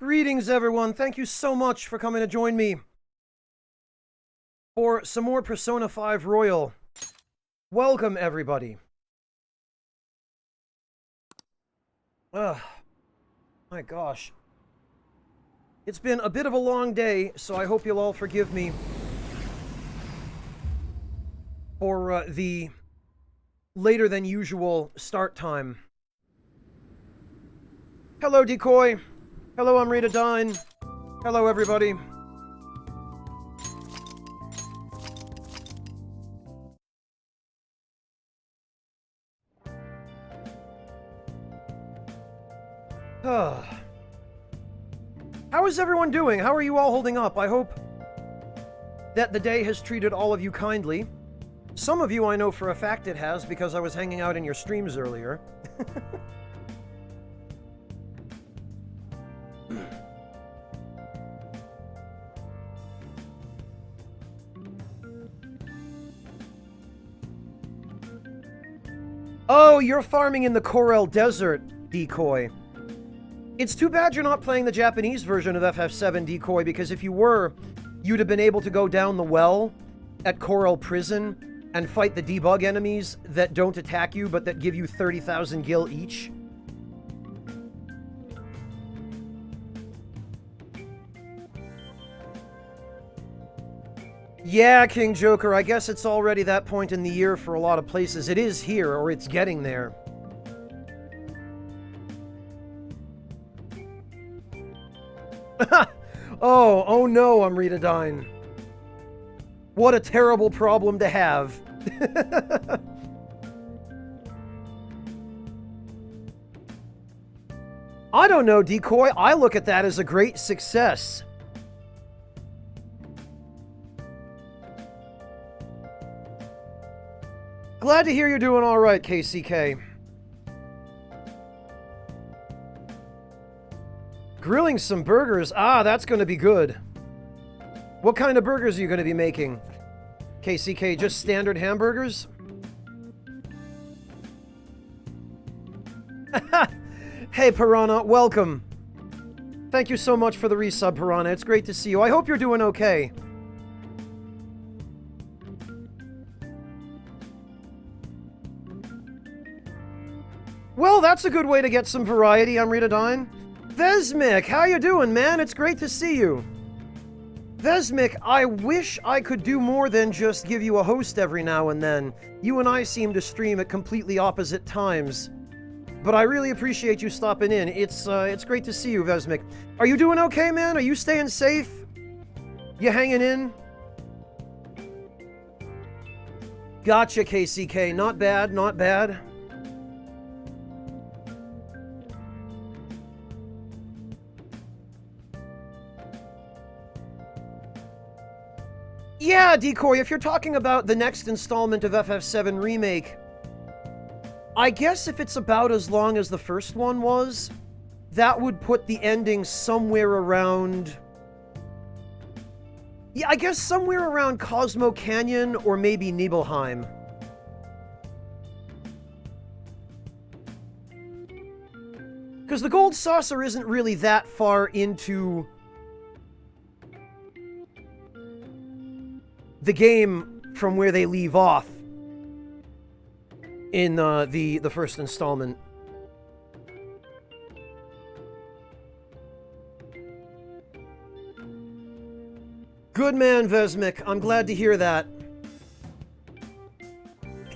Greetings, everyone. Thank you so much for coming to join me for some more Persona 5 Royal. Welcome, everybody. My gosh. It's been a bit of a long day, so I hope you'll all forgive me for the later than usual start time. Hello, Decoy. Hello, I'm Rita Dine. Hello, everybody. How is everyone doing? How are you all holding up? I hope that the day has treated all of you kindly. Some of you I know for a fact it has, because I was hanging out in your streams earlier. Oh, you're farming in the Corel Desert, Decoy. It's too bad you're not playing the Japanese version of FF7, Decoy, because if you were, you'd have been able to go down the well at Corel Prison and fight the debug enemies that don't attack you, but that give you 30,000 gil each. Yeah, King Joker, I guess it's already that point in the year for a lot of places. It is here, or it's getting there. Oh no, Amrita Dine. What a terrible problem to have. I don't know, Decoy. I look at that as a great success. Glad to hear you're doing all right, KCK. Grilling some burgers. Ah, that's going to be good. What kind of burgers are you going to be making? KCK, just standard hamburgers? Hey, Piranha, welcome. Thank you so much for the resub, Piranha. It's great to see you. I hope you're doing okay. Well, that's a good way to get some variety, Amrita Dine. Vesmic, how you doing, man? It's great to see you. Vesmic, I wish I could do more than just give you a host every now and then. You and I seem to stream at completely opposite times. But I really appreciate you stopping in. It's great to see you, Vesmic. Are you doing okay, man? Are you staying safe? You hanging in? Gotcha, KCK. Not bad, not bad. Yeah, Decoy, if you're talking about the next installment of FF7 Remake, I guess if it's about as long as the first one was, that would put the ending somewhere around... Yeah, I guess somewhere around Cosmo Canyon or maybe Nibelheim. Because the Gold Saucer isn't really that far into the game from where they leave off in the first installment. Good man, Vesmic. I'm glad to hear that.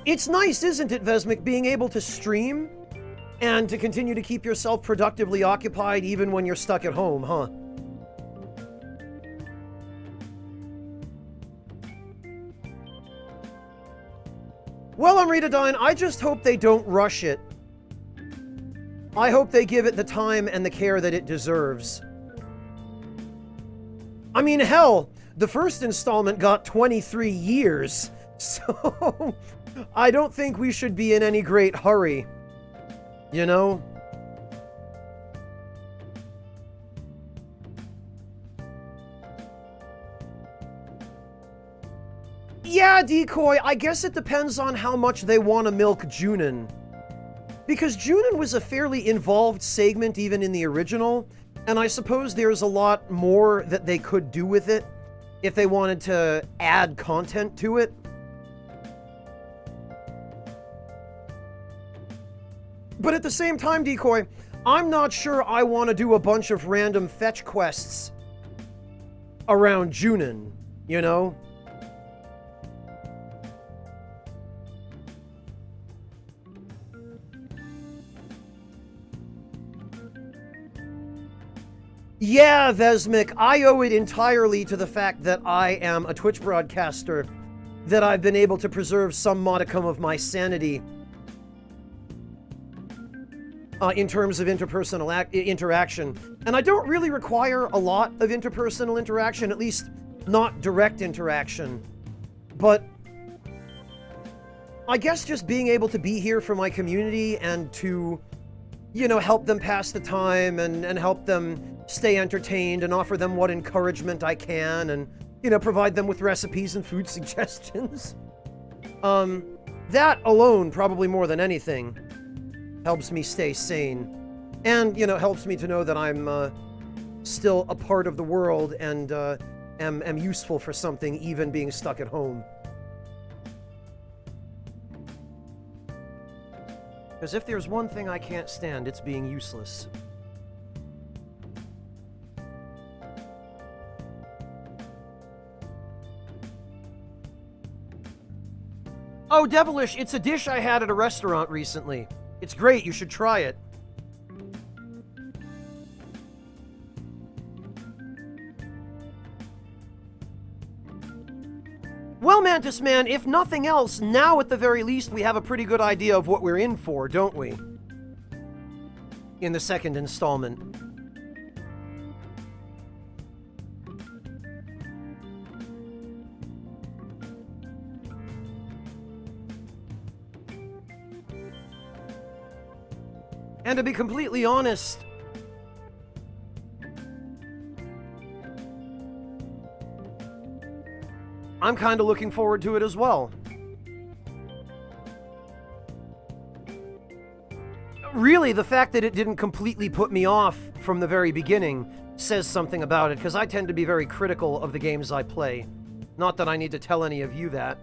It's nice, isn't it, Vesmic, being able to stream and to continue to keep yourself productively occupied even when you're stuck at home, huh? Well, Amrita Dine, I just hope they don't rush it. I hope they give it the time and the care that it deserves. I mean, hell, the first installment got 23 years, so I don't think we should be in any great hurry, you know? Yeah, Decoy, I guess it depends on how much they want to milk Junon. Because Junon was a fairly involved segment even in the original, And I suppose there's a lot more that they could do with it if they wanted to add content to it. But at the same time, Decoy, I'm not sure I want to do a bunch of random fetch quests around Junin, you know? Yeah, Vesmic, I owe it entirely to the fact that I am a Twitch broadcaster, that I've been able to preserve some modicum of my sanity in terms of interpersonal interaction. And I don't really require a lot of interpersonal interaction, at least not direct interaction. But I guess just being able to be here for my community and to, you know, help them pass the time and help them stay entertained and offer them what encouragement I can and, you know, provide them with recipes and food suggestions. That alone, probably more than anything, helps me stay sane. And, you know, helps me to know that I'm still a part of the world and am useful for something, even being stuck at home. Because if there's one thing I can't stand, it's being useless. Oh, Devilish, it's a dish I had at a restaurant recently. It's great, you should try it. Well, Mantis Man, if nothing else, now at the very least we have a pretty good idea of what we're in for, don't we? In the second installment. And to be completely honest, I'm kind of looking forward to it as well. Really, the fact that it didn't completely put me off from the very beginning says something about it, because I tend to be very critical of the games I play. Not that I need to tell any of you that.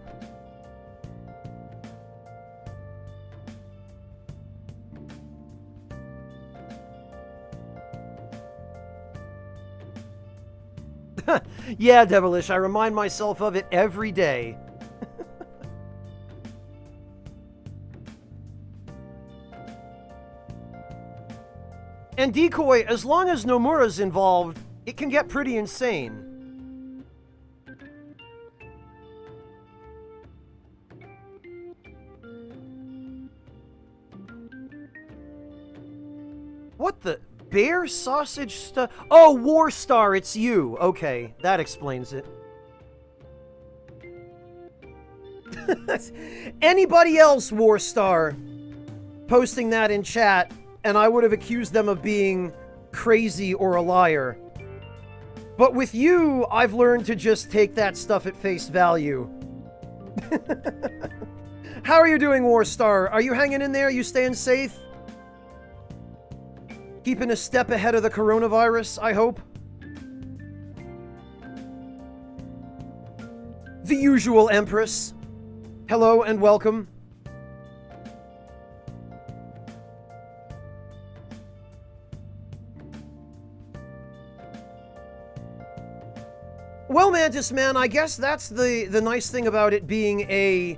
Yeah, Devilish, I remind myself of it every day. And Decoy, as long as Nomura's involved, it can get pretty insane. What the... Bear sausage stuff? Oh, War Star, it's you. Okay, that explains it. Anybody else, War Star, posting that in chat, and I would have accused them of being crazy or a liar. But with you, I've learned to just take that stuff at face value. How are you doing, War Star? Are you hanging in there? You staying safe? Keeping a step ahead of the coronavirus, I hope. The usual Empress. Hello and welcome. Well, Mantis Man, I guess that's the nice thing about it being a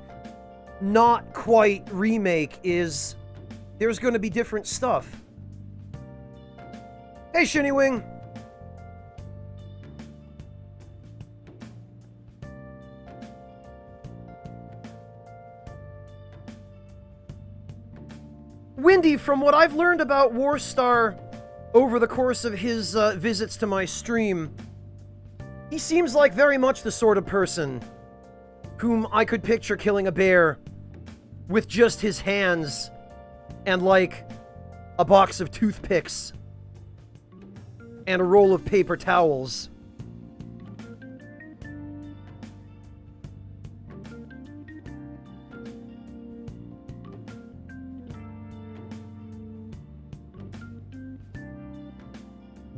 not quite remake is there's going to be different stuff. Hey, Shinnywing! Windy, from what I've learned about Warstar over the course of his visits to my stream, he seems like very much the sort of person whom I could picture killing a bear with just his hands and, like, a box of toothpicks and a roll of paper towels.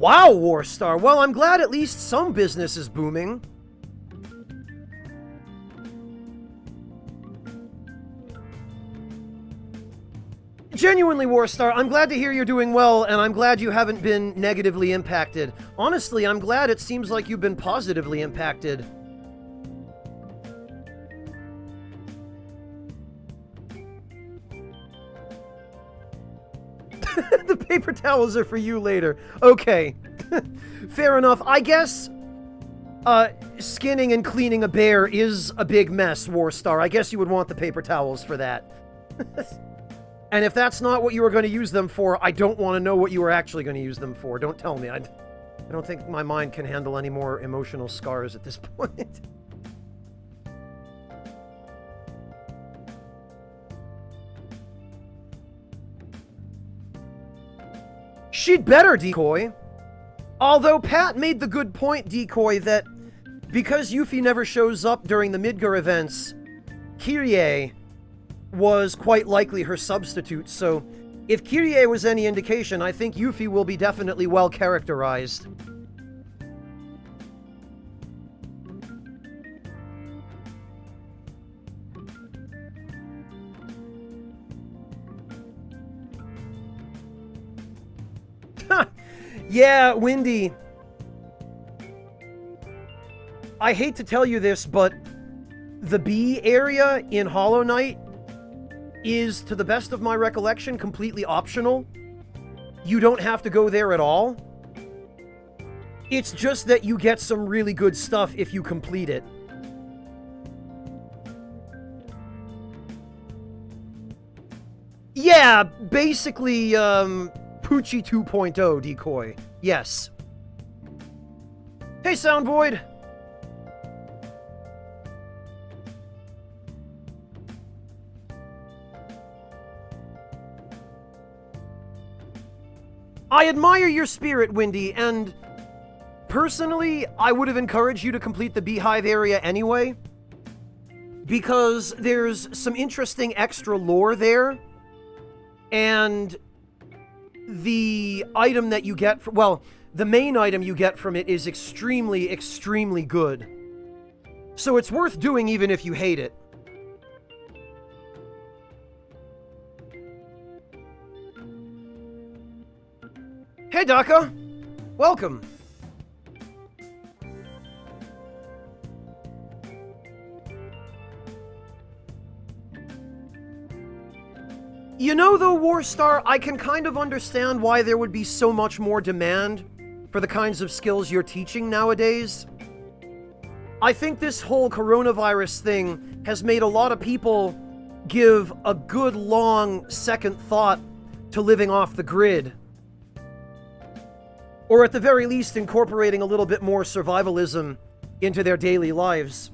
Wow, Warstar. Well, I'm glad at least some business is booming. Genuinely, Warstar, I'm glad to hear you're doing well, and I'm glad you haven't been negatively impacted. Honestly, I'm glad it seems like you've been positively impacted. The paper towels are for you later. Okay. Fair enough. I guess, skinning and cleaning a bear is a big mess, Warstar. I guess you would want the paper towels for that. And if that's not what you were going to use them for, I don't want to know what you were actually going to use them for. Don't tell me. I don't think my mind can handle any more emotional scars at this point. She'd better, Decoy. Although Pat made the good point, Decoy, that because Yuffie never shows up during the Midgar events, Kyrie was quite likely her substitute, so if Kyrie was any indication, I think Yuffie will be definitely well characterized. Yeah, Windy. I hate to tell you this, but the B area in Hollow Knight is, to the best of my recollection, completely optional. You don't have to go there at all. It's just that you get some really good stuff if you complete it. Yeah, basically, Poochie 2.0, Decoy. Yes. Hey, Soundvoid! I admire your spirit, Windy, and personally, I would have encouraged you to complete the Beehive area anyway, because there's some interesting extra lore there, and the item that you get, well, the main item you get from it is extremely, extremely good. So it's worth doing even if you hate it. Hey, Daka! Welcome! You know, though, Warstar, I can kind of understand why there would be so much more demand for the kinds of skills you're teaching nowadays. I think this whole coronavirus thing has made a lot of people give a good long second thought to living off the grid. Or at the very least, incorporating a little bit more survivalism into their daily lives.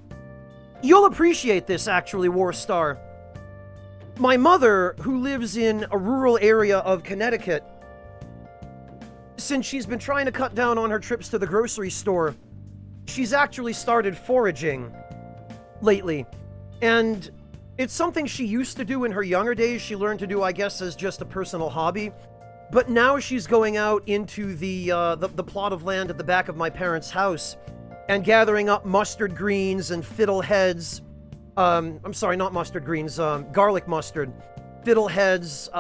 You'll appreciate this, actually, Warstar. My mother, who lives in a rural area of Connecticut, since she's been trying to cut down on her trips to the grocery store, she's actually started foraging lately. And it's something she used to do in her younger days. She learned to do, I guess, as just a personal hobby. But now she's going out into the plot of land at the back of my parents' house and gathering up mustard greens and fiddleheads. I'm sorry, not mustard greens, garlic mustard. Fiddleheads,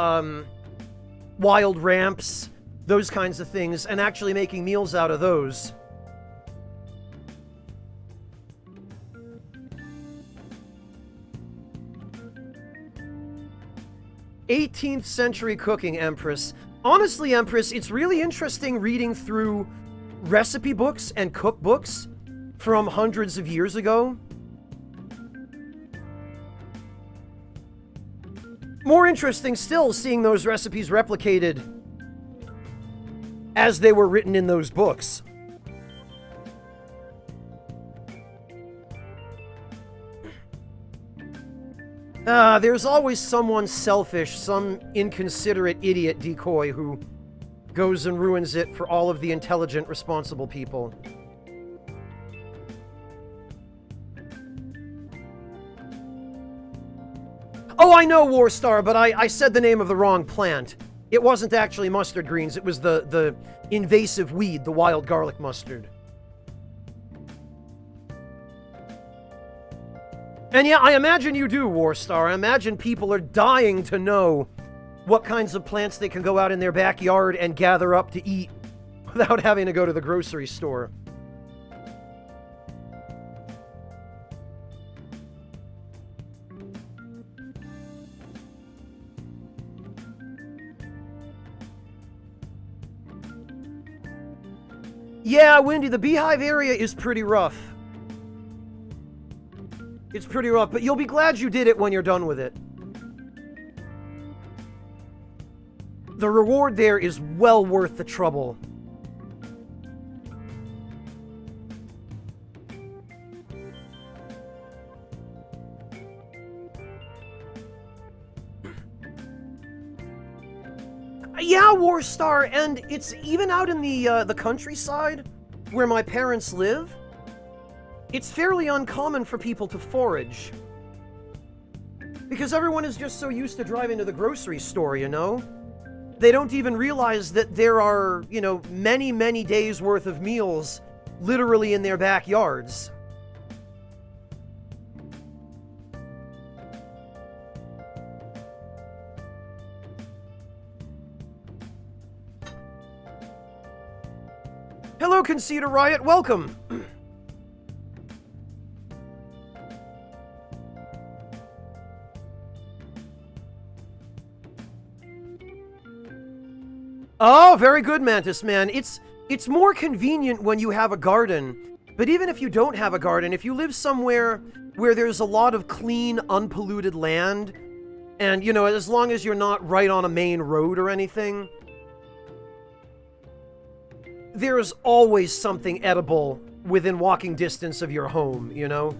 wild ramps, those kinds of things, and actually making meals out of those. '18th century cooking, Empress. Honestly, Empress, it's really interesting reading through recipe books and cookbooks from hundreds of years ago. More interesting still, seeing those recipes replicated as they were written in those books. There's always someone selfish, some inconsiderate idiot Decoy who goes and ruins it for all of the intelligent, responsible people. Oh, I know, Warstar, but I said the name of the wrong plant. It wasn't actually mustard greens, it was the invasive weed, the wild garlic mustard. And yeah, I imagine you do, Warstar. I imagine people are dying to know what kinds of plants they can go out in their backyard and gather up to eat without having to go to the grocery store. Yeah, Wendy, the Beehive area is pretty rough. It's pretty rough, but you'll be glad you did it when you're done with it. The reward there is well worth the trouble. Yeah, Warstar, and it's even out in the countryside where my parents live. It's fairly uncommon for people to forage. Because everyone is just so used to driving to the grocery store, you know? They don't even realize that there are, you know, many, many days worth of meals literally in their backyards. Hello, Conceded Riot, welcome! Oh, very good, Mantis Man. It's more convenient when you have a garden, but even if you don't have a garden, if you live somewhere where there's a lot of clean, unpolluted land, and, you know, as long as you're not right on a main road or anything, there's always something edible within walking distance of your home, you know?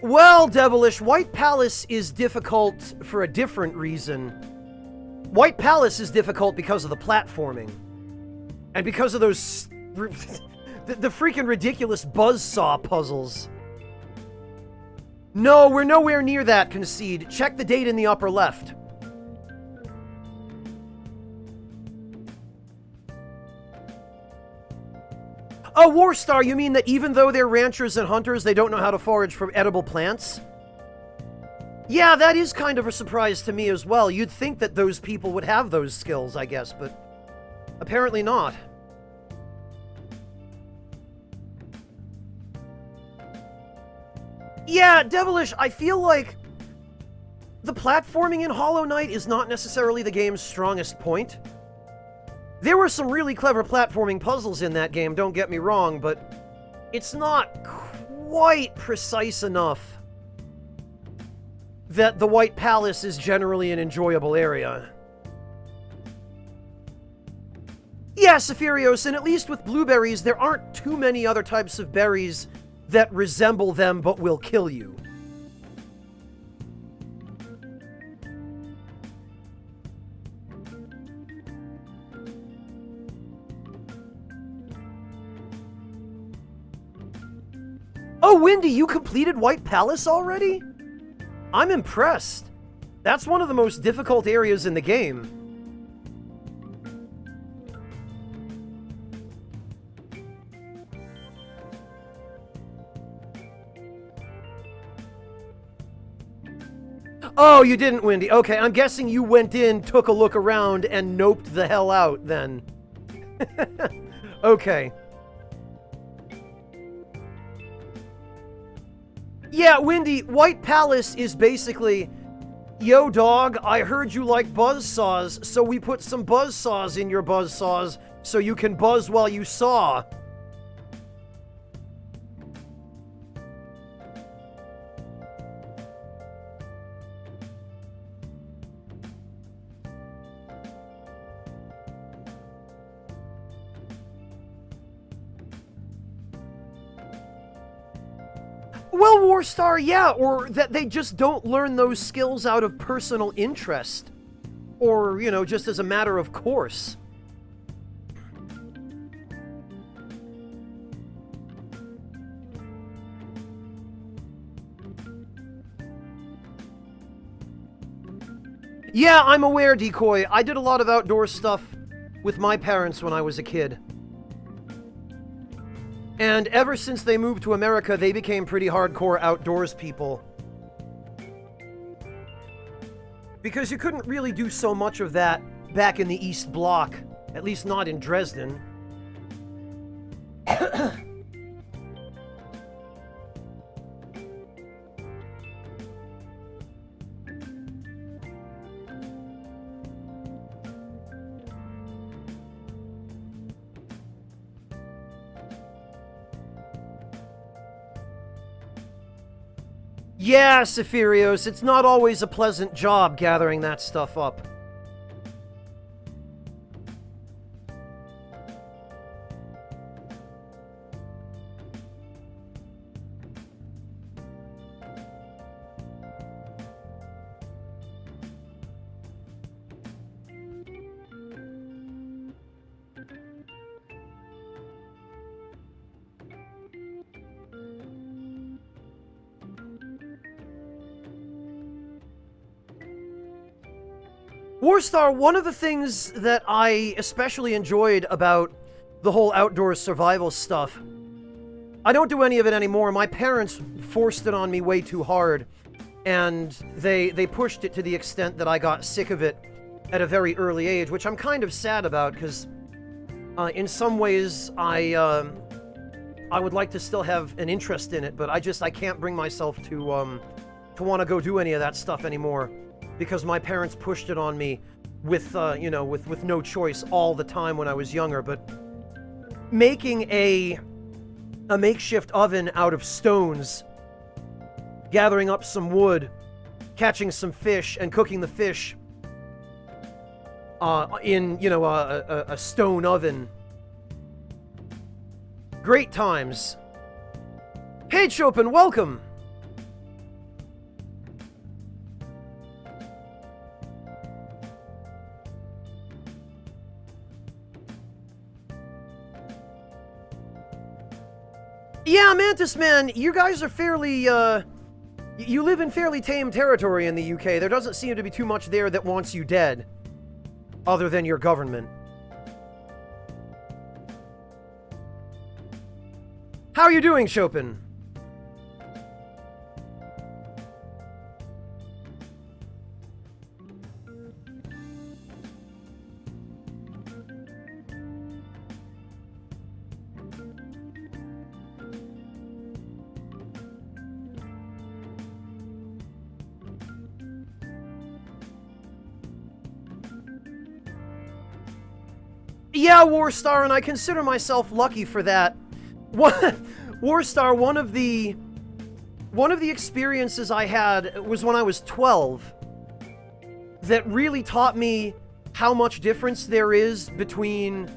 Well, Devilish, White Palace is difficult for a different reason. White Palace is difficult because of the platforming. And because of those... the freaking ridiculous buzzsaw puzzles. No, we're nowhere near that, Concede. Check the date in the upper left. Oh, Warstar, you mean that even though they're ranchers and hunters, they don't know how to forage for edible plants? Yeah, that is kind of a surprise to me as well. You'd think that those people would have those skills, I guess, but apparently not. Yeah, Devilish, I feel like the platforming in Hollow Knight is not necessarily the game's strongest point. There were some really clever platforming puzzles in that game, don't get me wrong, but it's not quite precise enough that the White Palace is generally an enjoyable area. Yeah, Sephirios, and at least with blueberries, there aren't too many other types of berries that resemble them but will kill you. Oh, Windy, you completed White Palace already? I'm impressed. That's one of the most difficult areas in the game. Oh, you didn't, Windy. Okay, I'm guessing you went in, took a look around, and noped the hell out, then. Okay. Yeah, Windy, White Palace is basically, yo dog, I heard you like buzzsaws, so we put some buzzsaws in your buzzsaws so you can buzz while you saw. Well, Warstar, yeah, or that they just don't learn those skills out of personal interest. Or, you know, just as a matter of course. Yeah, I'm aware, Decoy. I did a lot of outdoor stuff with my parents when I was a kid. And ever since they moved to America, they became pretty hardcore outdoors people. Because you couldn't really do so much of that back in the East Bloc, at least not in Dresden. Yeah, Sephirios, it's not always a pleasant job gathering that stuff up. Warstar, one of the things that I especially enjoyed about the whole outdoor survival stuff, I don't do any of it anymore. My parents forced it on me way too hard, and they pushed it to the extent that I got sick of it at a very early age, which I'm kind of sad about, because in some ways I would like to still have an interest in it, but I can't bring myself to want to go do any of that stuff anymore. Because my parents pushed it on me with no choice all the time when I was younger. But making a makeshift oven out of stones, gathering up some wood, catching some fish, and cooking the fish in a stone oven. Great times. Hey, Chopin, welcome. Yeah, Mantis Man, you guys are fairly, you live in fairly tame territory in the UK. There doesn't seem to be too much there that wants you dead, other than your government. How are you doing, Chopin? Yeah, Warstar, and I consider myself lucky for that. Warstar, one of the experiences I had was when I was 12 that really taught me how much difference there is between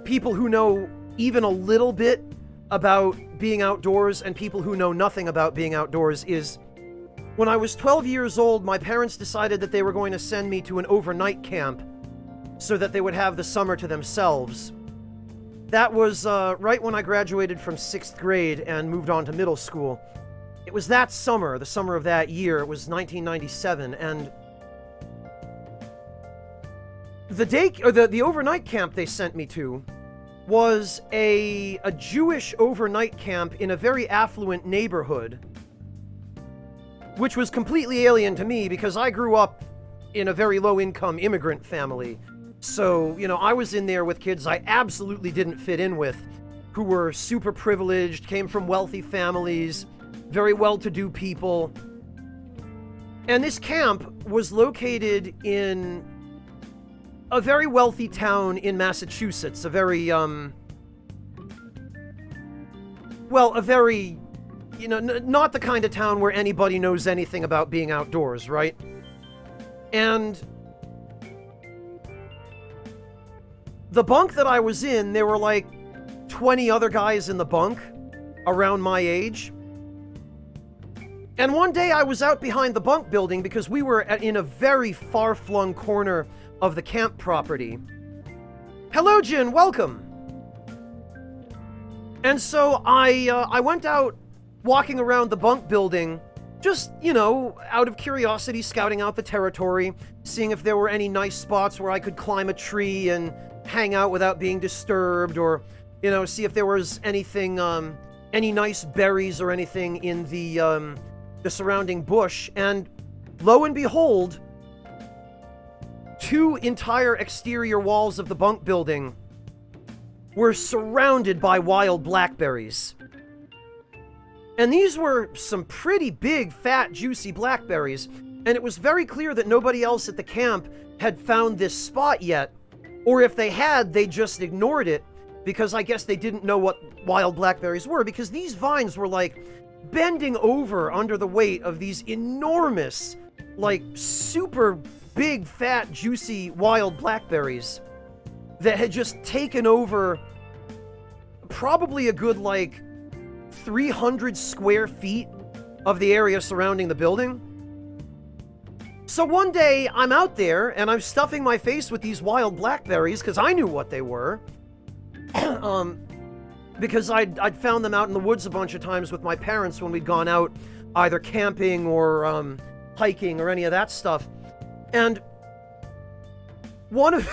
people who know even a little bit about being outdoors and people who know nothing about being outdoors. Is when I was 12 years old, my parents decided that they were going to send me to an overnight camp so that they would have the summer to themselves. That was right when I graduated from 6th grade and moved on to middle school. It was that summer, the summer of that year. It was 1997, and the overnight camp they sent me to was a Jewish overnight camp in a very affluent neighborhood, which was completely alien to me because I grew up in a very low-income immigrant family. So, I was in there with kids I absolutely didn't fit in with, who were super privileged, came from wealthy families, very well-to-do people. And this camp was located in a very wealthy town in Massachusetts, a very, not the kind of town where anybody knows anything about being outdoors, right? And the bunk that I was in, there were like 20 other guys in the bunk around my age. And one day I was out behind the bunk building because we were in a very far-flung corner of the camp property. Hello, Jin, welcome. And so I went out walking around the bunk building Just, you know, out of curiosity, scouting out the territory, seeing if there were any nice spots where I could climb a tree and hang out without being disturbed, or, you know, see if there was anything, any nice berries or anything in the surrounding bush. And lo and behold, 2 entire exterior walls of the bunk building were surrounded by wild blackberries. And these were some pretty big, fat, juicy blackberries, and it was very clear that nobody else at the camp had found this spot yet, or if they had, they just ignored it, because I guess they didn't know what wild blackberries were, because these vines were like bending over under the weight of these enormous, like super big, fat, juicy wild blackberries that had just taken over probably a good, like, 300 square feet of the area surrounding the building. So one day, I'm out there, and I'm stuffing my face with these wild blackberries, because I knew what they were. Because I'd found them out in the woods a bunch of times with my parents when we'd gone out either camping or hiking or any of that stuff. And one of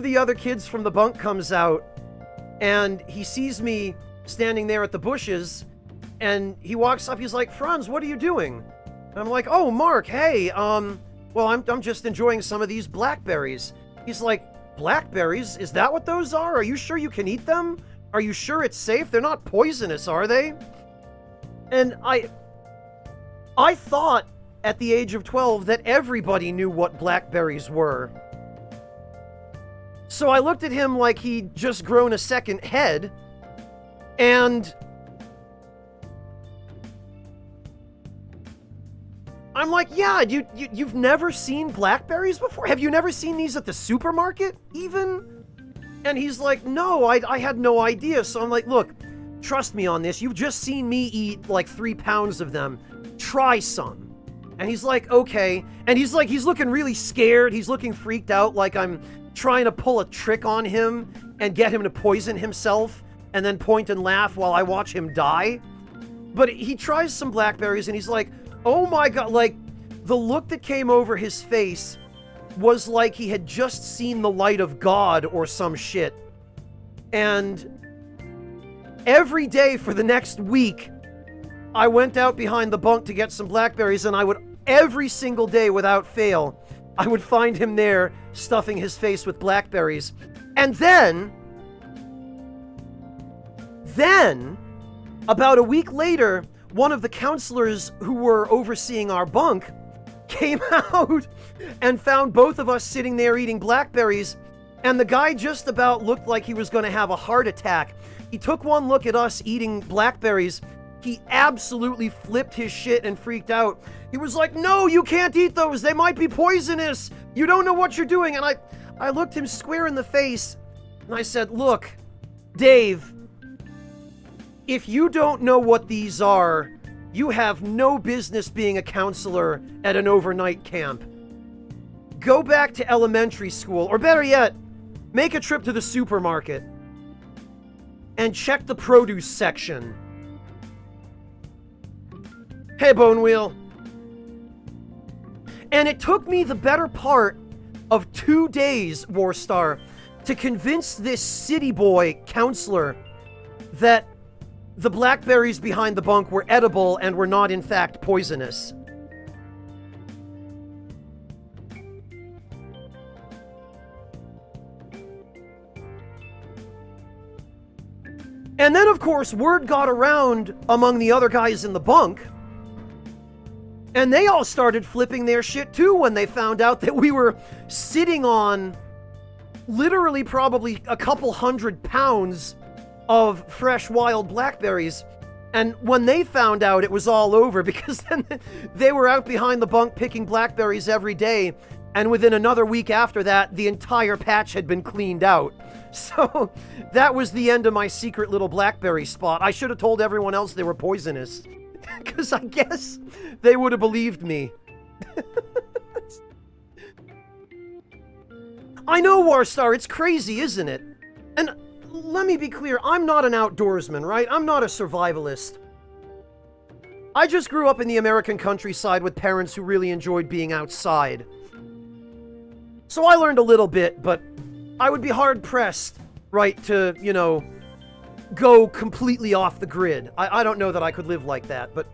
the other kids from the bunk comes out, and he sees me standing there at the bushes, and he walks up. He's like, "Franz, what are you doing?" And I'm like, "Oh, Mark, hey, well, I'm just enjoying some of these blackberries." He's like, "Blackberries? Is that what those are? Are you sure you can eat them? Are you sure it's safe? They're not poisonous, are they?" And I thought at the age of 12 that everybody knew what blackberries were. So I looked at him like he'd just grown a second head, and I'm like, "Yeah, you've never seen blackberries before? Have you never seen these at the supermarket, even?" And he's like, "No, I had no idea." So I'm like, "Look, trust me on this. You've just seen me eat like 3 pounds of them. Try some." And he's like, "Okay." And he's looking really scared. He's looking freaked out, like I'm trying to pull a trick on him and get him to poison himself and then point and laugh while I watch him die. But he tries some blackberries, and he's like, "Oh my God," like, the look that came over his face was like he had just seen the light of God or some shit. And every day for the next week, I went out behind the bunk to get some blackberries, and I would, every single day without fail, I would find him there stuffing his face with blackberries. And then, about a week later, one of the counselors who were overseeing our bunk came out and found both of us sitting there eating blackberries, and the guy just about looked like he was going to have a heart attack. He took one look at us eating blackberries. He absolutely flipped his shit and freaked out. He was like, "No, you can't eat those. They might be poisonous. You don't know what you're doing." And I looked him square in the face, and I said, "Look, Dave, if you don't know what these are, you have no business being a counselor at an overnight camp. Go back to elementary school, or better yet, make a trip to the supermarket and check the produce section." Hey, Bone Wheel. And it took me the better part of 2 days, Warstar, to convince this city boy counselor that the blackberries behind the bunk were edible and were not, in fact, poisonous. And then, of course, word got around among the other guys in the bunk, and they all started flipping their shit too when they found out that we were sitting on literally probably a couple 100 pounds of fresh wild blackberries. And when they found out, it was all over, because then they were out behind the bunk picking blackberries every day, and within another week after that, the entire patch had been cleaned out. So that was the end of my secret little blackberry spot. I should have told everyone else they were poisonous, because I guess they would have believed me. I know, Warstar, it's crazy, isn't it? And let me be clear, I'm not an outdoorsman, right? I'm not a survivalist. I just grew up in the American countryside with parents who really enjoyed being outside. So I learned a little bit, but I would be hard-pressed, right, to, you know, go completely off the grid. I don't know that I could live like that, but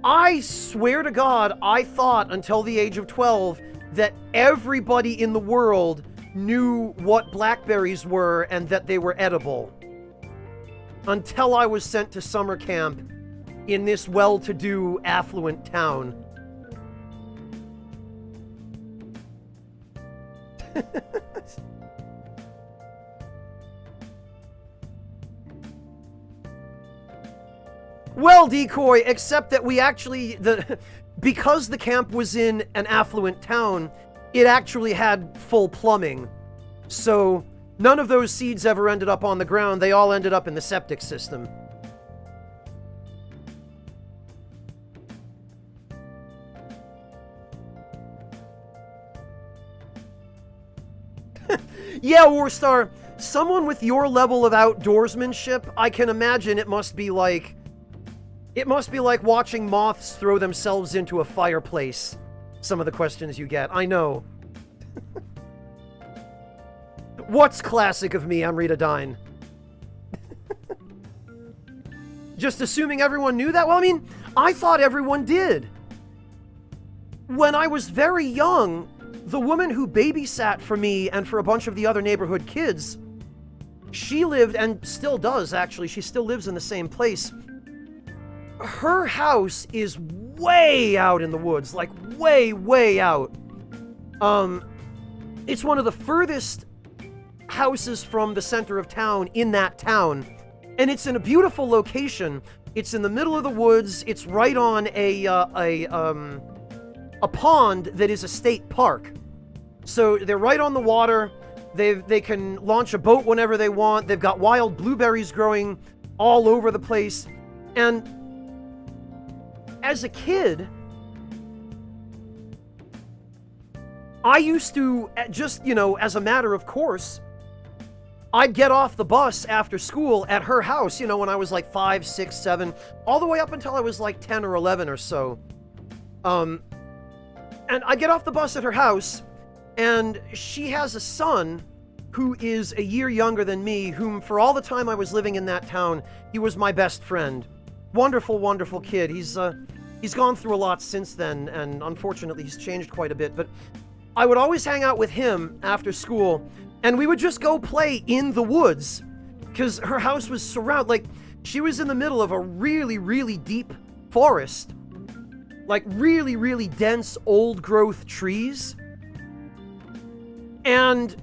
I swear to God, I thought until the age of 12 that everybody in the world knew what blackberries were and that they were edible. Until I was sent to summer camp in this well-to-do, affluent town. Well, Decoy, except that we actually, because the camp was in an affluent town, it actually had full plumbing. So none of those seeds ever ended up on the ground. They all ended up in the septic system. Yeah, Warstar, someone with your level of outdoorsmanship, I can imagine it must be like watching moths throw themselves into a fireplace. Some of the questions you get, I know. What's classic of me, I'm Rita Dine? Just assuming everyone knew that? Well, I mean, I thought everyone did. When I was very young, the woman who babysat for me and for a bunch of the other neighborhood kids, she lived, and still does actually, she still lives in the same place. Her house is way out in the woods, like way, way out. It's one of the furthest houses from the center of town in that town, and it's in a beautiful location. It's in the middle of the woods. It's right on a pond that is a state park. So they're right on the water. They can launch a boat whenever they want. They've got wild blueberries growing all over the place. And as a kid, I used to just, you know, as a matter of course, I'd get off the bus after school at her house, you know, when I was like 5, 6, 7, all the way up until I was like 10 or 11 or so. And I get off the bus at her house, and she has a son who is a year younger than me, whom for all the time I was living in that town, he was my best friend. Wonderful, wonderful kid. He's gone through a lot since then, and unfortunately he's changed quite a bit, but I would always hang out with him after school, and we would just go play in the woods, because her house was surrounded, like, she was in the middle of a really, really deep forest. Like, really, really dense, old-growth trees. And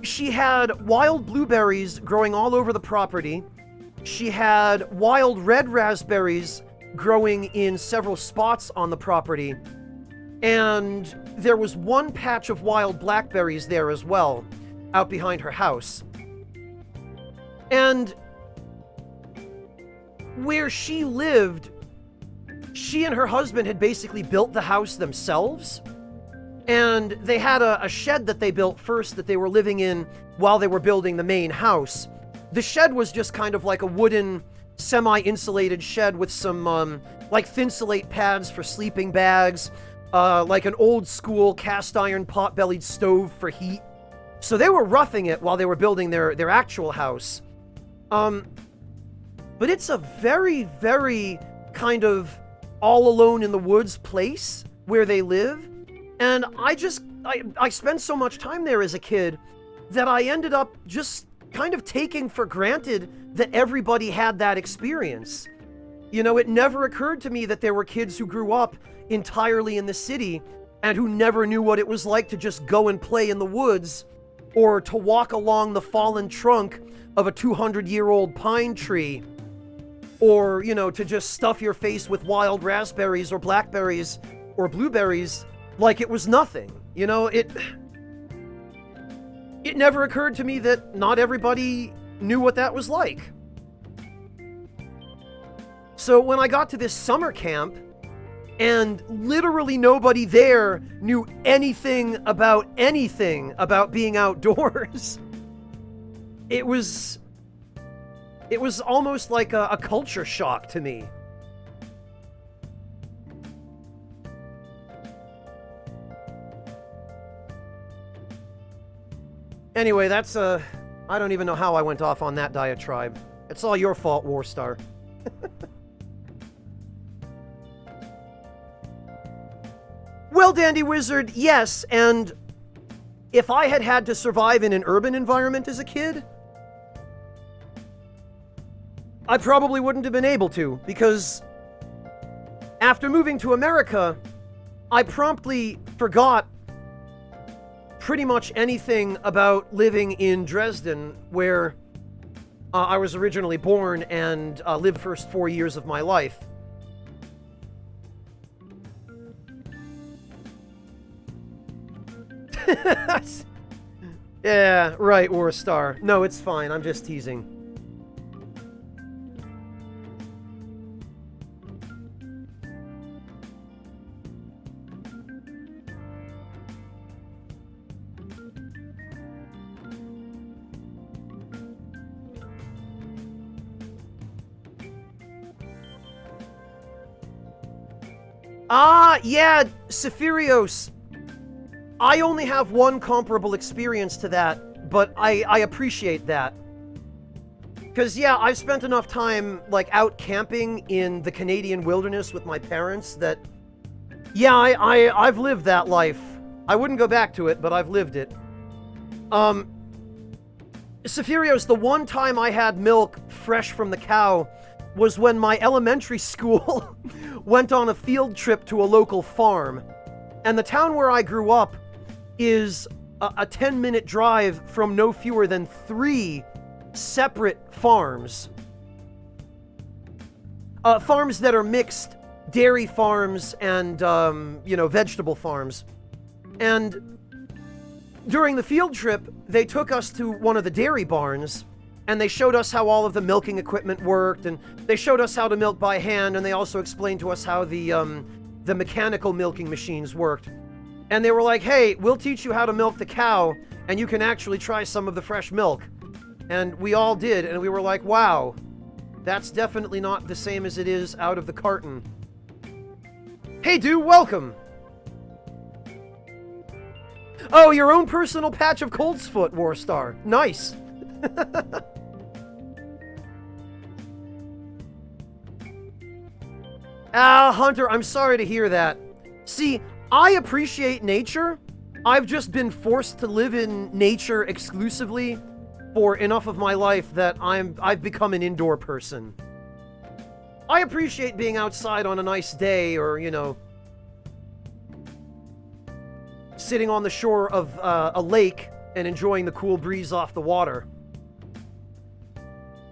she had wild blueberries growing all over the property. She had wild red raspberries growing in several spots on the property. And there was one patch of wild blackberries there as well, out behind her house. And where she lived, she and her husband had basically built the house themselves. And they had a shed that they built first that they were living in while they were building the main house. The shed was just kind of like a wooden, semi-insulated shed with some, like, thinsulate pads for sleeping bags, like an old-school cast-iron pot-bellied stove for heat. So they were roughing it while they were building their actual house. But it's a very, very kind of all-alone-in-the-woods place where they live. And I spent so much time there as a kid that I ended up just kind of taking for granted that everybody had that experience. You know, it never occurred to me that there were kids who grew up entirely in the city and who never knew what it was like to just go and play in the woods or to walk along the fallen trunk of a 200-year-old pine tree, or, you know, to just stuff your face with wild raspberries or blackberries or blueberries like it was nothing. You know, it never occurred to me that not everybody knew what that was like. So when I got to this summer camp, and literally nobody there knew anything about being outdoors, it was almost like a culture shock to me. Anyway, that's, I don't even know how I went off on that diatribe. It's all your fault, Warstar. Well, Dandy Wizard, yes, and if I had had to survive in an urban environment as a kid, I probably wouldn't have been able to, because after moving to America, I promptly forgot pretty much anything about living in Dresden, where I was originally born and lived the first 4 years of my life. Yeah, right, Warstar. No, it's fine, I'm just teasing. Ah, yeah, Sephirios. I only have one comparable experience to that, but I appreciate that. Because, yeah, I've spent enough time, like, out camping in the Canadian wilderness with my parents that, yeah, I've lived that life. I wouldn't go back to it, but I've lived it. Sephirios, the one time I had milk fresh from the cow was when my elementary school went on a field trip to a local farm. And the town where I grew up is a 10-minute drive from no fewer than 3 separate farms. Farms that are mixed dairy farms and, vegetable farms. And during the field trip, they took us to one of the dairy barns, and they showed us how all of the milking equipment worked, and they showed us how to milk by hand, and they also explained to us how the mechanical milking machines worked. And they were like, hey, we'll teach you how to milk the cow, and you can actually try some of the fresh milk. And we all did, and we were like, wow, that's definitely not the same as it is out of the carton. Hey, dude, welcome! Oh, your own personal patch of Coldsfoot, Warstar. Nice. Hunter, I'm sorry to hear that. See, I appreciate nature. I've just been forced to live in nature exclusively for enough of my life that I've become an indoor person. I appreciate being outside on a nice day, or, sitting on the shore of a lake and enjoying the cool breeze off the water.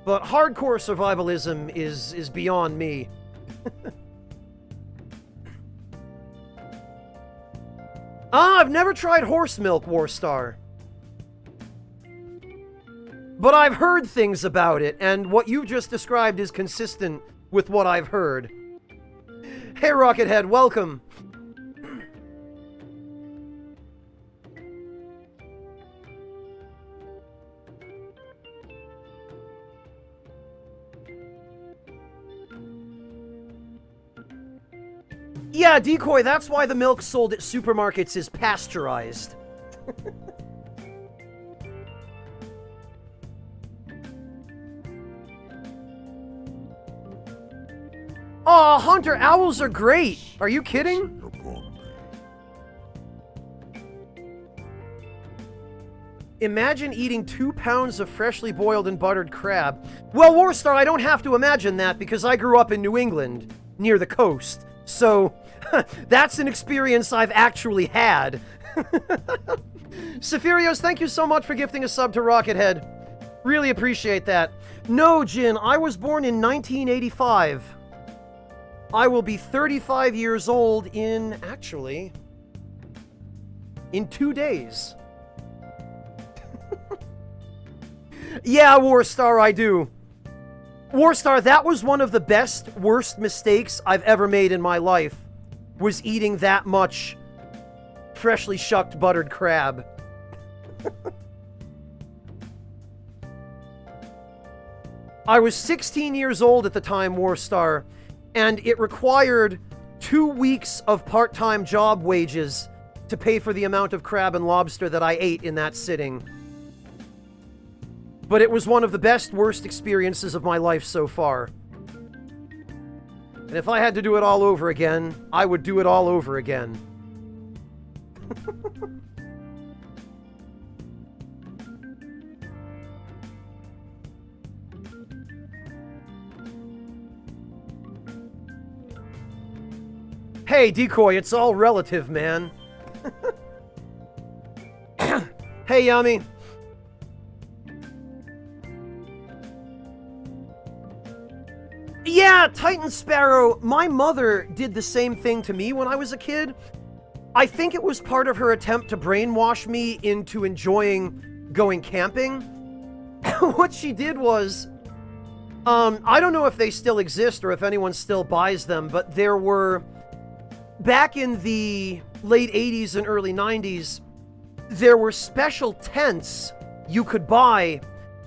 But hardcore survivalism is beyond me. I've never tried horse milk, Warstar. But I've heard things about it, and what you just described is consistent with what I've heard. Hey, Rockethead, welcome. Yeah, Decoy, that's why the milk sold at supermarkets is pasteurized. Aw, Hunter, owls are great! Are you kidding? Imagine eating 2 pounds of freshly boiled and buttered crab. Well, Warstar, I don't have to imagine that because I grew up in New England, near the coast. So, that's an experience I've actually had. Sephirios, thank you so much for gifting a sub to Rockethead. Really appreciate that. No, Jin, I was born in 1985. I will be 35 years old in 2 days. Yeah, Warstar, I do. Warstar, that was one of the best, worst mistakes I've ever made in my life, was eating that much freshly shucked buttered crab. I was 16 years old at the time, Warstar, and it required 2 weeks of part-time job wages to pay for the amount of crab and lobster that I ate in that sitting. But it was one of the best, worst experiences of my life so far. And if I had to do it all over again, I would do it all over again. Hey, Decoy, it's all relative, man. Hey, Yami. Yeah, Titan Sparrow, my mother did the same thing to me when I was a kid. I think it was part of her attempt to brainwash me into enjoying going camping. What she did was, I don't know if they still exist or if anyone still buys them, but there were, back in the late 80s and early 90s, there were special tents you could buy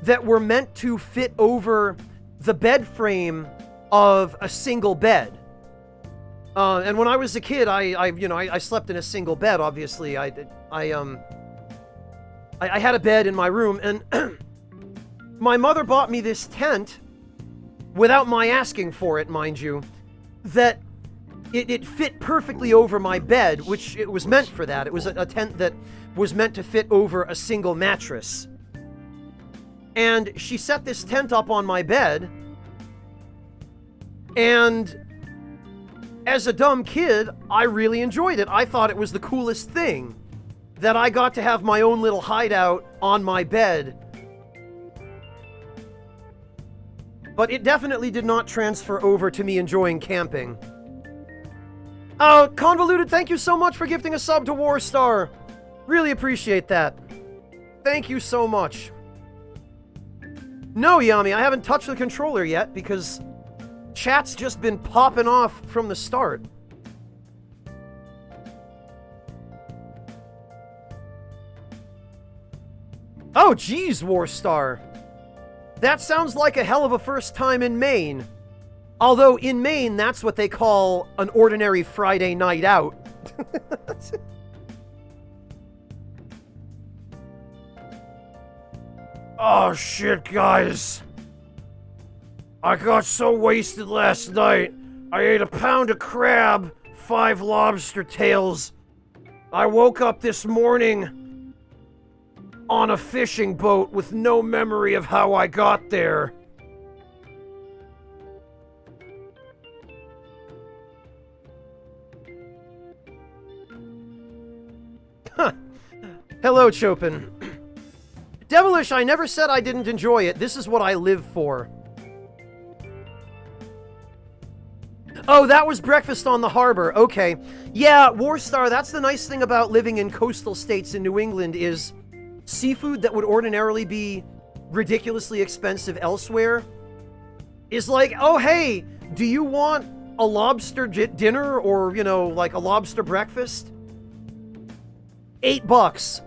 that were meant to fit over the bed frame of a single bed. And when I was a kid, I slept in a single bed, obviously. I had a bed in my room, and my mother bought me this tent, without my asking for it, mind you, that it fit perfectly over my bed, which it was meant for that. It was a tent that was meant to fit over a single mattress. And she set this tent up on my bed, and as a dumb kid, I really enjoyed it. I thought it was the coolest thing, that I got to have my own little hideout on my bed. But it definitely did not transfer over to me enjoying camping. Oh, Convoluted, thank you so much for gifting a sub to Warstar. Really appreciate that. Thank you so much. No, Yami, I haven't touched the controller yet because chat's just been popping off from the start. Oh, geez, Warstar. That sounds like a hell of a first time in Maine. Although, in Maine, that's what they call an ordinary Friday night out. Oh, shit, guys. I got so wasted last night. I ate a pound of crab, 5 lobster tails. I woke up this morning on a fishing boat with no memory of how I got there. Hello, Chopin. Devilish, I never said I didn't enjoy it. This is what I live for. Oh, that was breakfast on the harbor. Okay. Yeah, Warstar, that's the nice thing about living in coastal states in New England is seafood that would ordinarily be ridiculously expensive elsewhere is like, oh, hey, do you want a lobster dinner or, you know, like a lobster breakfast? $8.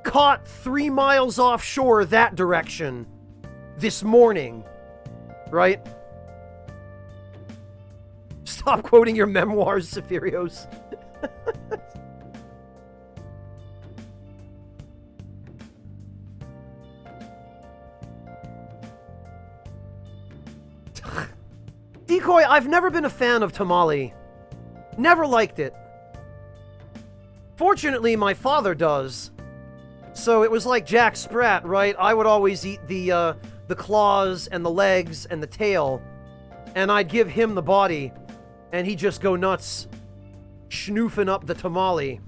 Caught 3 miles offshore that direction this morning, right? Stop quoting your memoirs, Zephirios. Decoy, I've never been a fan of tamale. Never liked it. Fortunately, my father does. So it was like Jack Sprat, right? I would always eat the claws and the legs and the tail, and I'd give him the body, and he'd just go nuts, schnoofing up the tamale.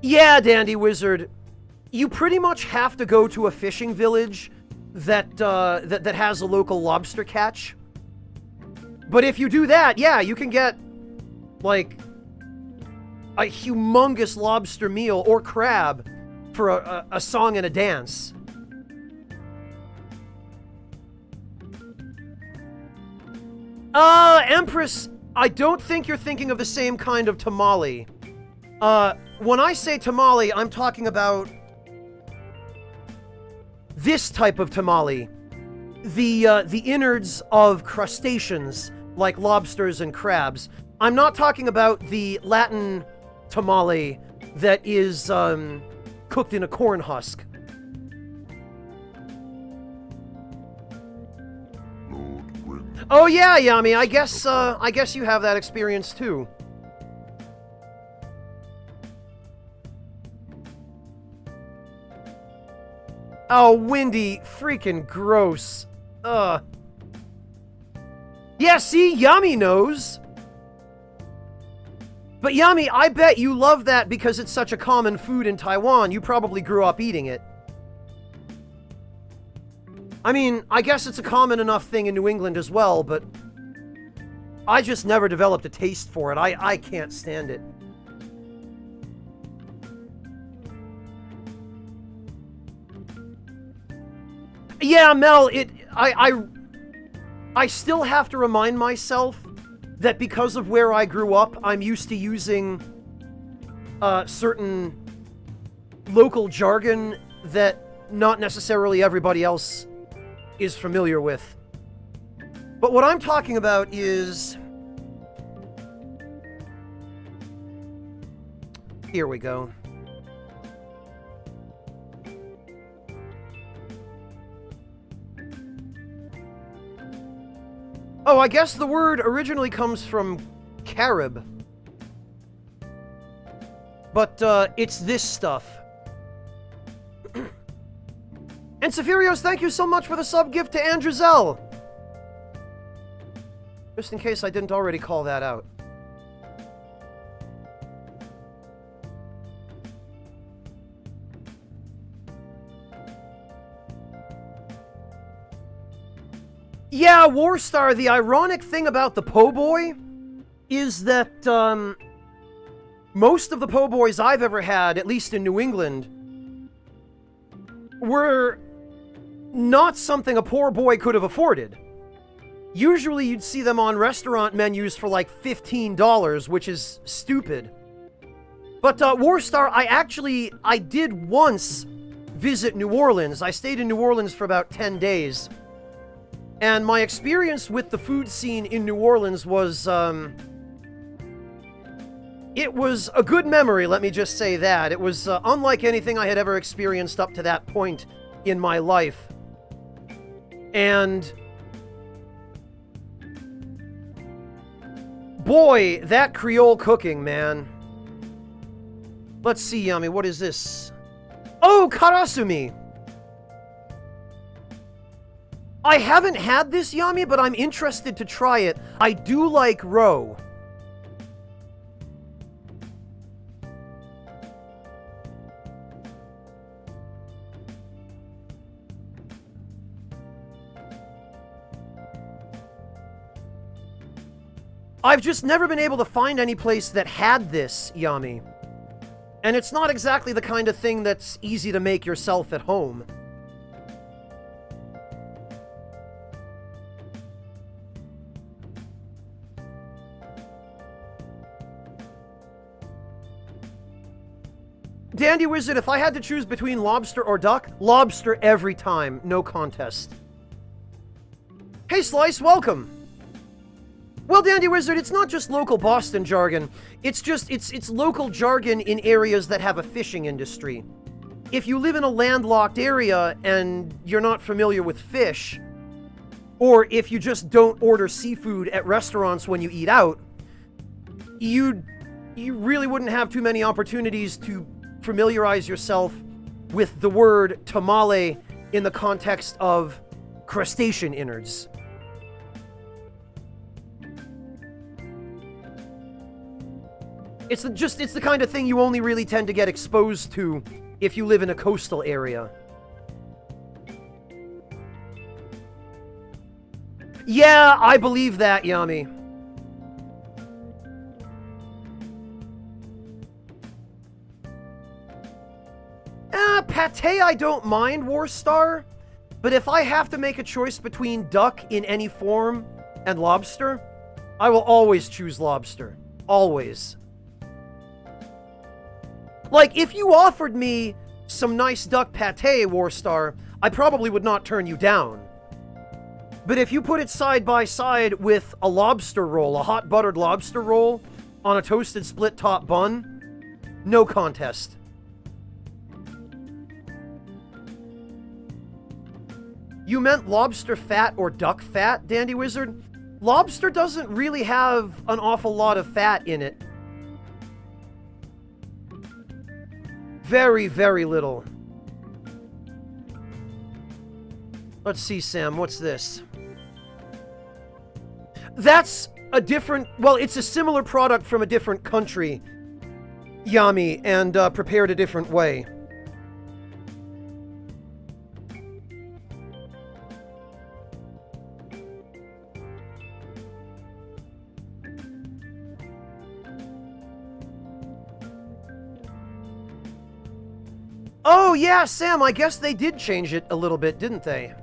Yeah, Dandy Wizard, you pretty much have to go to a fishing village that has a local lobster catch. But if you do that, yeah, you can get, like, a humongous lobster meal or crab for a song and a dance. Empress, I don't think you're thinking of the same kind of tamale. When I say tamale, I'm talking about this type of tamale. The innards of crustaceans, like lobsters and crabs. I'm not talking about the Latin tamale that is cooked in a corn husk. Oh yeah, Yami, I guess you have that experience too. Oh, Windy, freaking gross. Yeah, see, Yami knows. But Yami, I bet you love that because it's such a common food in Taiwan. You probably grew up eating it. I mean, I guess it's a common enough thing in New England as well, but I just never developed a taste for it. I can't stand it. Yeah, Mel, I still have to remind myself that because of where I grew up, I'm used to using certain local jargon that not necessarily everybody else is familiar with. But what I'm talking about is... Here we go. Oh, I guess the word originally comes from Carib. But, it's this stuff. And Sephirios, thank you so much for the sub-gift to Andrezel! Just in case I didn't already call that out. Yeah, Warstar, the ironic thing about the po' boy is that, most of the po' boys I've ever had, at least in New England, were not something a poor boy could have afforded. Usually you'd see them on restaurant menus for like $15, which is stupid. But, Warstar, I did once visit New Orleans. I stayed in New Orleans for about 10 days. And my experience with the food scene in New Orleans was, it was a good memory, let me just say that. It was unlike anything I had ever experienced up to that point in my life. And... boy, that Creole cooking, man. Let's see, Yami, what is this? Oh, Karasumi! I haven't had this, Yami, but I'm interested to try it. I do like roe. I've just never been able to find any place that had this, Yami. And it's not exactly the kind of thing that's easy to make yourself at home. Dandy Wizard, if I had to choose between lobster or duck, lobster every time, no contest. Hey Slice, welcome! Well, Dandy Wizard, it's not just local Boston jargon. It's local jargon in areas that have a fishing industry. If you live in a landlocked area and you're not familiar with fish, or if you just don't order seafood at restaurants when you eat out, you really wouldn't have too many opportunities to familiarize yourself with the word tamale in the context of crustacean innards. It's the kind of thing you only really tend to get exposed to if you live in a coastal area. Yeah, I believe that, Yami. Pate I don't mind, Warstar. But if I have to make a choice between duck in any form and lobster, I will always choose lobster. Always. Like, if you offered me some nice duck pate, Warstar, I probably would not turn you down. But if you put it side by side with a lobster roll, a hot buttered lobster roll, on a toasted split top bun, No contest. You meant lobster fat or duck fat, Dandy Wizard? Lobster doesn't really have an awful lot of fat in it. Very, very little. Let's see, Sam, what's this? That's a different... Well, it's a similar product from a different country, Yami, and prepared a different way. Oh, yeah, Sam, I guess they did change it a little bit, didn't they?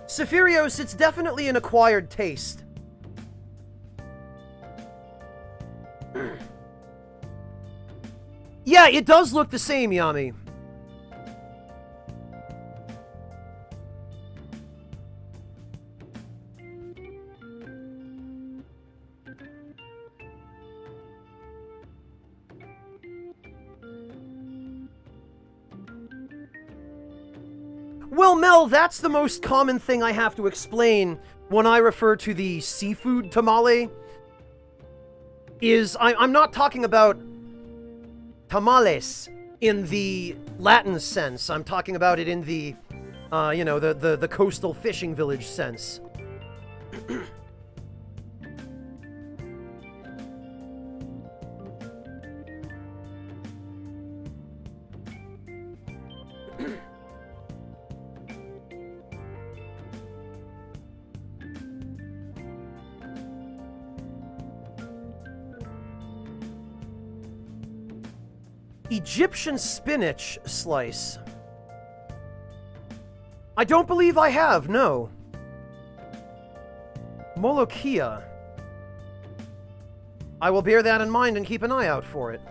Sephirios, it's definitely an acquired taste. Yeah, it does look the same, Yami. Well, Mel, that's the most common thing I have to explain when I refer to the seafood tamale. I'm not talking about tamales in the Latin sense. I'm talking about it in the, the coastal fishing village sense. Egyptian spinach slice. I don't believe I have, no. Molokhia. I will bear that in mind and keep an eye out for it.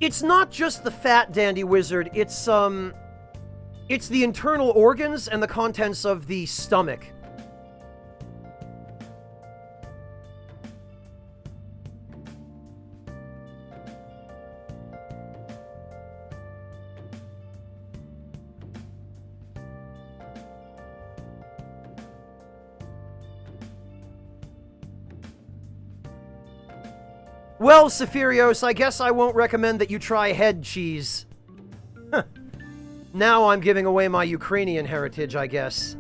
It's not just the fat, Dandy Wizard, it's the internal organs and the contents of the stomach. Well, Sephirios, I guess I won't recommend that you try head cheese. Now I'm giving away my Ukrainian heritage, I guess.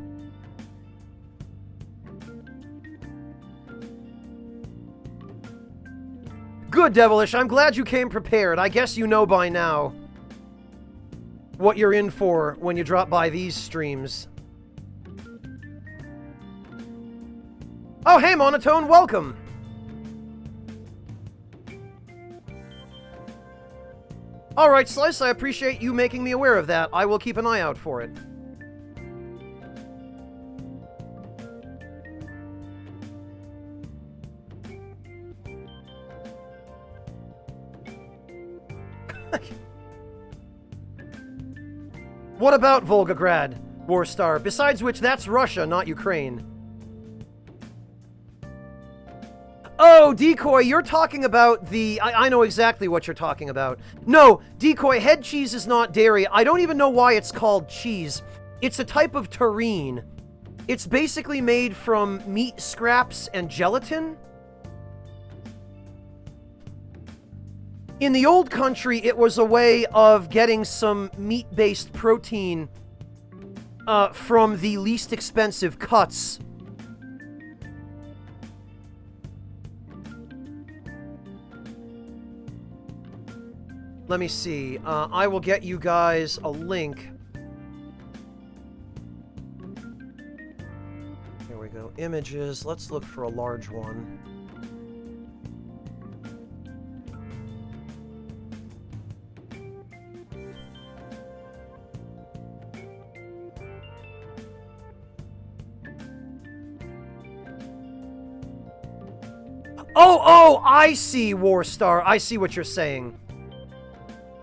Good, Devilish. I'm glad you came prepared. I guess you know by now what you're in for when you drop by these streams. Oh, hey, Monotone, welcome! Alright, Slice, I appreciate you making me aware of that. I will keep an eye out for it. What about Volgograd, Warstar? Besides which, that's Russia, not Ukraine. Oh, Decoy, you're talking about the... I know exactly what you're talking about. No, Decoy, head cheese is not dairy. I don't even know why it's called cheese. It's a type of terrine. It's basically made from meat scraps and gelatin. In the old country, it was a way of getting some meat-based protein from the least expensive cuts. Let me see. I will get you guys a link. Here we go. Images. Let's look for a large one. Oh, I see, Warstar. I see what you're saying.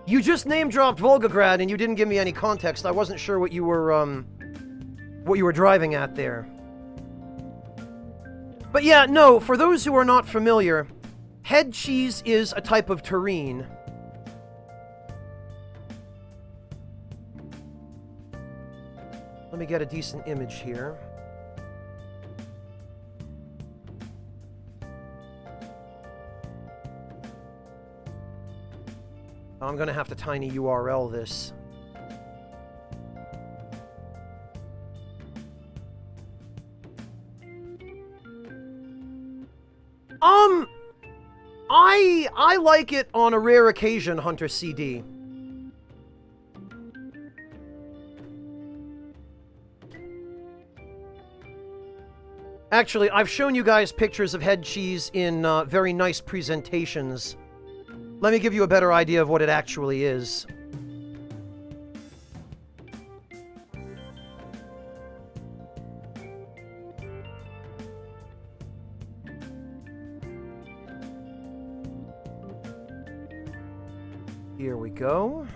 You just name-dropped Volgograd and you didn't give me any context. I wasn't sure what you were driving at there. But yeah, no, for those who are not familiar, head cheese is a type of terrine. Let me get a decent image here. I'm gonna have to tiny URL this. I like it on a rare occasion, Hunter CD. Actually, I've shown you guys pictures of head cheese in very nice presentations. Let me give you a better idea of what it actually is. Here we go.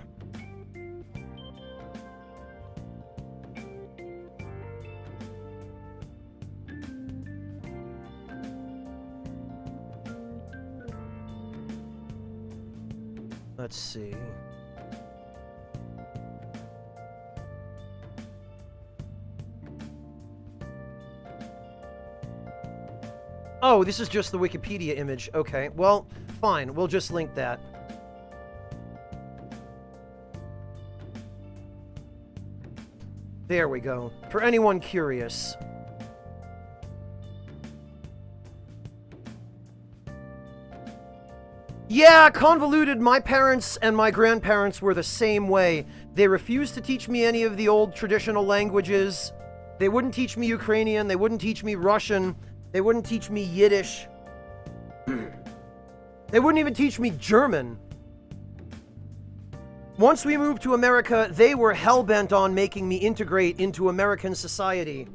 Let's see. Oh, this is just the Wikipedia image. Okay, well, fine. We'll just link that. There we go. For anyone curious. Yeah, convoluted. My parents and my grandparents were the same way. They refused to teach me any of the old traditional languages. They wouldn't teach me Ukrainian. They wouldn't teach me Russian. They wouldn't teach me Yiddish. They wouldn't even teach me German. Once we moved to America, they were hell-bent on making me integrate into American society.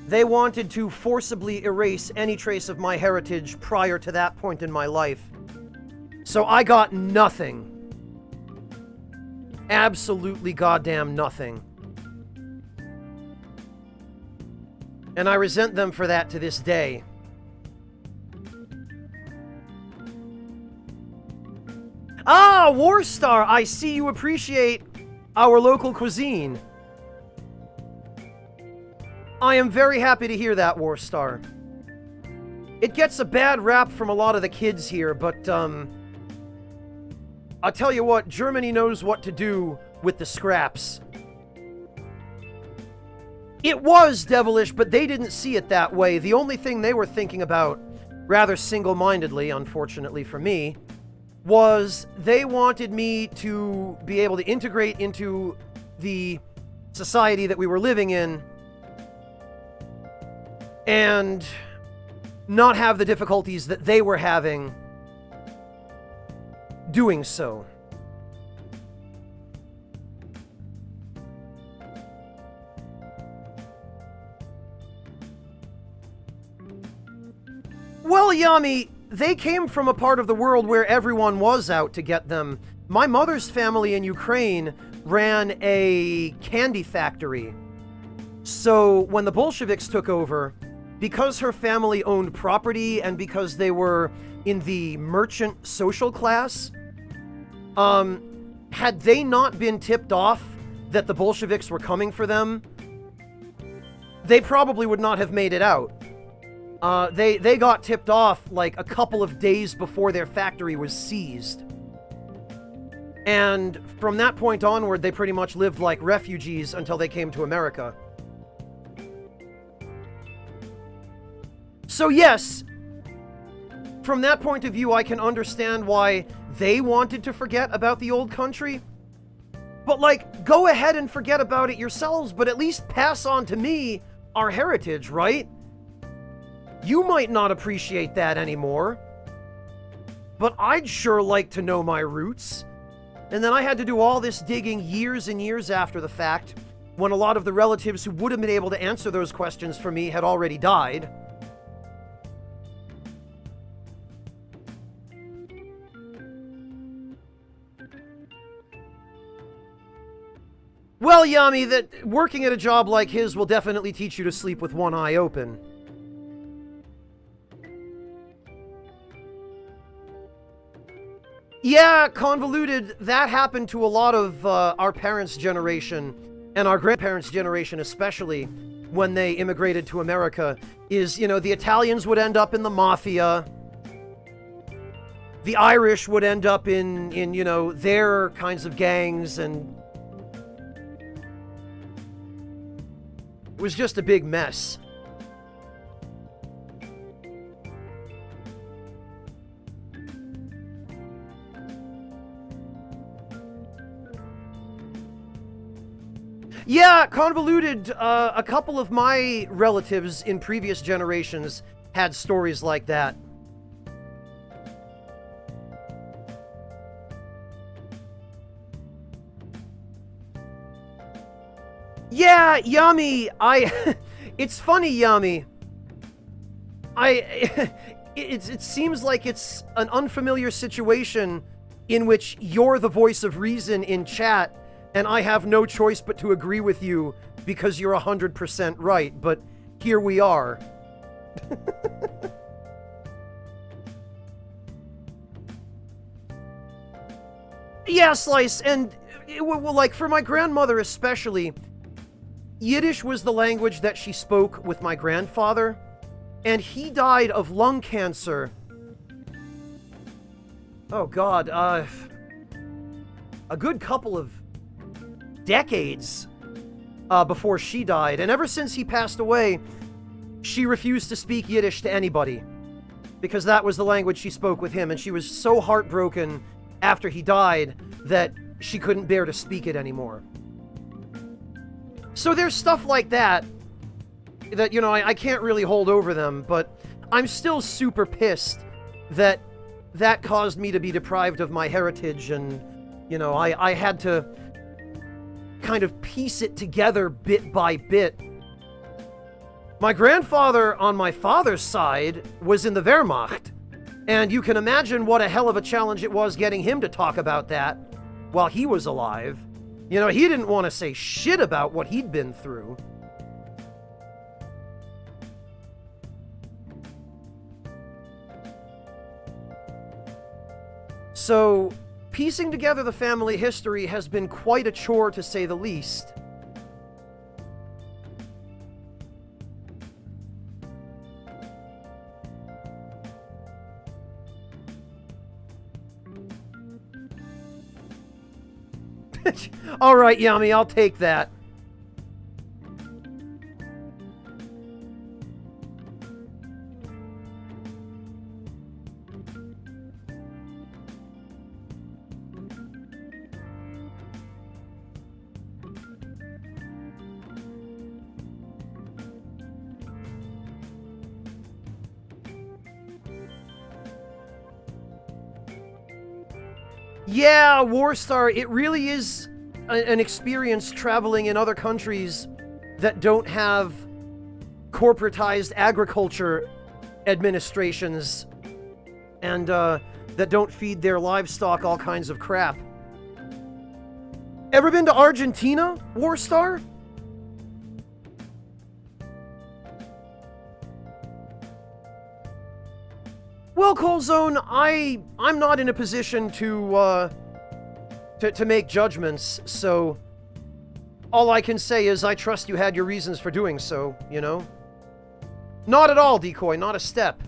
They wanted to forcibly erase any trace of my heritage prior to that point in my life. So I got nothing. Absolutely goddamn nothing. And I resent them for that to this day. Ah, Warstar! I see you appreciate our local cuisine. I am very happy to hear that, Warstar. It gets a bad rap from a lot of the kids here, but, I'll tell you what, Germany knows what to do with the scraps. It was devilish, but they didn't see it that way. The only thing they were thinking about, rather single-mindedly, unfortunately for me, was they wanted me to be able to integrate into the society that we were living in and not have the difficulties that they were having doing so. Well, Yami, they came from a part of the world where everyone was out to get them. My mother's family in Ukraine ran a candy factory. So when the Bolsheviks took over, because her family owned property and because they were in the merchant social class, had they not been tipped off that the Bolsheviks were coming for them, they probably would not have made it out. They got tipped off like a couple of days before their factory was seized. And from that point onward, they pretty much lived like refugees until they came to America. So yes, from that point of view, I can understand why they wanted to forget about the old country. But like, go ahead and forget about it yourselves, but at least pass on to me our heritage, right? You might not appreciate that anymore, but I'd sure like to know my roots. And then I had to do all this digging years and years after the fact, when a lot of the relatives who would have been able to answer those questions for me had already died. Well, Yami, that working at a job like his will definitely teach you to sleep with one eye open. Yeah, convoluted. That happened to a lot of our parents' generation, and our grandparents' generation especially, when they immigrated to America, is, you know, the Italians would end up in the mafia. The Irish would end up in you know, their kinds of gangs, and it was just a big mess. Yeah, convoluted. A couple of my relatives in previous generations had stories like that. Yeah, Yami, it's funny, Yami. It seems like it's an unfamiliar situation in which you're the voice of reason in chat, and I have no choice but to agree with you because you're 100% right, but here we are. Yeah, Slice, and well, like, for my grandmother especially, Yiddish was the language that she spoke with my grandfather, and he died of lung cancer. Oh God, a good couple of decades before she died, and ever since he passed away, she refused to speak Yiddish to anybody, because that was the language she spoke with him, and she was so heartbroken after he died that she couldn't bear to speak it anymore. So there's stuff like that, you know, I can't really hold over them, but I'm still super pissed that that caused me to be deprived of my heritage, and, you know, I had to kind of piece it together bit by bit. My grandfather on my father's side was in the Wehrmacht, and you can imagine what a hell of a challenge it was getting him to talk about that while he was alive. You know, he didn't want to say shit about what he'd been through. So, piecing together the family history has been quite a chore, to say the least. Alright, Yami, I'll take that. Yeah, Warstar, it really is an experience traveling in other countries that don't have corporatized agriculture administrations and that don't feed their livestock all kinds of crap. Ever been to Argentina, Warstar? Well, Colzone, I'm not in a position to make judgments, so all I can say is I trust you had your reasons for doing so, you know? Not at all, Decoy, not a step.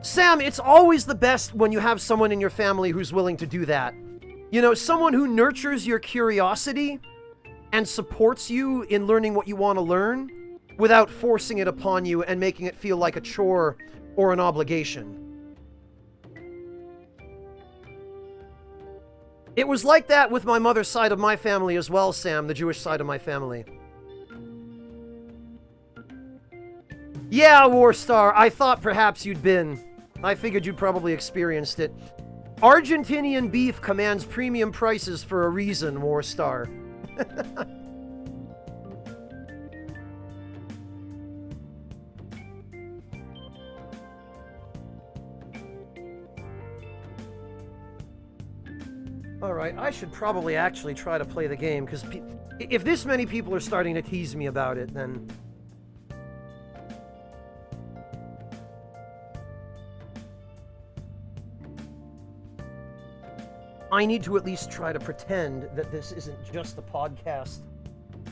Sam, it's always the best when you have someone in your family who's willing to do that. You know, someone who nurtures your curiosity and supports you in learning what you want to learn without forcing it upon you and making it feel like a chore or an obligation. It was like that with my mother's side of my family as well, Sam, the Jewish side of my family. Yeah, Warstar, I thought perhaps you'd been. I figured you'd probably experienced it. Argentinian beef commands premium prices for a reason, Warstar. Alright, I should probably actually try to play the game, because if this many people are starting to tease me about it, then... I need to at least try to pretend that this isn't just a podcast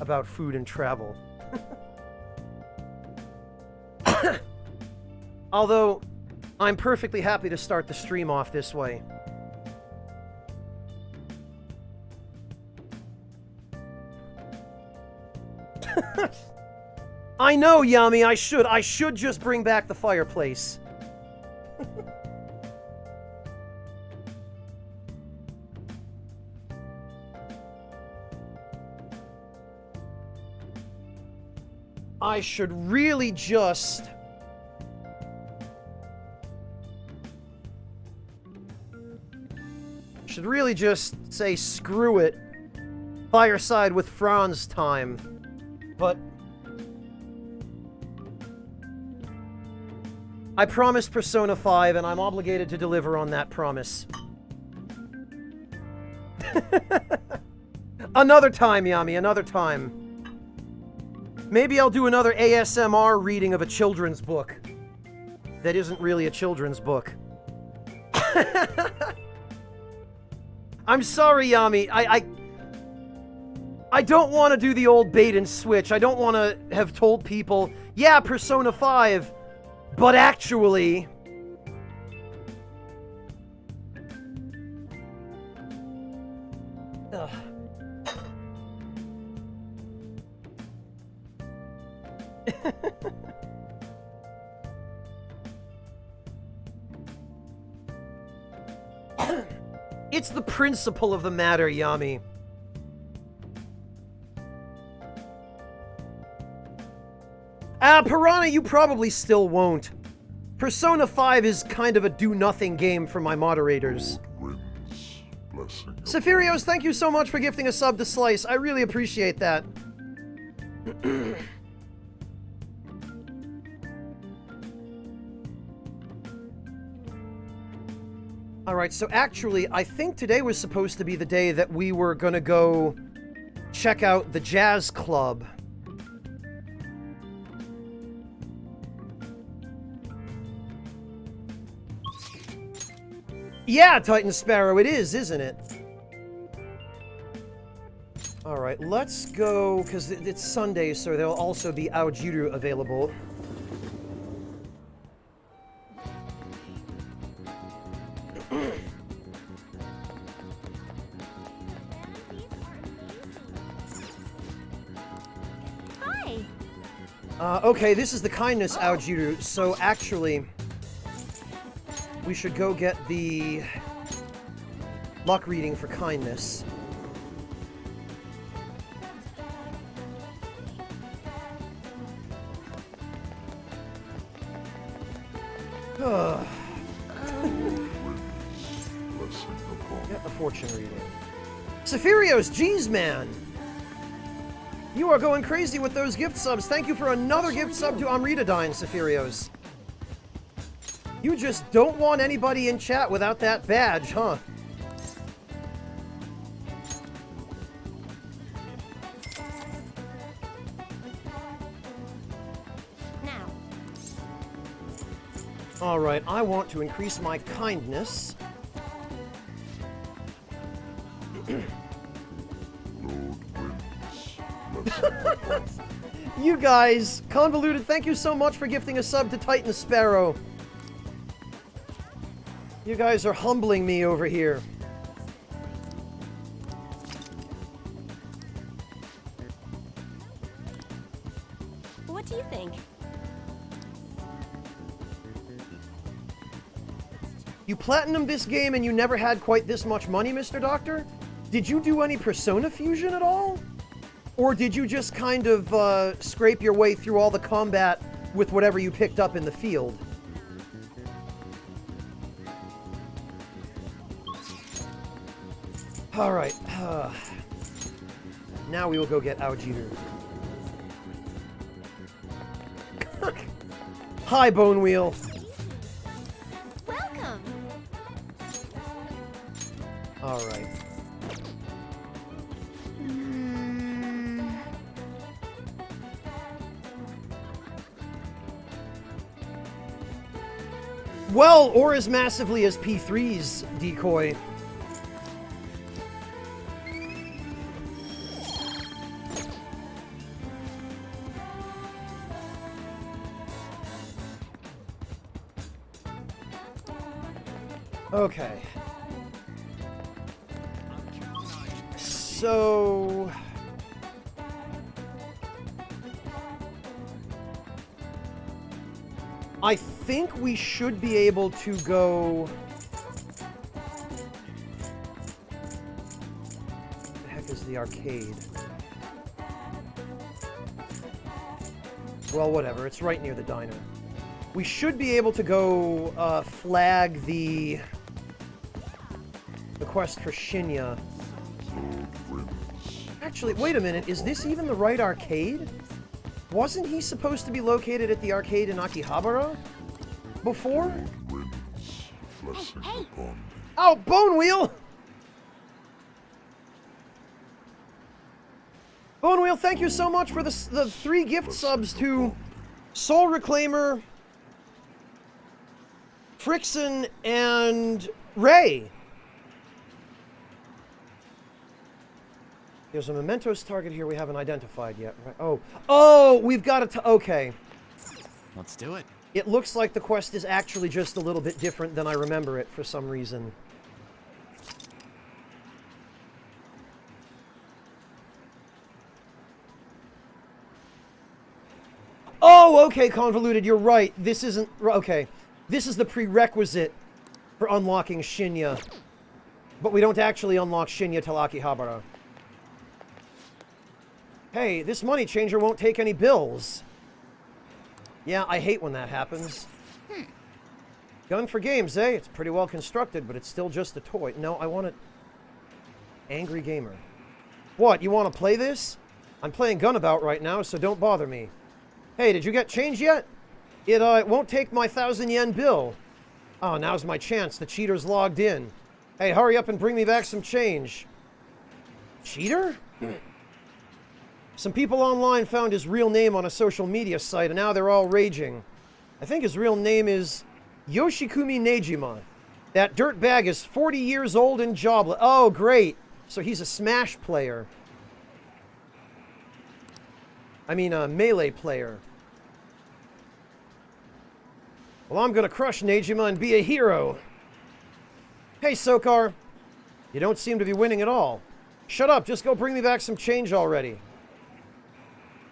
about food and travel. Although, I'm perfectly happy to start the stream off this way. I know, Yami, I should just bring back the fireplace. I should really just... say screw it. Fireside with Franz time. But... I promised Persona 5, and I'm obligated to deliver on that promise. Another time, Yami, another time. Maybe I'll do another ASMR reading of a children's book. That isn't really a children's book. I'm sorry, Yami. I don't want to do the old bait and switch. I don't want to have told people, yeah, Persona 5, but actually... Ugh. It's the principle of the matter, Yami. Piranha, you probably still won't. Persona 5 is kind of a do-nothing game for my moderators. Sephirios, thank you so much for gifting a sub to Slice. I really appreciate that. Alright, so actually, I think today was supposed to be the day that we were gonna go check out the jazz club. Yeah, Titan Sparrow, it is, isn't it? Alright, let's go, because it's Sunday, so there'll also be Aojiru available. Okay, this is the kindness Aojiru, so actually, we should go get the luck reading for kindness. Get the fortune reading. Sephirios, geez, man! You are going crazy with those gift subs. Thank you for another gift sub to Amritadine, Sephirios. You just don't want anybody in chat without that badge, huh? Now. Alright, I want to increase my kindness. You guys, Convoluted, thank you so much for gifting a sub to Titan Sparrow. You guys are humbling me over here. What do you think? You platinumed this game and you never had quite this much money, Mr. Doctor? Did you do any Persona Fusion at all? Or did you just kind of scrape your way through all the combat with whatever you picked up in the field? Alright. Now we will go get Aojiru. Hi, Bone Wheel. Welcome. Alright. Well, or as massively as P3's decoy. Okay. So... I think we should be able to go... What the heck is the arcade? Well, whatever. It's right near the diner. We should be able to go flag the quest for Shinya. Actually, wait a minute. Is this even the right arcade? Wasn't he supposed to be located at the arcade in Akihabara before? Hey! Oh, Bone Wheel! Bone Wheel, thank you so much for the 3 gift subs to Soul Reclaimer, Frickson, and Ray. There's a Mementos target here we haven't identified yet. Right? Oh, we've got to... Okay. Let's do it. It looks like the quest is actually just a little bit different than I remember it for some reason. Oh, okay, Convoluted, you're right. This isn't... Okay. This is the prerequisite for unlocking Shinya. But we don't actually unlock Shinya till Akihabara. Hey, this money changer won't take any bills. Yeah, I hate when that happens. Gun for games, eh? It's pretty well constructed, but it's still just a toy. No, I want it... Angry Gamer. What, you want to play this? I'm playing Gunabout right now, so don't bother me. Hey, did you get change yet? It won't take my 1,000 yen bill. Oh, now's my chance. The cheater's logged in. Hey, hurry up and bring me back some change. Cheater? Some people online found his real name on a social media site, and now they're all raging. I think his real name is Yoshikumi Nejima. That dirtbag is 40 years old and jobless. Oh, great. So he's a Smash player. I mean, a Melee player. Well, I'm gonna crush Nejima and be a hero. Hey, Sokar. You don't seem to be winning at all. Shut up, just go bring me back some change already.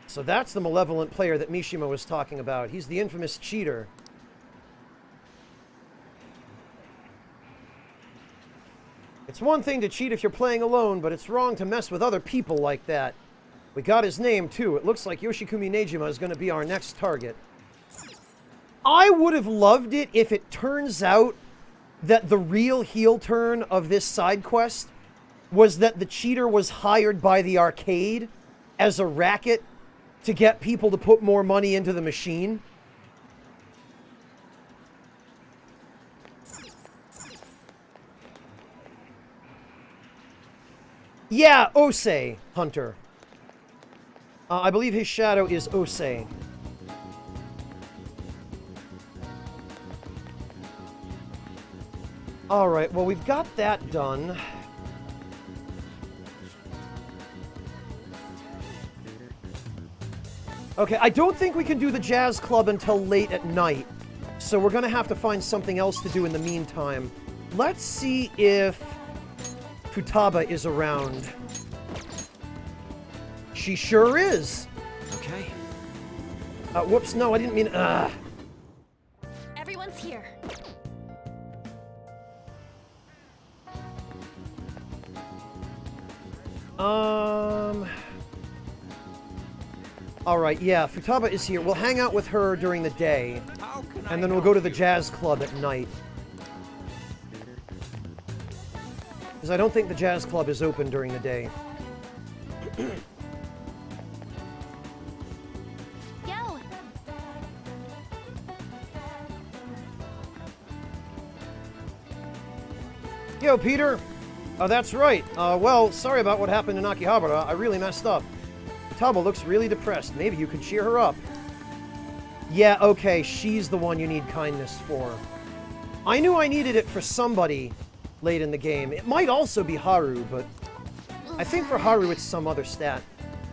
So that's the malevolent player that Mishima was talking about. He's the infamous cheater. It's one thing to cheat if you're playing alone, but it's wrong to mess with other people like that. We got his name, too. It looks like Yoshikumi Nejima is going to be our next target. I would have loved it if it turns out that the real heel turn of this side quest was that the cheater was hired by the arcade as a racket to get people to put more money into the machine. Yeah, Osei, Hunter. I believe his shadow is Osei. Alright, well, we've got that done. Okay, I don't think we can do the jazz club until late at night, so we're gonna have to find something else to do in the meantime. Let's see if Futaba is around. She sure is! Okay. Whoops, no, I didn't mean... Everyone's here. Alright, yeah, Futaba is here. We'll hang out with her during the day, and then we'll go to the jazz club at night. Because I don't think the jazz club is open during the day. Yo! Yo, Peter! Oh, that's right. Well, sorry about what happened in Akihabara. I really messed up. Futaba looks really depressed. Maybe you could cheer her up. Yeah, okay, she's the one you need kindness for. I knew I needed it for somebody late in the game. It might also be Haru, but I think for Haru it's some other stat.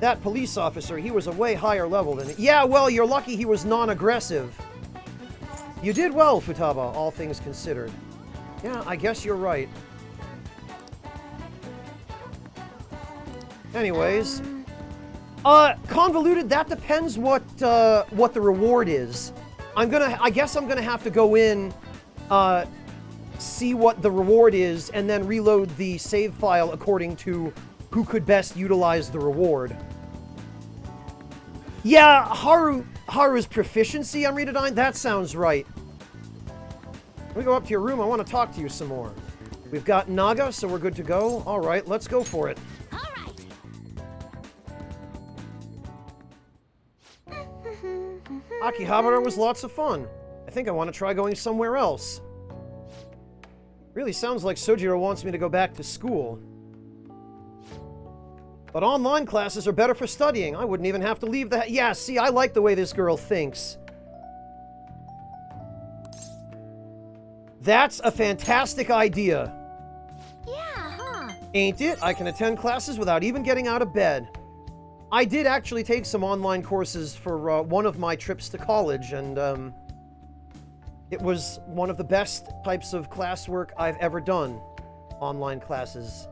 That police officer, he was a way higher level than... Yeah, well, you're lucky he was non-aggressive. You did well, Futaba, all things considered. Yeah, I guess you're right. Anyways... convoluted, that depends what the reward is. I guess I'm gonna have to go in, see what the reward is, and then reload the save file according to who could best utilize the reward. Yeah, Haru's proficiency on Redodyne, that sounds right. Let me go up to your room, I want to talk to you some more. We've got Naga, so we're good to go. Alright, let's go for it. All right. Akihabara was lots of fun. I think I want to try going somewhere else. Really sounds like Sojiro wants me to go back to school. But online classes are better for studying. I wouldn't even have to leave the... Yeah, see, I like the way this girl thinks. That's a fantastic idea. Yeah, huh? Ain't it? I can attend classes without even getting out of bed. I did actually take some online courses for one of my trips to college, and it was one of the best types of classwork I've ever done. Online classes.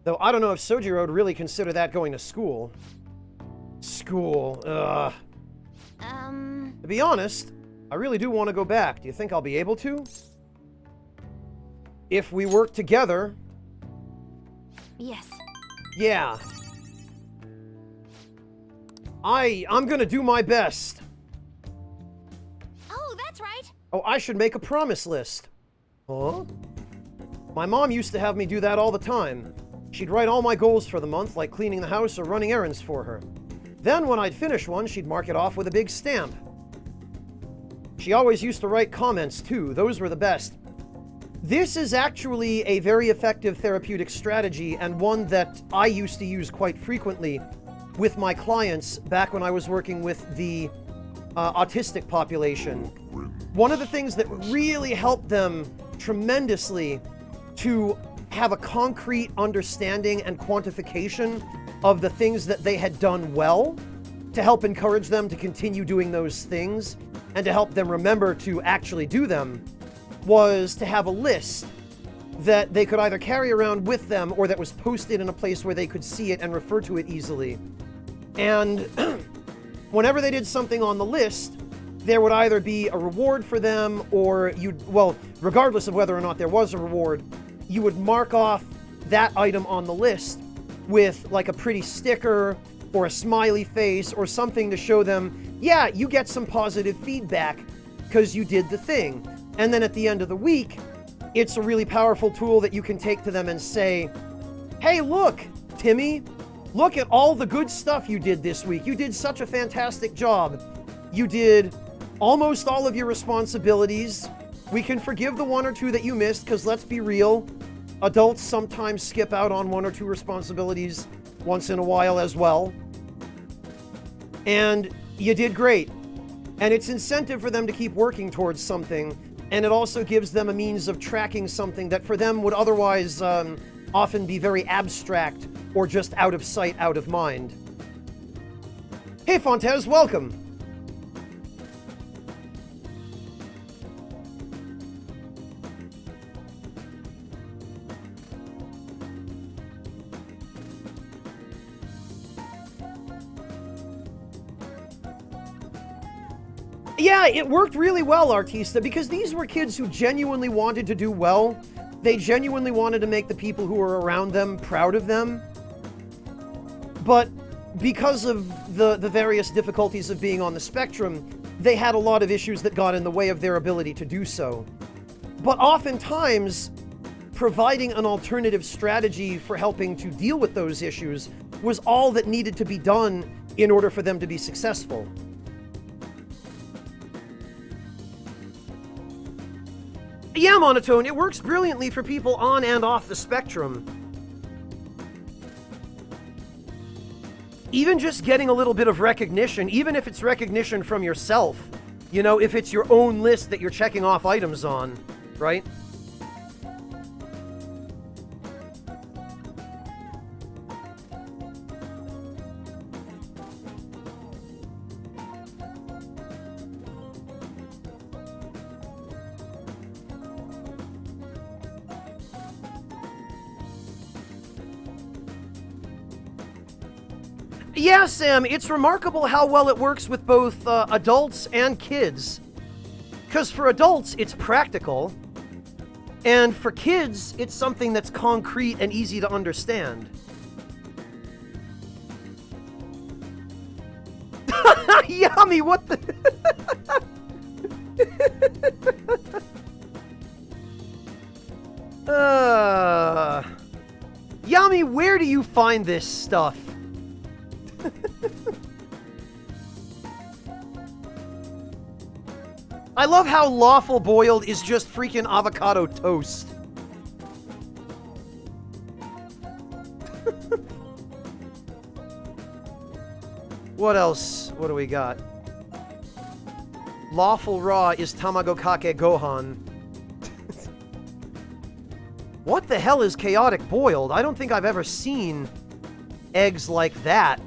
Though I don't know if Sojiro would really consider that going to school. School, ugh. To be honest, I really do want to go back. Do you think I'll be able to? If we work together... Yes. Yeah. I'm gonna do my best. Oh, that's right. Oh, I should make a promise list. Huh? My mom used to have me do that all the time. She'd write all my goals for the month, like cleaning the house or running errands for her. Then, when I'd finish one, she'd mark it off with a big stamp. She always used to write comments, too. Those were the best. This is actually a very effective therapeutic strategy, and one that I used to use quite frequently with my clients back when I was working with the autistic population. One of the things that really helped them tremendously to have a concrete understanding and quantification of the things that they had done well, to help encourage them to continue doing those things, and to help them remember to actually do them, was to have a list that they could either carry around with them or that was posted in a place where they could see it and refer to it easily. And whenever they did something on the list, there would either be a reward for them, or regardless of whether or not there was a reward, you would mark off that item on the list with like a pretty sticker or a smiley face or something to show them, yeah, you get some positive feedback because you did the thing. And then at the end of the week, it's a really powerful tool that you can take to them and say, hey, look, Timmy, look at all the good stuff you did this week. You did such a fantastic job. You did almost all of your responsibilities. We can forgive the one or two that you missed, because let's be real, adults sometimes skip out on one or two responsibilities once in a while as well. And you did great. And it's incentive for them to keep working towards something. And it also gives them a means of tracking something that for them would otherwise often be very abstract or just out of sight, out of mind. Hey, Fontes, welcome. Yeah, it worked really well, Artista, because these were kids who genuinely wanted to do well. They genuinely wanted to make the people who were around them proud of them. But because of the various difficulties of being on the spectrum, they had a lot of issues that got in the way of their ability to do so. But oftentimes, providing an alternative strategy for helping to deal with those issues was all that needed to be done in order for them to be successful. Yeah, Monotone, it works brilliantly for people on and off the spectrum. even just getting a little bit of recognition, even if it's recognition from yourself, you know, if it's your own list that you're checking off items on, right? Yeah, Sam, it's remarkable how well it works with both adults and kids. Because for adults, it's practical. And for kids, it's something that's concrete and easy to understand. Yummy, what the... Yummy, where do you find this stuff? I love how lawful boiled is just freaking avocado toast. What else? What do we got? Lawful raw is tamago kake gohan. What the hell is chaotic boiled? I don't think I've ever seen eggs like that.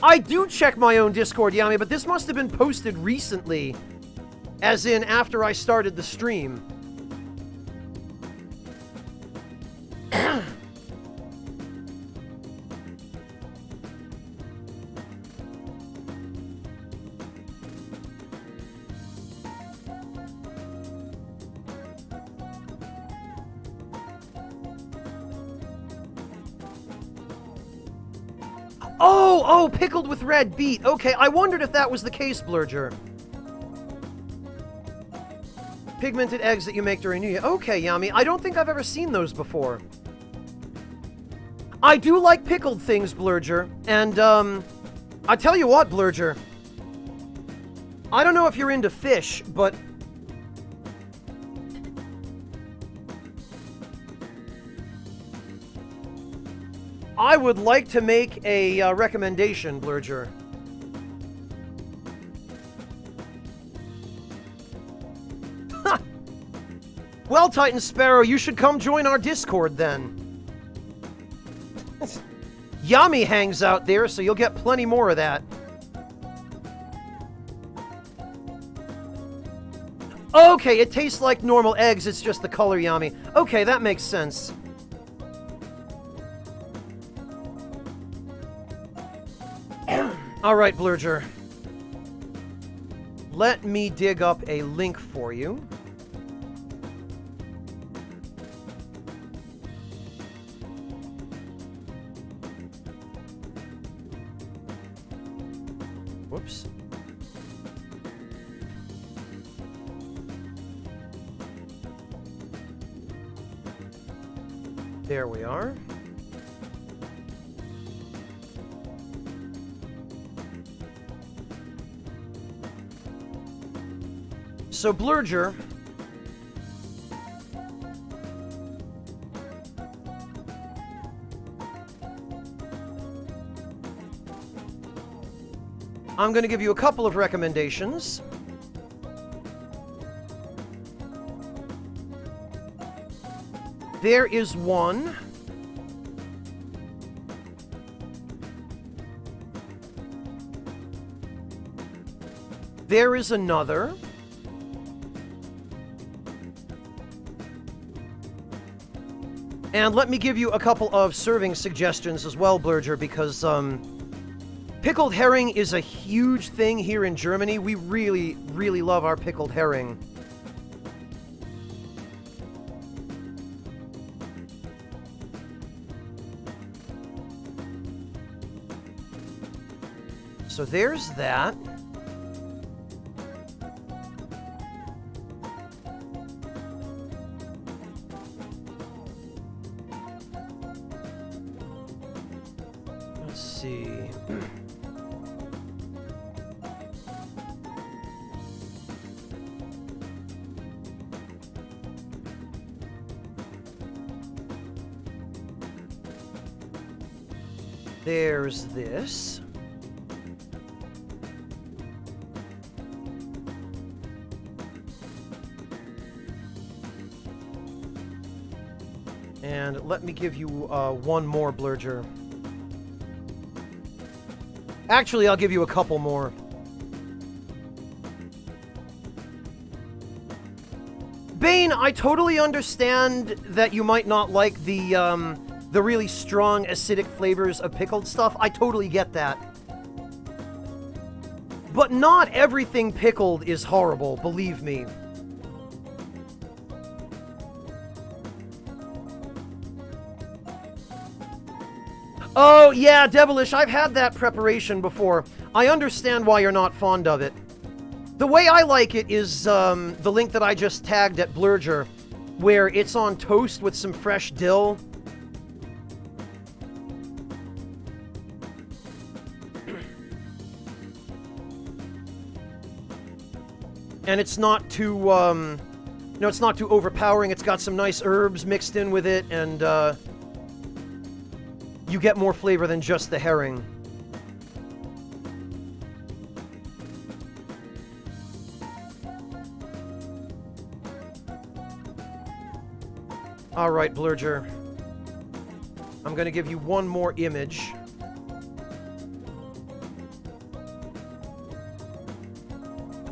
I do check my own Discord, Yami, but this must have been posted recently. As in, after I started the stream. Oh, pickled with red beet. Okay, I wondered if that was the case, Blurger. Pigmented eggs that you make during New Year. Okay, Yami. I don't think I've ever seen those before. I do like pickled things, Blurger. And, I tell you what, Blurger. I don't know if you're into fish, but... I would like to make a recommendation, Blurger. Well, Titan Sparrow, you should come join our Discord then. Yami hangs out there, so you'll get plenty more of that. Okay, it tastes like normal eggs, it's just the color, Yami. Okay, that makes sense. Alright, Blurger. Let me dig up a link for you. Whoops. There we are. So, Blurger, I'm going to give you a couple of recommendations. There is one. There is another. And let me give you a couple of serving suggestions as well, Blurger, because pickled herring is a huge thing here in Germany. We really, really love our pickled herring. So there's that. Let's see. There's this. And let me give you one more, Blurger. Actually, I'll give you a couple more. Bane, I totally understand that you might not like the really strong acidic flavors of pickled stuff. I totally get that. But not everything pickled is horrible, believe me. Oh, yeah, Devilish, I've had that preparation before. I understand why you're not fond of it. The way I like it is the link that I just tagged at Blurger, where it's on toast with some fresh dill. And it's not too, it's not too overpowering. It's got some nice herbs mixed in with it, and you get more flavor than just the herring. Alright, Blurger. I'm gonna give you one more image.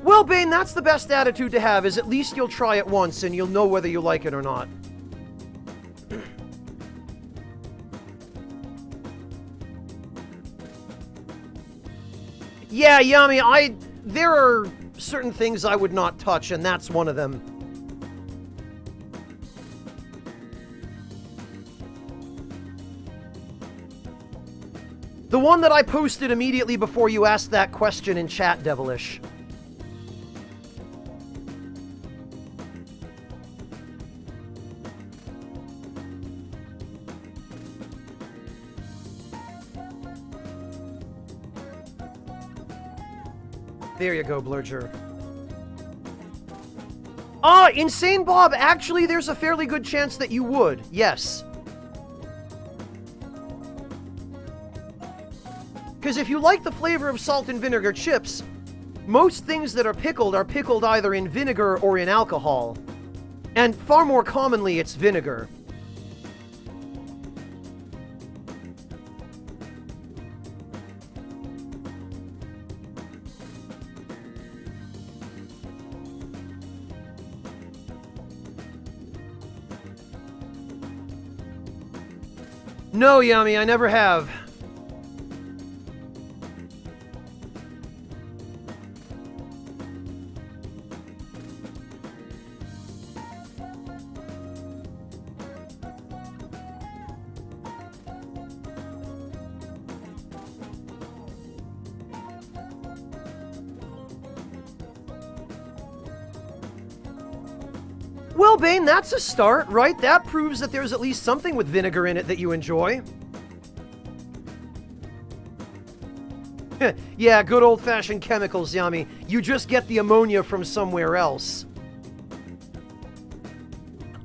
Well, Bane, that's the best attitude to have, is at least you'll try it once and you'll know whether you like it or not. Yeah, Yami, there are certain things I would not touch, and that's one of them. The one that I posted immediately before you asked that question in chat, Devilish. There you go, Blurger. Ah, Insane Bob, actually, there's a fairly good chance that you would, yes. Because if you like the flavor of salt and vinegar chips, most things that are pickled either in vinegar or in alcohol. And far more commonly, it's vinegar. No, Yami, I never have. Well, Bane, that's a start, right? That proves that there's at least something with vinegar in it that you enjoy. Yeah, good old-fashioned chemicals, Yami. You just get the ammonia from somewhere else.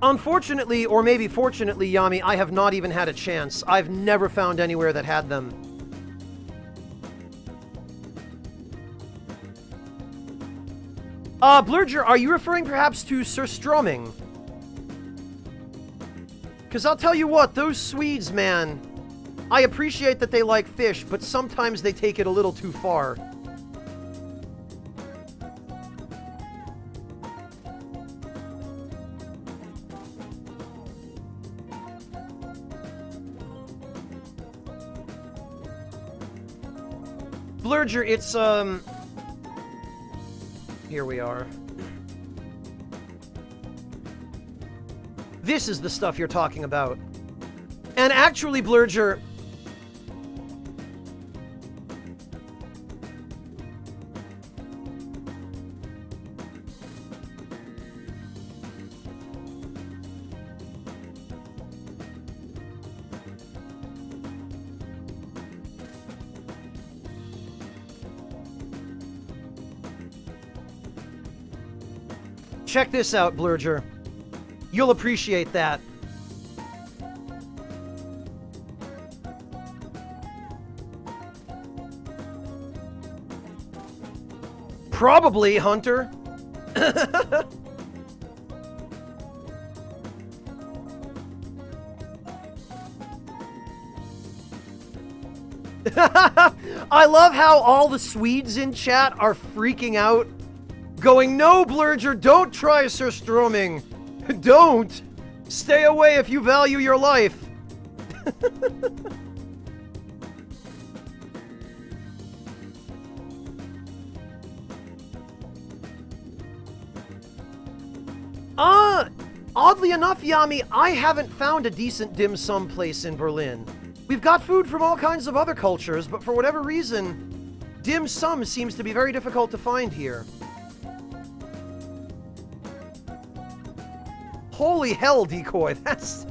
Unfortunately, or maybe fortunately, Yami, I have not even had a chance. I've never found anywhere that had them. Blurger, are you referring perhaps to Surströmming? Because I'll tell you what, those Swedes, man, I appreciate that they like fish, but sometimes they take it a little too far. Blurger, it's, here we are. This is the stuff you're talking about. And actually, Blurger... Check this out, Blurger. You'll appreciate that. Probably, Hunter. I love how all the Swedes in chat are freaking out, going, "No, Blurger, don't try surströmming. Don't. Stay away if you value your life." Oddly enough, Yami, I haven't found a decent dim sum place in Berlin. We've got food from all kinds of other cultures, but for whatever reason, dim sum seems to be very difficult to find here. Holy hell, Decoy, that's...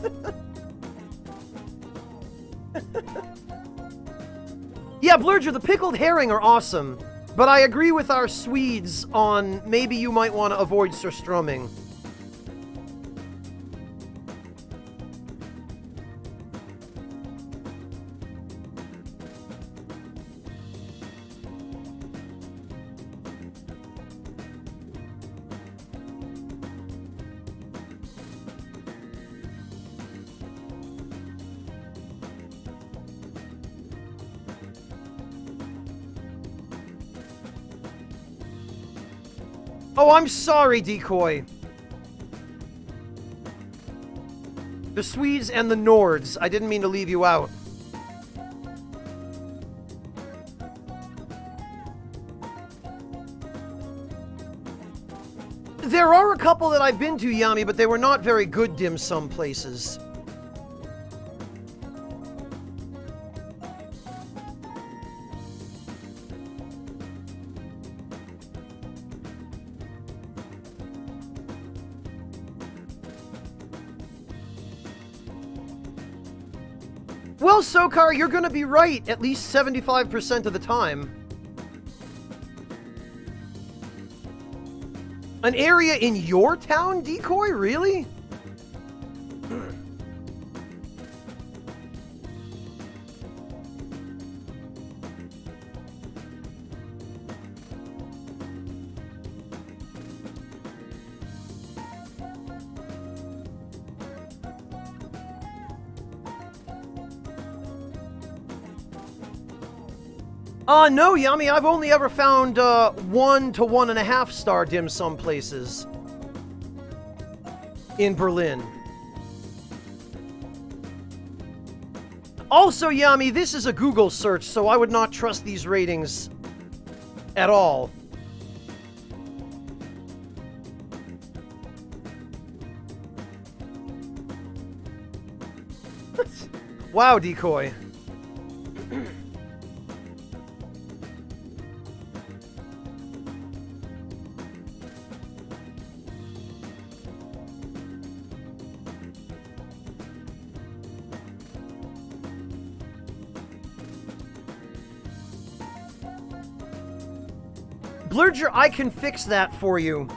Yeah, Blurger, the pickled herring are awesome, but I agree with our Swedes on maybe you might want to avoid surströmming. Oh, I'm sorry, Decoy. The Swedes and the Nords. I didn't mean to leave you out. There are a couple that I've been to, Yami, but they were not very good dim sum places. Well, Sokar, you're gonna be right at least 75% of the time. An area in your town, Decoy? Really? No, Yami, I've only ever found 1 to 1.5 star dim sum places in Berlin. Also, Yami, this is a Google search, so I would not trust these ratings at all. Wow, Decoy. Blurger, I can fix that for you.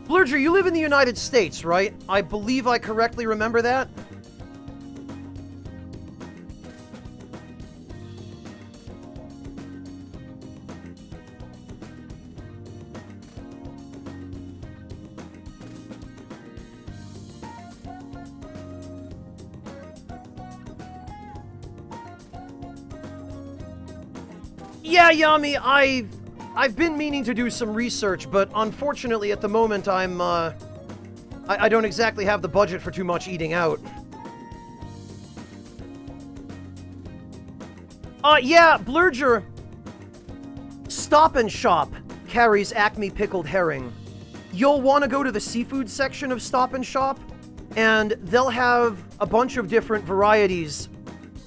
Blurger, you live in the United States, right? I believe I correctly remember that. Yeah, Yami, I've been meaning to do some research, but unfortunately at the moment I don't exactly have the budget for too much eating out. Yeah, Blurger. Stop and Shop carries Acme Pickled Herring. You'll want to go to the seafood section of Stop and Shop, and they'll have a bunch of different varieties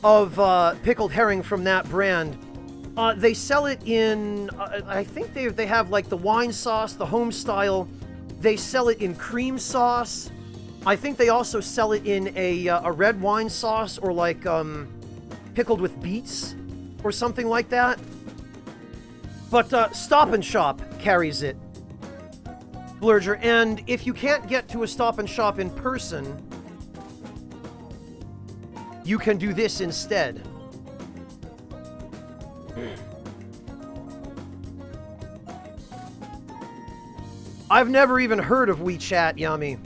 of pickled herring from that brand. They sell it in, I think they have like the wine sauce, the home style. They sell it in cream sauce. I think they also sell it in a red wine sauce or like pickled with beets or something like that. But Stop and Shop carries it, Blurger. And if you can't get to a Stop and Shop in person, you can do this instead. I've never even heard of WeChat, Yami.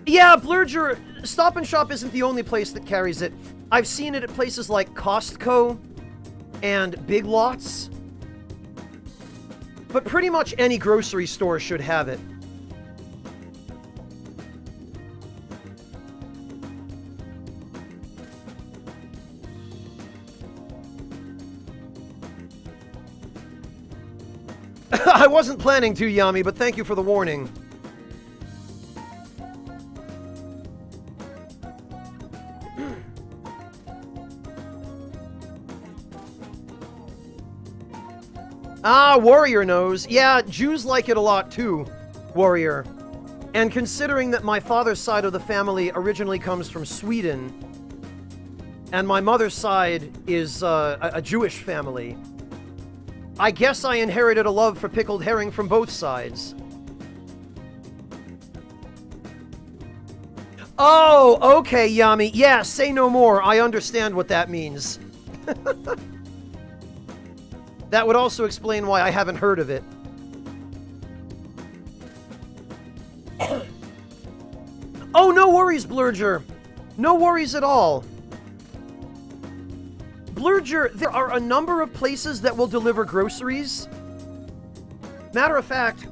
Yeah, Blurger, Stop and Shop isn't the only place that carries it. I've seen it at places like Costco and Big Lots. But pretty much any grocery store should have it. I wasn't planning to, Yami, but thank you for the warning. Ah, Warrior knows. Yeah, Jews like it a lot too, Warrior. And considering that my father's side of the family originally comes from Sweden, and my mother's side is a Jewish family, I guess I inherited a love for pickled herring from both sides. Oh, okay, Yami. Yeah, say no more. I understand what that means. That would also explain why I haven't heard of it. Oh, no worries, Blurger. No worries at all. Blurger, there are a number of places that will deliver groceries. Matter of fact,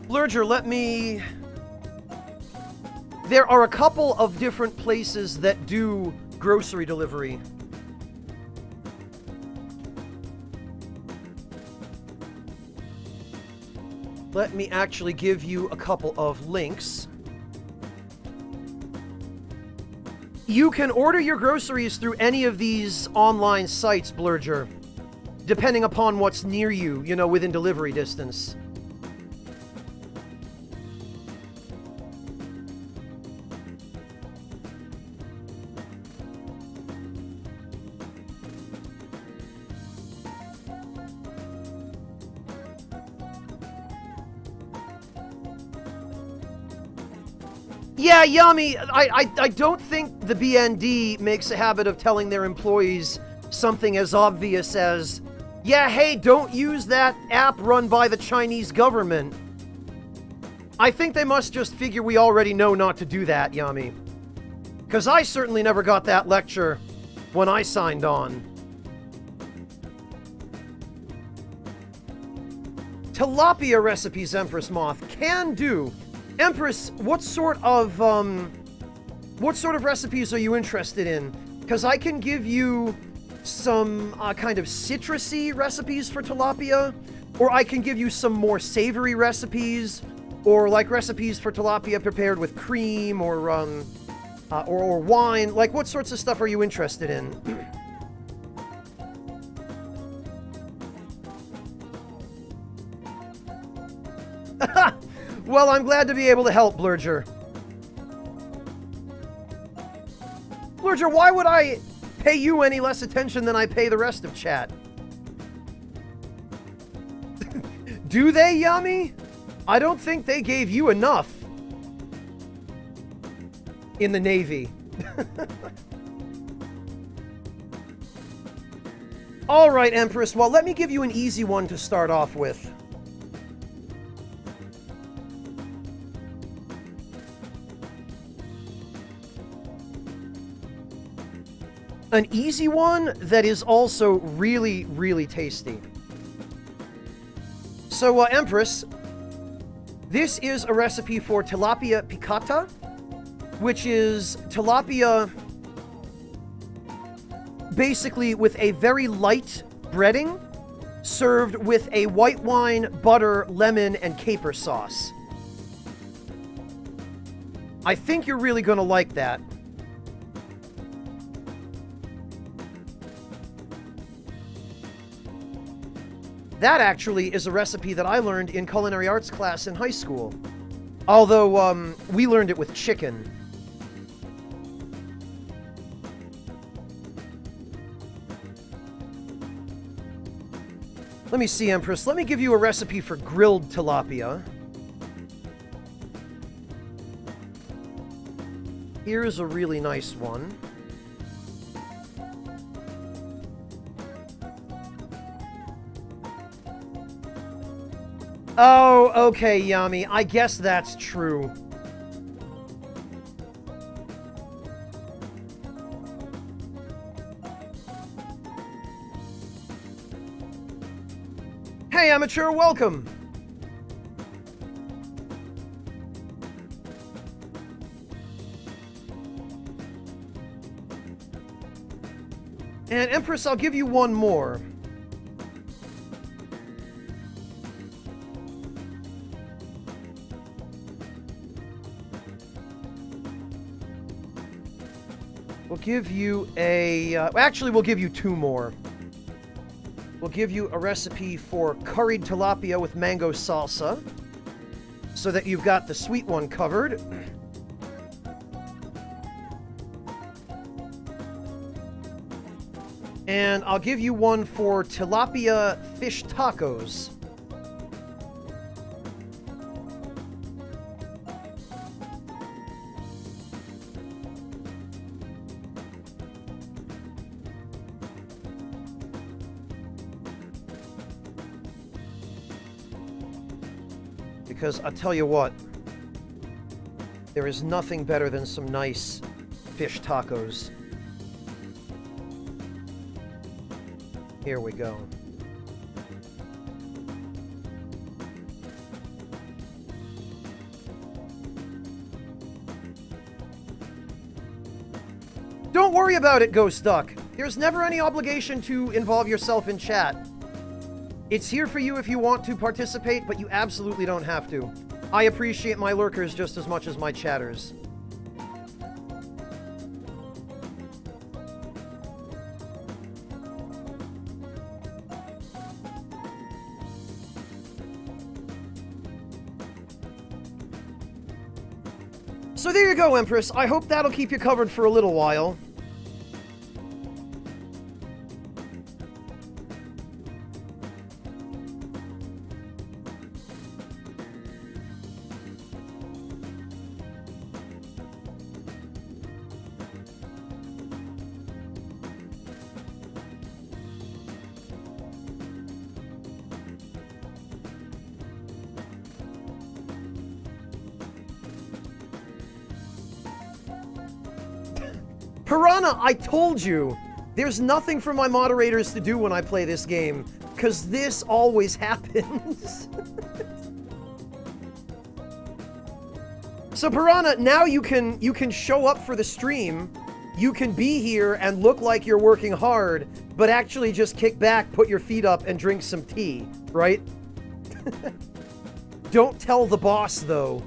Blurger, let me... There are a couple of different places that do grocery delivery. Let me actually give you a couple of links. You can order your groceries through any of these online sites, Blurger, depending upon what's near you, you know, within delivery distance. Yeah, Yami, I don't think the BND makes a habit of telling their employees something as obvious as, yeah, hey, don't use that app run by the Chinese government. I think they must just figure we already know not to do that, Yami. Because I certainly never got that lecture when I signed on. Tilapia recipes, Empress Moth. Can do. Empress, what sort of recipes are you interested in? Because I can give you some kind of citrusy recipes for tilapia, or I can give you some more savory recipes, or like recipes for tilapia prepared with cream or wine. Like, what sorts of stuff are you interested in? Well, I'm glad to be able to help, Blurger. Blurger, why would I pay you any less attention than I pay the rest of chat? Do they, Yami? I don't think they gave you enough in the Navy. All right, Empress. Well, let me give you an easy one to start off with. An easy one that is also really, really tasty. So, Empress, this is a recipe for tilapia picata, which is tilapia basically with a very light breading served with a white wine, butter, lemon, and caper sauce. I think you're really gonna like that. That actually is a recipe that I learned in culinary arts class in high school. Although, we learned it with chicken. Let me see, Empress. Let me give you a recipe for grilled tilapia. Here's a really nice one. Oh, okay, Yami. I guess that's true. Hey, amateur, welcome! And Empress, I'll give you one more. We'll give you a... actually, we'll give you two more. We'll give you a recipe for curried tilapia with mango salsa, so that you've got the sweet one covered. And I'll give you one for tilapia fish tacos. Because I'll tell you what, there is nothing better than some nice fish tacos. Here we go. Don't worry about it, Ghost Duck. There's never any obligation to involve yourself in chat. It's here for you if you want to participate, but you absolutely don't have to. I appreciate my lurkers just as much as my chatters. So there you go, Empress. I hope that'll keep you covered for a little while. Piranha, I told you! There's nothing for my moderators to do when I play this game, because this always happens. So Piranha, now you can show up for the stream, you can be here and look like you're working hard, but actually just kick back, put your feet up, and drink some tea, right? Don't tell the boss, though.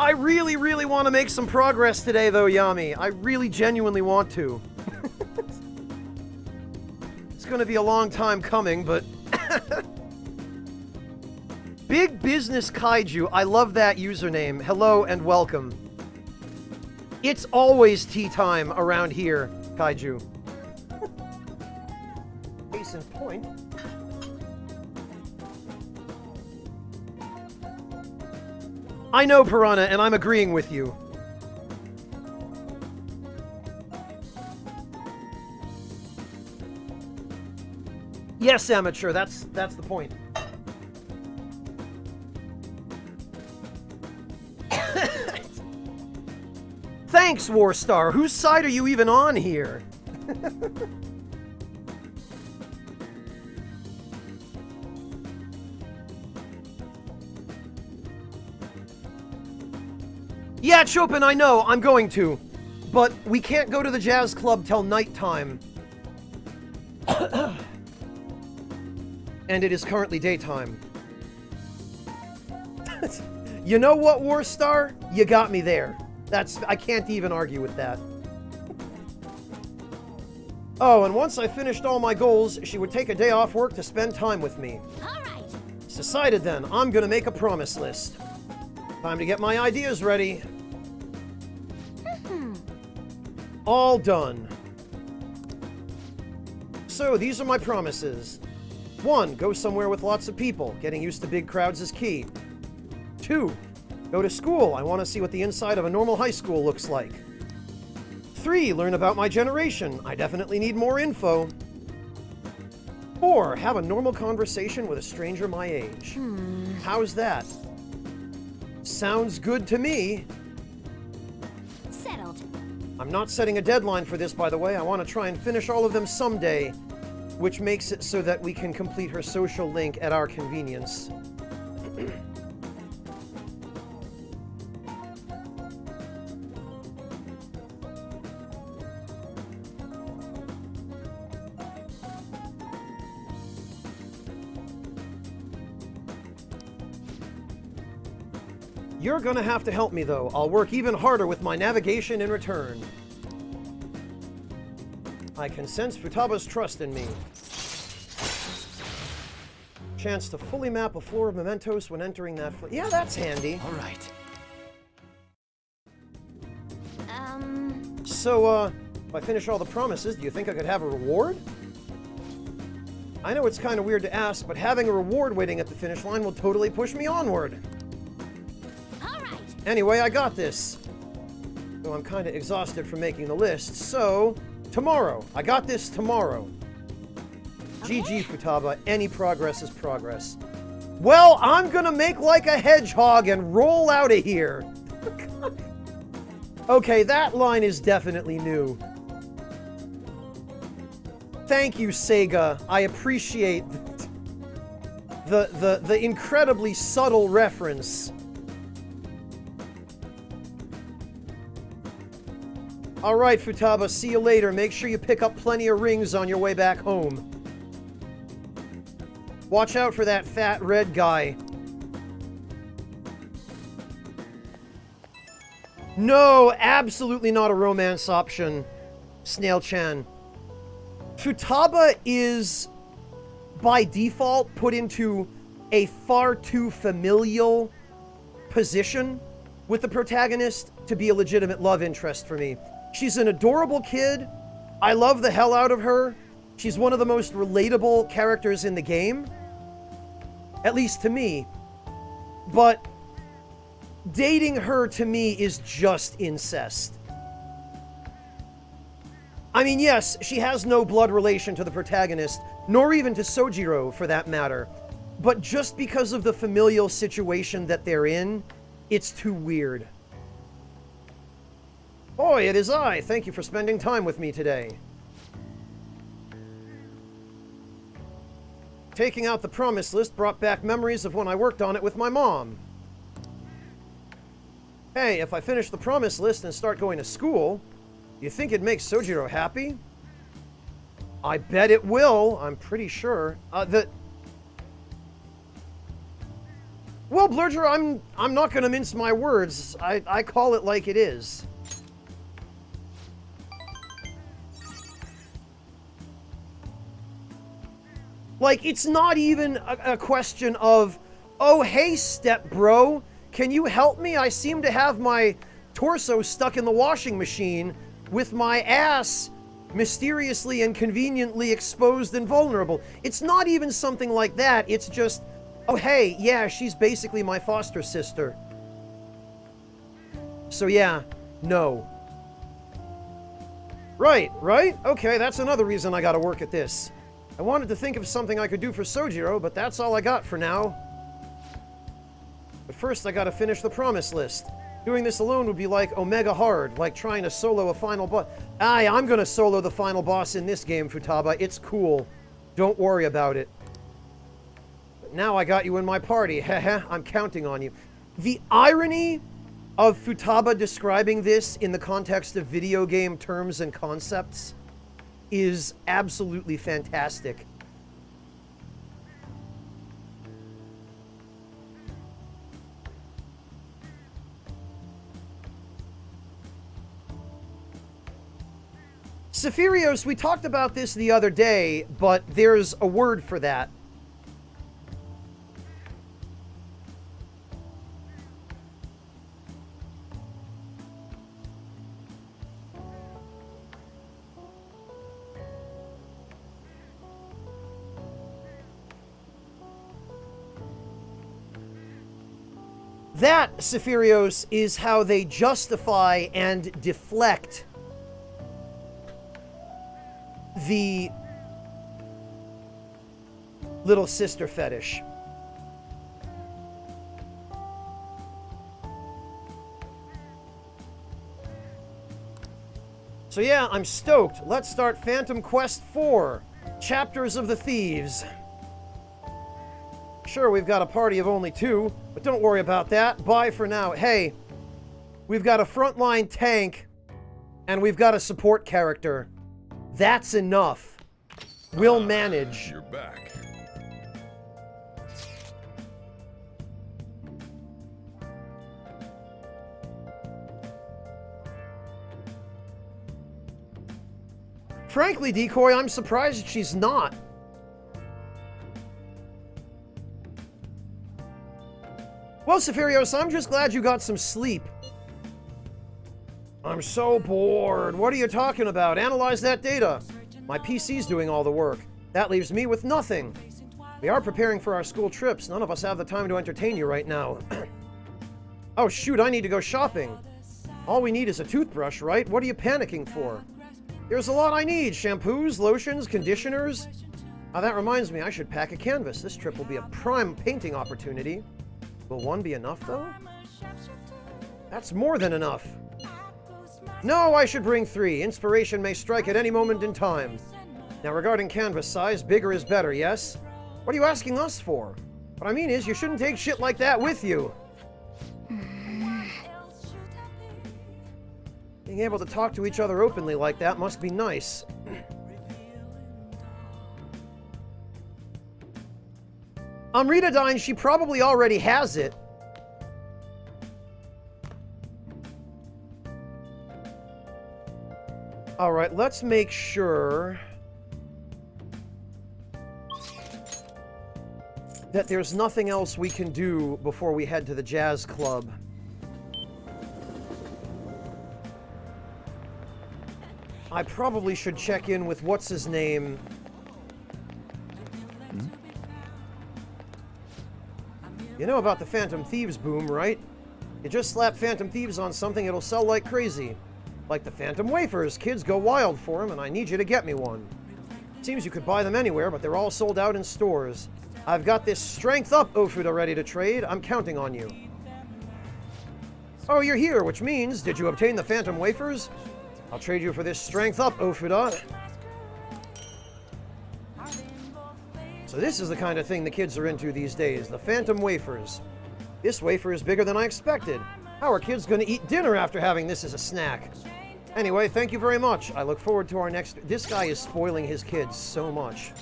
I really, really want to make some progress today, though, Yami. I really genuinely want to. It's going to be a long time coming, but... Big Business Kaiju. I love that username. Hello and welcome. It's always tea time around here, Kaiju. Case in point... I know, Piranha, and I'm agreeing with you. Yes, amateur, that's the point. Thanks, Warstar. Whose side are you even on here? Yeah, Chopin, I know, I'm going to. But we can't go to the jazz club till nighttime. And it is currently daytime. You know what, Warstar? You got me there. I can't even argue with that. Oh, and once I finished all my goals, she would take a day off work to spend time with me. All right. Decided then, I'm gonna make a promise list. Time to get my ideas ready. All done. So, these are my promises. 1. Go somewhere with lots of people. Getting used to big crowds is key. 2. Go to school. I want to see what the inside of a normal high school looks like. 3. Learn about my generation. I definitely need more info. 4. Have a normal conversation with a stranger my age. How's that? Sounds good to me. Settled. I'm not setting a deadline for this, by the way. I want to try and finish all of them someday, which makes it so that we can complete her social link at our convenience. You're gonna have to help me, though. I'll work even harder with my navigation in return. I can sense Futaba's trust in me. Chance to fully map a floor of mementos when entering that yeah, that's handy. All right. So, if I finish all the promises, do you think I could have a reward? I know it's kind of weird to ask, but having a reward waiting at the finish line will totally push me onward. All right. Anyway, I got this. Though I'm kind of exhausted from making the list, so tomorrow. I got this tomorrow. Okay. GG, Futaba. Any progress is progress. Well, I'm gonna make like a hedgehog and roll out of here. Okay, that line is definitely new. Thank you, Sega. I appreciate the incredibly subtle reference. Alright, Futaba, see you later. Make sure you pick up plenty of rings on your way back home. Watch out for that fat red guy. No, absolutely not a romance option, Snail-chan. Futaba is, by default, put into a far too familial position with the protagonist to be a legitimate love interest for me. She's an adorable kid. I love the hell out of her. She's one of the most relatable characters in the game. At least to me. But dating her to me is just incest. I mean, yes, she has no blood relation to the protagonist, nor even to Sojiro for that matter. But just because of the familial situation that they're in, it's too weird. Boy, it is I. Thank you for spending time with me today. Taking out the promise list brought back memories of when I worked on it with my mom. Hey, if I finish the promise list and start going to school, you think it'd make Sojiro happy? I bet it will, I'm pretty sure. Well, Blurger, I'm not gonna mince my words. I call it like it is. Like, it's not even a question of, oh, hey, step bro, can you help me? I seem to have my torso stuck in the washing machine with my ass mysteriously and conveniently exposed and vulnerable. It's not even something like that. It's just, oh, hey, yeah, she's basically my foster sister. So, yeah, no. Right? Okay, that's another reason I gotta work at this. I wanted to think of something I could do for Sojiro, but that's all I got for now. But first, I gotta finish the promise list. Doing this alone would be like Omega hard, like trying to solo a final boss. I'm gonna solo the final boss in this game, Futaba. It's cool. Don't worry about it. But now I got you in my party. Heh, I'm counting on you. The irony of Futaba describing this in the context of video game terms and concepts is absolutely fantastic. Sephirios, we talked about this the other day, but there's a word for that. That, Sephirios, is how they justify and deflect the little sister fetish. So yeah, I'm stoked. Let's start Phantom Quest 4, Chapters of the Thieves. Sure, we've got a party of only 2, but don't worry about that. Bye for now. Hey, we've got a frontline tank, and we've got a support character. That's enough. We'll manage. You're back. Frankly, Decoy, I'm surprised she's not. Well, Sephirios, I'm just glad you got some sleep. I'm so bored. What are you talking about? Analyze that data. My PC's doing all the work. That leaves me with nothing. We are preparing for our school trips. None of us have the time to entertain you right now. Oh, shoot, I need to go shopping. All we need is a toothbrush, right? What are you panicking for? There's a lot I need. Shampoos, lotions, conditioners. Oh, that reminds me, I should pack a canvas. This trip will be a prime painting opportunity. Will one be enough, though? That's more than enough. No, I should bring 3. Inspiration may strike at any moment in time. Now, regarding canvas size, bigger is better, yes? What are you asking us for? What I mean is, you shouldn't take shit like that with you. Being able to talk to each other openly like that must be nice. Amritadine, she probably already has it. Alright, let's make sure that there's nothing else we can do before we head to the jazz club. I probably should check in with what's-his-name. You know about the Phantom Thieves boom, right? You just slap Phantom Thieves on something, it'll sell like crazy. Like the Phantom Wafers. Kids go wild for them, and I need you to get me one. Seems you could buy them anywhere, but they're all sold out in stores. I've got this Strength Up Ofuda ready to trade. I'm counting on you. Oh, you're here, which means, did you obtain the Phantom Wafers? I'll trade you for this Strength Up Ofuda. So this is the kind of thing the kids are into these days, the Phantom Wafers. This wafer is bigger than I expected. How are kids going to eat dinner after having this as a snack? Anyway, thank you very much. I look forward to our next... This guy is spoiling his kids so much.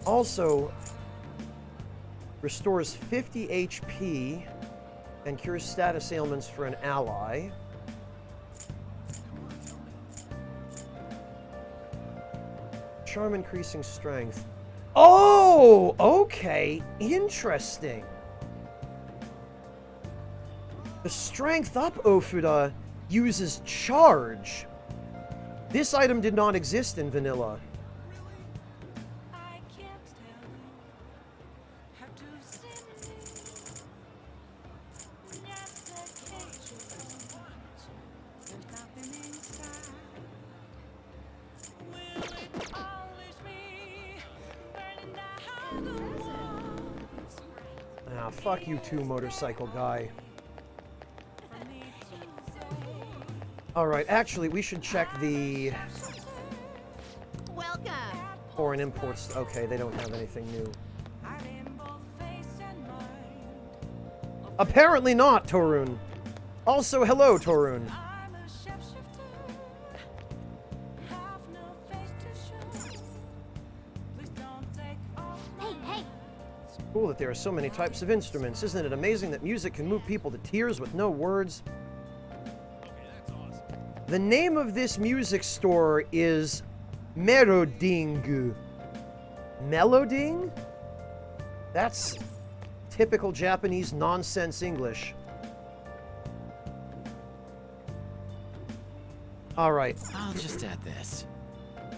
Also, restores 50 HP and cures status ailments for an ally. Charm increasing strength. Oh, okay. Interesting. The Strength Up Ofuda uses charge. This item did not exist in vanilla. Ah, fuck you too, motorcycle guy. Alright, actually, we should check the... Welcome. Foreign imports. Okay, they don't have anything new. Apparently not, Torun. Also, hello, Torun. Hey, hey. Cool that there are so many types of instruments. Isn't it amazing that music can move people to tears with no words? The name of this music store is Meloding. Meloding? That's typical Japanese nonsense English. All right. I'll just add this.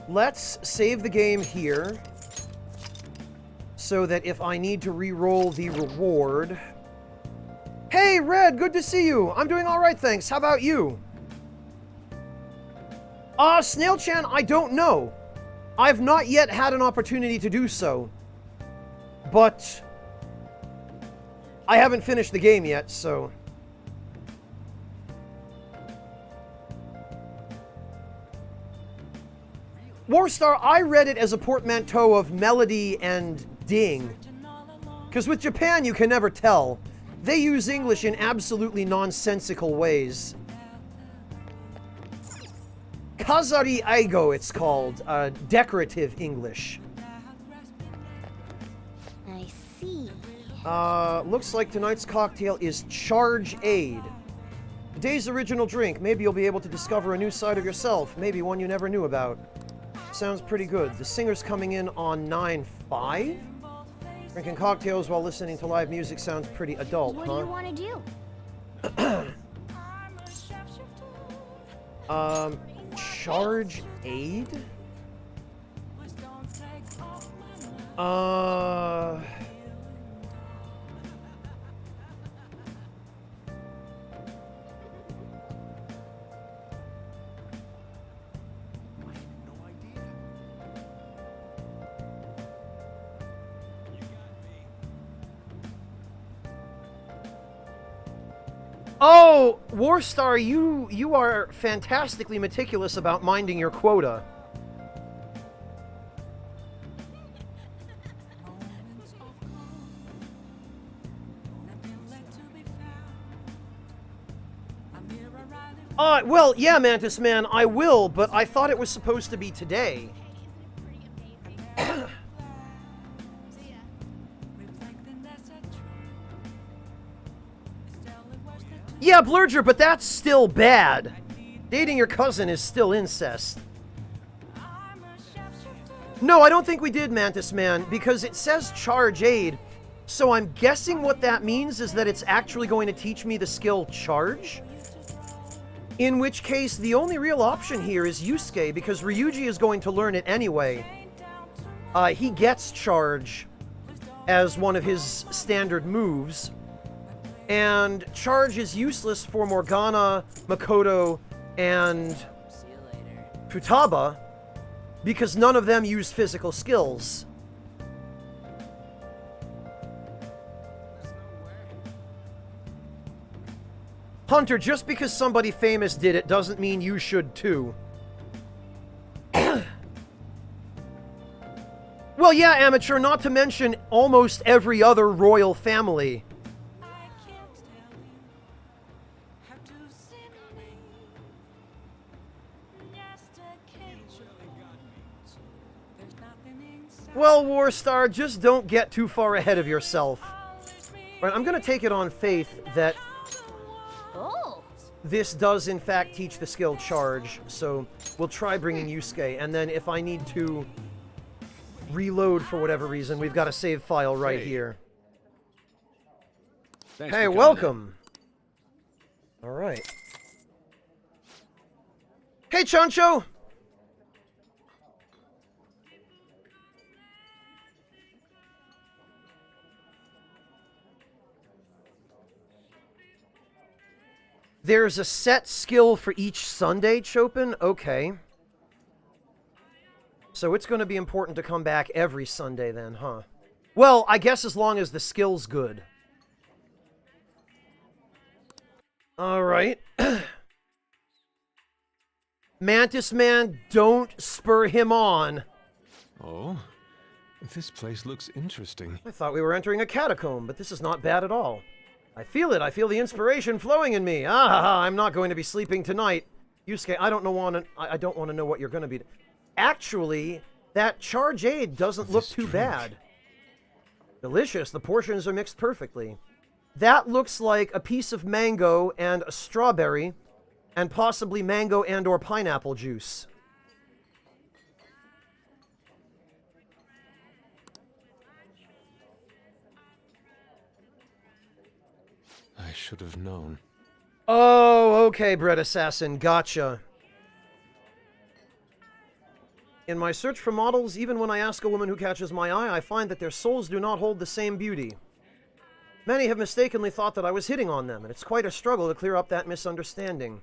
Let's save the game here so that if I need to re-roll the reward... Hey, Red, good to see you. I'm doing all right, thanks. How about you? Snail-chan, I don't know. I've not yet had an opportunity to do so. But I haven't finished the game yet, so... Warstar, I read it as a portmanteau of melody and ding. Because with Japan, you can never tell. They use English in absolutely nonsensical ways. Kazari Aigo, it's called. Decorative English. I see. Looks like tonight's cocktail is Charge Aid. Today's original drink. Maybe you'll be able to discover a new side of yourself. Maybe one you never knew about. Sounds pretty good. The singer's coming in on 9/5? Drinking cocktails while listening to live music sounds pretty adult, What huh? do you want to do? Charge Aid? Oh, Warstar, you are fantastically meticulous about minding your quota. Well, yeah, Mantis Man, I will, but I thought it was supposed to be today. Yeah, Blurger, but that's still bad. Dating your cousin is still incest. No, I don't think we did, Mantis Man, because it says Charge Aid, so I'm guessing what that means is that it's actually going to teach me the skill Charge? In which case, the only real option here is Yusuke, because Ryuji is going to learn it anyway. He gets Charge as one of his standard moves. And Charge is useless for Morgana, Makoto, and Futaba, because none of them use physical skills. Hunter, just because somebody famous did it doesn't mean you should too. Well, yeah, Amateur, not to mention almost every other royal family. Well, Warstar, just don't get too far ahead of yourself. Right, I'm going to take it on faith that Oh. this does in fact teach the skill Charge, so we'll try bringing Yusuke, and then if I need to reload for whatever reason, we've got a save file right here. Thanks Hey, for coming welcome! Alright. Hey, Chancho! There's a set skill for each Sunday, Chopin? Okay. So it's going to be important to come back every Sunday then, huh? Well, I guess as long as the skill's good. Alright. Mantis Man, don't spur him on. Oh, this place looks interesting. I thought we were entering a catacomb, but this is not bad at all. I feel it. I feel the inspiration flowing in me. Ah, I'm not going to be sleeping tonight. Yusuke, I don't want to know what you're going to be. Actually, that Chargeade doesn't look too bad. Delicious. The portions are mixed perfectly. That looks like a piece of mango and a strawberry, and possibly mango and or pineapple juice. I should have known. Oh, okay, Bread Assassin. Gotcha. In my search for models, even when I ask a woman who catches my eye, I find that their souls do not hold the same beauty. Many have mistakenly thought that I was hitting on them, and it's quite a struggle to clear up that misunderstanding.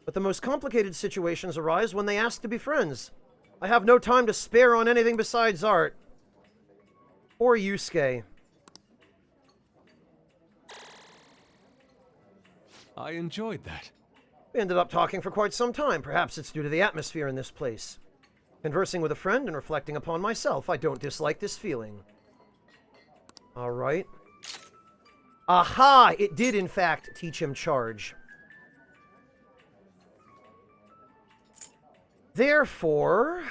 But the most complicated situations arise when they ask to be friends. I have no time to spare on anything besides art. Or Yusuke. I enjoyed that. We ended up talking for quite some time. Perhaps it's due to the atmosphere in this place. Conversing with a friend and reflecting upon myself, I don't dislike this feeling. Alright. Aha! It did, in fact, teach him charge. Therefore...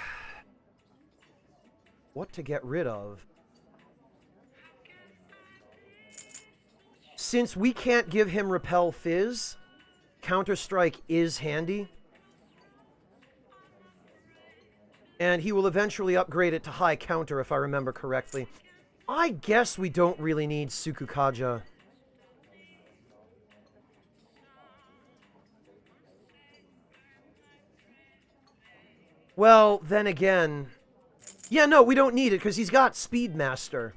what to get rid of? Since we can't give him Repel Fizz, Counter-Strike is handy. And he will eventually upgrade it to high counter, if I remember correctly. I guess we don't really need Sukukaja. Well, then again... yeah, no, we don't need it, because he's got Speedmaster.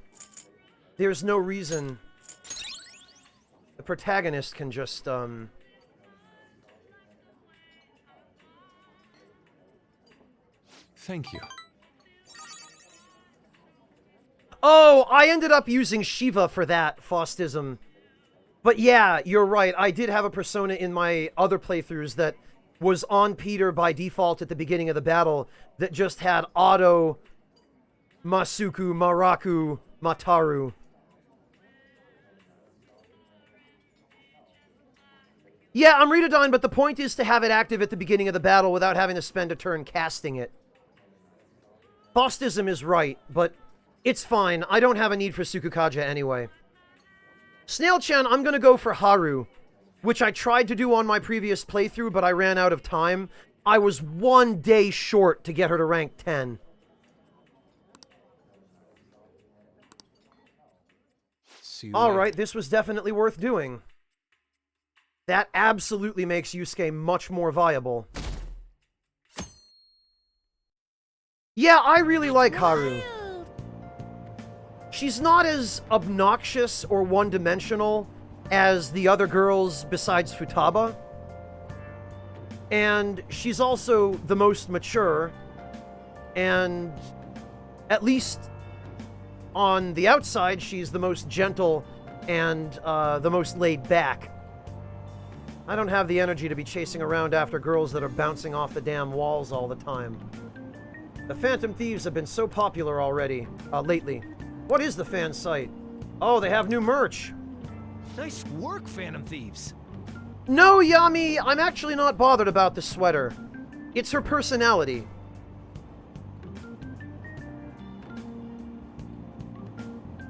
There's no reason... the protagonist can just, Thank you. Oh, I ended up using Shiva for that, Faustism. But yeah, you're right. I did have a persona in my other playthroughs that was on Peter by default at the beginning of the battle that just had auto Masuku, Maraku, Mataru. Yeah, I'm Redodyne, but the point is to have it active at the beginning of the battle without having to spend a turn casting it. Faustism is right, but it's fine. I don't have a need for Sukukaja anyway. Snail-chan, I'm gonna go for Haru, which I tried to do on my previous playthrough, but I ran out of time. I was 1 day short to get her to rank 10. Alright, this was definitely worth doing. That absolutely makes Yusuke much more viable. Yeah, I really like Haru. She's not as obnoxious or one-dimensional as the other girls besides Futaba. And she's also the most mature. And at least on the outside, she's the most gentle and the most laid back. I don't have the energy to be chasing around after girls that are bouncing off the damn walls all the time. The Phantom Thieves have been so popular already, lately. What is the fan site? Oh, they have new merch. Nice work, Phantom Thieves. No, Yami, I'm actually not bothered about the sweater. It's her personality.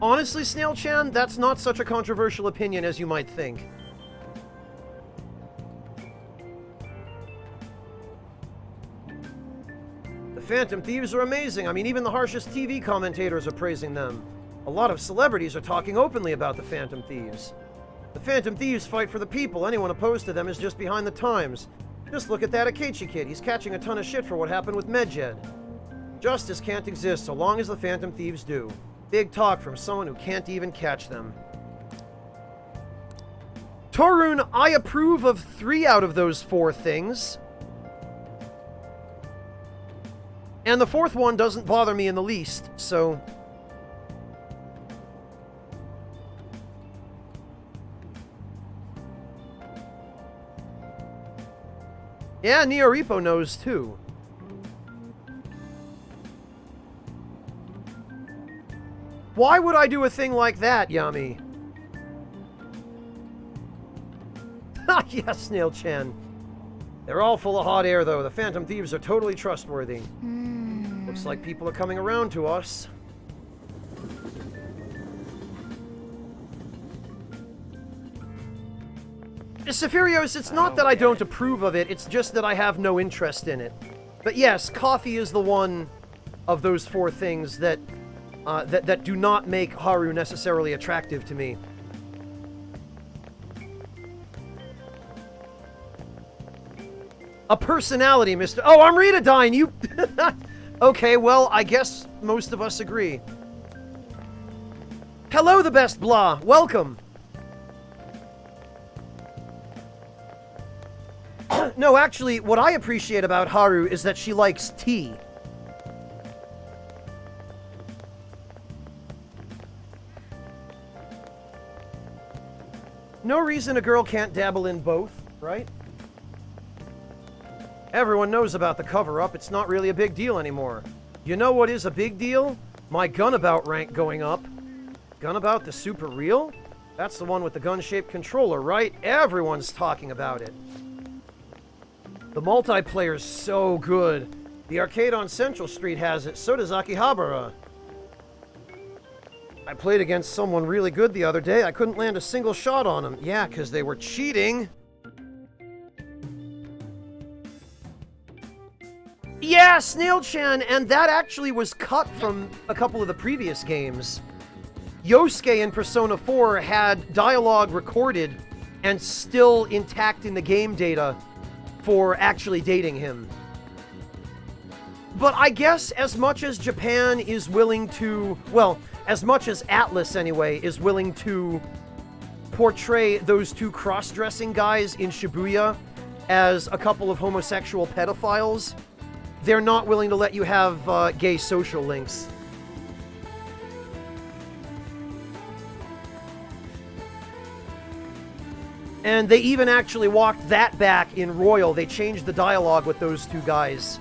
Honestly, Snail-chan, that's not such a controversial opinion as you might think. The Phantom Thieves are amazing. I mean, even the harshest TV commentators are praising them. A lot of celebrities are talking openly about the Phantom Thieves. The Phantom Thieves fight for the people. Anyone opposed to them is just behind the times. Just look at that Akechi kid. He's catching a ton of shit for what happened with Medjed. Justice can't exist so long as the Phantom Thieves do. Big talk from someone who can't even catch them. Torun, I approve of 3 out of those 4 things. And the 4th one doesn't bother me in the least, so... yeah, Neoripo knows too. Why would I do a thing like that, Yami? Yes, Snail-chan. They're all full of hot air, though. The Phantom Thieves are totally trustworthy. Looks like people are coming around to us. Sephirios, it's not that I don't approve of it, it's just that I have no interest in it. But yes, coffee is the one of those four things that that do not make Haru necessarily attractive to me. A personality, Mr. Oh, I'm Ritadyne, you... Okay, well, I guess most of us agree. Hello, the best blah. Welcome. No, actually, what I appreciate about Haru is that she likes tea. No reason a girl can't dabble in both, right? Everyone knows about the cover-up. It's not really a big deal anymore. You know what is a big deal? My Gunabout rank going up. Gunabout the Super Real? That's the one with the gun-shaped controller, right? Everyone's talking about it. The multiplayer's so good. The arcade on Central Street has it. So does Akihabara. I played against someone really good the other day. I couldn't land a single shot on him. Yeah, because they were cheating. Yeah, Snail-chan, and that actually was cut from a couple of the previous games. Yosuke in Persona 4 had dialogue recorded and still intact in the game data for actually dating him. But I guess as much as Japan is willing to, well, as much as Atlus anyway is willing to portray those two cross-dressing guys in Shibuya as a couple of homosexual pedophiles, they're not willing to let you have gay social links. And they even actually walked that back in Royal. They changed the dialogue with those two guys.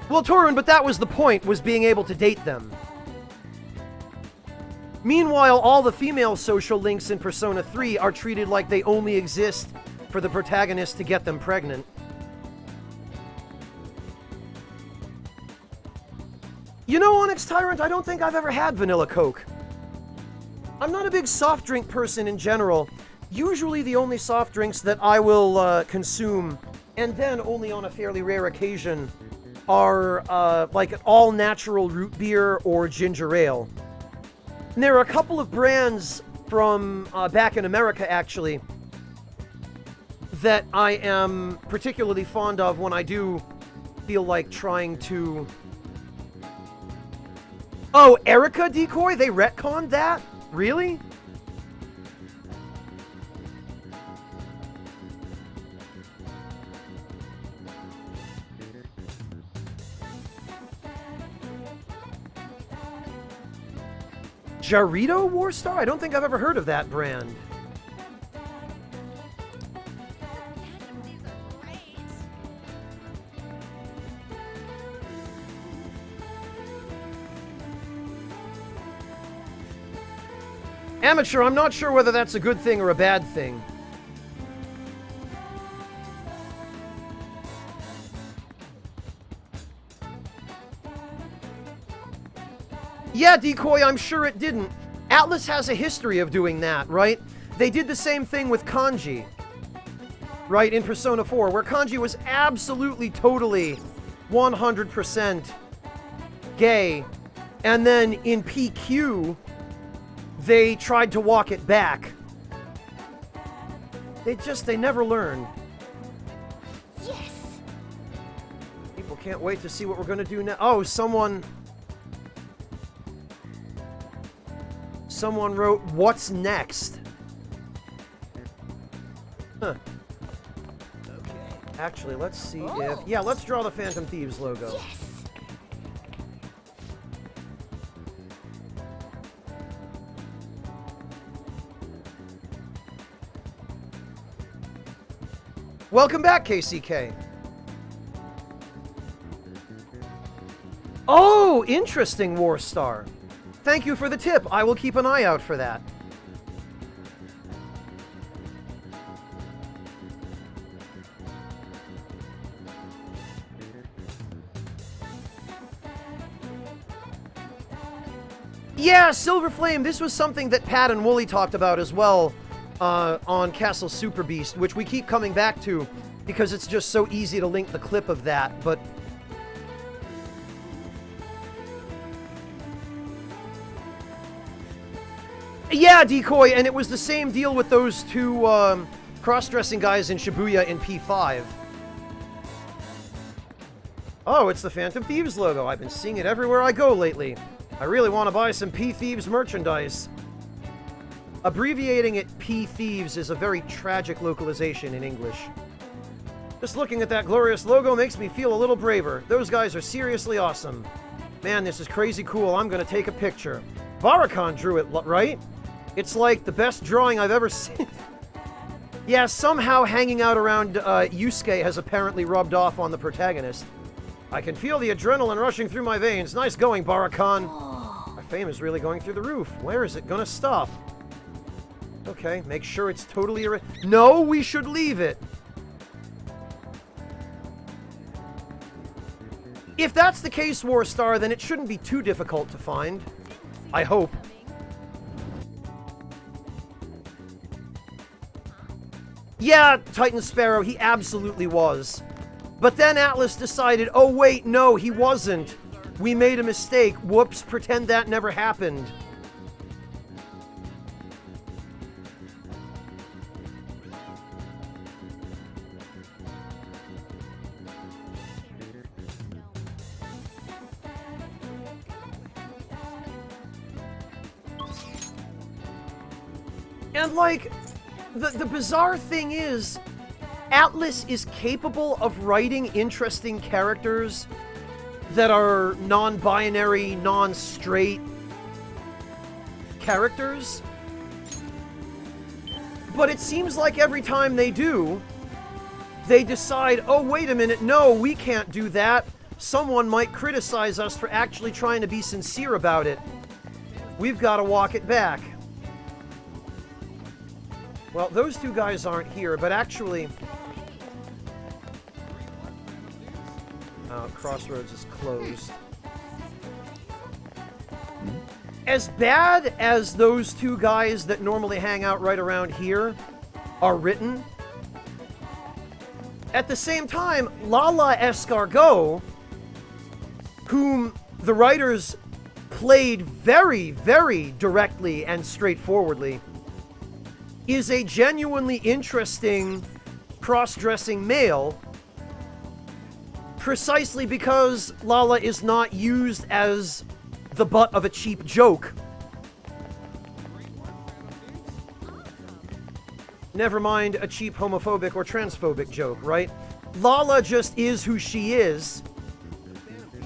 Well, Torun, but that was the point, was being able to date them. Meanwhile, all the female social links in Persona 3 are treated like they only exist for the protagonist to get them pregnant. You know, Onyx Tyrant, I don't think I've ever had vanilla Coke. I'm not a big soft drink person in general. Usually the only soft drinks that I will consume, and then only on a fairly rare occasion, are like an all-natural root beer or ginger ale. And there are a couple of brands from back in America, actually, that I am particularly fond of when I do feel like trying to... Oh, Erica Decoy? They retconned that? Really? Jarito Warstar? I don't think I've ever heard of that brand. Amateur, I'm not sure whether that's a good thing or a bad thing. Yeah, Decoy, I'm sure it didn't. Atlus has a history of doing that, right? They did the same thing with Kanji, right, in Persona 4, where Kanji was absolutely, totally, 100% gay, and then in PQ, they tried to walk it back. They never learn. Yes. People can't wait to see what we're gonna do now. Oh, someone wrote, "What's next?" Huh. Okay. Actually, let's see if... Yeah, let's draw the Phantom Thieves logo. Yes. Welcome back, KCK. Oh, interesting, Warstar. Thank you for the tip. I will keep an eye out for that. Yeah, Silver Flame, this was something that Pat and Wooly talked about as well on Castle Super Beast, which we keep coming back to because it's just so easy to link the clip of that, but... Yeah, Decoy, and it was the same deal with those two cross-dressing guys in Shibuya in P5. Oh, it's the Phantom Thieves logo. I've been seeing it everywhere I go lately. I really want to buy some P-Thieves merchandise. Abbreviating it P-Thieves is a very tragic localization in English. Just looking at that glorious logo makes me feel a little braver. Those guys are seriously awesome. Man, this is crazy cool. I'm going to take a picture. Barakan drew it, right? It's like the best drawing I've ever seen. Yeah, somehow hanging out around Yusuke has apparently rubbed off on the protagonist. I can feel the adrenaline rushing through my veins. Nice going, Barakan. Our fame is really going through the roof. Where is it gonna stop? Okay, make sure it's totally... No, we should leave it. If that's the case, Warstar, then it shouldn't be too difficult to find. I hope. Yeah, Titan Sparrow, he absolutely was. But then Atlas decided, oh wait, no, he wasn't. We made a mistake. Whoops, pretend that never happened. And like, the bizarre thing is, Atlas is capable of writing interesting characters that are non-binary, non-straight characters. But it seems like every time they do, they decide, oh, wait a minute, no, we can't do that. Someone might criticize us for actually trying to be sincere about it. We've got to walk it back. Well, those two guys aren't here, but actually... Crossroads is closed. As bad as those two guys that normally hang out right around here are written, at the same time, Lala Escargot, whom the writers played very, very directly and straightforwardly, is a genuinely interesting cross-dressing male, precisely because Lala is not used as the butt of a cheap joke. Never mind a cheap homophobic or transphobic joke, right? Lala just is who she is,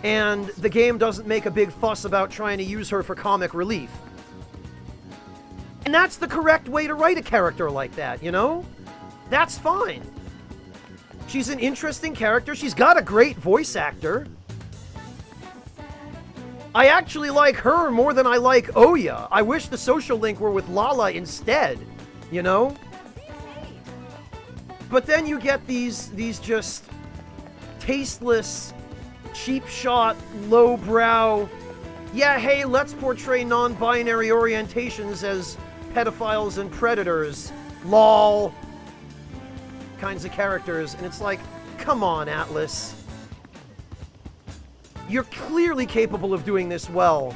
and the game doesn't make a big fuss about trying to use her for comic relief. And that's the correct way to write a character like that, you know? That's fine. She's an interesting character. She's got a great voice actor. I actually like her more than I like Oya. I wish the social link were with Lala instead, you know? But then you get these just tasteless, cheap shot, lowbrow, yeah, hey, let's portray non-binary orientations as pedophiles and predators, lol, kinds of characters, and it's like, come on, Atlas. You're clearly capable of doing this well,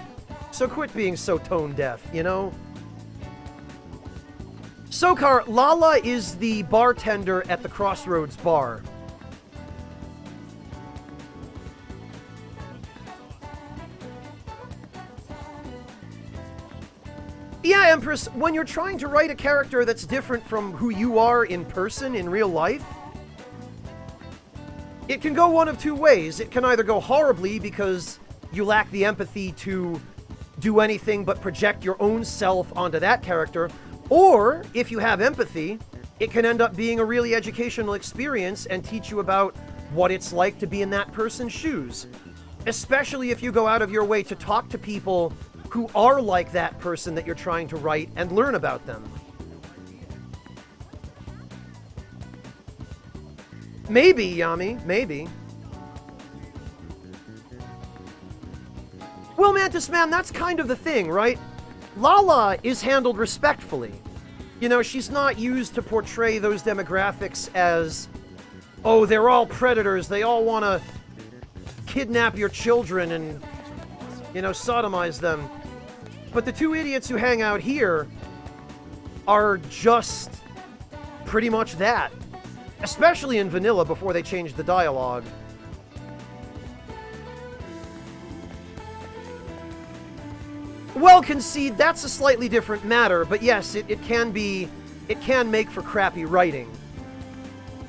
so quit being so tone-deaf, you know? Sokar, Lala is the bartender at the Crossroads bar. Yeah, Empress, when you're trying to write a character that's different from who you are in person, in real life, it can go one of two ways. It can either go horribly because you lack the empathy to do anything but project your own self onto that character, or, if you have empathy, it can end up being a really educational experience and teach you about what it's like to be in that person's shoes. Especially if you go out of your way to talk to people who are like that person that you're trying to write and learn about them. Maybe, Yami, maybe. Well, Mantis Man, that's kind of the thing, right? Lala is handled respectfully. You know, she's not used to portray those demographics as, oh, they're all predators, they all want to kidnap your children and, you know, sodomize them. But the two idiots who hang out here are just pretty much that. Especially in vanilla before they changed the dialogue. Well, concede, that's a slightly different matter, but yes, it can make for crappy writing.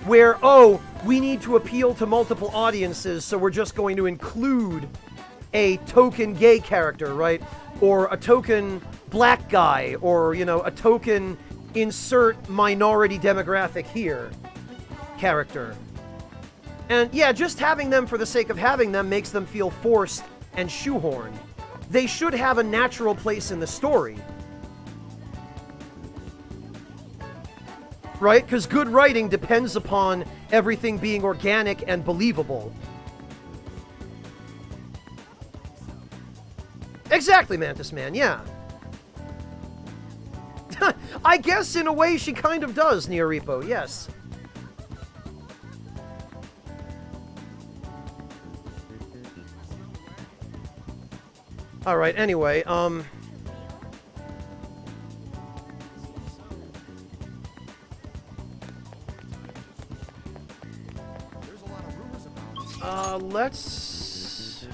Where, oh, we need to appeal to multiple audiences, so we're just going to include a token gay character, right? Or a token black guy, or, you know, a token insert minority demographic here character. And yeah, just having them for the sake of having them makes them feel forced and shoehorned. They should have a natural place in the story. Right? Because good writing depends upon everything being organic and believable. Exactly, Mantis Man, yeah. I guess in a way she kind of does, Neoripo, yes. Alright, anyway, let's...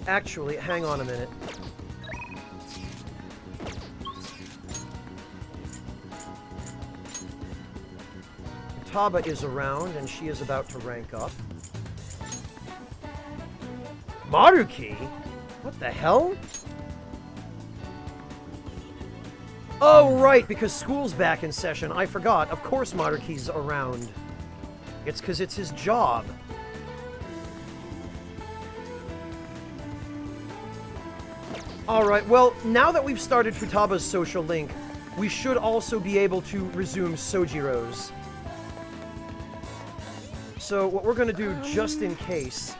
Actually, hang on a minute. Taba is around, and she is about to rank up. Maruki? What the hell? Oh, right, because school's back in session. I forgot. Of course Maruki's around. It's because it's his job. Alright, well, now that we've started Futaba's social link, we should also be able to resume Sojiro's. So what we're going to do, just in case,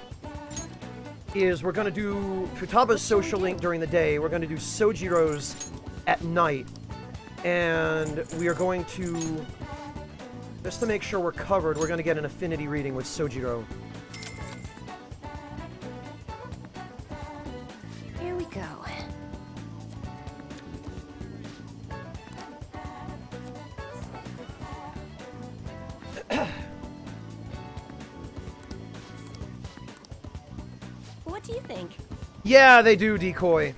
is we're going to do Futaba's social link during the day, we're going to do Sojiro's at night, and we are going to, just to make sure we're covered, we're going to get an affinity reading with Sojiro. Here we go. What do you think? Yeah, they do, Decoy.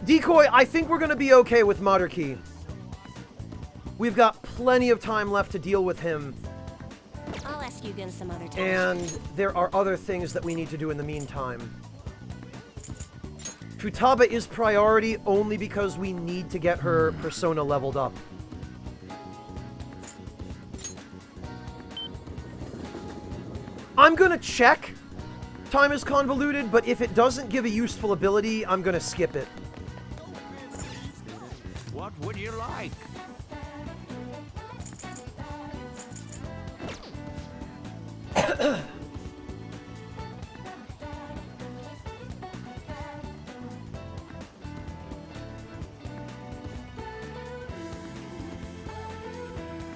Decoy, I think we're gonna be okay with Maruki. We've got plenty of time left to deal with him. I'll ask you again some other time. And there are other things that we need to do in the meantime. Futaba is priority only because we need to get her persona leveled up. I'm gonna check Time is Convoluted, but if it doesn't give a useful ability, I'm gonna skip it. What would you like?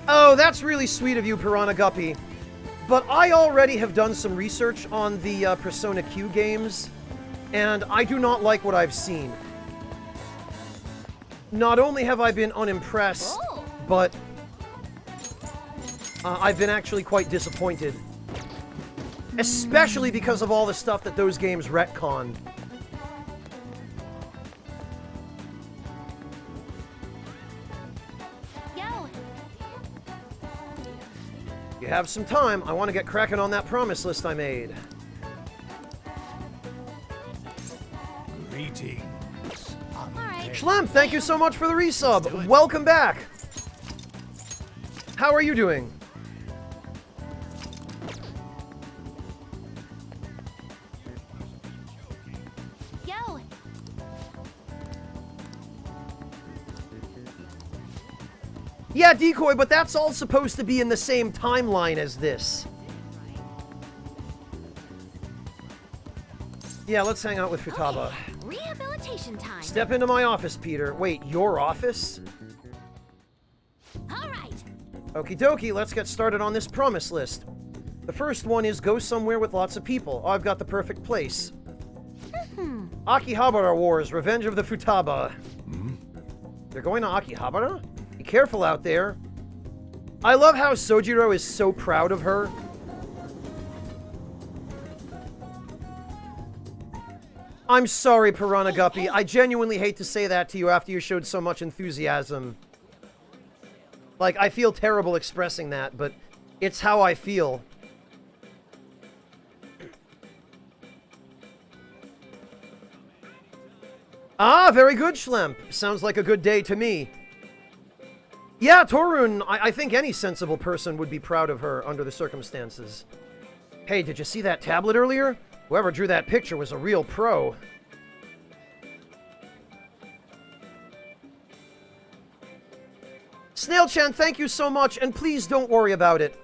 Oh, that's really sweet of you, Piranha Guppy. But I already have done some research on the Persona Q games, and I do not like what I've seen. Not only have I been unimpressed, Oh. but I've been actually quite disappointed. Especially because of all the stuff that those games retconned. Yo, You have some time. I want to get cracking on that promise list I made. Greetings. Alright. Schlemp, thank you so much for the resub. Welcome back. How are you doing? Yo! Yeah, Decoy, but that's all supposed to be in the same timeline as this. Yeah, let's hang out with Futaba. Rehabilitation time. Step into my office, Peter. Wait, your office? Alright. Okie dokie, let's get started on this promise list. The first one is go somewhere with lots of people. Oh, I've got the perfect place. Akihabara Wars, Revenge of the Futaba. They're going to Akihabara? Be careful out there. I love how Sojiro is so proud of her. I'm sorry, Piranha Guppy. I genuinely hate to say that to you after you showed so much enthusiasm. Like, I feel terrible expressing that, but it's how I feel. Ah, very good, Schlemp. Sounds like a good day to me. Yeah, Torun, I think any sensible person would be proud of her under the circumstances. Hey, did you see that tablet earlier? Whoever drew that picture was a real pro. Snail-chan, thank you so much, and please don't worry about it.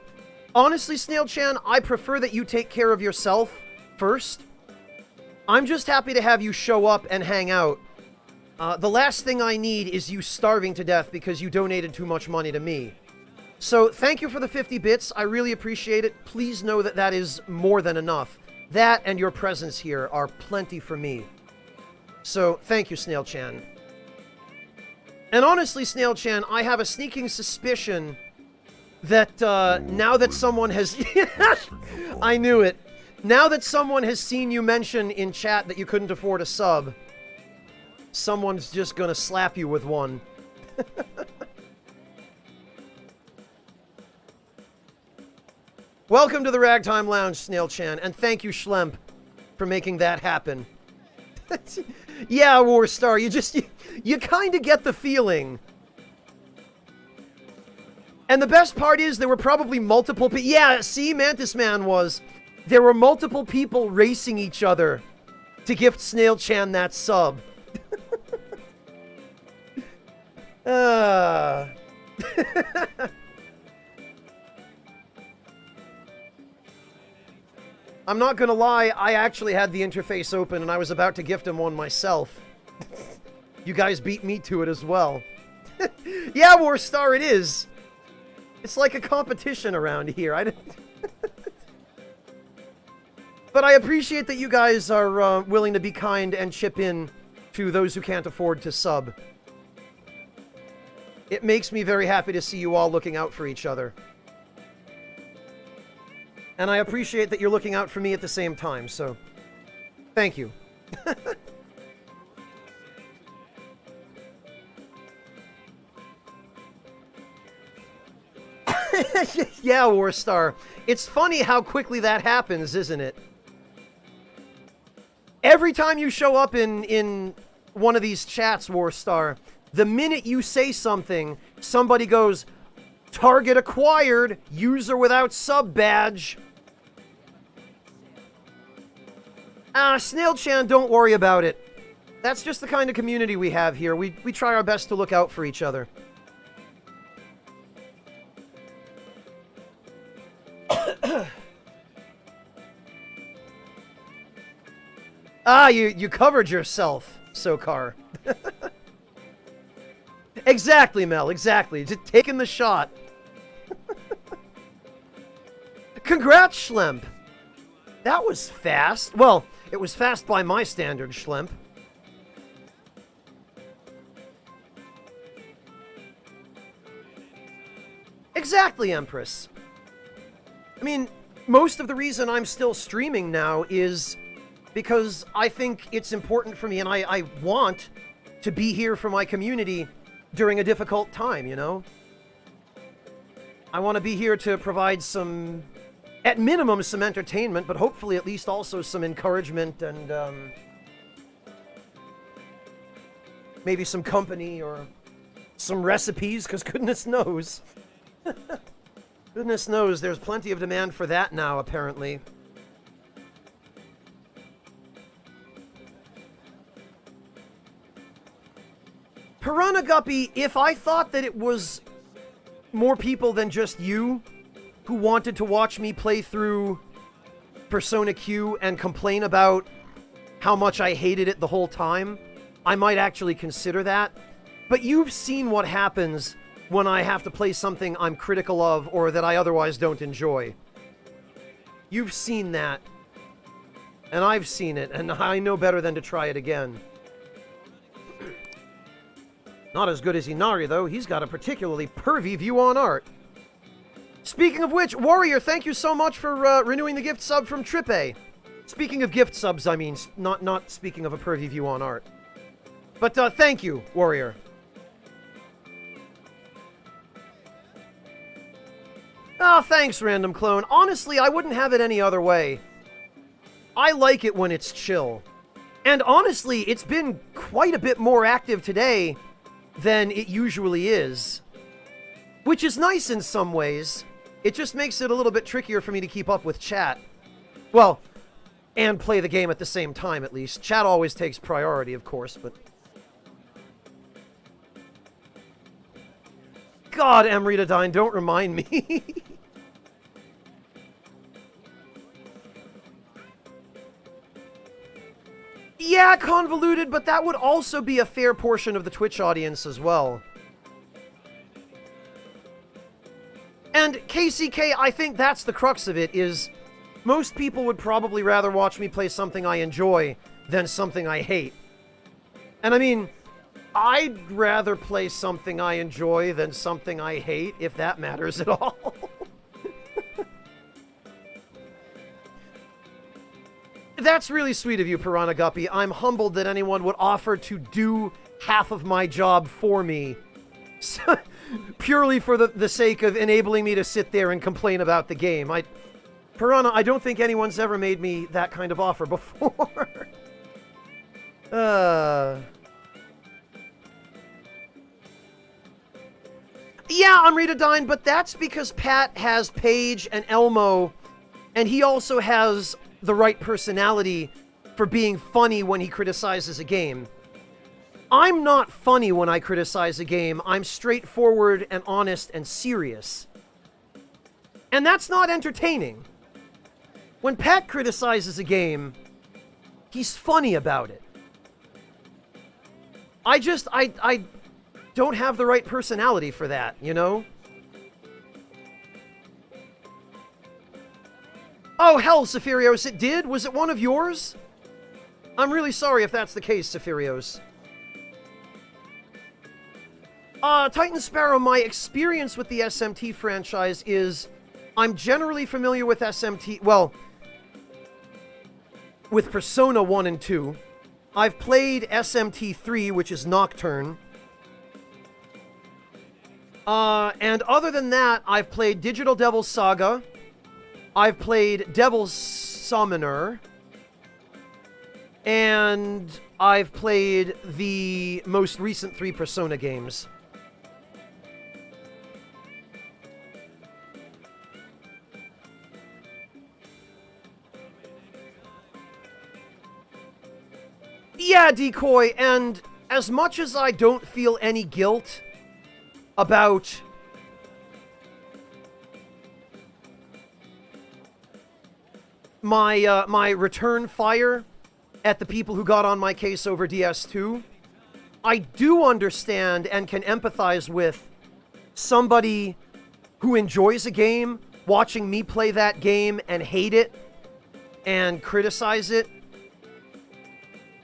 Honestly, Snail-chan, I prefer that you take care of yourself first. I'm just happy to have you show up and hang out. The last thing I need is you starving to death because you donated too much money to me. So, thank you for the 50 bits. I really appreciate it. Please know that that is more than enough. That and your presence here are plenty for me. So, thank you, Snail-chan. And honestly, Snail-chan, I have a sneaking suspicion that now that someone has... I knew it. Now that someone has seen you mention in chat that you couldn't afford a sub, someone's just gonna slap you with one. Welcome to the Ragtime Lounge, Snail-chan, and thank you, Schlemp, for making that happen. Yeah, Warstar, you kind of get the feeling. And the best part is there were probably multiple people. Yeah, see, Mantis Man was. There were multiple people racing each other to gift Snail-chan that sub. I'm not gonna lie, I actually had the interface open and I was about to gift him one myself. You guys beat me to it as well. Yeah, Warstar, it is. It's like a competition around here. But I appreciate that you guys are willing to be kind and chip in to those who can't afford to sub. It makes me very happy to see you all looking out for each other. And I appreciate that you're looking out for me at the same time, so thank you. Yeah, Warstar. It's funny how quickly that happens, isn't it? Every time you show up in one of these chats, Warstar, the minute you say something, somebody goes, "Target acquired, user without sub badge." Snail-chan, don't worry about it. That's just the kind of community we have here. We try our best to look out for each other. You covered yourself, Sokar. Exactly, Mel, exactly. Just taking the shot. Congrats, Schlemp. That was fast. Well, it was fast by my standards, Schlemp. Exactly, Empress. I mean, most of the reason I'm still streaming now is because I think it's important for me and I want to be here for my community during a difficult time, you know? I want to be here to provide some, at minimum, some entertainment, but hopefully at least also some encouragement and, maybe some company or some recipes, because goodness knows. Goodness knows there's plenty of demand for that now, apparently. Piranha Guppy, if I thought that it was more people than just you who wanted to watch me play through Persona Q and complain about how much I hated it the whole time, I might actually consider that. But you've seen what happens when I have to play something I'm critical of or that I otherwise don't enjoy. You've seen that. And I've seen it, and I know better than to try it again. Not as good as Inari, though. He's got a particularly pervy view on art. Speaking of which, Warrior, thank you so much for renewing the gift sub from Trippe. Speaking of gift subs, I mean, not speaking of a pervy view on art. But thank you, Warrior. Ah, thanks, Random Clone. Honestly, I wouldn't have it any other way. I like it when it's chill. And honestly, it's been quite a bit more active today than it usually is. Which is nice in some ways. It just makes it a little bit trickier for me to keep up with chat. Well, and play the game at the same time, at least. Chat always takes priority, of course, but... God, Emritadine, don't remind me. Yeah, convoluted, but that would also be a fair portion of the Twitch audience as well. And KCK, I think that's the crux of it, is most people would probably rather watch me play something I enjoy than something I hate. And I mean, I'd rather play something I enjoy than something I hate, if that matters at all. That's really sweet of you, Piranha Guppy. I'm humbled that anyone would offer to do half of my job for me. Purely for the sake of enabling me to sit there and complain about the game. Piranha, I don't think anyone's ever made me that kind of offer before. Yeah, Amritadine, but that's because Pat has Paige and Elmo, and he also has the right personality for being funny when he criticizes a game. I'm not funny when I criticize a game. I'm straightforward and honest and serious. And that's not entertaining. When Pat criticizes a game, he's funny about it. I don't have the right personality for that, you know? Oh, hell, Zephirios, it did? Was it one of yours? I'm really sorry if that's the case, Zephirios. Titan Sparrow, my experience with the SMT franchise is I'm generally familiar with SMT, well, with Persona 1 and 2. I've played SMT 3, which is Nocturne. And other than that, I've played Digital Devil's Saga. I've played Devil's Summoner. And I've played the most recent 3 Persona games. Yeah, Decoy, and as much as I don't feel any guilt about my return fire at the people who got on my case over DS2, I do understand and can empathize with somebody who enjoys a game, watching me play that game and hate it and criticize it,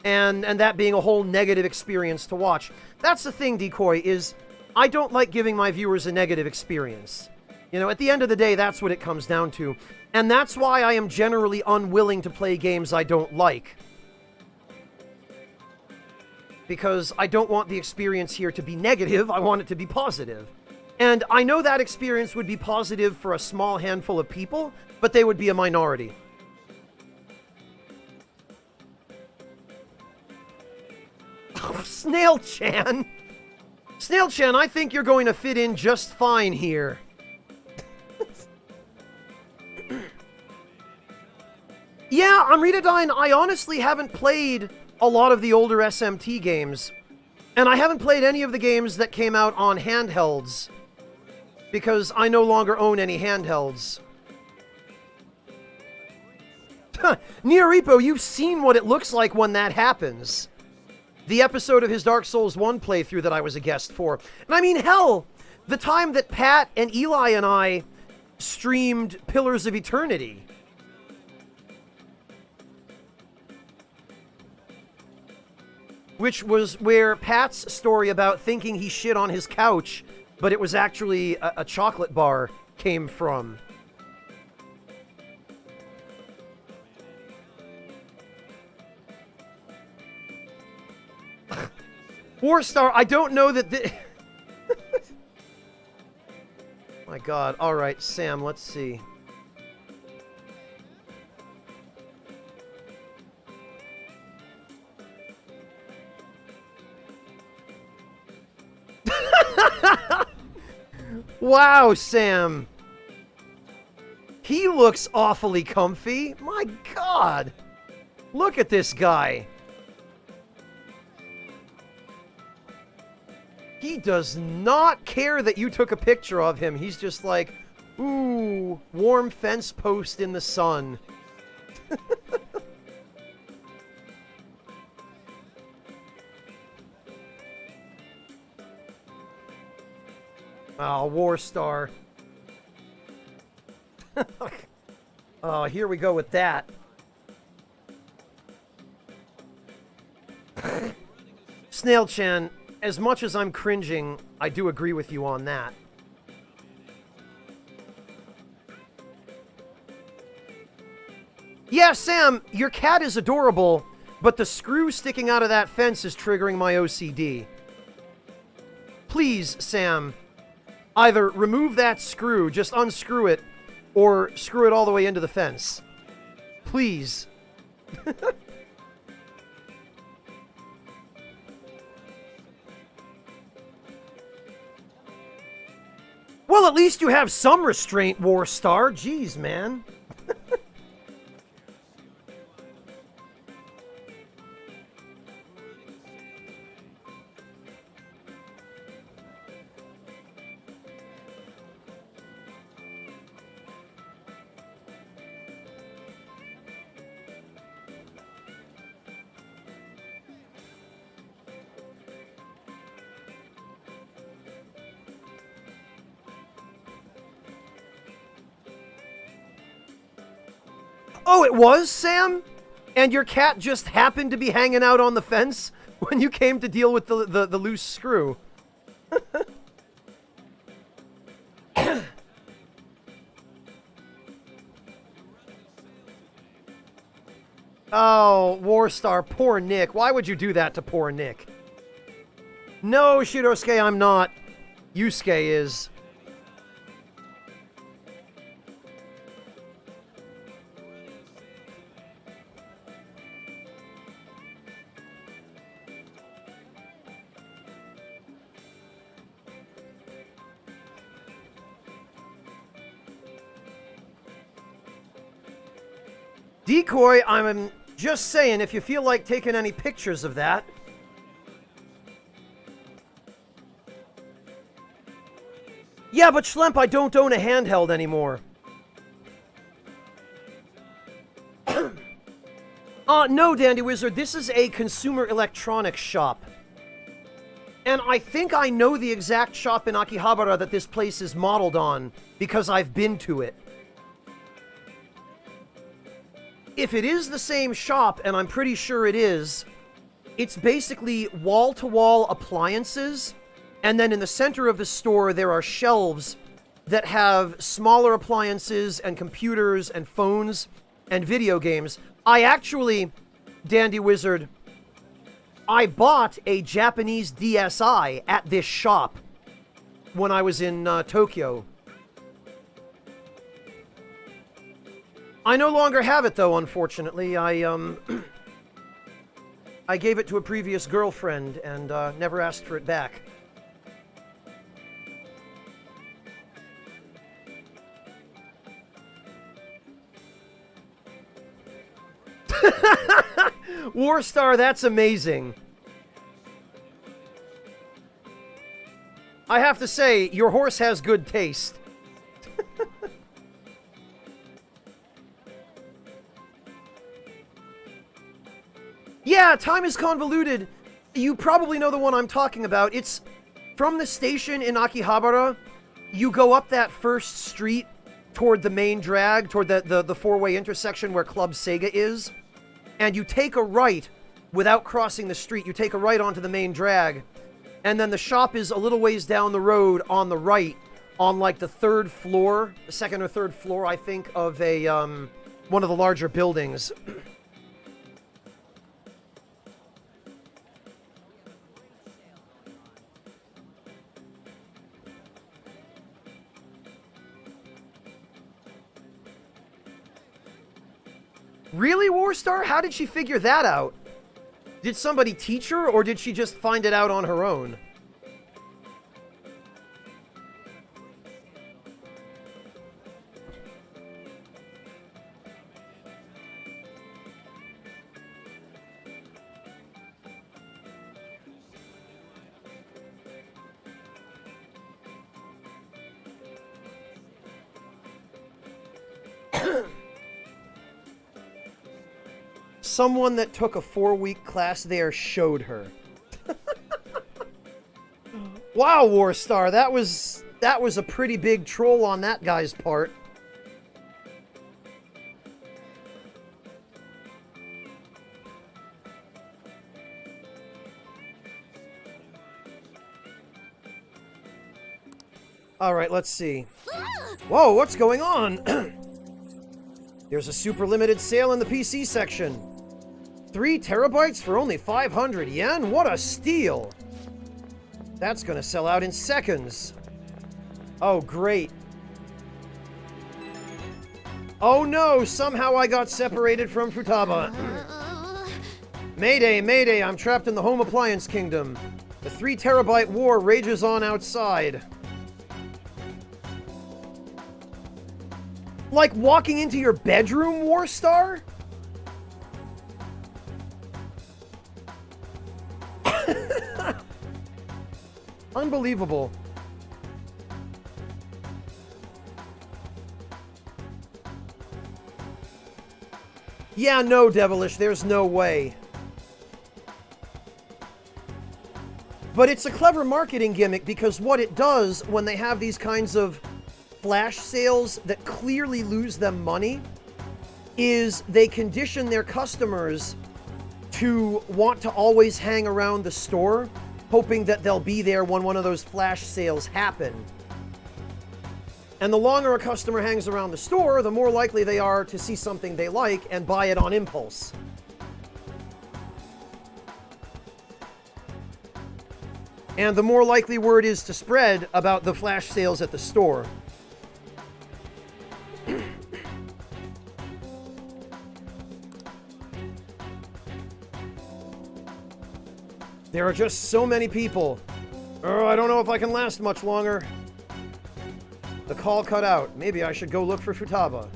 and that being a whole negative experience to watch. That's the thing, Decoy, is I don't like giving my viewers a negative experience. You know, at the end of the day, that's what it comes down to. And that's why I am generally unwilling to play games I don't like. Because I don't want the experience here to be negative, I want it to be positive. And I know that experience would be positive for a small handful of people, but they would be a minority. Snail-chan! Snail-chan, I think you're going to fit in just fine here. Yeah, Amritadyne, I honestly haven't played a lot of the older SMT games. And I haven't played any of the games that came out on handhelds. Because I no longer own any handhelds. Nier Repo, you've seen what it looks like when that happens. The episode of his Dark Souls 1 playthrough that I was a guest for. And I mean, hell, the time that Pat and Eli and I streamed Pillars of Eternity. Which was where Pat's story about thinking he shit on his couch, but it was actually a chocolate bar, came from. Warstar, I don't know that the... My god. Alright, Sam, let's see. Wow, Sam. He looks awfully comfy. My god. Look at this guy. He does not care that you took a picture of him. He's just like, ooh, warm fence post in the sun. Oh, Warstar. Oh, here we go with that. Snail-chan, as much as I'm cringing, I do agree with you on that. Yeah, Sam, your cat is adorable, but the screw sticking out of that fence is triggering my OCD. Please, Sam, either remove that screw, just unscrew it, or screw it all the way into the fence. Please. Well, at least you have some restraint, Warstar. Jeez, man. Oh, it was, Sam? And your cat just happened to be hanging out on the fence when you came to deal with the loose screw. Oh, Warstar, poor Nick. Why would you do that to poor Nick? No, Shirosuke, I'm not. Yusuke is. Decoy, I'm just saying, if you feel like taking any pictures of that. Yeah, but Schlemp, I don't own a handheld anymore. No, Dandy Wizard, this is a consumer electronics shop. And I think I know the exact shop in Akihabara that this place is modeled on, because I've been to it. If it is the same shop, and I'm pretty sure it is, it's basically wall-to-wall appliances, and then in the center of the store there are shelves that have smaller appliances and computers and phones and video games. I actually, Dandy Wizard, I bought a Japanese DSi at this shop when I was in Tokyo. I no longer have it, though, unfortunately. I I gave it to a previous girlfriend and never asked for it back. Warstar, that's amazing. I have to say, your horse has good taste. Yeah, time is convoluted. You probably know the one I'm talking about. It's from the station in Akihabara. You go up that first street toward the main drag, toward the four-way intersection where Club Sega is. And you take a right without crossing the street. You take a right onto the main drag. And then the shop is a little ways down the road on the right, on like the third floor, the second or third floor, I think, of a one of the larger buildings. Really, Warstar? How did she figure that out? Did somebody teach her, or did she just find it out on her own? Someone that took a 4-week class there showed her. Wow, Warstar, that was a pretty big troll on that guy's part. All right, let's see. Whoa, what's going on? There's a super limited sale in the PC section. 3 terabytes for only 500 yen? What a steal! That's gonna sell out in seconds. Oh, great. Oh no, somehow I got separated from Futaba. Mayday, mayday, I'm trapped in the home appliance kingdom. The 3 terabyte war rages on outside. Like walking into your bedroom, Warstar? Unbelievable. Yeah, no, Devilish, there's no way. But it's a clever marketing gimmick because what it does when they have these kinds of flash sales that clearly lose them money is they condition their customers to want to always hang around the store, hoping that they'll be there when one of those flash sales happen. And the longer a customer hangs around the store, the more likely they are to see something they like and buy it on impulse. And the more likely word is to spread about the flash sales at the store. There are just so many people. Oh, I don't know if I can last much longer. The call cut out. Maybe I should go look for Futaba.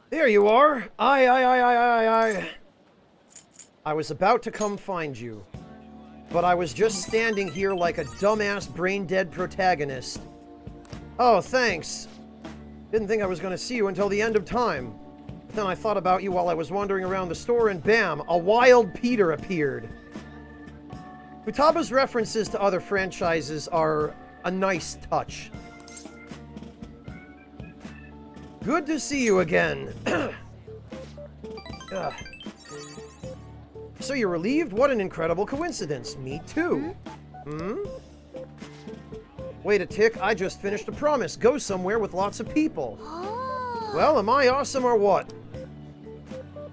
There you are. I was about to come find you, but I was just standing here like a dumbass brain-dead protagonist. Oh, thanks. Didn't think I was going to see you until the end of time. Then I thought about you while I was wandering around the store, and bam, a wild Peter appeared. Futaba's references to other franchises are a nice touch. Good to see you again. So you're relieved? What an incredible coincidence. Me too. Wait a tick, I just finished a promise. Go somewhere with lots of people. Oh. Well, am I awesome or what?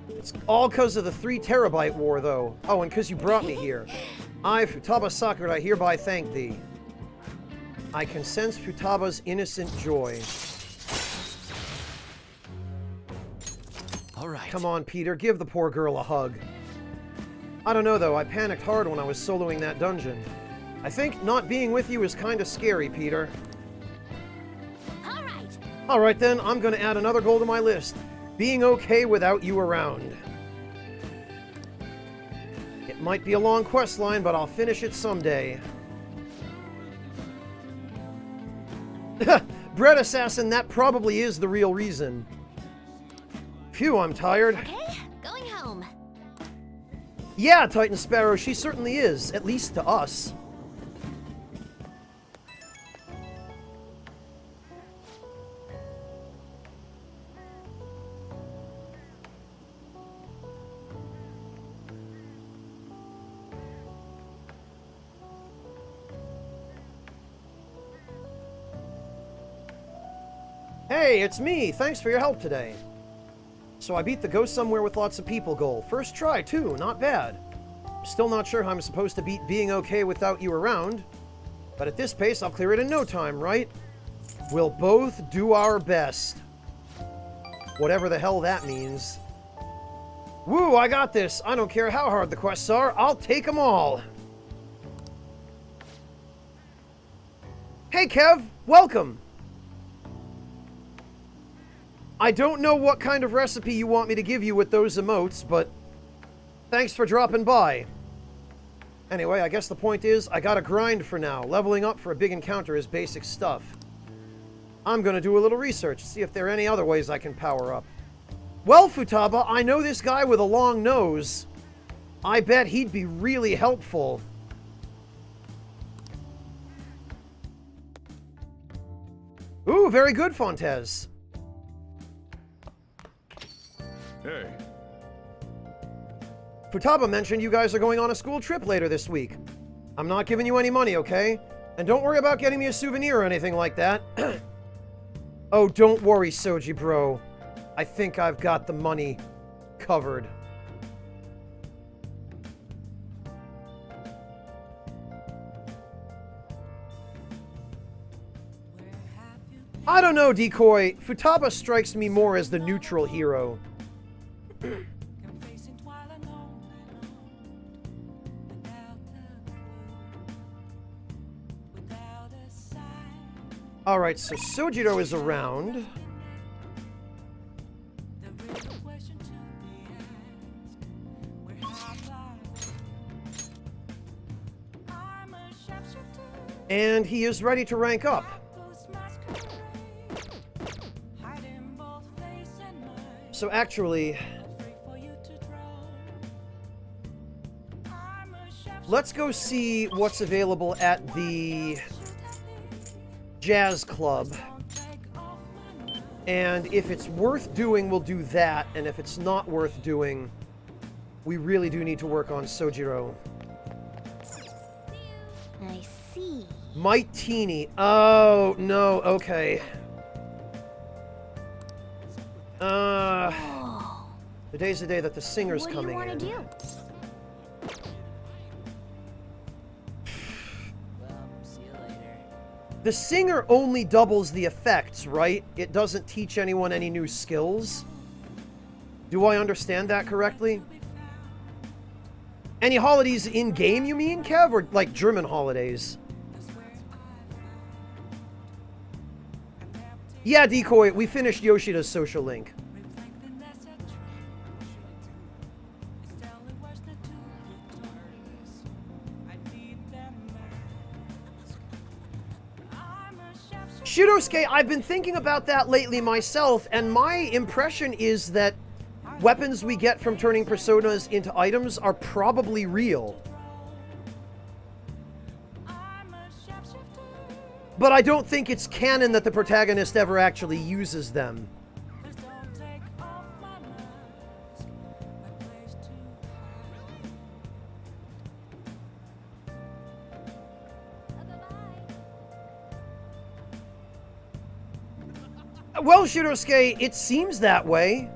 It's all because of the 3 terabyte war, though. Oh, and because you brought me here. I, Futaba Sakura, hereby thank thee. I can sense Futaba's innocent joy. come on, Peter, give the poor girl a hug. I don't know, though. I panicked hard when I was soloing that dungeon. I think not being with you is kind of scary, Peter. All right. Alright then, I'm gonna add another goal to my list. Being okay without you around. It might be a long quest line, but I'll finish it someday. Bread Assassin, that probably is the real reason. Phew, I'm tired. Okay, going home. Yeah, Titan Sparrow, she certainly is, at least to us. Hey, it's me! Thanks for your help today. So I beat the Go Somewhere with Lots of People goal. First try, too. Not bad. Still not sure how I'm supposed to beat being okay without you around. But at this pace, I'll clear it in no time, right? We'll both do our best. Whatever the hell that means. Woo, I got this. I don't care how hard the quests are. I'll take them all. Hey, Kev. Welcome. I don't know what kind of recipe you want me to give you with those emotes, but thanks for dropping by. Anyway, I guess the point is, I gotta grind for now. Leveling up for a big encounter is basic stuff. I'm gonna do a little research, see if there are any other ways I can power up. Well, Futaba, I know this guy with a long nose. I bet he'd be really helpful. Ooh, very good, Fontes. Hey. Futaba mentioned you guys are going on a school trip later this week. I'm not giving you any money, okay? And don't worry about getting me a souvenir or anything like that. Oh, don't worry, Soji bro. I think I've got the money covered. I don't know, Decoy. Futaba strikes me more as the neutral hero. Alright, so Sojiro is around. And he is ready to rank up. So actually, let's go see what's available at the Jazz Club. And if it's worth doing, we'll do that. And if it's not worth doing, we really do need to work on Sojiro. I see. Might Teeny. Oh, no. Okay. Oh. Today's the day that the singer's What do you coming want in. to do? The singer only doubles the effects, right? It doesn't teach anyone any new skills. Do I understand that correctly? Any holidays in-game, you mean, Kev? Or, like, German holidays? Yeah, Decoy, we finished Yoshida's Social Link. Shirosuke, I've been thinking about that lately myself, and my impression is that weapons we get from turning personas into items are probably real. But I don't think it's canon that the protagonist ever actually uses them. Well, Shirosuke, it seems that way.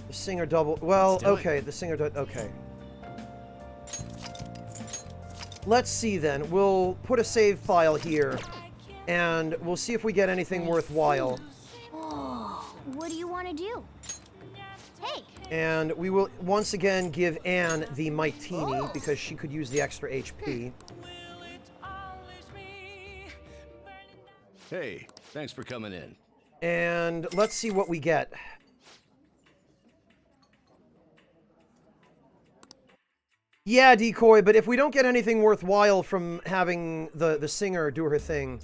The singer double... Well, okay, the singer... Okay. let's see then. We'll put a save file here, and we'll see if we get anything worthwhile. Oh, what do you want to do? Hey, And we will once again give Anne the Mightini because she could use the extra HP. Hey, thanks for coming in. And let's see what we get. Yeah, Decoy, but if we don't get anything worthwhile from having the singer do her thing,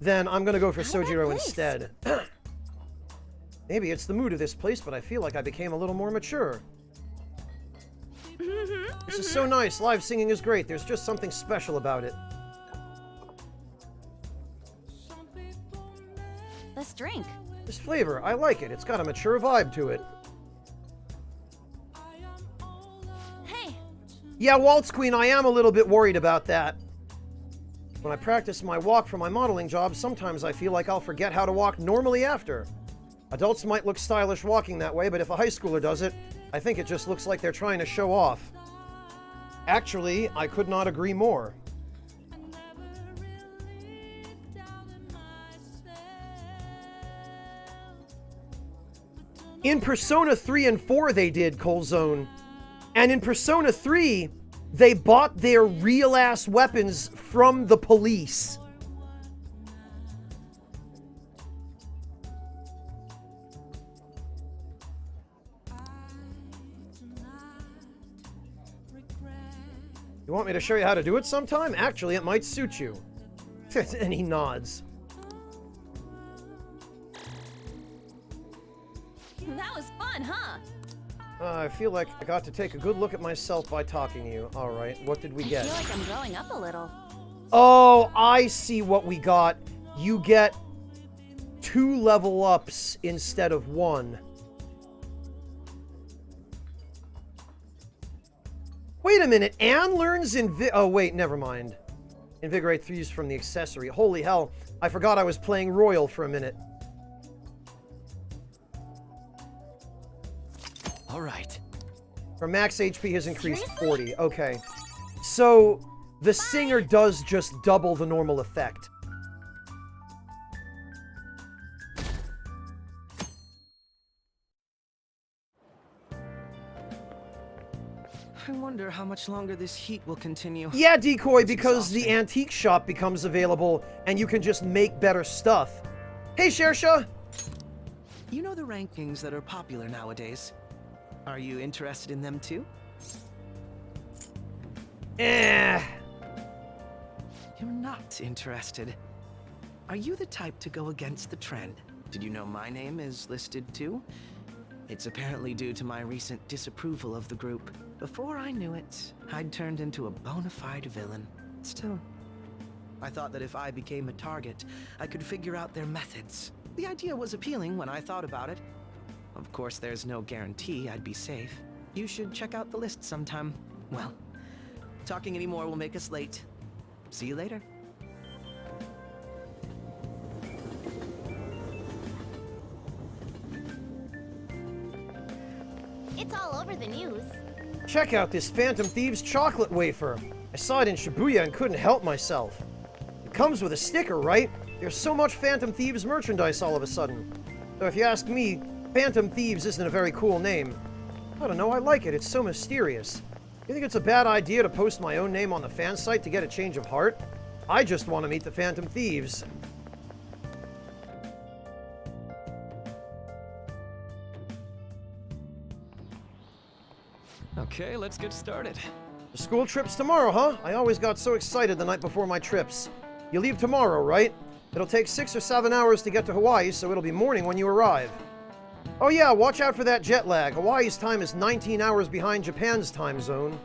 then I'm gonna go for Not a bad Sojiro place. instead. Maybe it's the mood of this place, but I feel like I became a little more mature. This is so nice. Live singing is great. There's just something special about it. let's drink. This flavor, I like it. It's got a mature vibe to it. Hey, Yeah, Waltz Queen, I am a little bit worried about that. When I practice my walk for my modeling job, sometimes I feel like I'll forget how to walk normally after. Adults might look stylish walking that way, but if a high schooler does it, I think it just looks like they're trying to show off. Actually, I could not agree more. In Persona 3 and 4 they did, Colzone. And in Persona 3, they bought their real-ass weapons from the police. You want me to show you how to do it sometime? Actually, it might suit you. And he nods. that was fun, huh? I feel like I got to take a good look at myself by talking to you. Alright, what did we I get? feel like I'm growing up a little. Oh, I see what we got. You get 2 level ups instead of 1. Wait a minute, Anne learns oh wait, never mind. Invigorate 3's from the accessory. Holy hell, I forgot I was playing Royal for a minute. All right. Her max HP has increased 40. Okay. So, the singer does just double the normal effect. I wonder how much longer this heat will continue. Yeah, Decoy, It's because the exhausting. antique shop becomes available and you can just make better stuff. Hey, Shersha! You know the rankings that are popular nowadays? Are you interested in them too? Eh. You're not interested. Are you the type to go against the trend? Did you know my name is listed too? It's apparently due to my recent disapproval of the group. Before I knew it, I'd turned into a bona fide villain. Still, I thought that if I became a target, I could figure out their methods. The idea was appealing when I thought about it. Of course, there's no guarantee I'd be safe. You should check out the list sometime. Well, talking anymore will make us late. See you later. It's all over the news. Check out this Phantom Thieves chocolate wafer. I saw it in Shibuya and couldn't help myself. It comes with a sticker, right? There's so much Phantom Thieves merchandise all of a sudden. So if you ask me, Phantom Thieves isn't a very cool name. I don't know, I like it. It's so mysterious. You think it's a bad idea to post my own name on the fan site to get a change of heart? I just want to meet the Phantom Thieves. Okay, let's get started. The school trip's tomorrow, huh? I always got so excited the night before my trips. You leave tomorrow, right? It'll take 6 or 7 hours to get to Hawaii, so it'll be morning when you arrive. Oh yeah, watch out for that jet lag. Hawaii's time is 19 hours behind Japan's time zone.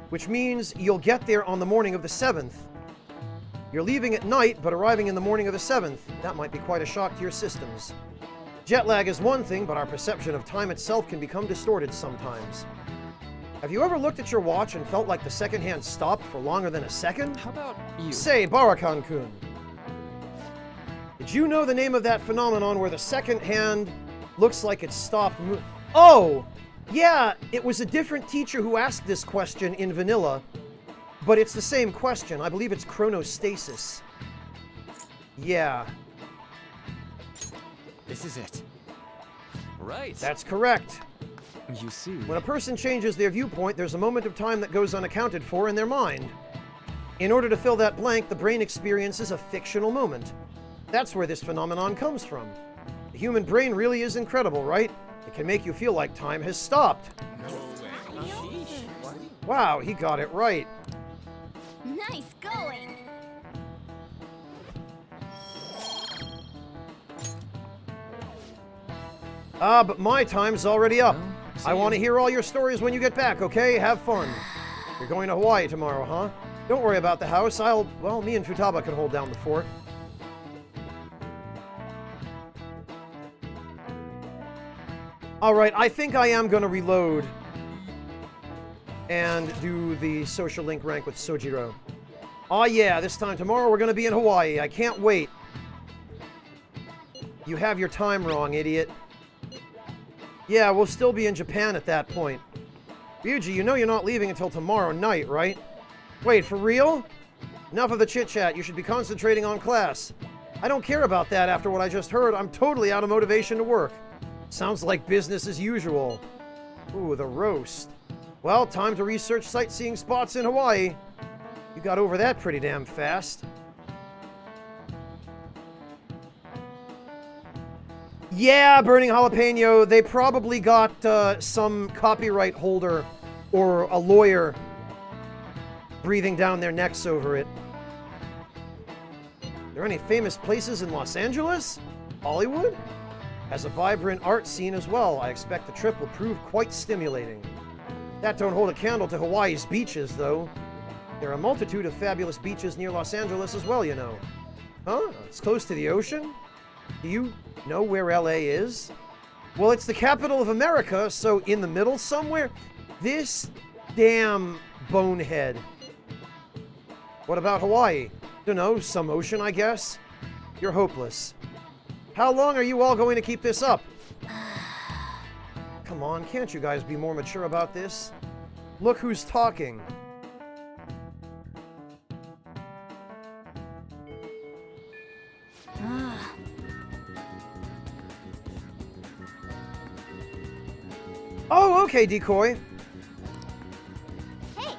Which means you'll get there on the morning of the 7th. You're leaving at night, but arriving in the morning of the 7th. That might be quite a shock to your systems. Jet lag is one thing, but our perception of time itself can become distorted sometimes. Have you ever looked at your watch and felt like the second hand stopped for longer than a second? How about you? Say, Barakan-kun. Did you know the name of that phenomenon where the second hand looks like it stopped Oh! Yeah, it was a different teacher who asked this question in vanilla, but it's the same question. I believe it's chronostasis. Yeah, This is it. Right. that's correct. You see. When a person changes their viewpoint, there's a moment of time that goes unaccounted for in their mind. In order to fill that blank, the brain experiences a fictional moment. That's where this phenomenon comes from. The human brain really is incredible, right? It can make you feel like time has stopped. Wow, he got it right. Nice going. But my time's already up. Well, see I want to you. hear all your stories when you get back, okay? Have fun. You're going to Hawaii tomorrow, huh? Don't worry about the house. Well, me and Futaba can hold down the fort. Alright, I think I am going to reload and do the social link rank with Sojiro. Oh yeah, this time tomorrow we're going to be in Hawaii. I can't wait. You have your time wrong, idiot. Yeah, we'll still be in Japan at that point. Ryuji, you know you're not leaving until tomorrow night, right? Wait, for real? Enough of the chit-chat. You should be concentrating on class. I don't care about that after what I just heard. I'm totally out of motivation to work. Sounds like business as usual. Ooh, the roast. Well, time to research sightseeing spots in Hawaii. You got over that pretty damn fast. Yeah, Burning Jalapeno, they probably got some copyright holder or a lawyer breathing down their necks over it. Are there any famous places in Los Angeles? Hollywood? Has a vibrant art scene as well. I expect the trip will prove quite stimulating. That don't hold a candle to Hawaii's beaches, though. There are a multitude of fabulous beaches near Los Angeles as well, you know. Huh? It's close to the ocean? Do you know where LA is? Well, it's the capital of America, so in the middle somewhere? This damn bonehead. What about Hawaii? Dunno, some ocean, I guess? You're hopeless. How long are you all going to keep this up? Come on, can't you guys be more mature about this? Look who's talking. Oh, okay, Decoy. Hey,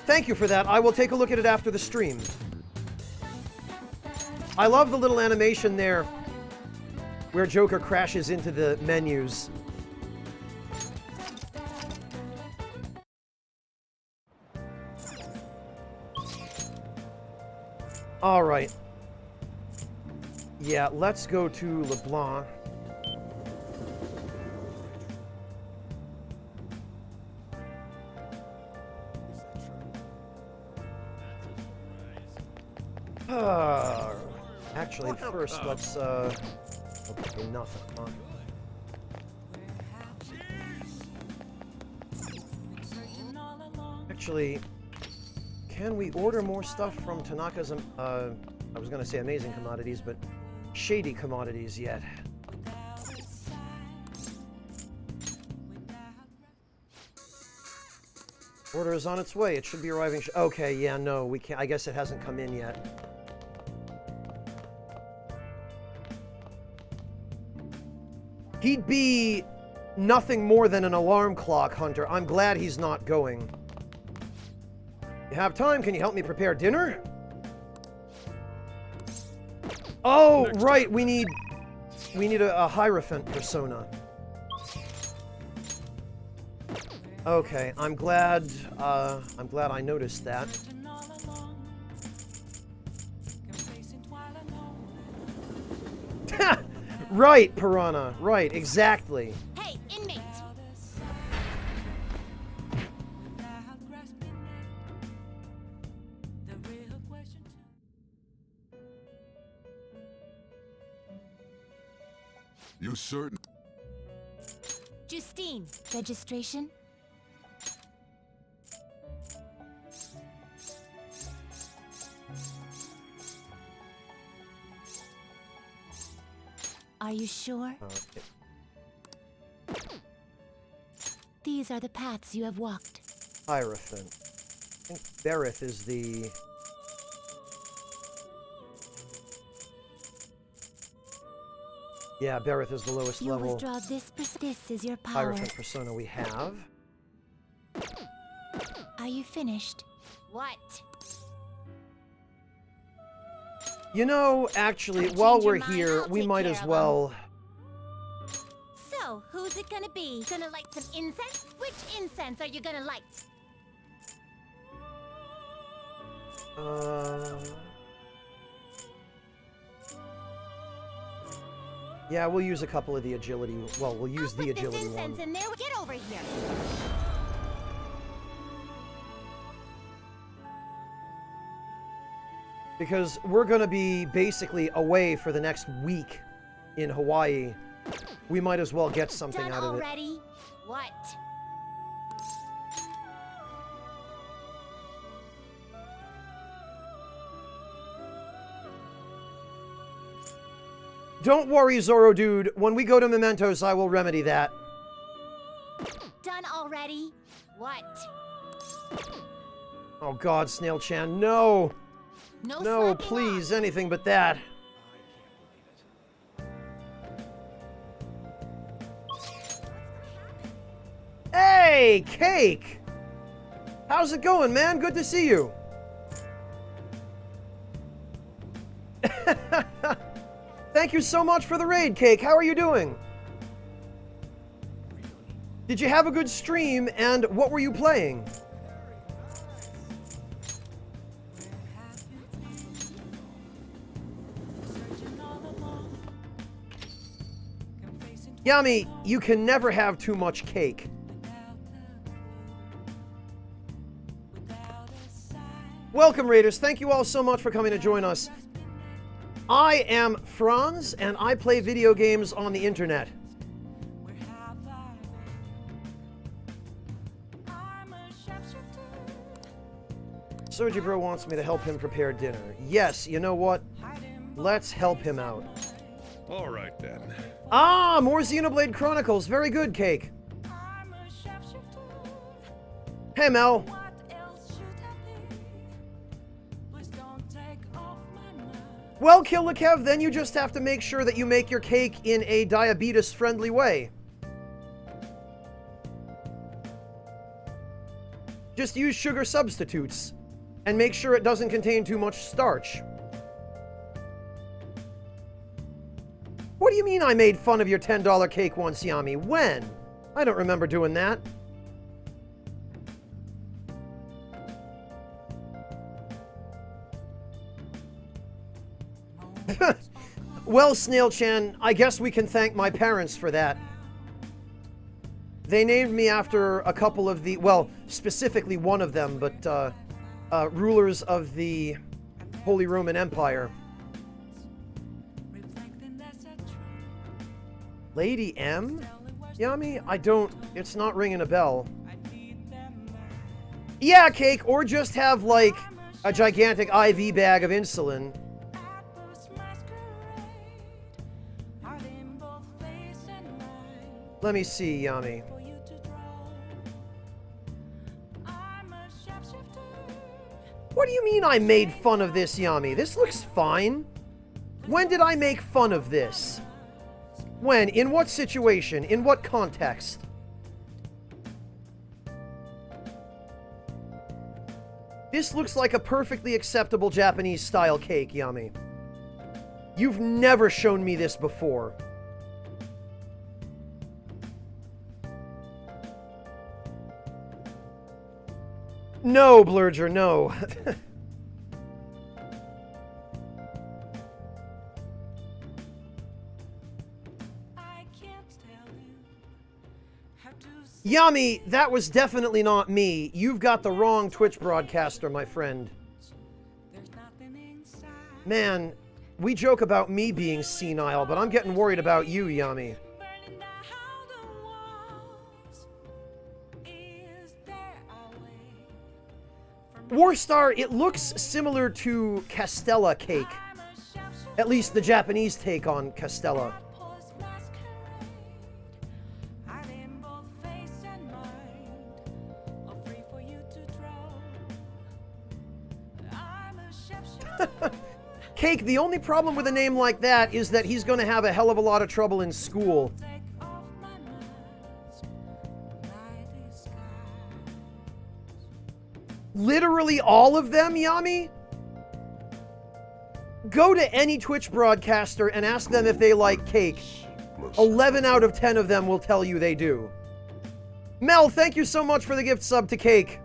Thank you for that. I will take a look at it after the stream. I love the little animation there where Joker crashes into the menus. All right. Yeah, let's go to LeBlanc. Actually, first, let's, okay, nothing, huh? Actually, can we order more stuff from Tanaka's, I was gonna say amazing commodities, but shady commodities yet? Order is on its way. It should be arriving. Okay, yeah, no, we can't. I guess it hasn't come in yet. He'd be nothing more than an alarm clock, Hunter. I'm glad he's not going. You have time? Can you help me prepare dinner? Oh, right. We need a Hierophant persona. Okay, I'm glad I noticed that. Right, Piranha. Right, exactly. hey, inmate. You certain? Justine, registration? Are you sure? Okay. These are the paths you have walked. Hierophant. I think Berith is the... Yeah, Berith is the lowest You level withdraw this. This is your power. Hierophant persona we have. Are you finished? What? You know, actually, Change while your we're mind, here, I'll we take might care as of well... So, who's it gonna be? Gonna light some incense? Which incense are you gonna light? Yeah, we'll use a couple of the agility. Well, we'll use I'll the put this agility incense one. in there. Get over here. Because we're going to be basically away for the next week in Hawaii. We might as well get something Done out of it. already? What? Don't worry, Zoro dude. When we go to Mementos, I will remedy that. Done already? What? Oh god, Snail-chan, no! No, No, slapping please, off. anything but that. Hey, Cake! How's it going, man? Good to see you. Thank you so much for the raid, Cake. How are you doing? Did you have a good stream, and what were you playing? Yami, you can never have too much cake. Welcome, Raiders. Thank you all so much for coming to join us. I am Franz, and I play video games on the internet. Soji Bro wants me to help him prepare dinner. Yes, you know what? Let's help him out. All right, then. Ah, more Xenoblade Chronicles. Very good, Cake. Hey, Mel. Well, Kill the Kev, then you just have to make sure that you make your cake in a diabetes-friendly way. Just use sugar substitutes, and make sure it doesn't contain too much starch. What do you mean I made fun of your $10 cake once, Yami? When? I don't remember doing that. Well, Snail-chan, I guess we can thank my parents for that. They named me after a couple of the, well, specifically one of them, but rulers of the Holy Roman Empire. Lady M? Yami? I don't, it's not ringing a bell. Yeah, Cake, or just have, like, a gigantic IV bag of insulin. Let me see, Yami. What do you mean I made fun of this, Yami? This looks fine. When did I make fun of this? When? In what situation? In what context? This looks like a perfectly acceptable Japanese-style cake, Yami. You've never shown me this before. No, Blurger, no. Yami, that was definitely not me. You've got the wrong Twitch broadcaster, my friend. Man, we joke about me being senile, but I'm getting worried about you, Yami. Warstar, it looks similar to Castella cake. At least the Japanese take on Castella. Cake, the only problem with a name like that is that he's going to have a hell of a lot of trouble in school. Literally all of them, Yami? Go to any Twitch broadcaster and ask them if they like cake. 11 out of 10 of them will tell you they do. Mel, thank you so much for the gift sub to Cake.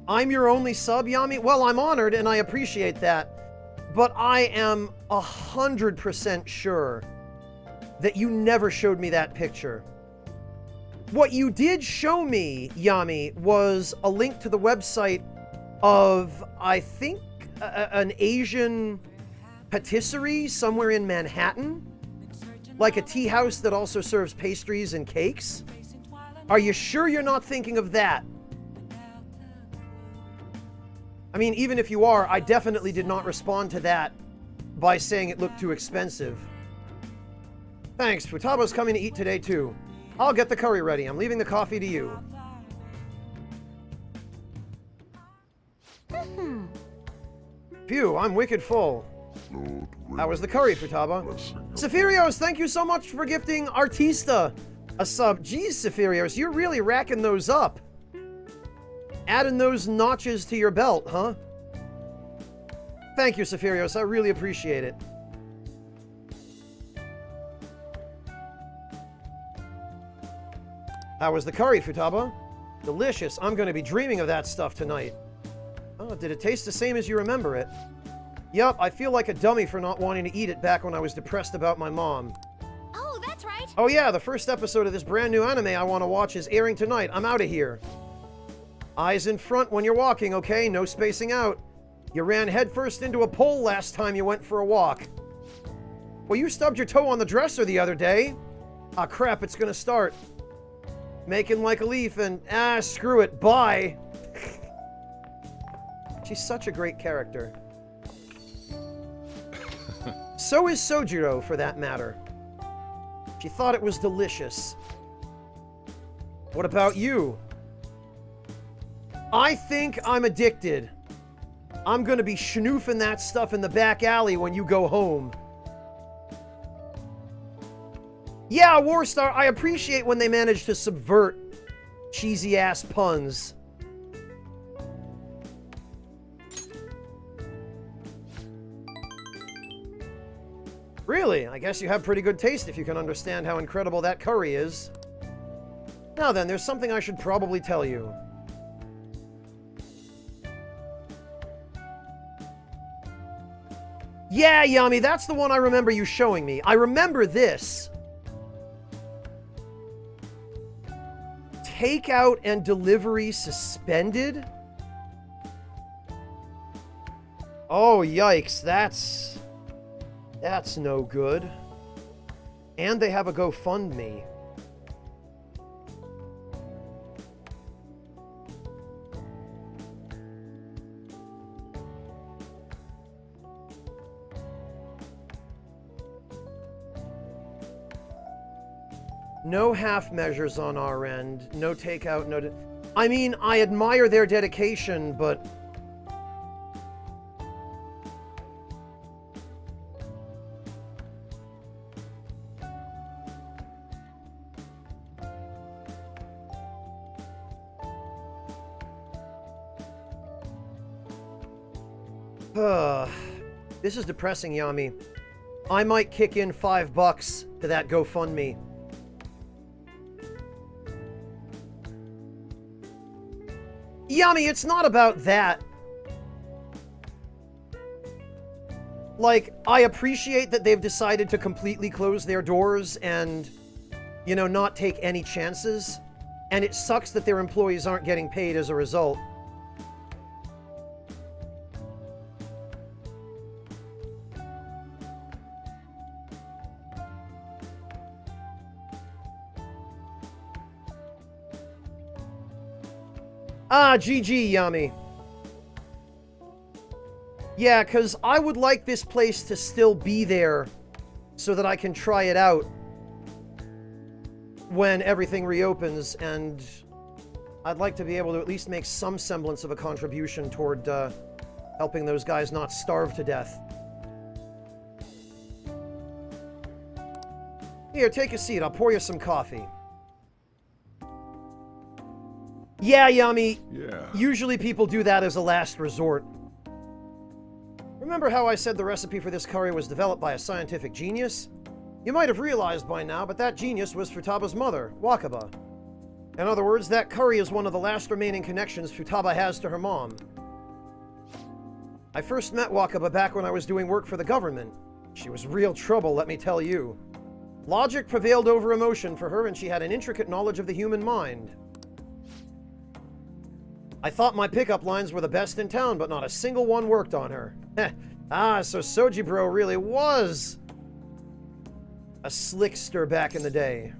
I'm your only sub, Yami? Well, I'm honored and I appreciate that. But I am 100% sure that you never showed me that picture. What you did show me, Yami, was a link to the website of, I think, an Asian patisserie somewhere in Manhattan. Like a tea house that also serves pastries and cakes. Are you sure you're not thinking of that? I mean, even if you are, I definitely did not respond to that by saying it looked too expensive. Thanks. Futaba's coming to eat today, too. I'll get the curry ready. I'm leaving the coffee to you. Phew, I'm wicked full. How was the curry, Futaba? Sephirios, thank you so much for gifting Artista a sub. Jeez, Sephirios, you're really racking those up. Adding those notches to your belt, huh? Thank you, Sephirios. I really appreciate it. How was the curry, Futaba? Delicious. I'm going to be dreaming of that stuff tonight. Oh, did it taste the same as you remember it? Yup, I feel like a dummy for not wanting to eat it back when I was depressed about my mom. Oh, that's right. Oh yeah, the first episode of this brand new anime I want to watch is airing tonight. I'm out of here. Eyes in front when you're walking, okay? No spacing out. You ran headfirst into a pole last time you went for a walk. Well, you stubbed your toe on the dresser the other day. Ah, crap, it's gonna start. Making like a leaf and, screw it, bye. She's such a great character. So is Sojiro, for that matter. She thought it was delicious. What about you? I think I'm addicted. I'm gonna be schnoofing that stuff in the back alley when you go home. Yeah, Warstar, I appreciate when they manage to subvert cheesy-ass puns. Really? I guess you have pretty good taste if you can understand how incredible that curry is. Now then, there's something I should probably tell you. Yeah, Yami, that's the one I remember you showing me. I remember this. Takeout and delivery suspended? Oh, yikes, that's no good. And they have a GoFundMe. No half measures on our end. No takeout, no... I mean, I admire their dedication, but... This is depressing, Yami. I might kick in $5 to that GoFundMe. Yami, it's not about that. Like, I appreciate that they've decided to completely close their doors and, you know, not take any chances. And it sucks that their employees aren't getting paid as a result. Ah, GG, Yami. Yeah, because I would like this place to still be there so that I can try it out when everything reopens, and I'd like to be able to at least make some semblance of a contribution toward helping those guys not starve to death. Here, take a seat. I'll pour you some coffee. Yeah, Yummy. Yeah. Usually people do that as a last resort. Remember how I said the recipe for this curry was developed by a scientific genius? You might have realized by now, but that genius was Futaba's mother, Wakaba. In other words, that curry is one of the last remaining connections Futaba has to her mom. I first met Wakaba back when I was doing work for the government. She was real trouble, let me tell you. Logic prevailed over emotion for her, and she had an intricate knowledge of the human mind. I thought my pickup lines were the best in town, but not a single one worked on her. So Soji Bro really was a slickster back in the day.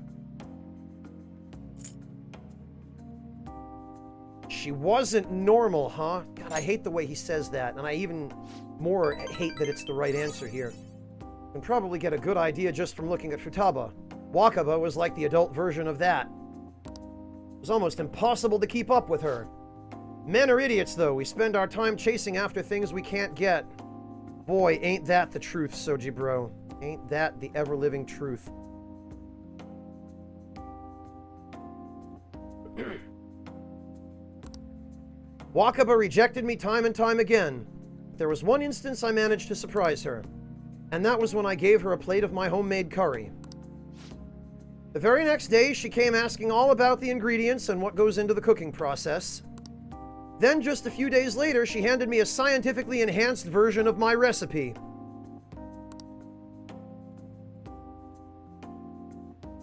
She wasn't normal, huh? God, I hate the way he says that, and I even more hate that it's the right answer here. You can probably get a good idea just from looking at Futaba. Wakaba was like the adult version of that. It was almost impossible to keep up with her. Men are idiots, though. We spend our time chasing after things we can't get. Boy, ain't that the truth, Soji Bro. Ain't that the ever-living truth. Wakaba rejected me time and time again. There was one instance I managed to surprise her, and that was when I gave her a plate of my homemade curry. The very next day, she came asking all about the ingredients and what goes into the cooking process. Then, just a few days later, she handed me a scientifically enhanced version of my recipe.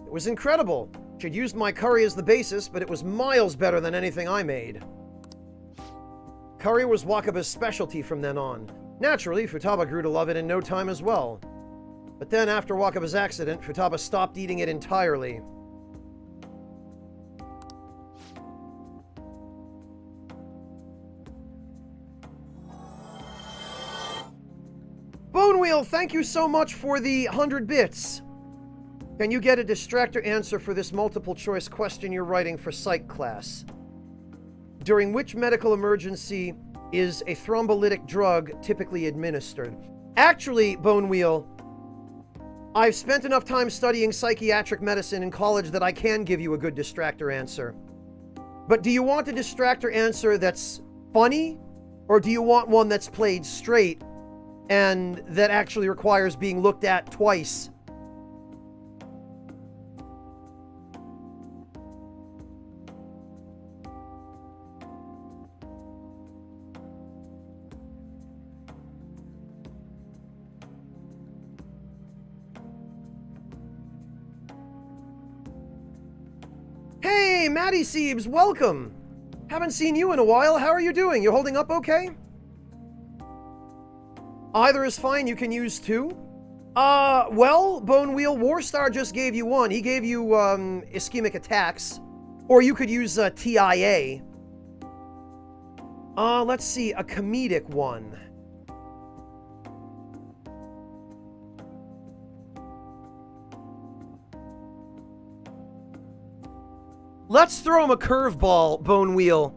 It was incredible. She'd used my curry as the basis, but it was miles better than anything I made. Curry was Wakaba's specialty from then on. Naturally, Futaba grew to love it in no time as well. But then, after Wakaba's accident, Futaba stopped eating it entirely. Bonewheel, thank you so much for the 100 bits. Can you get a distractor answer for this multiple choice question you're writing for psych class? During which medical emergency is a thrombolytic drug typically administered? Actually, Bonewheel, I've spent enough time studying psychiatric medicine in college that I can give you a good distractor answer. But do you want a distractor answer that's funny? Or do you want one that's played straight and that actually requires being looked at twice? Hey, Maddie Siebes, welcome! Haven't seen you in a while. How are you doing? You holding up okay? Either is fine, you can use two. Well, Bonewheel, Warstar just gave you one. He gave you, ischemic attacks. Or you could use, TIA. Let's see, a comedic one. Let's throw him a curveball, Bonewheel,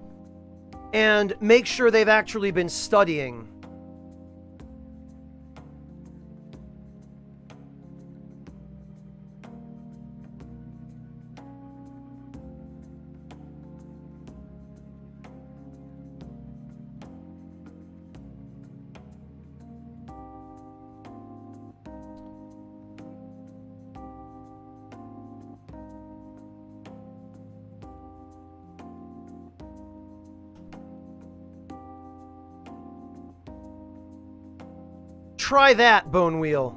and make sure they've actually been studying. Try that, Bonewheel.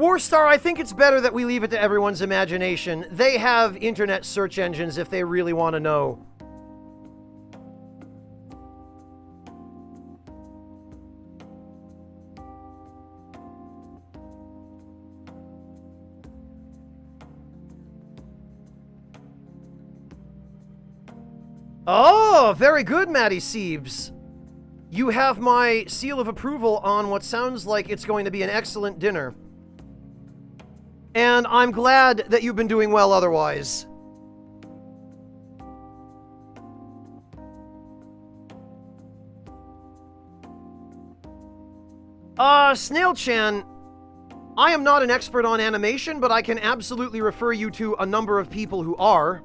Warstar, I think it's better that we leave it to everyone's imagination. They have internet search engines if they really want to know. Oh, very good, Maddie Siebes. You have my seal of approval on what sounds like it's going to be an excellent dinner. And I'm glad that you've been doing well otherwise. Snail-chan, I am not an expert on animation, but I can absolutely refer you to a number of people who are.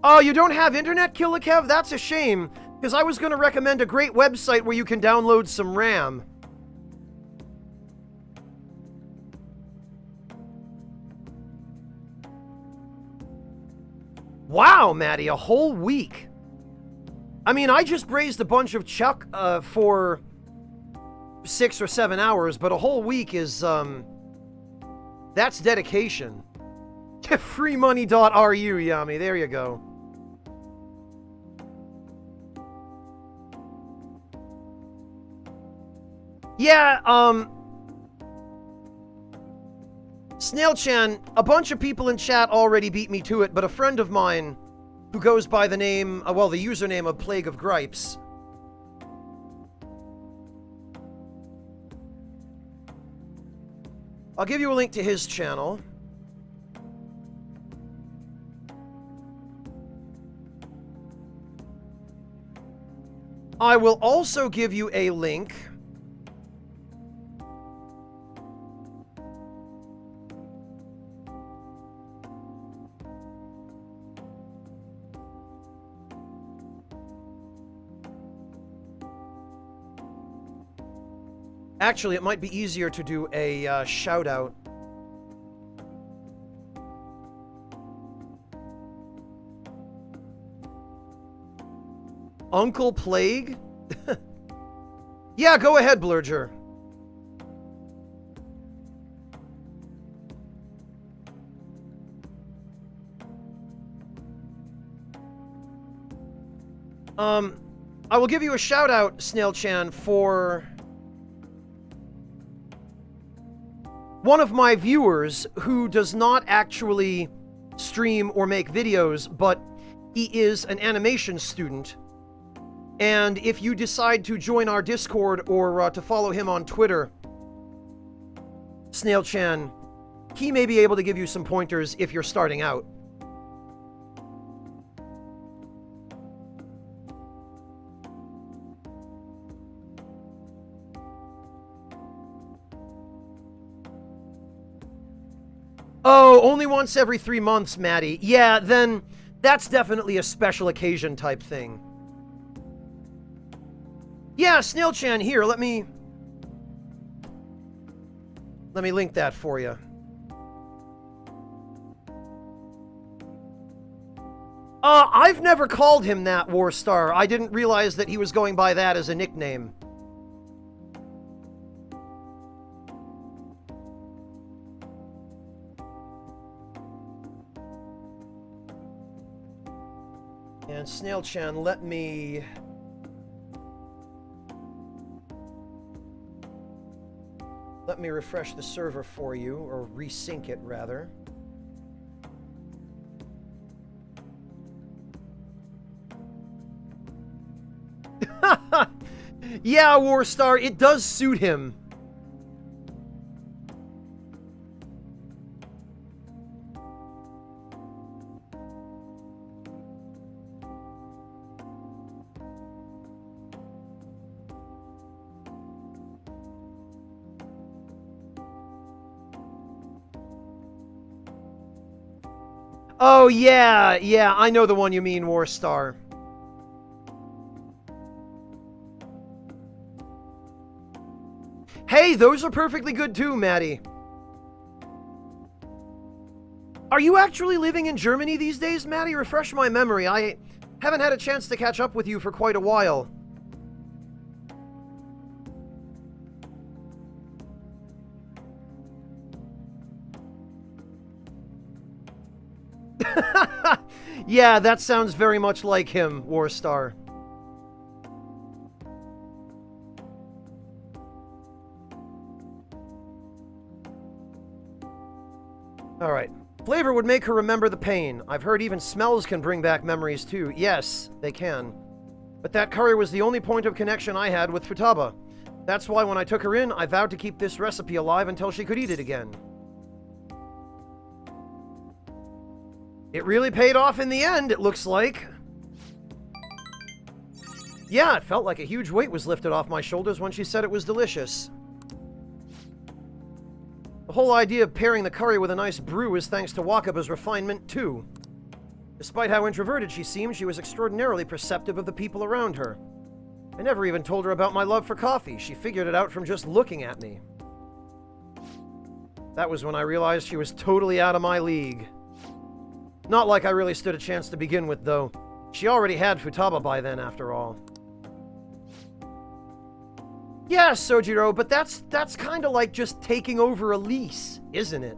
Oh, you don't have internet, Killikev? That's a shame, because I was going to recommend a great website where you can download some RAM. Wow, Maddie, a whole week. I mean, I just braised a bunch of chuck for 6 or 7 hours, but a whole week is, that's dedication. Freemoney.ru, Yami, there you go. Yeah, Snail-chan, a bunch of people in chat already beat me to it, but a friend of mine who goes by the name, well, the username of Plague of Gripes. I'll give you a link to his channel. I will also give you a link Actually, it might be easier to do a shout-out. Uncle Plague? Yeah, go ahead, Blurger. I will give you a shout-out, Snail-chan, for one of my viewers who does not actually stream or make videos, but he is an animation student. And if you decide to join our Discord or to follow him on Twitter, Snail-chan, he may be able to give you some pointers if you're starting out. Oh, only once every 3 months, Maddie. Yeah, then that's definitely a special occasion type thing. Yeah, Snail-chan, here, let me link that for you. I've never called him that, Warstar. I didn't realize that he was going by that as a nickname. And Snail-chan, let me refresh the server for you, or resync it, rather. Yeah, Warstar, it does suit him. Oh, yeah, I know the one you mean, Warstar. Hey, those are perfectly good too, Maddie. Are you actually living in Germany these days, Maddie? Refresh my memory. Haven't had a chance to catch up with you for quite a while. Yeah, that sounds very much like him, Warstar. Alright. Flavor would make her remember the pain. I've heard even smells can bring back memories too. Yes, they can. But that curry was the only point of connection I had with Futaba. That's why when I took her in, I vowed to keep this recipe alive until she could eat it again. It really paid off in the end, it looks like. Yeah, it felt like a huge weight was lifted off my shoulders when she said it was delicious. The whole idea of pairing the curry with a nice brew is thanks to Wakaba's refinement, too. Despite how introverted she seemed, she was extraordinarily perceptive of the people around her. I never even told her about my love for coffee. She figured it out from just looking at me. That was when I realized she was totally out of my league. Not like I really stood a chance to begin with, though. She already had Futaba by then, after all. Yeah, Sojiro, but that's kind of like just taking over a lease, isn't it?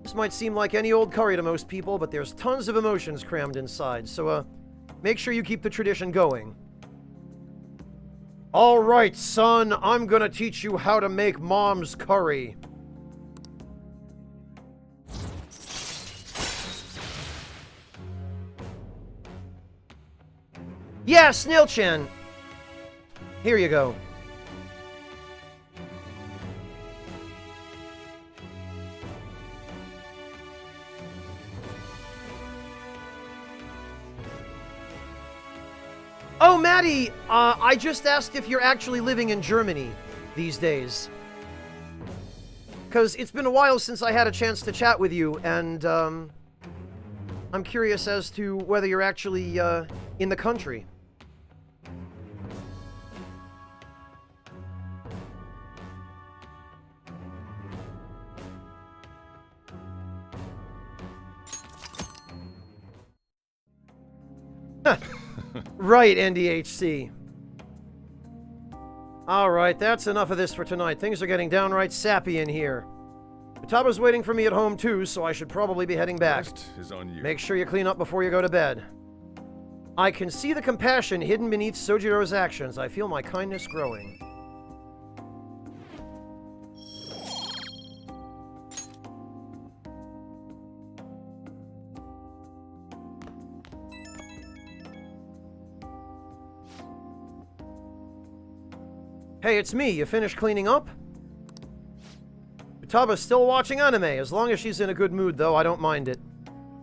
This might seem like any old curry to most people, but there's tons of emotions crammed inside, so, make sure you keep the tradition going. Alright, son, I'm gonna teach you how to make Mom's curry. Yeah, Snail-chan. Here you go. Oh, Maddie, I just asked if you're actually living in Germany these days. Because it's been a while since I had a chance to chat with you, and, I'm curious as to whether you're actually, in the country. Right, NDHC. Alright, that's enough of this for tonight. Things are getting downright sappy in here. Futaba's waiting for me at home too, so I should probably be heading back. Rest is on you. Make sure you clean up before you go to bed. I can see the compassion hidden beneath Sojiro's actions. I feel my kindness growing. Hey, it's me. You finished cleaning up? Futaba's still watching anime. As long as she's in a good mood, though, I don't mind it.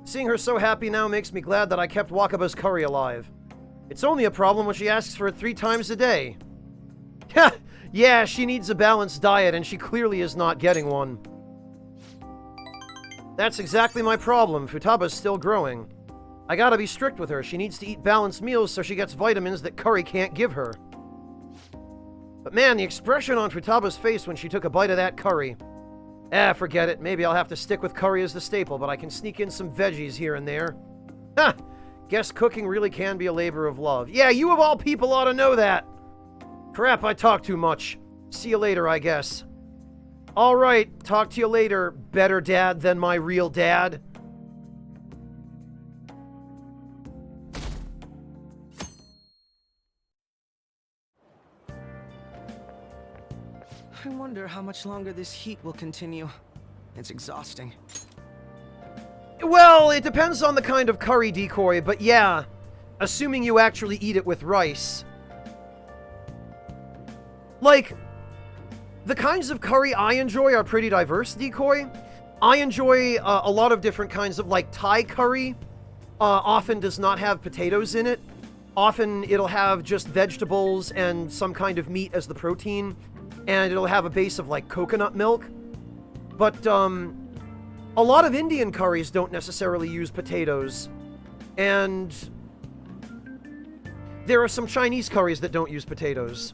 Seeing her so happy now makes me glad that I kept Wakaba's curry alive. It's only a problem when she asks for it 3 times a day. Yeah, she needs a balanced diet, and she clearly is not getting one. That's exactly my problem. Futaba's still growing. I gotta be strict with her. She needs to eat balanced meals so she gets vitamins that curry can't give her. But man, the expression on Futaba's face when she took a bite of that curry. Forget it. Maybe I'll have to stick with curry as the staple, but I can sneak in some veggies here and there. Guess cooking really can be a labor of love. Yeah, you of all people ought to know that. Crap, I talk too much. See you later, I guess. Alright, talk to you later, better dad than my real dad. I wonder how much longer this heat will continue. It's exhausting. Well, it depends on the kind of curry decoy, but yeah, assuming you actually eat it with rice. Like, the kinds of curry I enjoy are pretty diverse, decoy. I enjoy a lot of different kinds of, like, Thai curry. Often does not have potatoes in it. Often it'll have just vegetables and some kind of meat as the protein. And it'll have a base of, like, coconut milk. But, a lot of Indian curries don't necessarily use potatoes. And there are some Chinese curries that don't use potatoes.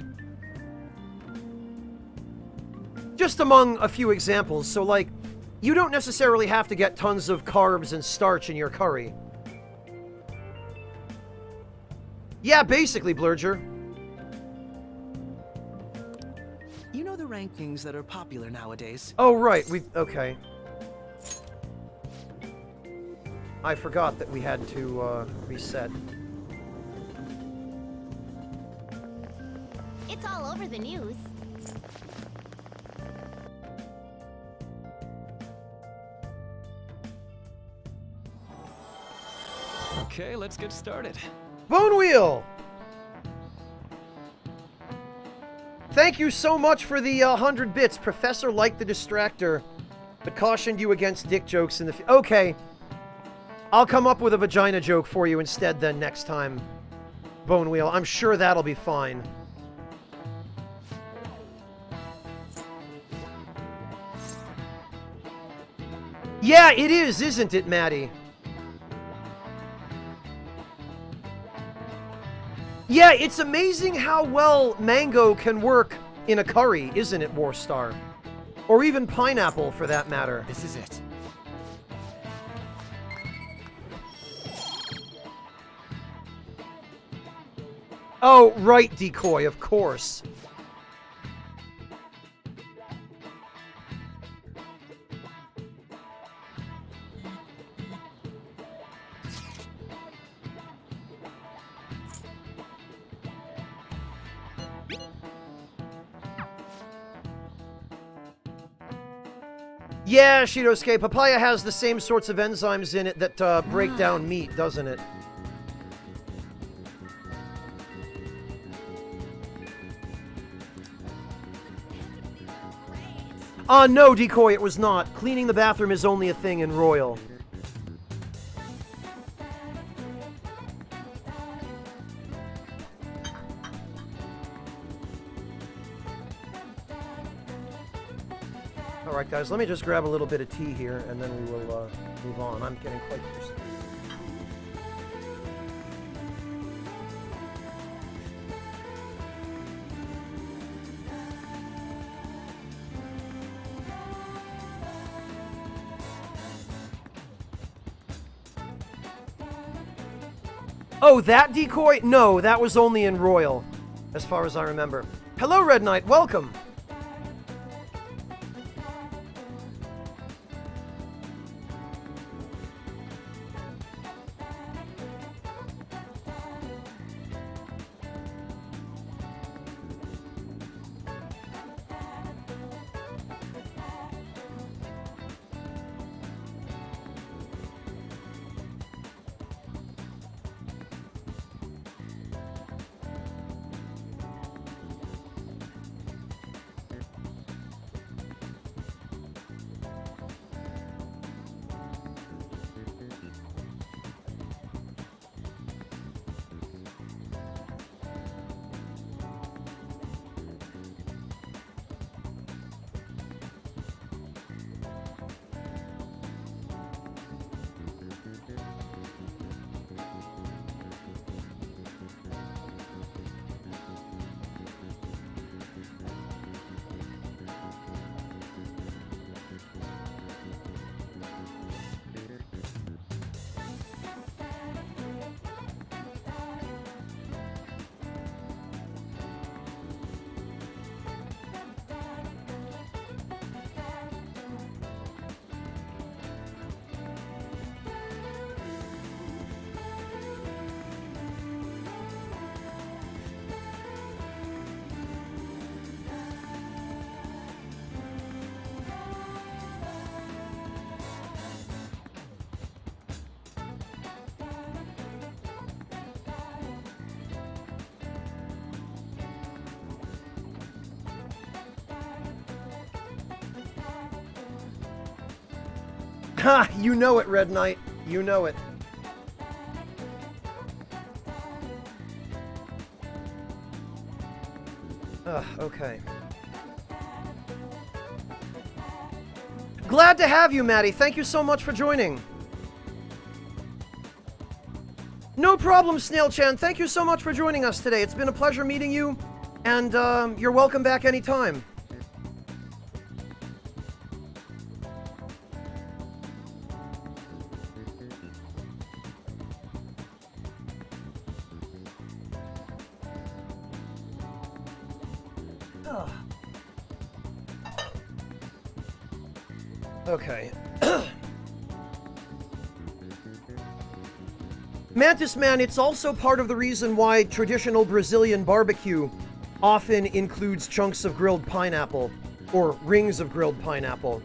Just among a few examples. So, like, you don't necessarily have to get tons of carbs and starch in your curry. Yeah, basically, Blurger. You know the rankings that are popular nowadays? Oh, right. Okay. I forgot that we had to, reset. It's all over the news. Okay, let's get started. Bone Wheel! Thank you so much for the 100 bits. Professor liked the distractor, but cautioned you against dick jokes in the Okay. I'll come up with a vagina joke for you instead then next time, Bone Wheel. I'm sure that'll be fine. Yeah, it is, isn't it, Maddie? Yeah, it's amazing how well mango can work in a curry, isn't it, Warstar? Or even pineapple, for that matter. This is it. Oh, right, Decoy, of course. Yeah, Shidosuke, papaya has the same sorts of enzymes in it that break down meat, doesn't it? No, Decoy, it was not. Cleaning the bathroom is only a thing in Royal. Alright, guys, let me just grab a little bit of tea here, and then we will move on. I'm getting quite thirsty. Oh, that Decoy? No, that was only in Royal, as far as I remember. Hello, Red Knight, welcome! Ha! You know it, Red Knight. You know it. Okay. Glad to have you, Maddie. Thank you so much for joining. No problem, Snail-chan. Thank you so much for joining us today. It's been a pleasure meeting you, and you're welcome back anytime. Okay. Mantis Man, it's also part of the reason why traditional Brazilian barbecue often includes chunks of grilled pineapple, or rings of grilled pineapple.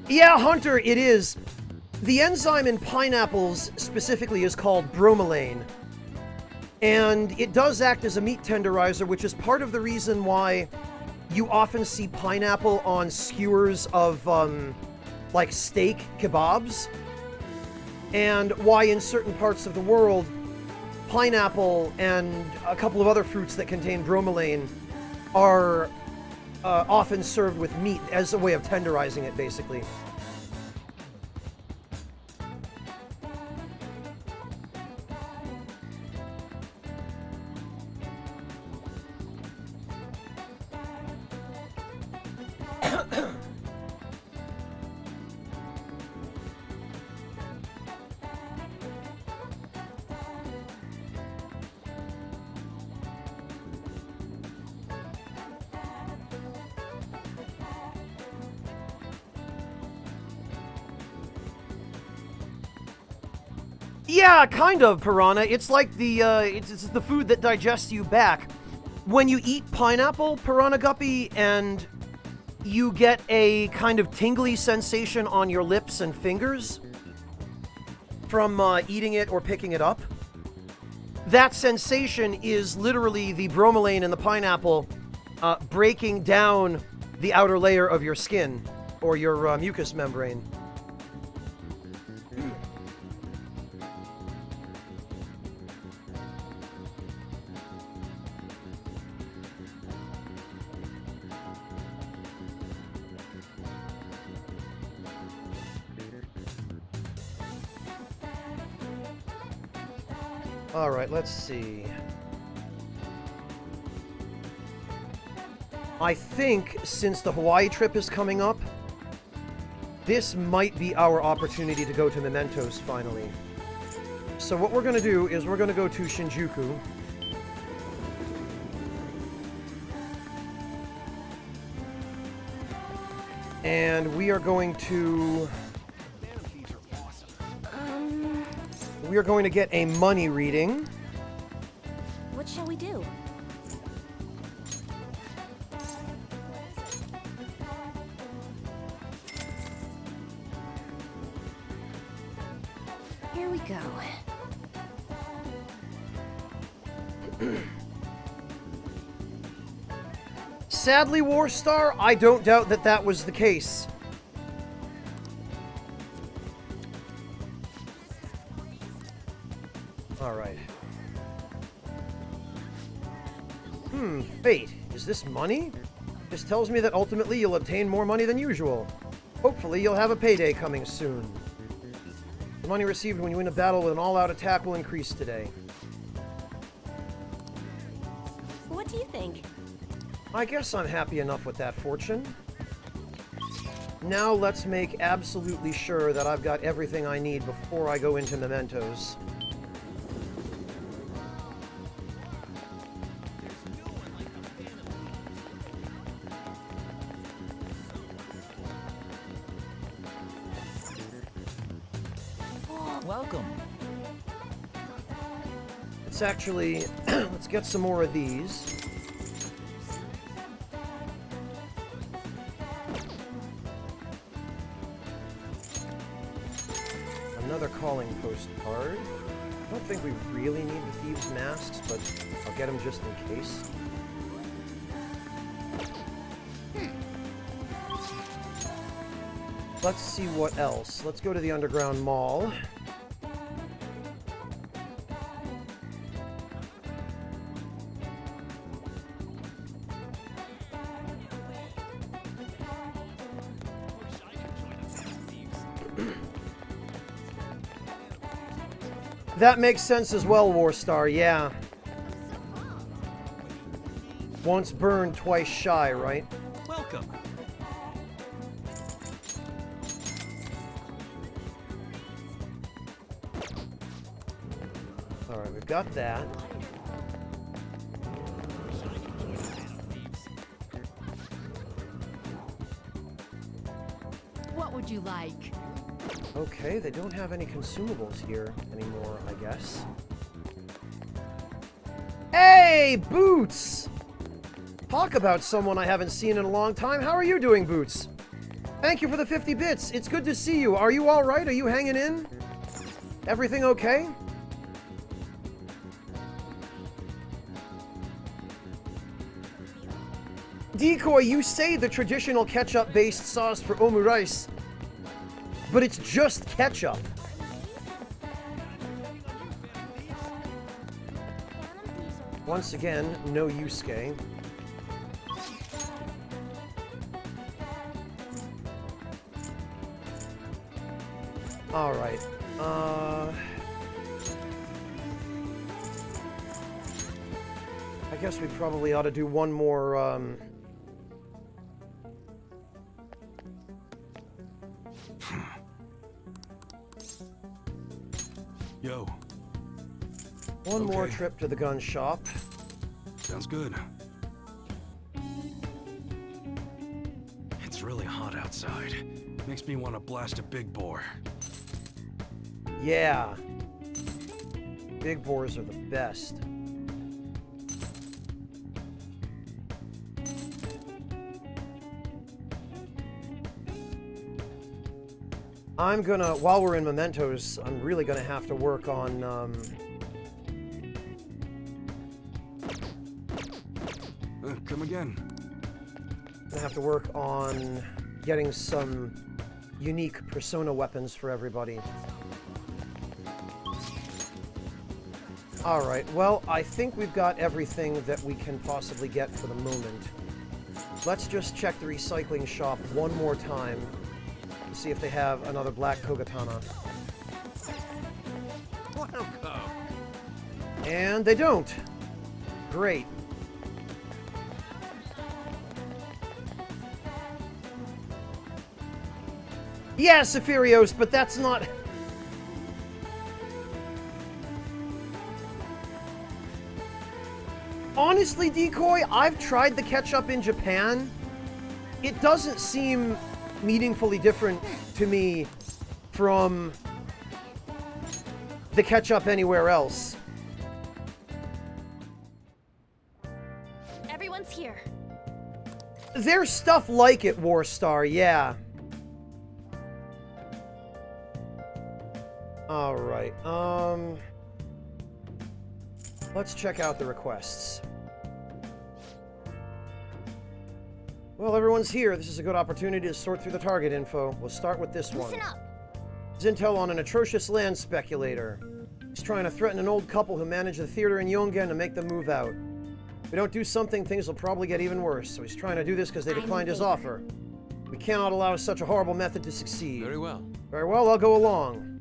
Yeah, Hunter, it is. The enzyme in pineapples specifically is called bromelain, and it does act as a meat tenderizer, which is part of the reason why you often see pineapple on skewers of, like steak kebabs, and why in certain parts of the world, pineapple and a couple of other fruits that contain bromelain are often served with meat as a way of tenderizing it, basically. Yeah, kind of, Piranha. It's like the, it's the food that digests you back. When you eat pineapple, Piranha Guppy, and you get a kind of tingly sensation on your lips and fingers from eating it or picking it up, that sensation is literally the bromelain in the pineapple breaking down the outer layer of your skin, or your mucous membrane. Alright, let's see. I think since the Hawaii trip is coming up, this might be our opportunity to go to Mementos finally. So what we're going to do is we're going to go to Shinjuku. And we are going to... We are going to get a money reading. What shall we do? Here we go. Sadly, Warstar, I don't doubt that that was the case. Alright. Fate. Is this money? This tells me that ultimately you'll obtain more money than usual. Hopefully you'll have a payday coming soon. The money received when you win a battle with an all-out attack will increase today. What do you think? I guess I'm happy enough with that fortune. Now let's make absolutely sure that I've got everything I need before I go into Mementos. Welcome. Let's actually, let's get some more of these. Another calling post card. I don't think we really need the Thieves' Masks, but I'll get them just in case. Let's see what else. Let's go to the Underground Mall. That makes sense as well, Warstar, yeah. Once burned, twice shy, right? Welcome. Alright, we've got that. would you like? Okay, they don't have any consumables here anymore, I guess. Hey, Boots! Talk about someone I haven't seen in a long time. How are you doing, Boots? Thank you for the 50 bits. It's good to see you. Are you all right? Are you hanging in? Everything okay? Decoy, you say the traditional ketchup-based sauce for omurice, but it's just ketchup. Once again, no Yusuke. Alright, I guess we probably ought to do one more, Yo, one more Okay. trip to the gun shop. sounds good. It's really hot outside. Makes me want to blast a big bore. Yeah. Big bores are the best. I'm gonna, while we're in Mementos, I'm really gonna have to work on, Come again. gonna have to work on getting some unique persona weapons for everybody. Alright, well, I think we've got everything that we can possibly get for the moment. Let's just check the recycling shop one more time to see if they have another black Kogatana. Welcome. And they don't. Great. Yeah, Sephirios, but that's not... Honestly, Decoy, I've tried the ketchup in Japan. It doesn't seem meaningfully different to me from the ketchup anywhere else. Everyone's here. There's stuff like it, Warstar, yeah. Alright, let's check out the requests. Well, everyone's here. This is a good opportunity to sort through the target info. We'll start with this one. Listen up. There's intel on an atrocious land speculator. He's trying to threaten an old couple who manage the theater in Yongen to make them move out. If we don't do something, things will probably get even worse. So he's trying to do this because they declined his offer. We cannot allow such a horrible method to succeed. Very well. Very well, I'll go along.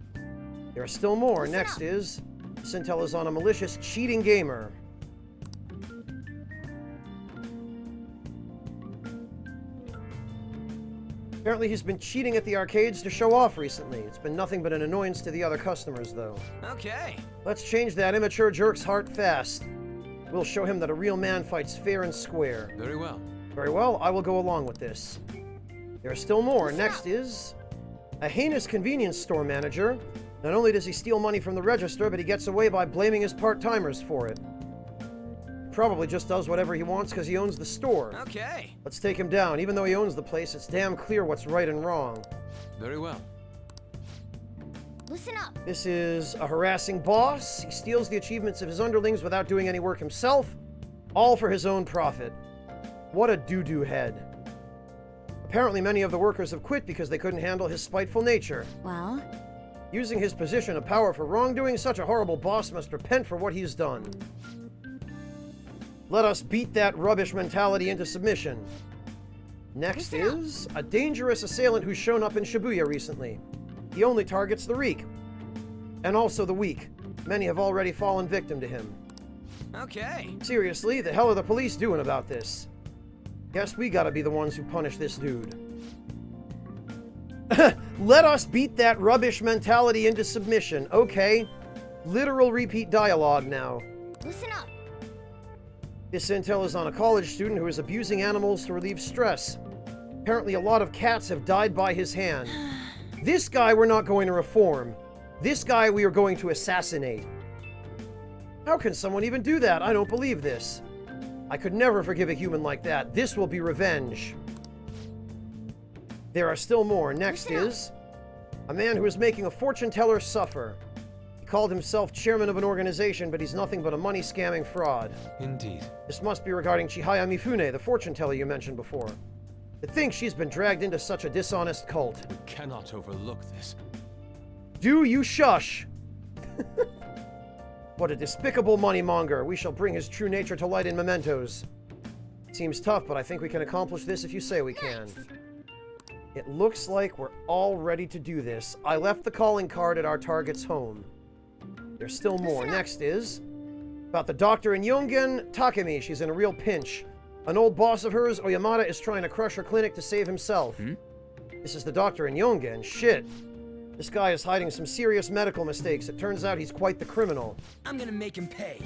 There are still more. Listen Next up. is... This intel is on a malicious, cheating gamer. Apparently he's been cheating at the arcades to show off recently. It's been nothing but an annoyance to the other customers, though. Okay. Let's change that immature jerk's heart fast. We'll show him that a real man fights fair and square. Very well. Very well, I will go along with this. There are still more. Listen Next up. is a heinous convenience store manager. Not only does he steal money from the register, but he gets away by blaming his part-timers for it. Probably just does whatever he wants because he owns the store. Okay. Let's take him down. Even though he owns the place, it's damn clear what's right and wrong. Very well. Listen up. This is a harassing boss. He steals the achievements of his underlings without doing any work himself, all for his own profit. What a doo-doo head. Apparently many of the workers have quit because they couldn't handle his spiteful nature. Well, Using his position of power for wrongdoing, such a horrible boss must repent for what he's done. Let us beat that rubbish mentality into submission. Next Listen up. is a dangerous assailant who's shown up in Shibuya recently. He only targets the weak. And also the weak. Many have already fallen victim to him. Okay. Seriously, the hell are the police doing about this? Guess we gotta be the ones who punish this dude. Let us beat that rubbish mentality into submission. Okay. Literal repeat dialogue now. Listen up. This intel is on a college student who is abusing animals to relieve stress. Apparently a lot of cats have died by his hand. This guy we're not going to reform. This guy we are going to assassinate. How can someone even do that? I don't believe this. I could never forgive a human like that. This will be revenge. There are still more. Next is a man who is making a fortune teller suffer. He called himself chairman of an organization, but he's nothing but a money-scamming fraud. Indeed. This must be regarding Chihaya Mifune, the fortune teller you mentioned before. To think she's been dragged into such a dishonest cult. We cannot overlook this. Do you shush? What a despicable moneymonger. We shall bring his true nature to light in mementos. Seems tough, but I think we can accomplish this if you say we can. It looks like we're all ready to do this. I left the calling card at our target's home. There's still more. Next is about the doctor in Yongen, Takemi. She's in a real pinch. An old boss of hers, Oyamada, is trying to crush her clinic to save himself. This is the doctor in Yongen. Shit. This guy is hiding some serious medical mistakes. It turns out he's quite the criminal. I'm gonna make him pay.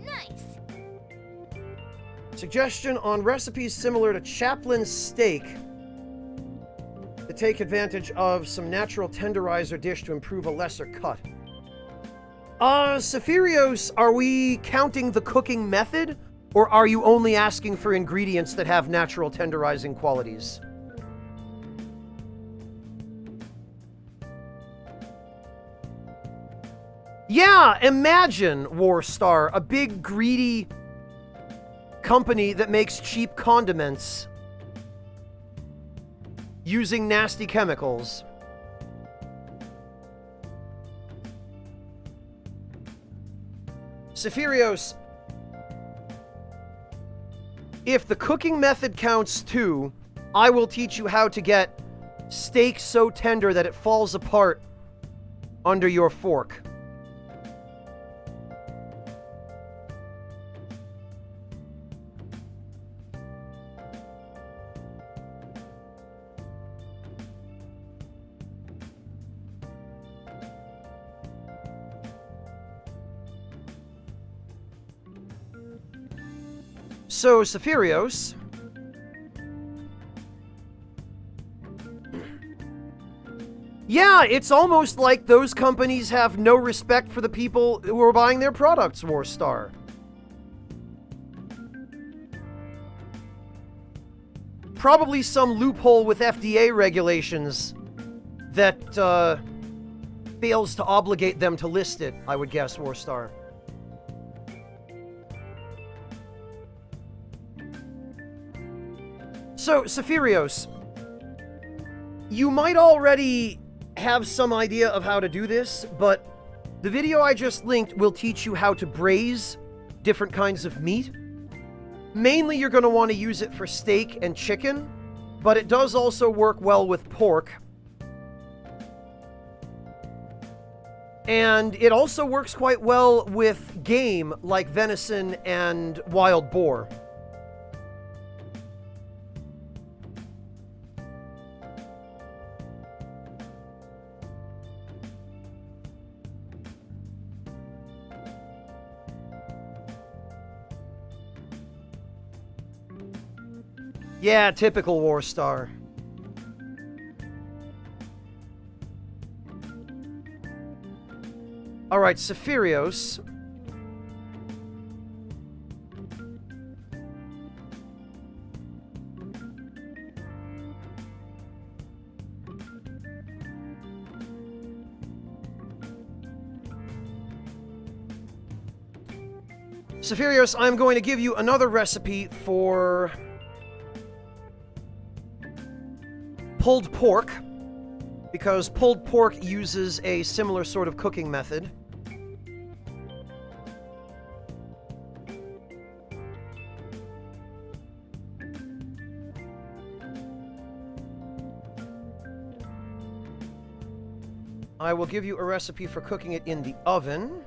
Nice. Suggestion on recipes similar to Chaplain's steak to take advantage of some natural tenderizer dish to improve a lesser cut. Sephirios, are we counting the cooking method, or are you only asking for ingredients that have natural tenderizing qualities? Yeah, imagine, Warstar, a big greedy company that makes cheap condiments using nasty chemicals. Sephirios, if the cooking method counts too, I will teach you how to get steak so tender that it falls apart under your fork. So, Sephirios, yeah, it's almost like those companies have no respect for the people who are buying their products, Warstar. Probably some loophole with FDA regulations that fails to obligate them to list it, I would guess, Warstar. So, Sephirios, you might already have some idea of how to do this, but the video I just linked will teach you how to braise different kinds of meat. Mainly, you're going to want to use it for steak and chicken, but it does also work well with pork. And it also works quite well with game like venison and wild boar. Yeah, typical Warstar. Alright, Sephirios. Sephirios, I'm going to give you another recipe for pulled pork, because pulled pork uses a similar sort of cooking method. I will give you a recipe for cooking it in the oven.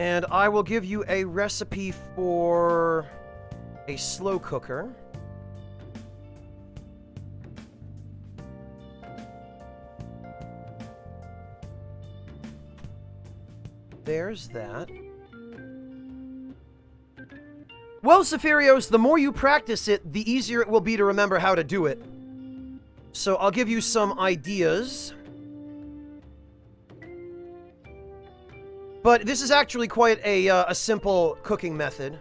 And I will give you a recipe for a slow cooker. there's that. Well, Zephyrios, the more you practice it, the easier it will be to remember how to do it. So I'll give you some ideas. But this is actually quite a simple cooking method.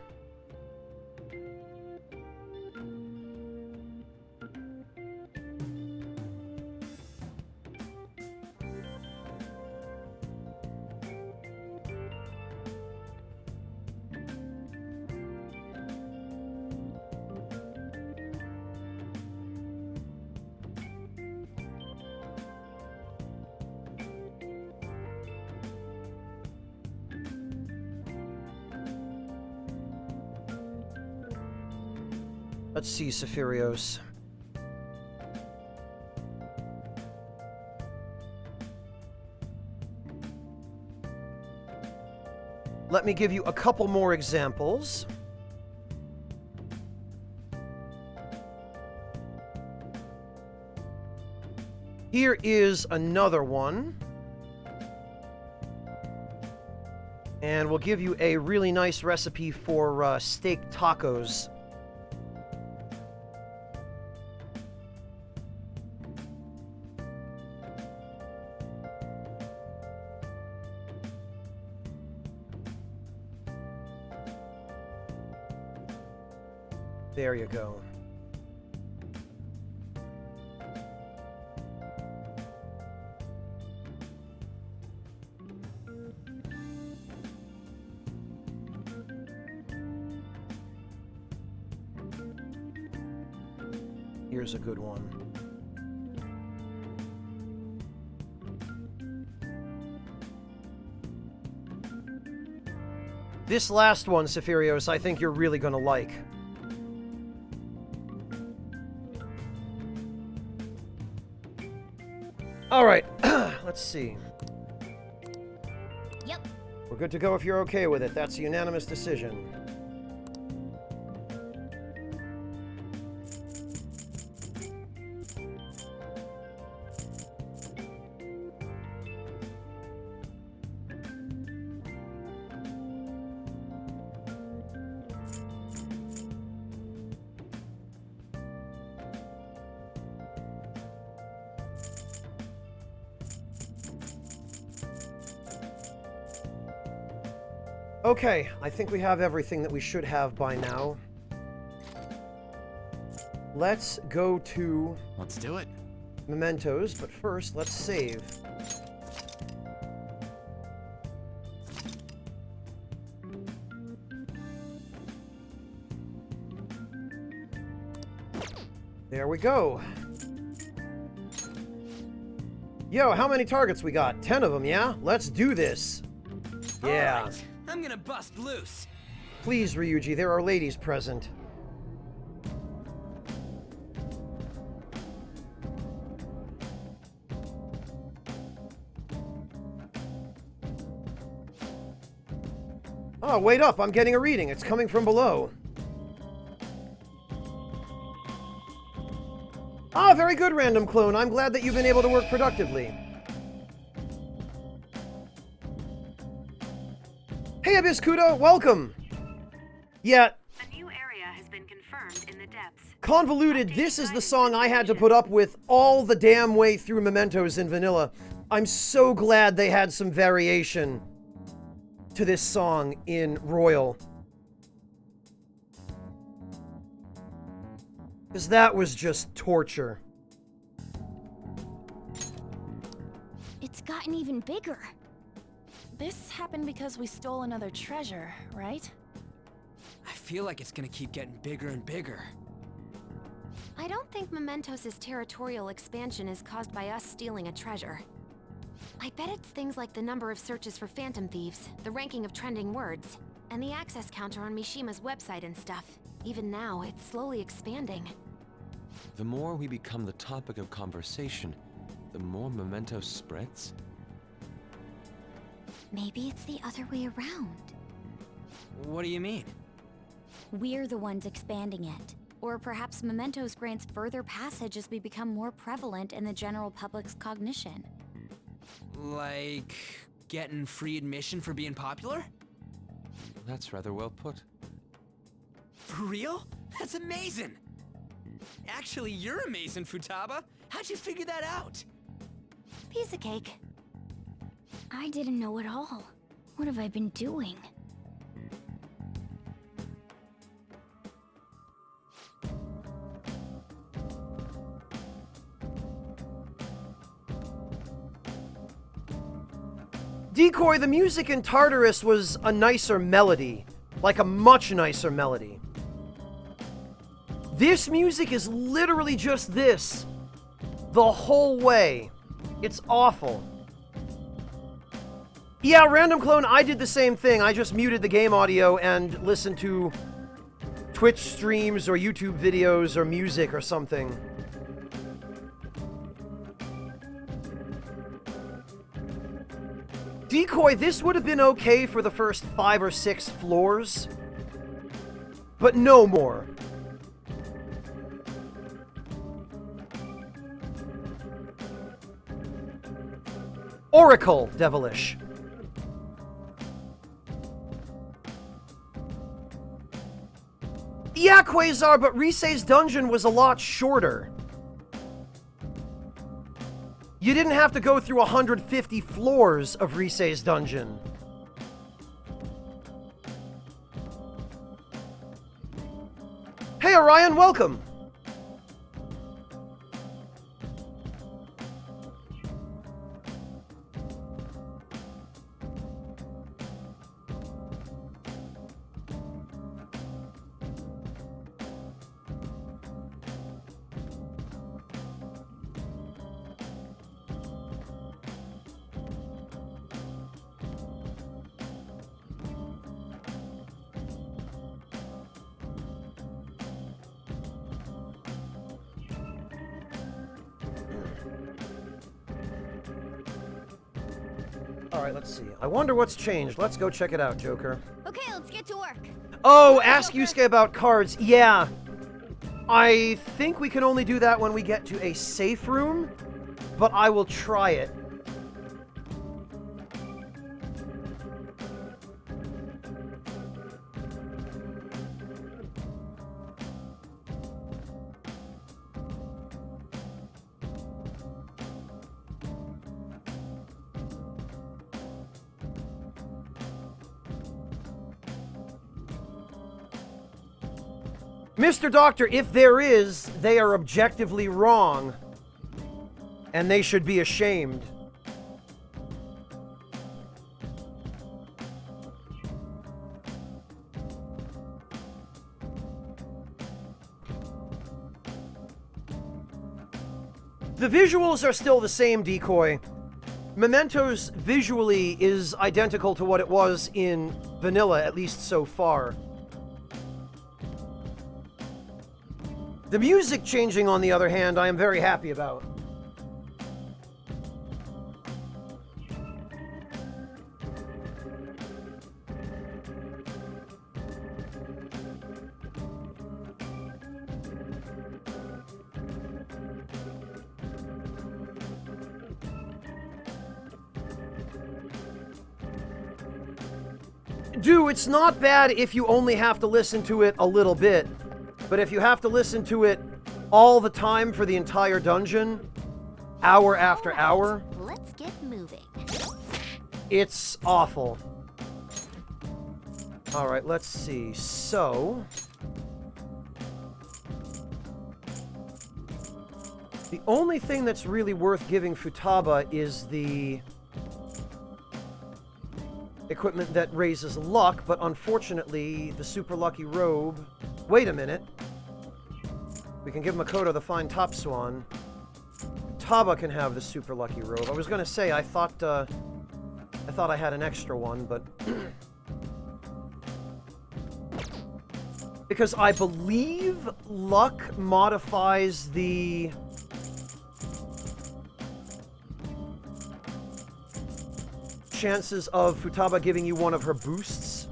Let's see, Zephyrios. Let me give you a couple more examples. Here is another one. And we'll give you a really nice recipe for steak tacos. There you go. Here's a good one. This last one, Zephyrios, I think you're really gonna like. Alright, let's see. Yep. We're good to go if you're okay with it. That's a unanimous decision. Okay, I think we have everything that we should have by now. Let's go to Let's do it. mementos, but first, let's save. There we go. Yo, how many targets we got? 10 of them, yeah? Let's do this. Yeah. All right, I'm gonna bust loose. Please, Ryuji, there are ladies present. Oh, wait up, I'm getting a reading. It's coming from below. Ah, very good, Random Clone. I'm glad that you've been able to work productively. Hey, Abiscuda, welcome! Yeah, A new area has been confirmed in the depths. Convoluted, this is the song I had to put up with all the damn way through Mementos in vanilla. I'm so glad they had some variation to this song in Royal. Because that was just torture. It's gotten even bigger. This happened because we stole another treasure, right? I feel like it's gonna keep getting bigger and bigger. I don't think Mementos' territorial expansion is caused by us stealing a treasure. I bet it's things like the number of searches for phantom thieves, the ranking of trending words, and the access counter on Mishima's website and stuff. Even now, it's slowly expanding. The more we become the topic of conversation, the more Memento spreads. Maybe it's the other way around. What do you mean? We're the ones expanding it. Or perhaps Mementos grants further passage as we become more prevalent in the general public's cognition. Like getting free admission for being popular? That's rather well put. For real? That's amazing! Actually, you're amazing, Futaba. How'd you figure that out? Piece of cake. I didn't know at all. What have I been doing? Decoy, the music in Tartarus was a nicer melody. Like a much nicer melody. This music is literally just this. The whole way. It's awful. Yeah, Random Clone, I did the same thing. I just muted the game audio and listened to Twitch streams or YouTube videos or music or something. Decoy, this would have been okay for the first 5 or 6 floors, but no more. Oracle, devilish. Yeah, Quasar, but Risei's dungeon was a lot shorter. You didn't have to go through 150 floors of Risei's dungeon. Hey, Orion, welcome! Alright, let's see. I wonder what's changed. Let's go check it out, Joker. Okay, let's get to work. Oh, ask Yusuke about cards. Yeah. I think we can only do that when we get to a safe room, but I will try it. Mr. Doctor, if there is, they are objectively wrong. And they should be ashamed. The visuals are still the same, Decoy. Mementos visually is identical to what it was in vanilla, at least so far. The music changing, on the other hand, I am very happy about. Dude, it's not bad if you only have to listen to it a little bit. But if you have to listen to it all the time for the entire dungeon, hour after hour, Let's get moving. it's awful. Alright, let's see. So... the only thing that's really worth giving Futaba is the equipment that raises luck, but unfortunately, the super lucky robe... Wait a minute. We can give Makoto the fine top swan. Futaba can have the super lucky robe. I was gonna say, I thought I had an extra one, but... because I believe luck modifies the... chances of Futaba giving you one of her boosts.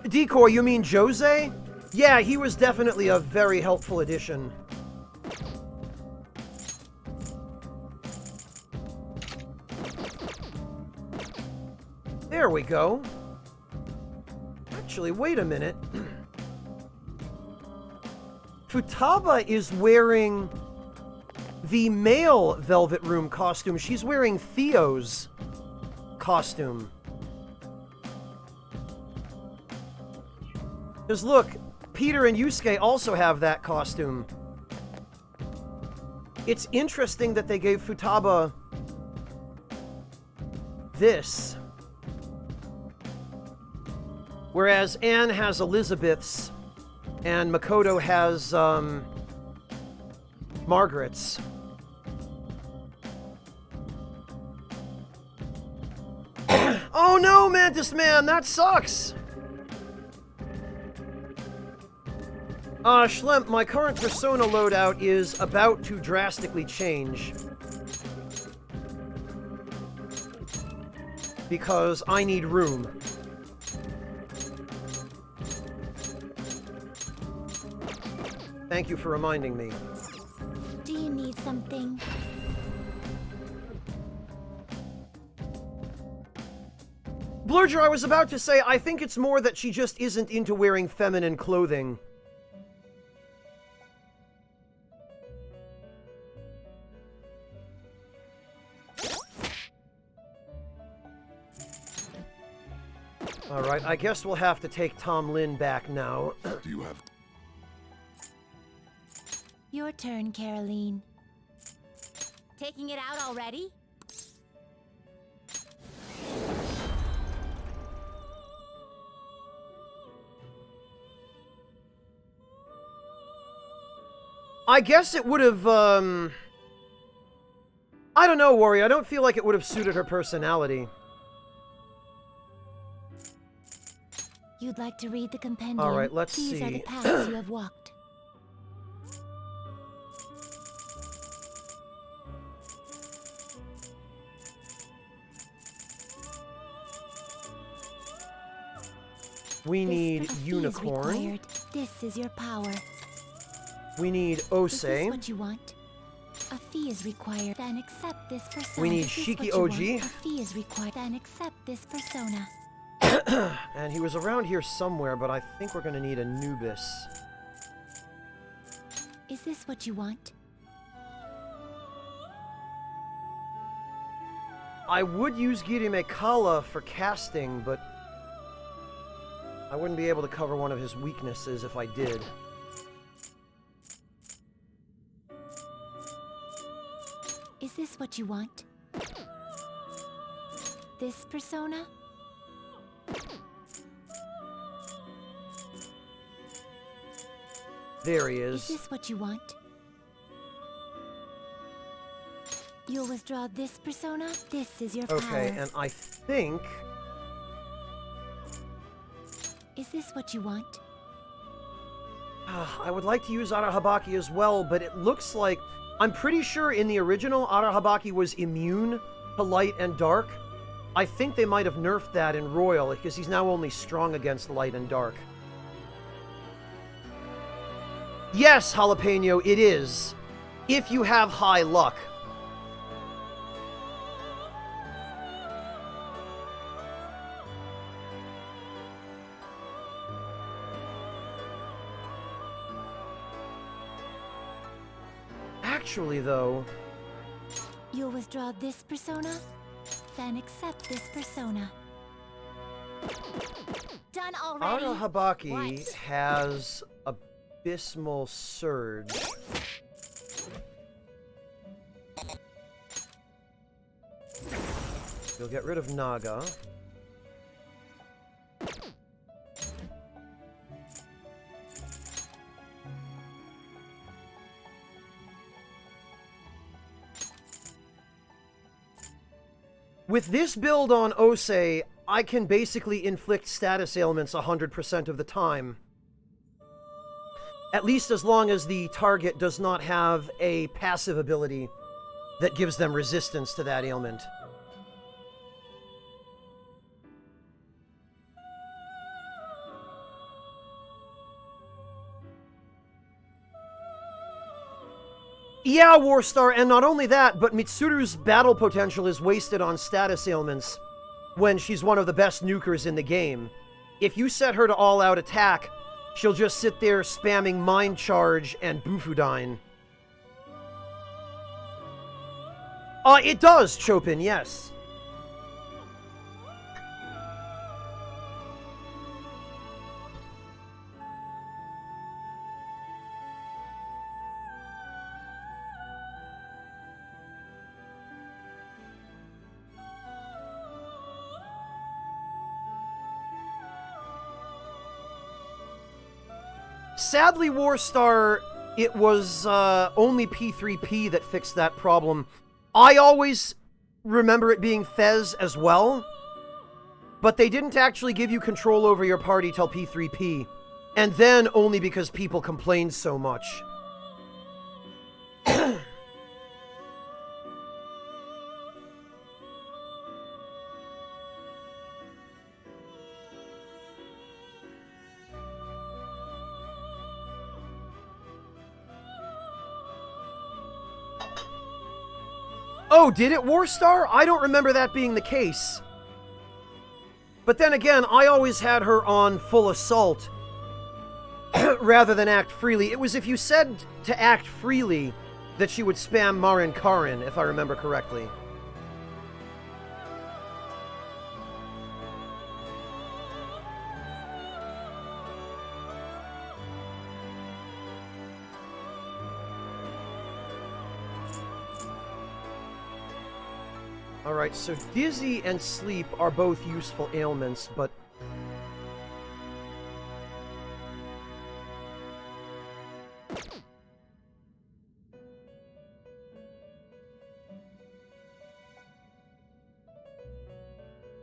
Decoy, you mean Jose? Yeah, he was definitely a very helpful addition. There we go. Actually, wait a minute. Futaba is wearing the male Velvet Room costume. She's wearing Theo's costume. Because look, Peter and Yusuke also have that costume. It's interesting that they gave Futaba this. Whereas Anne has Elizabeth's, and Makoto has, Margaret's. Oh no, Mantis Man, that sucks! Schlemp, my current persona loadout is about to drastically change. Because I need room. Thank you for reminding me. Do you need something? Blurger, I was about to say, I think it's more that she just isn't into wearing feminine clothing. Alright, I guess we'll have to take Tom Lin back now. Do you have... Your turn, Caroline. Taking it out already? I guess it would have, I don't know, Warrior. I don't feel like it would have suited her personality. You'd like to read the compendium? All right, let's These see. are the paths you have walked. We need A fee is Unicorn. required. This is your power. We need Is Ose. this what you want? A fee is required. Then accept this persona. We need Is this Shiki what you Oji. want? A fee is required. Then accept this persona. And he was around here somewhere, but I think we're gonna need Anubis. Is this what you want? I would use Girime Kala for casting, but I wouldn't be able to cover one of his weaknesses if I did. Is this what you want? This persona? There he Is is. this what you want? You'll withdraw this persona? This is your power. Okay, and I think... Is this what you want? I would like to use Arahabaki as well, but it looks like... I'm pretty sure in the original, Arahabaki was immune to light and dark. I think they might have nerfed that in Royal, because he's now only strong against light and dark. Yes, Jalapeno, it is. If you have high luck. Actually, though... You'll withdraw this persona? Then accept this persona. Done already? Arahabaki What? has Abysmal Surge. You'll get rid of Naga. With this build on Ose, I can basically inflict status ailments 100% of the time. At least as long as the target does not have a passive ability that gives them resistance to that ailment. Yeah, Warstar, and not only that, but Mitsuru's battle potential is wasted on status ailments when she's one of the best nukers in the game. If you set her to all-out attack, she'll just sit there spamming Mind Charge and Bufudyne. It does, Chopin, yes. Sadly, Warstar, it was only P3P that fixed that problem. I always remember it being Fez as well, but they didn't actually give you control over your party till P3P, and then only because people complained so much. Oh, did it, Warstar? I don't remember that being the case. But then again, I always had her on full assault rather than act freely. It was if you said to act freely that she would spam Marin Karin, if I remember correctly. Alright, so dizzy and sleep are both useful ailments, but...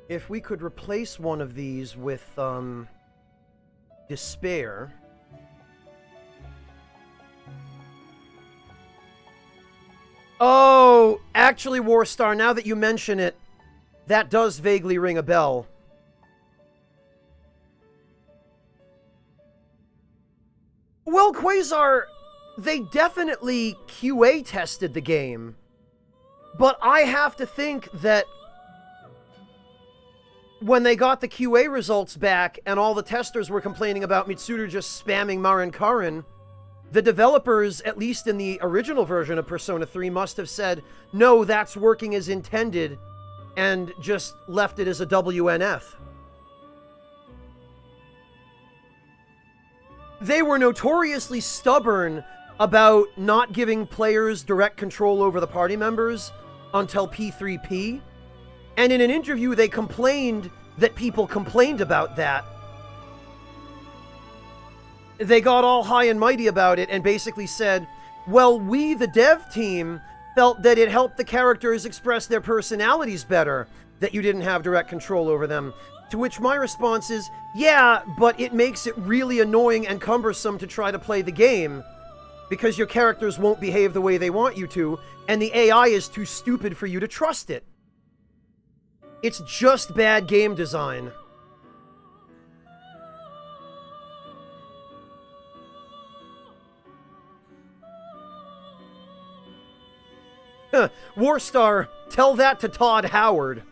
if we could replace one of these with, despair... Oh, actually, Warstar, now that you mention it, that does vaguely ring a bell. Well, Quasar, they definitely QA tested the game, but I have to think that when they got the QA results back and all the testers were complaining about Mitsuru just spamming Marin Karin, the developers, at least in the original version of Persona 3, must have said, no, that's working as intended, and just left it as a WNF. They were notoriously stubborn about not giving players direct control over the party members until P3P, and in an interview they complained that people complained about that. They got all high and mighty about it and basically said, well, we, the dev team, felt that it helped the characters express their personalities better, that you didn't have direct control over them. To which my response is, yeah, but it makes it really annoying and cumbersome to try to play the game, because your characters won't behave the way they want you to, and the AI is too stupid for you to trust it. It's just bad game design. Warstar, tell that to Todd Howard.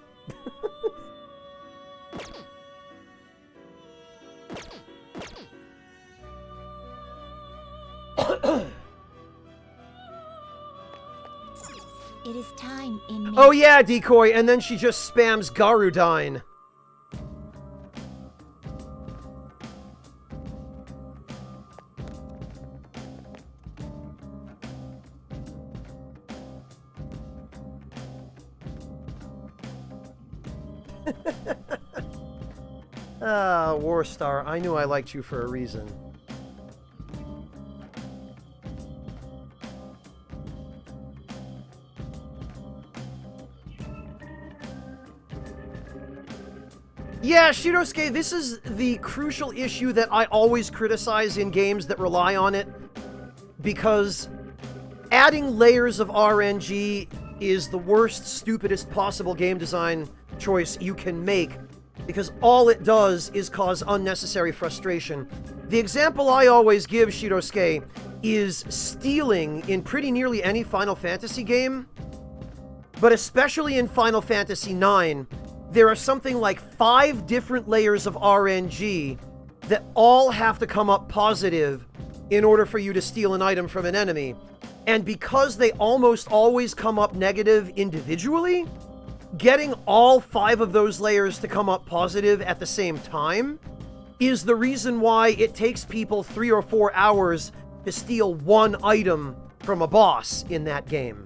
It is time in... Oh yeah, Decoy, and then she just spams Garudyne. Ah, Warstar, I knew I liked you for a reason. Yeah, Shirosuke, this is the crucial issue that I always criticize in games that rely on it, because adding layers of RNG is the worst, stupidest possible game design choice you can make, because all it does is cause unnecessary frustration. The example I always give, Shirosuke, is stealing in pretty nearly any Final Fantasy game, but especially in Final Fantasy IX, there are something like 5 different layers of RNG that all have to come up positive in order for you to steal an item from an enemy. And because they almost always come up negative individually, getting all 5 of those layers to come up positive at the same time is the reason why it takes people 3 or 4 hours to steal one item from a boss in that game.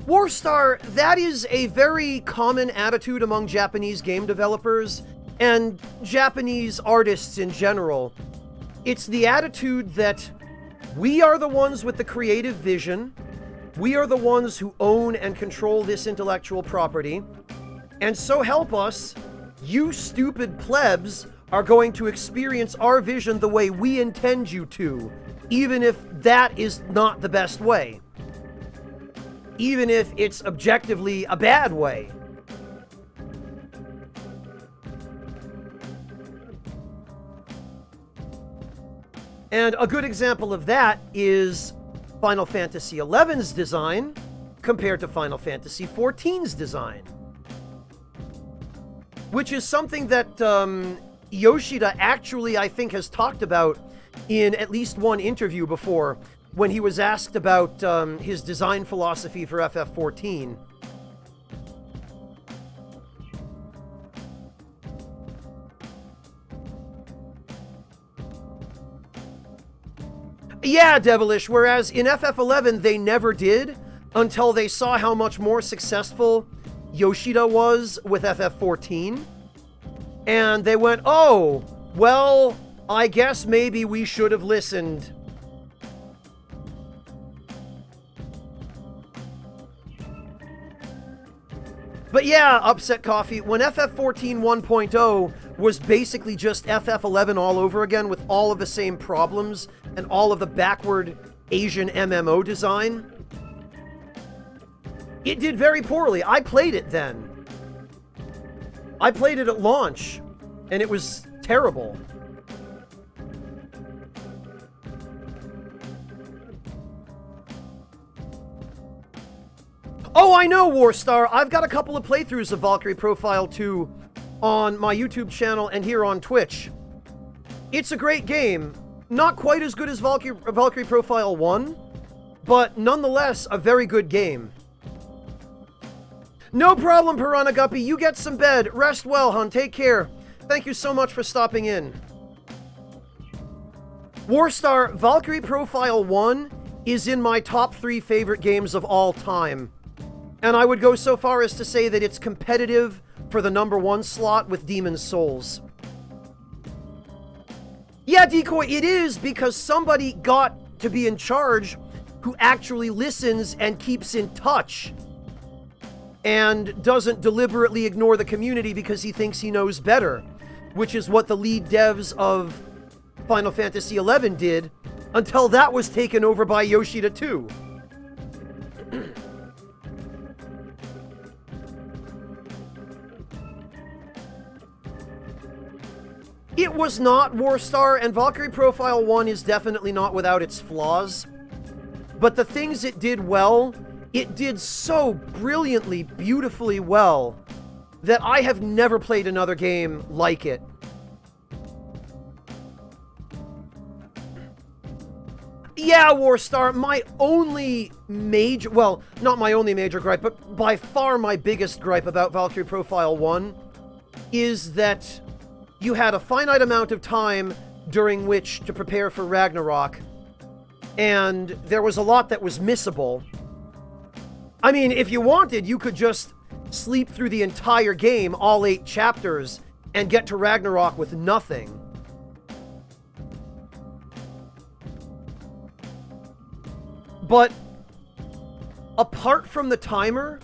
Warstar, that is a very common attitude among Japanese game developers and Japanese artists in general. It's the attitude that we are the ones with the creative vision, we are the ones who own and control this intellectual property, and so help us, you stupid plebs are going to experience our vision the way we intend you to, even if that is not the best way. Even if it's objectively a bad way. And a good example of that is Final Fantasy XI's design compared to Final Fantasy XIV's design. Which is something that Yoshida actually, I think, has talked about in at least one interview before, when he was asked about his design philosophy for FF14. Yeah, Devilish, whereas in FF11 they never did, until they saw how much more successful Yoshida was with FF14. And they went, oh, well, I guess maybe we should have listened. But yeah, Upset Coffee, when FF14 1.0 was basically just FF11 all over again with all of the same problems and all of the backward Asian MMO design, it did very poorly. I played it then. I played it at launch, and it was terrible. Oh, I know, Warstar. I've got a couple of playthroughs of Valkyrie Profile 2 on my YouTube channel and here on Twitch. It's a great game. Not quite as good as Valkyrie Profile 1, but nonetheless a very good game. No problem, Piranha Guppy. You get some bed. Rest well, hon. Take care. Thank you so much for stopping in. Warstar, Valkyrie Profile 1 is in my top 3 favorite games of all time. And I would go so far as to say that it's competitive for the #1 slot with Demon's Souls. Yeah, Decoy, it is because somebody got to be in charge who actually listens and keeps in touch and doesn't deliberately ignore the community because he thinks he knows better, which is what the lead devs of Final Fantasy XI did until that was taken over by Yoshida too. It was not Warstar, and Valkyrie Profile 1 is definitely not without its flaws. But the things it did well, it did so brilliantly, beautifully well, that I have never played another game like it. Yeah, Warstar, my only major, well, not my only major gripe, but by far my biggest gripe about Valkyrie Profile 1 is that you had a finite amount of time during which to prepare for Ragnarok, and there was a lot that was missable. I mean, if you wanted, you could just sleep through the entire game, all 8 chapters, and get to Ragnarok with nothing. But apart from the timer,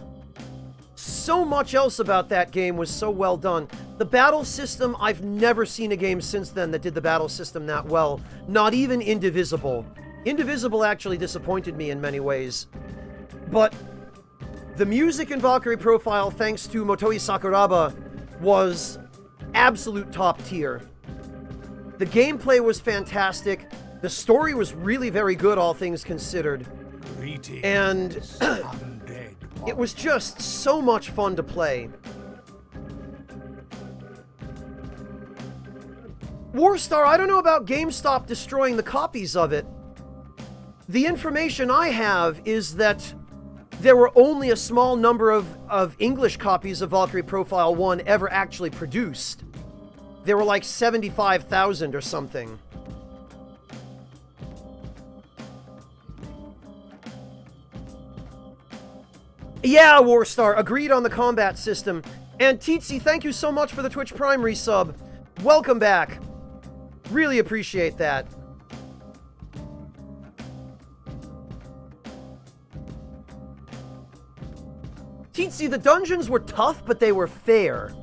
so much else about that game was so well done. The battle system, I've never seen a game since then that did the battle system that well. Not even Indivisible. Indivisible actually disappointed me in many ways. But The music in Valkyrie Profile, thanks to Motoi Sakuraba, was absolute top tier. The gameplay was fantastic. The story was really very good, all things considered. And it was just so much fun to play. Warstar, I don't know about GameStop destroying the copies of it. The information I have is that there were only a small number of English copies of Valkyrie Profile 1 ever actually produced. There were like 75,000 or something. Yeah, Warstar, agreed on the combat system. And Teetsy, thank you so much for the Twitch Prime resub. Welcome back. Really appreciate that. Teetsy, the dungeons were tough, but they were fair.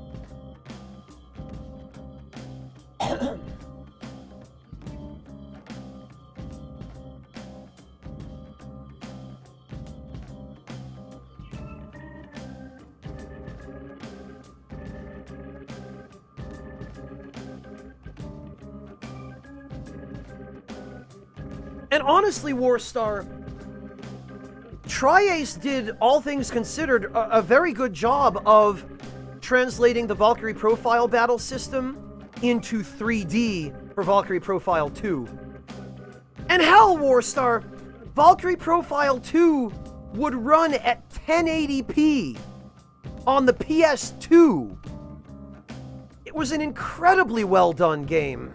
And honestly, Warstar, Tri-Ace did, all things considered, a very good job of translating the Valkyrie Profile battle system into 3D for Valkyrie Profile 2. And hell, Warstar, Valkyrie Profile 2 would run at 1080p on the PS2. It was an incredibly well done game.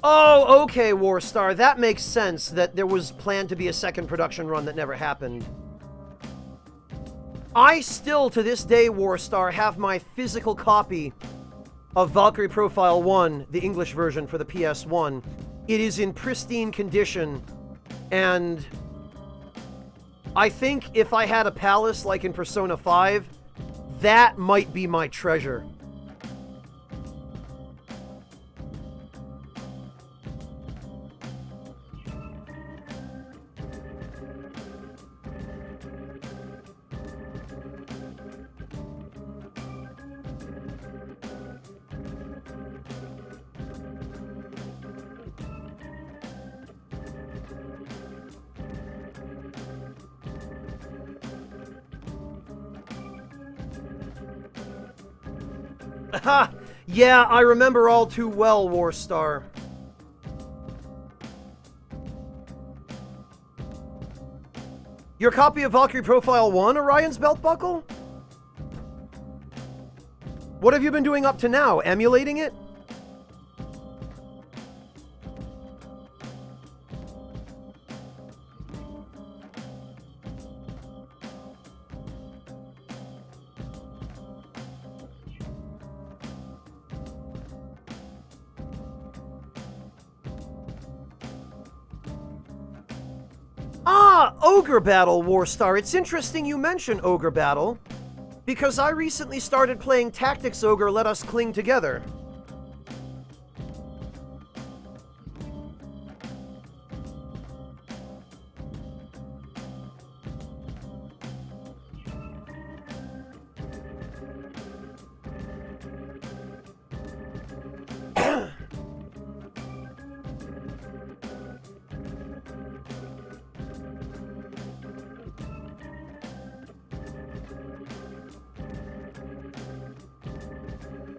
Oh, okay, Warstar. That makes sense, that there was planned to be a second production run that never happened. I still, to this day, Warstar, have my physical copy of Valkyrie Profile 1, the English version for the PS1. It is in pristine condition, and I think if I had a palace like in Persona 5, that might be my treasure. Ha! Yeah, I remember all too well, Warstar. Your copy of Valkyrie Profile 1, Orion's Belt Buckle? What have you been doing up to now? Emulating it? Ogre Battle, Warstar. It's interesting you mention Ogre Battle, because I recently started playing Tactics Ogre Let Us Cling Together.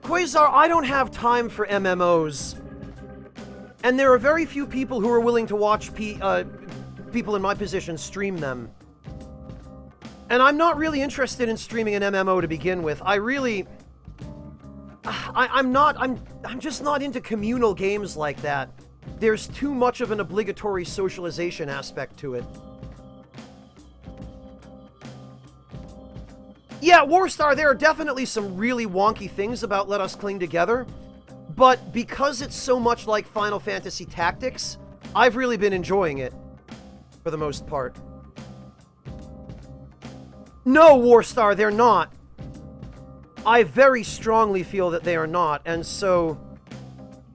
Quasar, I don't have time for MMOs. And there are very few people who are willing to watch people in my position stream them. And I'm not really interested in streaming an MMO to begin with. I'm just not into communal games like that. There's too much of an obligatory socialization aspect to it. Yeah, Warstar, there are definitely some really wonky things about Let Us Cling Together, but because it's so much like Final Fantasy Tactics, I've really been enjoying it, for the most part. No, Warstar, they're not. I very strongly feel that they are not, and so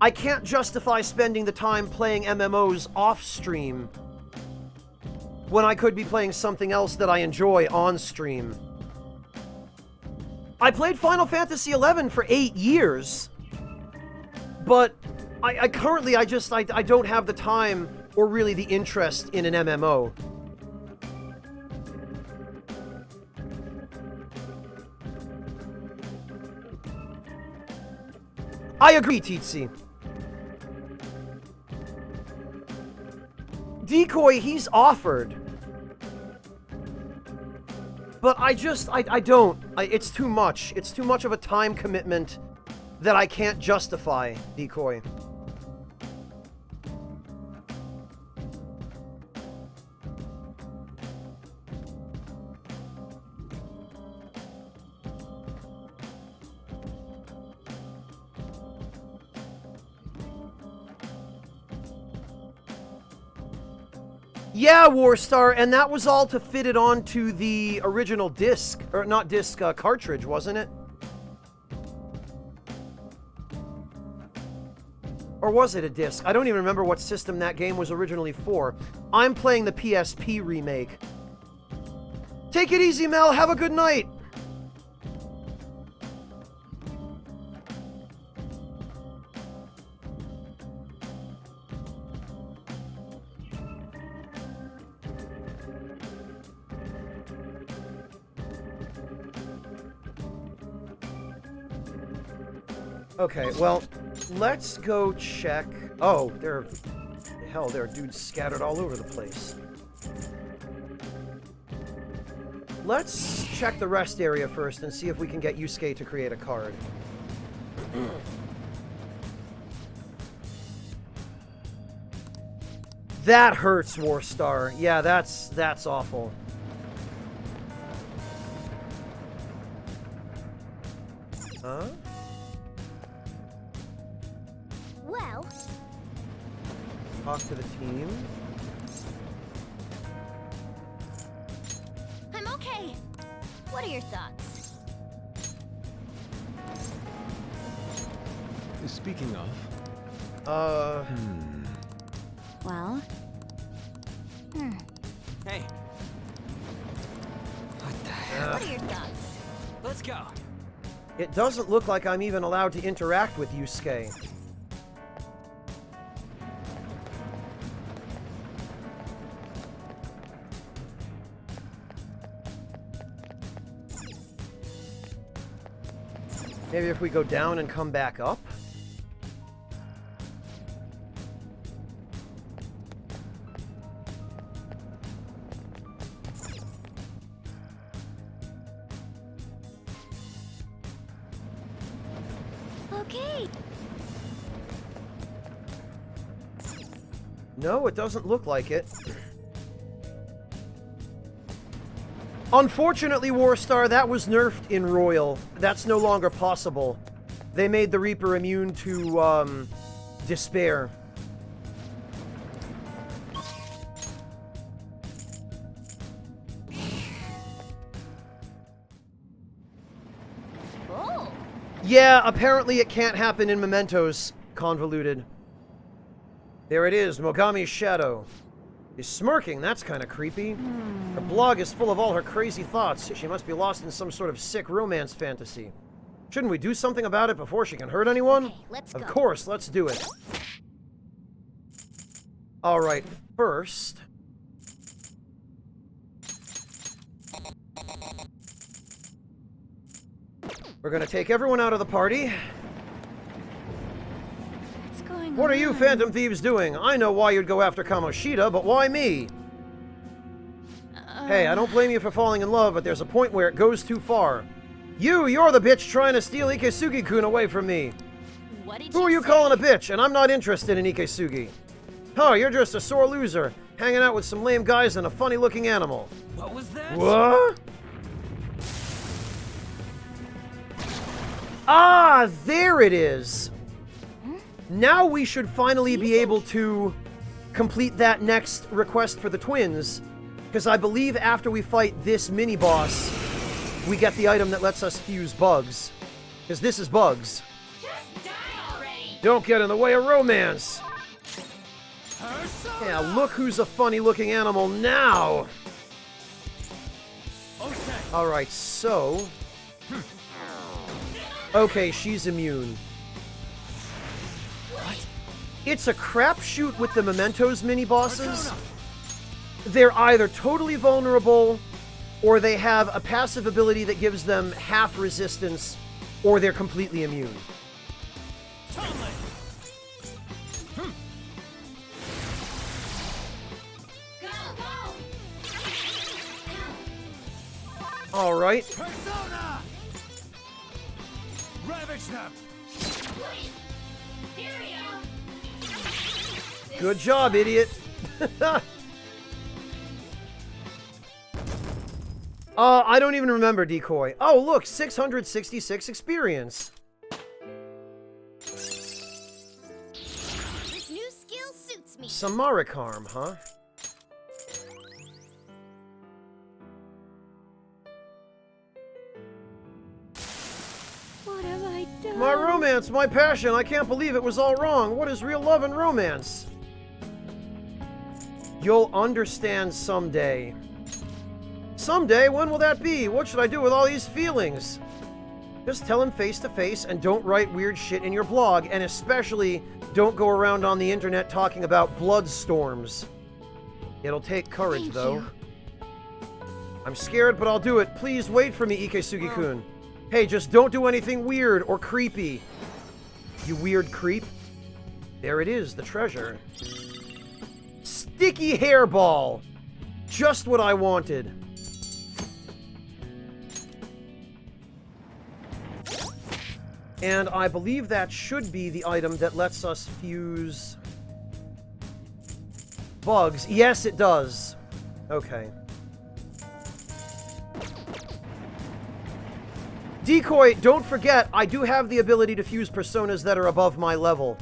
I can't justify spending the time playing MMOs off-stream when I could be playing something else that I enjoy on-stream. I played Final Fantasy XI for 8 years, but I currently, I don't have the time or really the interest in an MMO. I agree, Titsi. Decoy, he's offered. But I don't. It's too much. It's too much of a time commitment that I can't justify, Decoy. Yeah, Warstar, and that was all to fit it onto the original disc, or not disc, cartridge, wasn't it? Or was it a disc? I don't even remember what system that game was originally for. I'm playing the PSP remake. Take it easy, Mel. Have a good night. Okay, well, let's go check. Oh, there are dudes scattered all over the place. Let's check the rest area first and see if we can get Yusuke to create a card. That hurts, Warstar. Yeah, that's awful. Huh? Well, Talk to the team. I'm okay. What are your thoughts? Speaking of... Well? Hey. What the hell? What are your thoughts? Let's go. It doesn't look like I'm even allowed to interact with Yusuke. Maybe if we go down and come back up? Okay. No, it doesn't look like it. Unfortunately, Warstar, that was nerfed in Royal. That's no longer possible. They made the Reaper immune to, despair. Oh. Yeah, apparently it can't happen in Mementos. Convoluted. There it is, Mogami's shadow. She's smirking, that's kind of creepy. Her blog is full of all her crazy thoughts. She must be lost in some sort of sick romance fantasy. Shouldn't we do something about it before she can hurt anyone? Okay, let's Of go. course, let's do it. Alright, first... we're gonna take everyone out of the party. What's going on? What are you Phantom Thieves doing? I know why you'd go after Kamoshida, but why me? Hey, I don't blame you for falling in love, but there's a point where it goes too far. You're the bitch trying to steal Ikesugi-kun away from me. What did Who are you say? calling a bitch? And I'm not interested in Ikesugi. Oh, you're just a sore loser, hanging out with some lame guys and a funny-looking animal. What was that? What? Ah, there it is. Now we should finally be able to complete that next request for the twins, because I believe after we fight this mini-boss, we get the item that lets us fuse bugs. Because this is bugs. Don't get in the way of romance! Yeah, look who's a funny-looking animal now! Alright, so... Okay, she's immune. What? It's a crapshoot with the Mementos mini-bosses. They're either totally vulnerable, or they have a passive ability that gives them half resistance, or they're completely immune. Alright. Persona! Ravage them! Good job, idiot. I don't even remember Decoy. Oh, look, 666 experience. This new skill suits me. Samarikarm, huh? What have I done? My romance, my passion, I can't believe it was all wrong. What is real love and romance? You'll understand someday. Someday? When will that be? What should I do with all these feelings? Just tell him face to face and don't write weird shit in your blog, and especially don't go around on the internet talking about blood storms. It'll take courage, though. I'm scared, but I'll do it. Please wait for me, Ikesugi-kun. Hey, just don't do anything weird or creepy. You weird creep. There it is, the treasure. Sticky hairball! Just what I wanted. And I believe that should be the item that lets us fuse bugs. Yes, it does. Okay. Decoy, don't forget, I do have the ability to fuse personas that are above my level.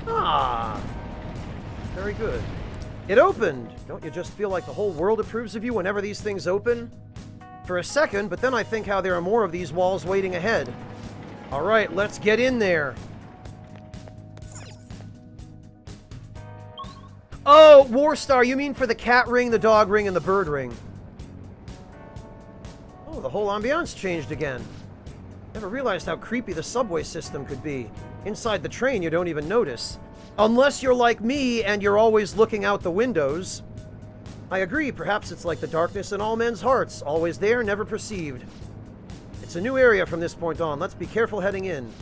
Ah. Very good. It opened! Don't you just feel like the whole world approves of you whenever these things open? For a second, but then I think how there are more of these walls waiting ahead. Alright, let's get in there. Oh, Warstar, you mean for the cat ring, the dog ring, and the bird ring. Oh, the whole ambiance changed again. Never realized how creepy the subway system could be. Inside the train, you don't even notice. Unless you're like me and you're always looking out the windows. I agree, perhaps it's like the darkness in all men's hearts, always there, never perceived. It's a new area from this point on. Let's be careful heading in.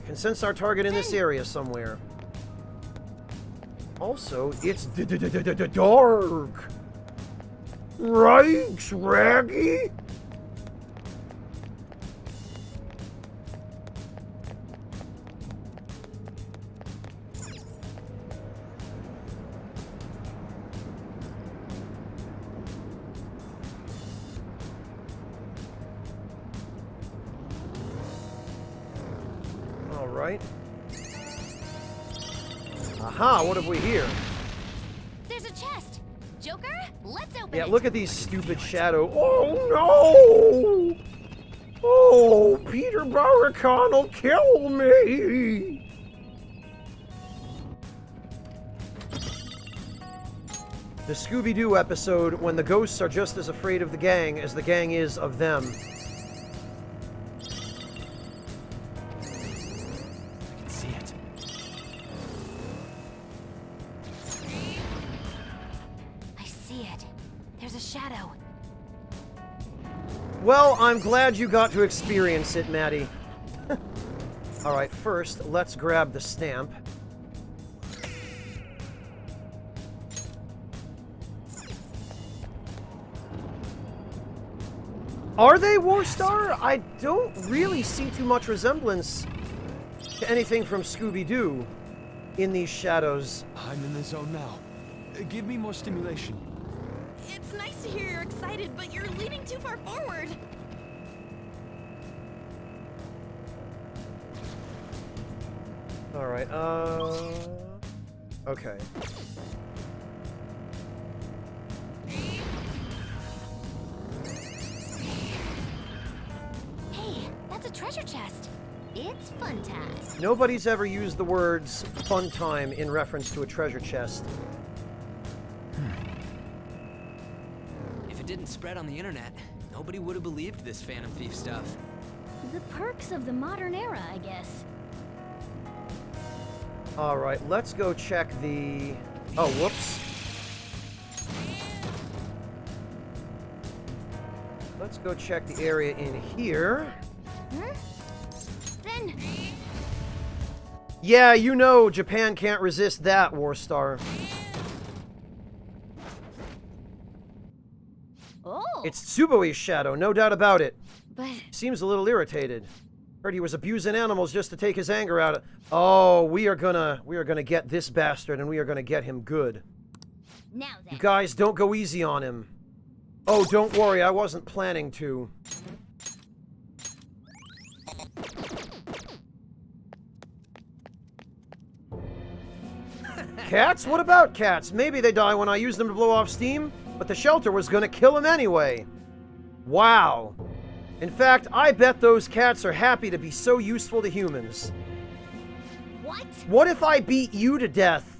Can sense our target in this area somewhere. Also, it's dark. Right, Raggy? Right? Aha, what have we here? There's a chest. Joker, let's open it. Yeah, look at these stupid shadow. Oh no! Oh, Peter Barakan will kill me! The Scooby-Doo episode when the ghosts are just as afraid of the gang as the gang is of them. Well, I'm glad you got to experience it, Maddie. Alright, first, let's grab the stamp. Are they Warstar? I don't really see too much resemblance to anything from Scooby-Doo in these shadows. I'm in the zone now. Give me more stimulation. It's nice to hear you're excited, but you're leaning too far forward. Alright, okay. treasure chest. It's fun time. Nobody's ever used the words fun time in reference to a treasure chest. If it didn't spread on the internet, nobody would have believed this Phantom Thief stuff. The perks of the modern era, I guess. Alright, let's go check the... Oh, whoops. Let's go check the area in here. Then... Yeah, you know Japan can't resist that, Warstar. Oh! It's Tsuboi's shadow, no doubt about it. But... Seems a little irritated. Heard he was abusing animals just to take his anger out of... Oh, we are gonna get this bastard, and we are gonna get him good. Now then. You guys, don't go easy on him. Oh, don't worry, I wasn't planning to. Cats? What about cats? Maybe they die when I use them to blow off steam, but the shelter was gonna kill them anyway. Wow. In fact, I bet those cats are happy to be so useful to humans. What? What if I beat you to death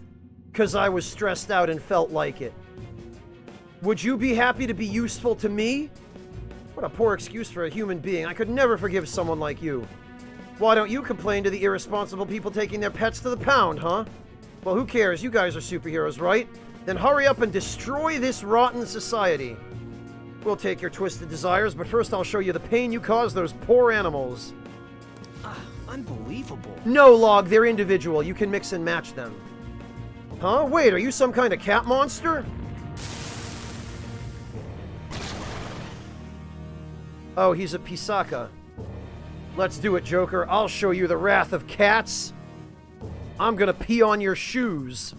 because I was stressed out and felt like it? Would you be happy to be useful to me? What a poor excuse for a human being. I could never forgive someone like you. Why don't you complain to the irresponsible people taking their pets to the pound, huh? Well, who cares? You guys are superheroes, right? Then hurry up and destroy this rotten society. We'll take your twisted desires, but first I'll show you the pain you caused those poor animals. Unbelievable. No, Log, they're individual. You can mix and match them. Huh? Wait, are you some kind of cat monster? Oh, he's a Pisaka. Let's do it, Joker. I'll show you the wrath of cats. I'm gonna pee on your shoes.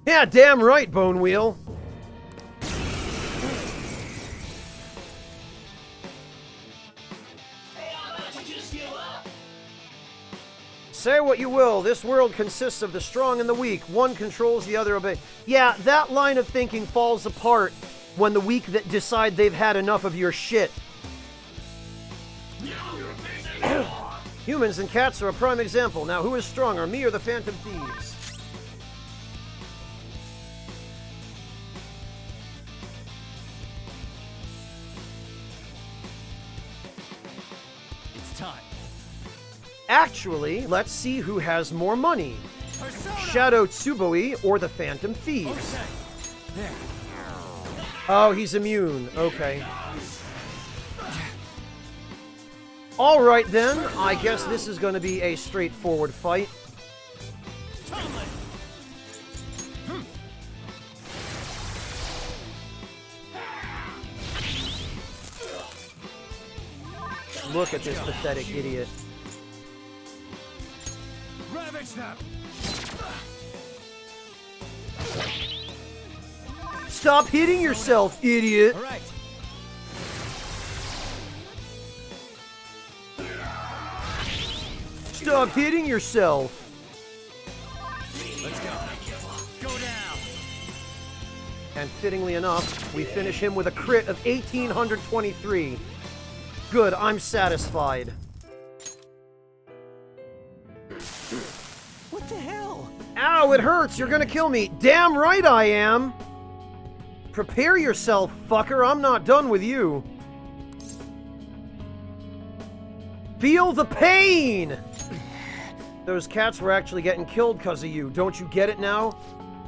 Yeah, damn right, Bone Wheel. Say what you will, this world consists of the strong and the weak. One controls, the other obeys. Yeah, that line of thinking falls apart when the weak that decide they've had enough of your shit. Humans and cats are a prime example. Now, who is stronger, me or the Phantom Thieves? It's time. Actually, let's see who has more money. Shadow Tsuboi or the Phantom Thieves. Okay. There. Oh, he's immune. Okay. Alright then, I guess this is going to be a straightforward fight. Look at this pathetic idiot. Ravage them! Stop hitting yourself, idiot! All right. Stop hitting yourself! Let's go. Go down. And fittingly enough, we finish him with a crit of 1823. Good, I'm satisfied. What the hell? Ow, it hurts! You're gonna kill me! Damn right I am! Prepare yourself, fucker! I'm not done with you! Feel the pain! Those cats were actually getting killed because of you. Don't you get it now?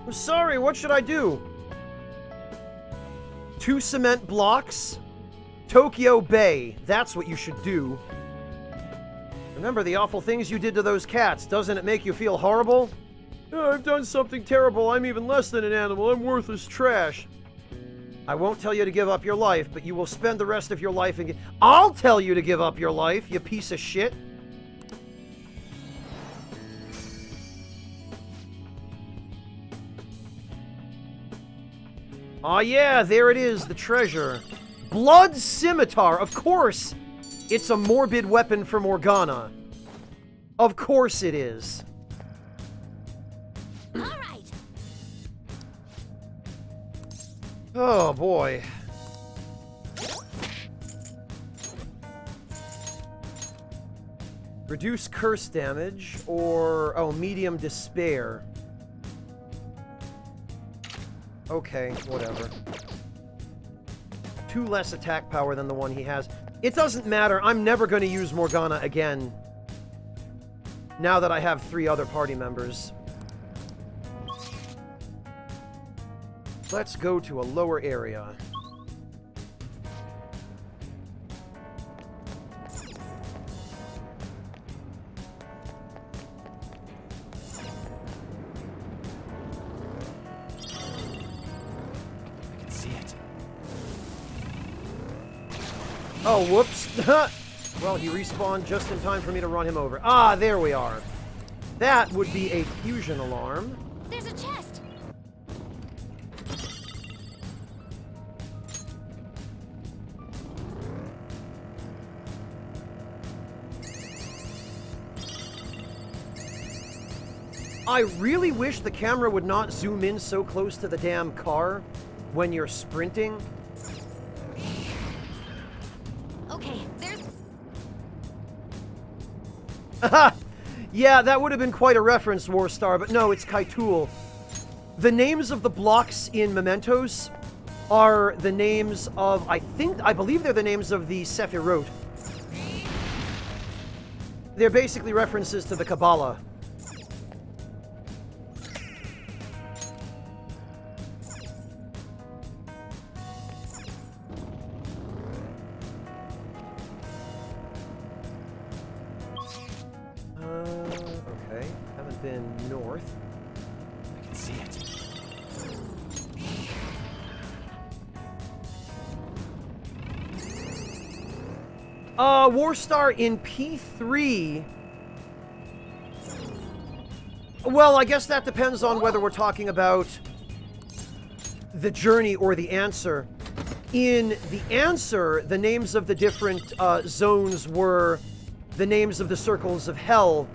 I'm sorry, what should I do? 2 cement blocks? Tokyo Bay. That's what you should do. Remember the awful things you did to those cats. Doesn't it make you feel horrible? Oh, I've done something terrible. I'm even less than an animal. I'm worthless trash. I won't tell you to give up your life, but you will spend the rest of your life in... I'll tell you to give up your life, you piece of shit. Aw, yeah, there it is, the treasure. Blood Scimitar, of course! It's a morbid weapon for Morgana. Of course it is. All right. Reduce curse damage, or... oh, medium despair. Okay, whatever. 2 less attack power than the one he has. It doesn't matter. I'm never going to use Morgana again. Now that I have 3 other party members. Let's go to a lower area. Oh, whoops. Well, he respawned just in time for me to run him over. Ah, there we are. That would be a fusion alarm. There's a chest! I really wish the camera would not zoom in so close to the damn car when you're sprinting. Okay, there's... Yeah, that would have been quite a reference, Warstar, but no, it's Kaitool. The names of the blocks in Mementos are the names of, I believe they're the names of the Sephiroth. They're basically references to the Kabbalah. Okay. Haven't been north. I can see it. Warstar in P3. Well, I guess that depends on whether we're talking about the journey or the answer. In the answer, the names of the different zones were the names of the circles of hell,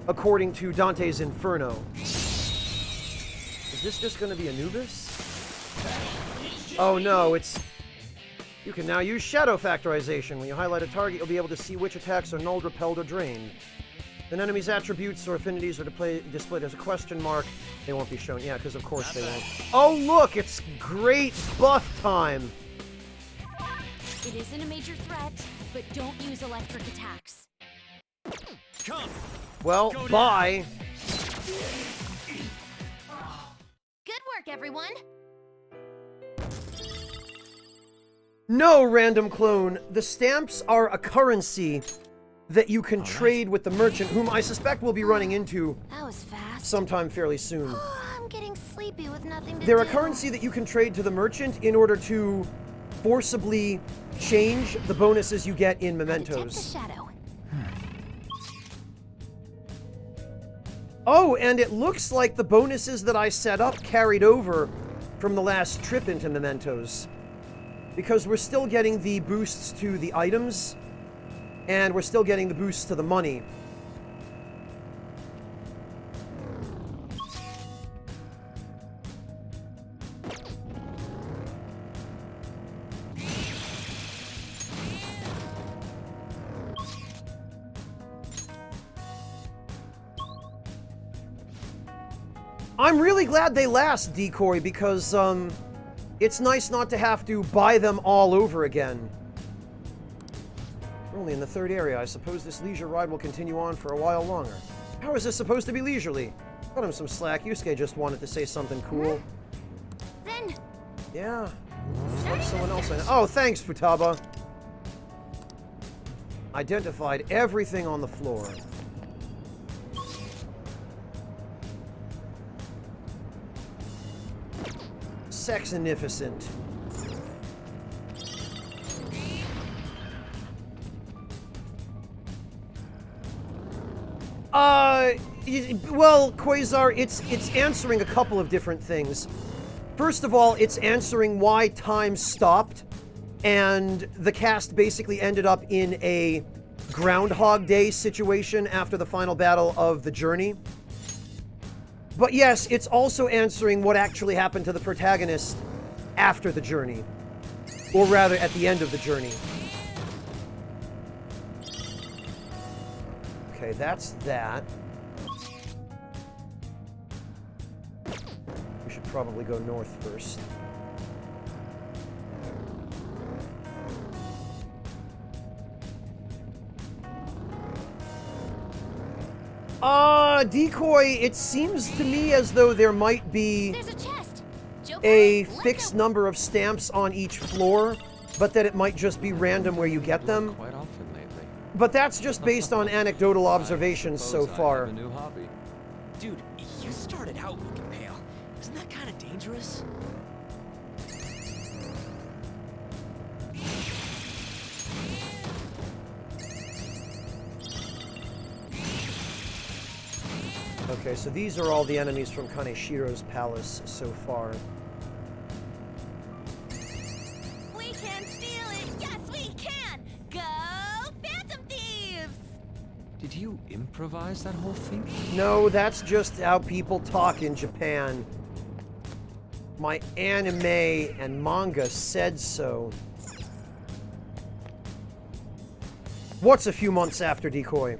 according to Dante's Inferno. Is this just going to be Anubis? Oh no, it's... You can now use shadow factorization. When you highlight a target, you'll be able to see which attacks are nulled, repelled, or drained. An enemy's attributes or affinities are displayed as a question mark. They won't be shown. Yeah, because of course they won't. Oh look, it's great buff time! It isn't a major threat, but don't use electric attacks. Come! Well, bye! Good work, everyone! No, random clone. The stamps are a currency that you can trade with the merchant, whom I suspect we'll be running into That was fast. sometime fairly soon. Oh, I'm getting sleepy with nothing to They're do. a currency that you can trade to the merchant in order to forcibly change the bonuses you get in Detect the Mementos. shadow. Oh, and it looks like the bonuses that I set up carried over from the last trip into Mementos. Because we're still getting the boosts to the items, and we're still getting the boosts to the money. I'm really glad they last, Decoy, because, it's nice not to have to buy them all over again. We're only in the third area. I suppose this leisure ride will continue on for a while longer. How is this supposed to be leisurely? Cut him some slack. Yusuke just wanted to say something cool. Then, Yeah. Looks like someone else I know. Oh, thanks, Futaba. Identified everything on the floor. Sexinificent. Well, Quasar, it's answering a couple of different things. First of all, it's answering why time stopped, and the cast basically ended up in a Groundhog Day situation after the final battle of the journey. But yes, it's also answering what actually happened to the protagonist after the journey. Or rather, at the end of the journey. Okay, that's that. We should probably go north first. Decoy, it seems to me as though there might be There's a chest. Joker, a let's fixed go. number of stamps on each floor, but that it might just be random where you get them. Quite often lately. But that's just based on anecdotal observations so Suppose I far. have a new hobby. Dude, you started out looking pale. Isn't that kind of dangerous? Okay, so these are all the enemies from Kaneshiro's palace so far. We can steal it! Yes, we can! Go Phantom Thieves! Did you improvise that whole thing? No, that's just how people talk in Japan. My anime and manga said so. What's a few months after Decoy?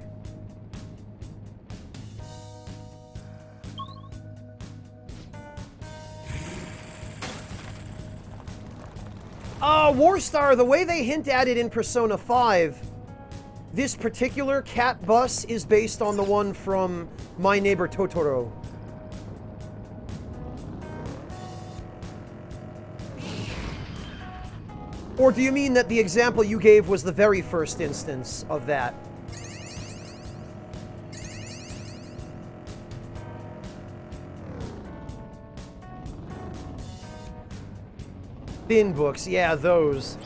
Warstar, the way they hint at it in Persona 5, this particular cat bus is based on the one from My Neighbor Totoro. Or do you mean that the example you gave was the very first instance of that? Bin books, yeah, those.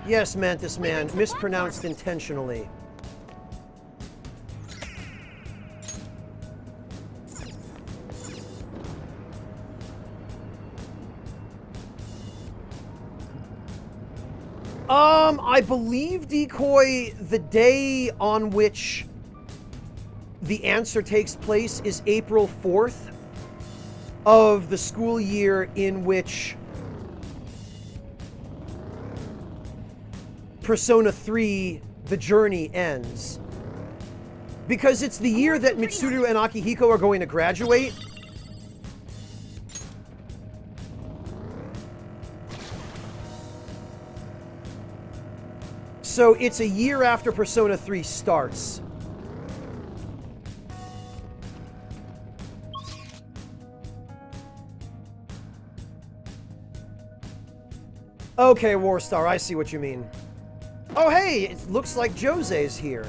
Yes, Mantis Man, mispronounced intentionally. I believe, Decoy, the day on which the answer takes place is April 4th of the school year in which Persona 3, The Journey ends. Because it's the year that Mitsuru and Akihiko are going to graduate. So it's a year after Persona 3 starts. Okay, Warstar, I see what you mean. Oh, hey, it looks like Jose's here.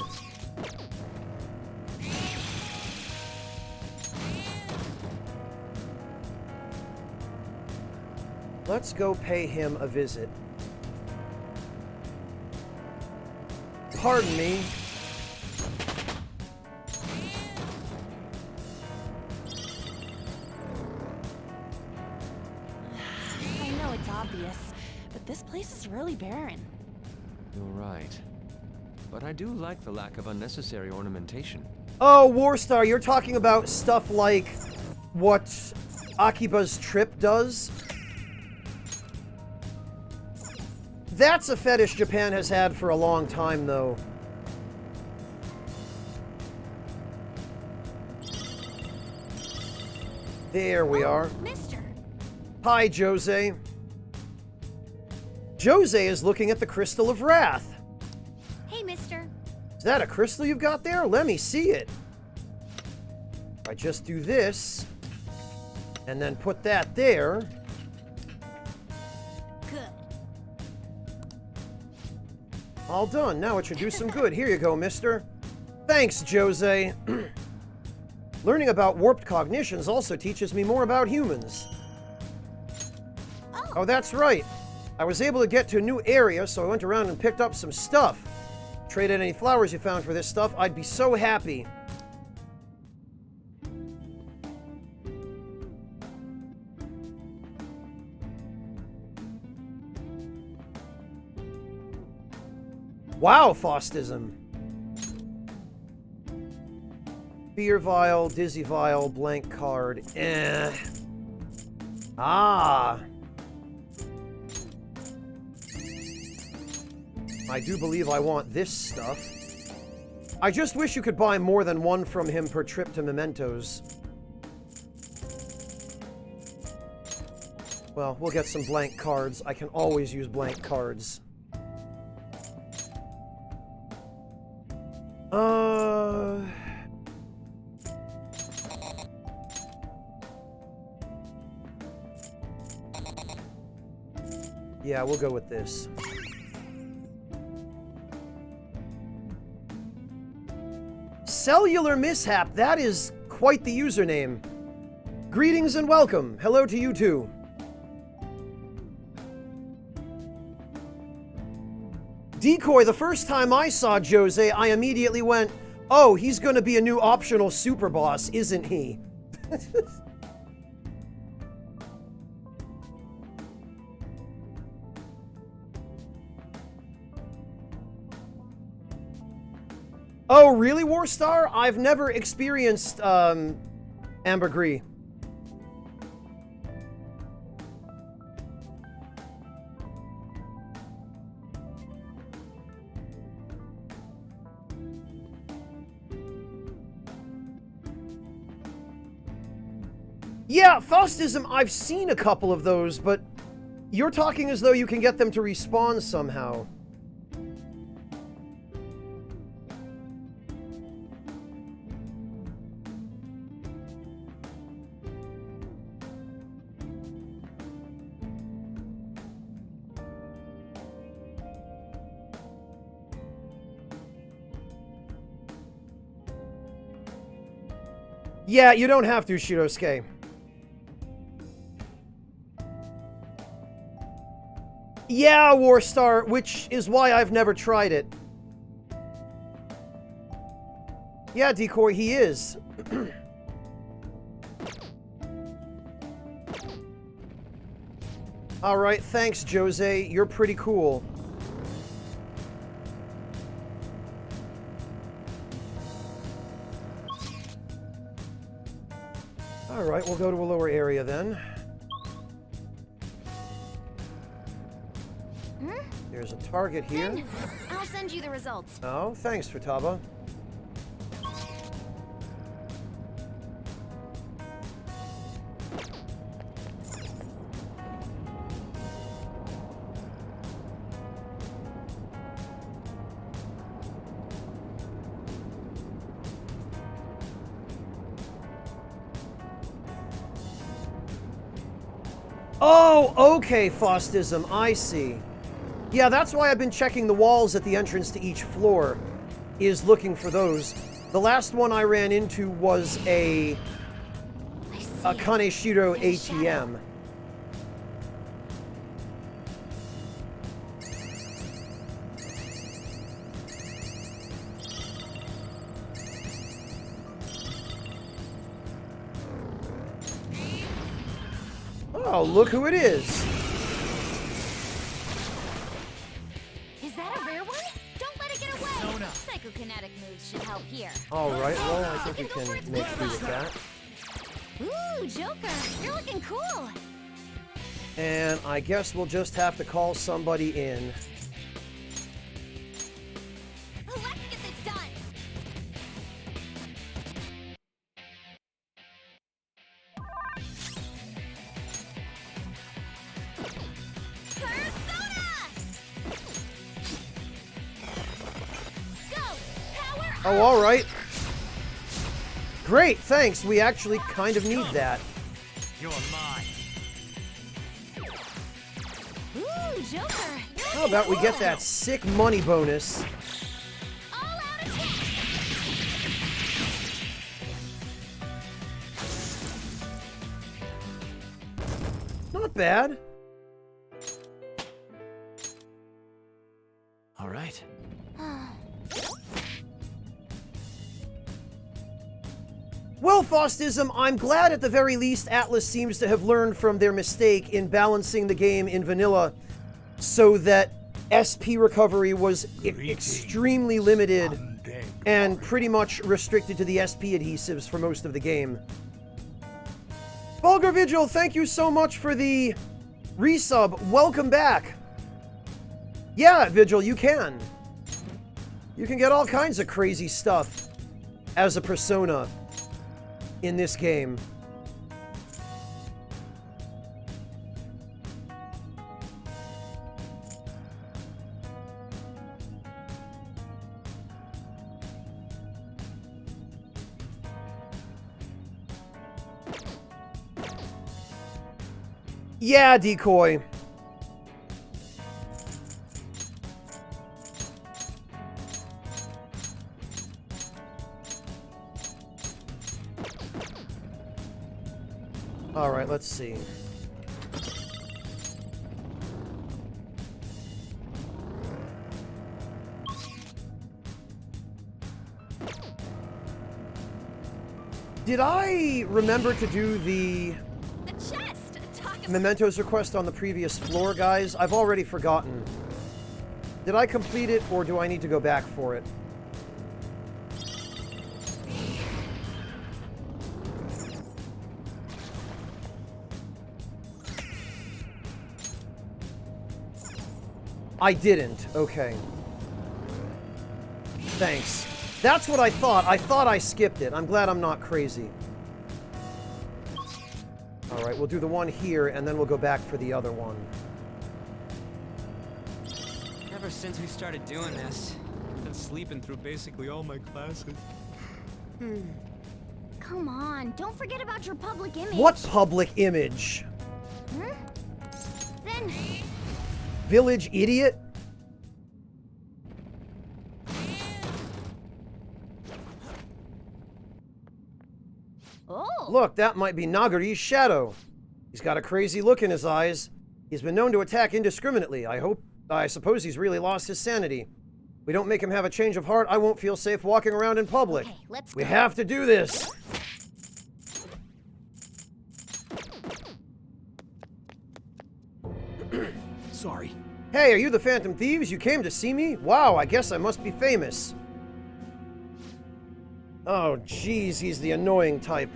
Let's go pay him a visit. Pardon me. I know it's obvious, but this place is really barren. You're right. But I do like the lack of unnecessary ornamentation. Oh, Warstar, you're talking about stuff like what Akiba's trip does? That's a fetish Japan has had for a long time, though. There we are. Mister. Hi, Jose. Jose is looking at the Crystal of Wrath. Hey, mister. Is that a crystal you've got there? Let me see it. If I just do this, and then put that there. Good. All done. Now it should do some good. Here you go, mister. Thanks, Jose. Learning about warped cognitions also teaches me more about humans. Oh, that's right. I was able to get to a new area, so I went around and picked up some stuff. Traded any flowers you found for this stuff, I'd be so happy. Wow, Faustism. Fear Vial, Dizzy Vial, blank card. Ah. I do believe I want this stuff. I just wish you could buy more than one from him per trip to Mementos. Well, we'll get some blank cards. I can always use blank cards. Yeah, we'll go with this. Cellular Mishap, that is quite the username. Greetings and welcome. Hello to you too. Decoy, the first time I saw Jose, I immediately went, oh, he's going to be a new optional super boss, isn't he? Oh, really, Warstar? I've never experienced, ambergris. Yeah, Faustism, I've seen a couple of those, but you're talking as though you can get them to respawn somehow. Yeah, you don't have to, Shirosuke. Yeah, Warstar, which is why I've never tried it. Yeah, Decoy, he is. Alright, thanks, Jose. You're pretty cool. Alright, we'll go to a lower area then. There's a target here. I'll send you the results. Oh, thanks, Futaba. Oh, okay, Faustism, I see. Yeah, that's why I've been checking the walls at the entrance to each floor, is looking for those. The last one I ran into was a Kaneshiro ATM. Oh, look who it is. Is that a rare one? Don't let it get away. Psychokinetic moves should help here. Alright, well, I think we can make do with that. Ooh, Joker, you're looking cool. And I guess we'll just have to call somebody in. Let's get this done. Oh, alright. Great, thanks. We actually kind of need that. You're mine. Ooh, Joker. How about we get that sick money bonus? All-out attack. Not bad. All right. Well, Faustism, I'm glad at the very least Atlas seems to have learned from their mistake in balancing the game in vanilla so that SP recovery was extremely limited and pretty much restricted to the SP adhesives for most of the game. Vulgar Vigil, thank you so much for the resub. Welcome back. Yeah, Vigil, you can. You can get all kinds of crazy stuff as a persona in this game. Yeah, Decoy. Alright, let's see. Did I remember to do the Mementos request on the previous floor, guys? I've already forgotten. Did I complete it, or do I need to go back for it? I didn't. Okay. Thanks. That's what I thought. I thought I skipped it. I'm glad I'm not crazy. Alright, we'll do the one here, and then we'll go back for the other one. Ever since we started doing this, I've been sleeping through basically all my classes. Come on, don't forget about your public image. What public image? Then... Village idiot? Oh. Look, that might be Nagari's shadow. He's got a crazy look in his eyes. He's been known to attack indiscriminately. I suppose he's really lost his sanity. If we don't make him have a change of heart, I won't feel safe walking around in public. Okay, let's We go. have to do this. Sorry. Hey, are you the Phantom Thieves? You came to see me? Wow, I guess I must be famous. Oh, jeez, he's the annoying type.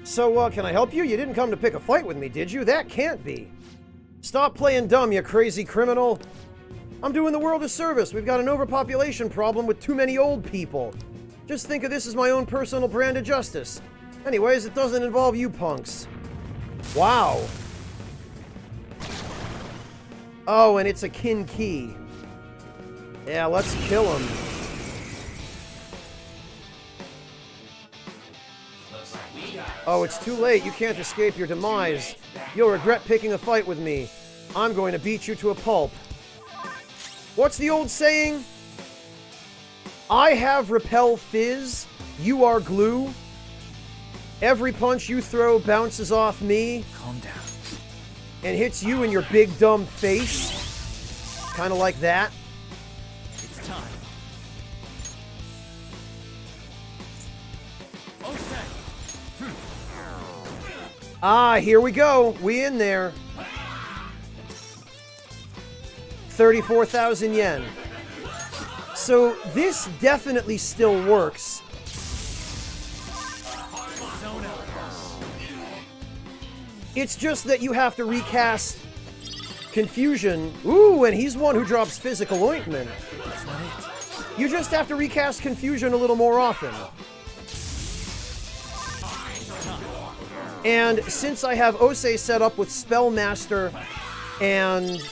So, can I help you? You didn't come to pick a fight with me, did you? That can't be. Stop playing dumb, you crazy criminal. I'm doing the world a service. We've got an overpopulation problem with too many old people. Just think of this as my own personal brand of justice. Anyways, it doesn't involve you punks. Wow. Oh, and it's a kin key. Yeah, let's kill him. Oh, it's too late. You can't escape your demise. You'll regret picking a fight with me. I'm going to beat you to a pulp. What's the old saying? I have repel fizz. You are glue. Every punch you throw bounces off me. Calm down. And hits you in your big dumb face. Kind of like that. It's time. Ah, here we go. We in there. 34,000 yen. So this definitely still works. It's just that you have to recast Confusion. Ooh, and he's one who drops physical ointment. You just have to recast Confusion a little more often. And since I have Ose set up with Spellmaster and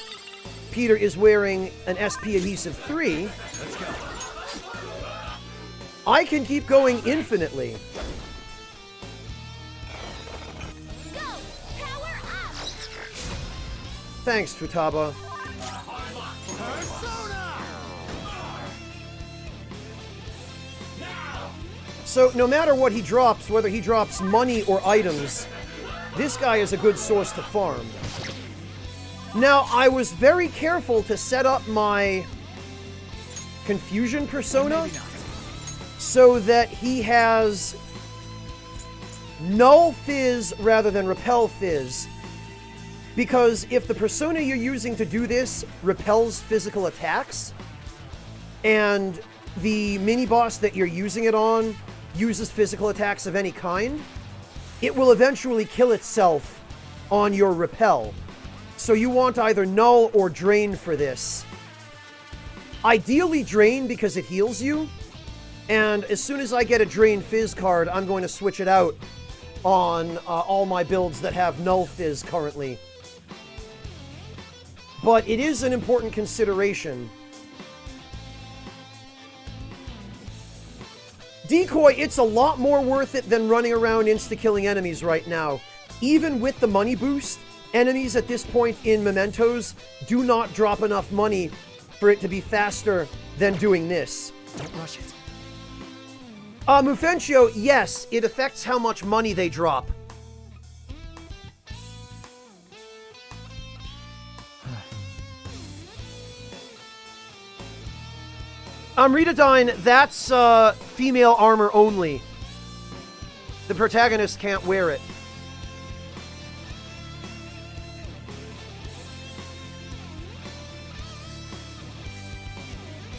Peter is wearing an SP Adhesive 3, I can keep going infinitely. Go! Power up! Thanks, Futaba. So, no matter what he drops, whether he drops money or items, this guy is a good source to farm. Now, I was very careful to set up my Confusion persona so that he has Null Fizz rather than Repel Fizz. Because if the persona you're using to do this repels physical attacks, and the mini-boss that you're using it on uses physical attacks of any kind, it will eventually kill itself on your repel. So you want either Null or Drain for this. Ideally Drain because it heals you. And as soon as I get a Drain Fizz card, I'm going to switch it out on all my builds that have Null Fizz currently. But it is an important consideration. Decoy, it's a lot more worth it than running around insta-killing enemies right now. Even with the money boost, enemies at this point in Mementos do not drop enough money for it to be faster than doing this. Don't rush it. Mufencio, yes, it affects how much money they drop. Retadine, that's female armor only. The protagonist can't wear it.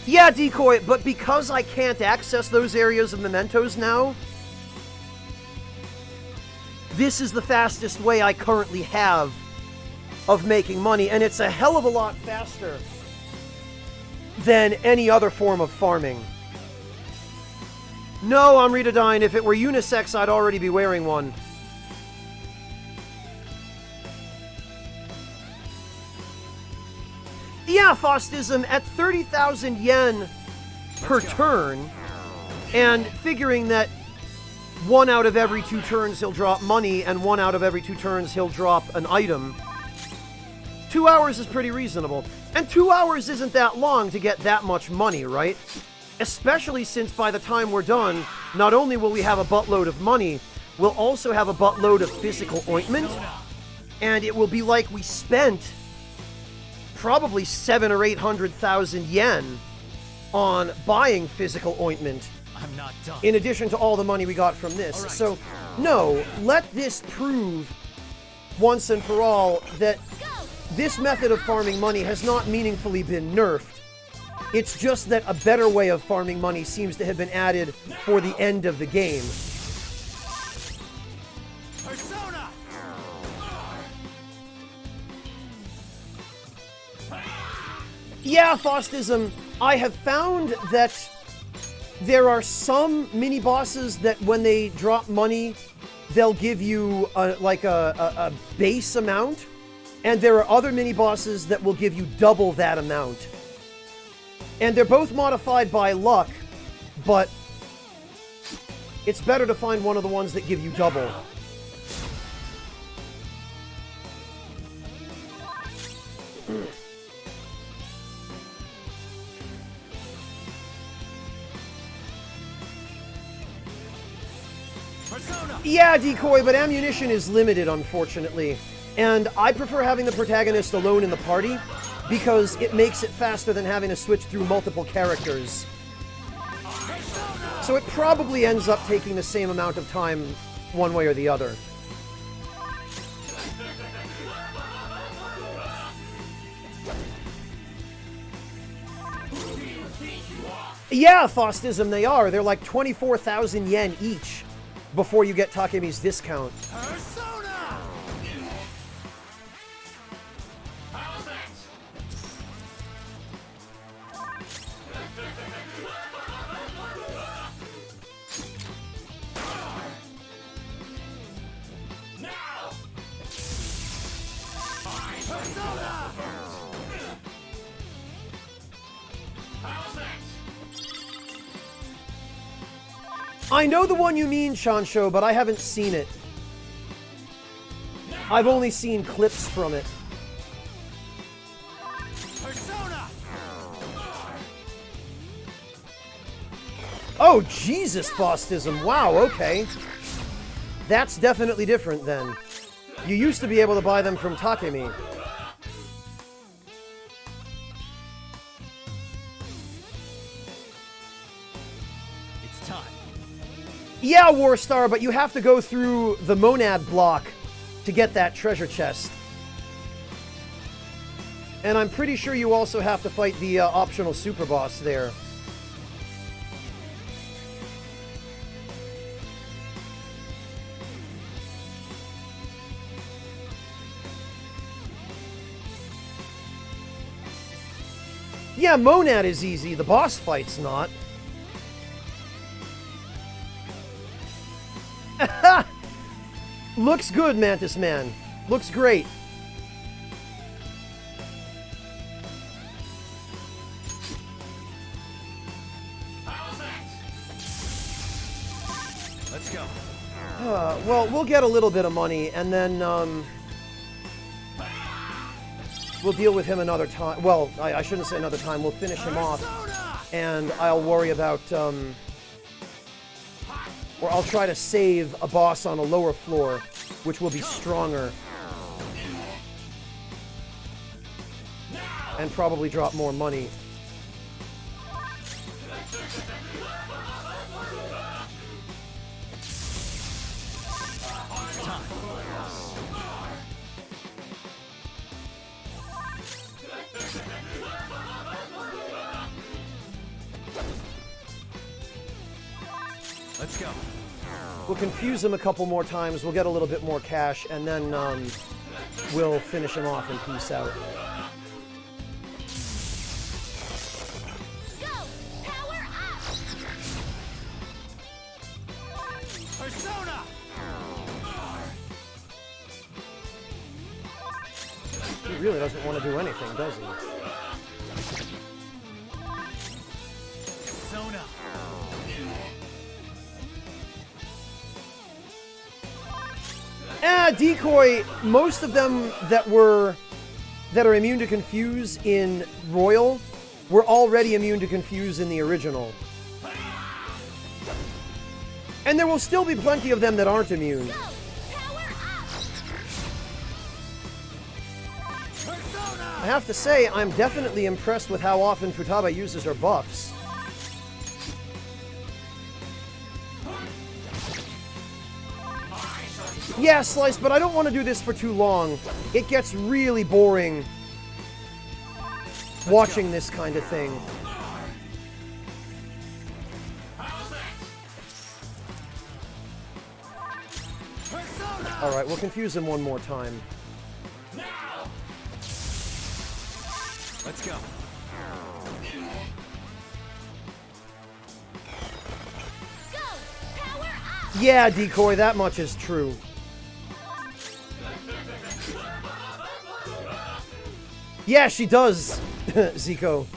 Yeah, Decoy, but because I can't access those areas of Mementos now, this is the fastest way I currently have of making money, and it's a hell of a lot faster than any other form of farming. No, Retadine, if it were unisex, I'd already be wearing one. Yeah, Faustism, at 30,000 yen per turn, and figuring that 1 out of every 2 turns he'll drop money, and 1 out of every 2 turns he'll drop an item, 2 hours is pretty reasonable. And 2 hours isn't that long to get that much money, right? Especially since by the time we're done, not only will we have a buttload of money, we'll also have a buttload of physical ointment, and it will be like we spent probably 700,000 or 800,000 yen on buying physical ointment. I'm not done. In addition to all the money we got from this. Right. So, no, let this prove once and for all that this method of farming money has not meaningfully been nerfed. It's just that a better way of farming money seems to have been added for the end of the game. Persona! Yeah, Faustism, I have found that there are some mini-bosses that when they drop money, they'll give you a base amount. And there are other mini-bosses that will give you double that amount. And they're both modified by luck, but it's better to find one of the ones that give you double. Persona! Yeah, Decoy, but ammunition is limited, unfortunately. And I prefer having the protagonist alone in the party, because it makes it faster than having to switch through multiple characters. So it probably ends up taking the same amount of time one way or the other. Yeah, Faustism, they are. They're like 24,000 yen each before you get Takemi's discount. Persona! I know the one you mean, Shansho, but I haven't seen it. I've only seen clips from it. Persona! Oh, Jesus, Faustism. Wow, okay. That's definitely different, then. You used to be able to buy them from Takemi. It's time. Yeah, Warstar, but you have to go through the Monad block to get that treasure chest. And I'm pretty sure you also have to fight the optional super boss there. Yeah, Monad is easy. The boss fight's not. Looks good, Mantis Man. Looks great. Let's go. Well, we'll get a little bit of money, and then, we'll deal with him another time. Well, I shouldn't say another time. We'll finish him off, and I'll worry about, or I'll try to save a boss on a lower floor, which will be stronger. And probably drop more money. Let's go. We'll confuse him a couple more times, we'll get a little bit more cash, and then we'll finish him off and peace out. Go! Power up! Persona! He really doesn't want to do anything, does he? Persona! Decoy, most of them that are immune to confuse in Royal were already immune to confuse in the original. And there will still be plenty of them that aren't immune. Go! Power up! I have to say, I'm definitely impressed with how often Futaba uses her buffs. Yeah, Slice, but I don't want to do this for too long. It gets really boring watching this kind of thing. Alright, we'll confuse him one more time. Let's go. Go! Power up! Yeah, Decoy, that much is true. Yeah, she does, Zico.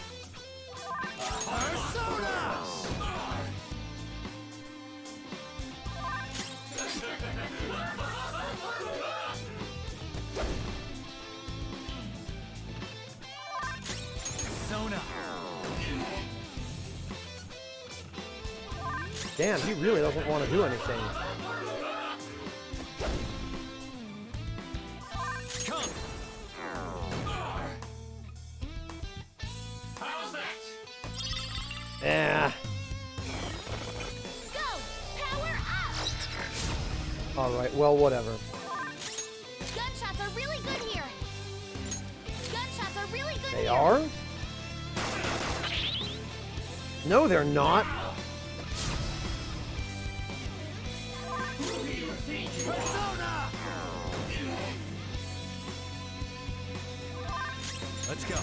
Persona! Damn, he really doesn't want to do anything. Come! Yeah. Go! Power up! Alright, well, whatever. Gunshots are really good here! Gunshots are really good They here! are? No, they're not. Persona! Let's go.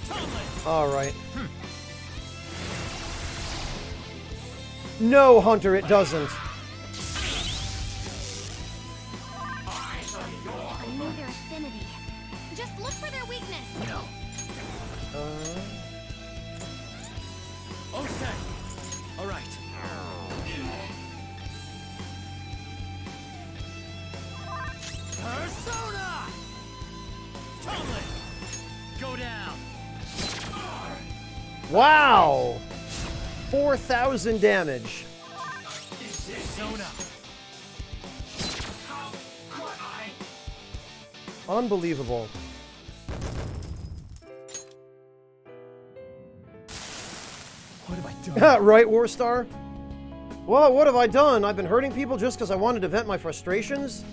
Tomlin! Alright. No, Hunter, it doesn't. I knew their affinity. Just look for their weakness! No. Osei! All right. Persona! Tomlin! Go down! Wow! 4,000 damage. Persona! Unbelievable. What have I done? Right, Warstar? Well, what have I done? I've been hurting people just because I wanted to vent my frustrations?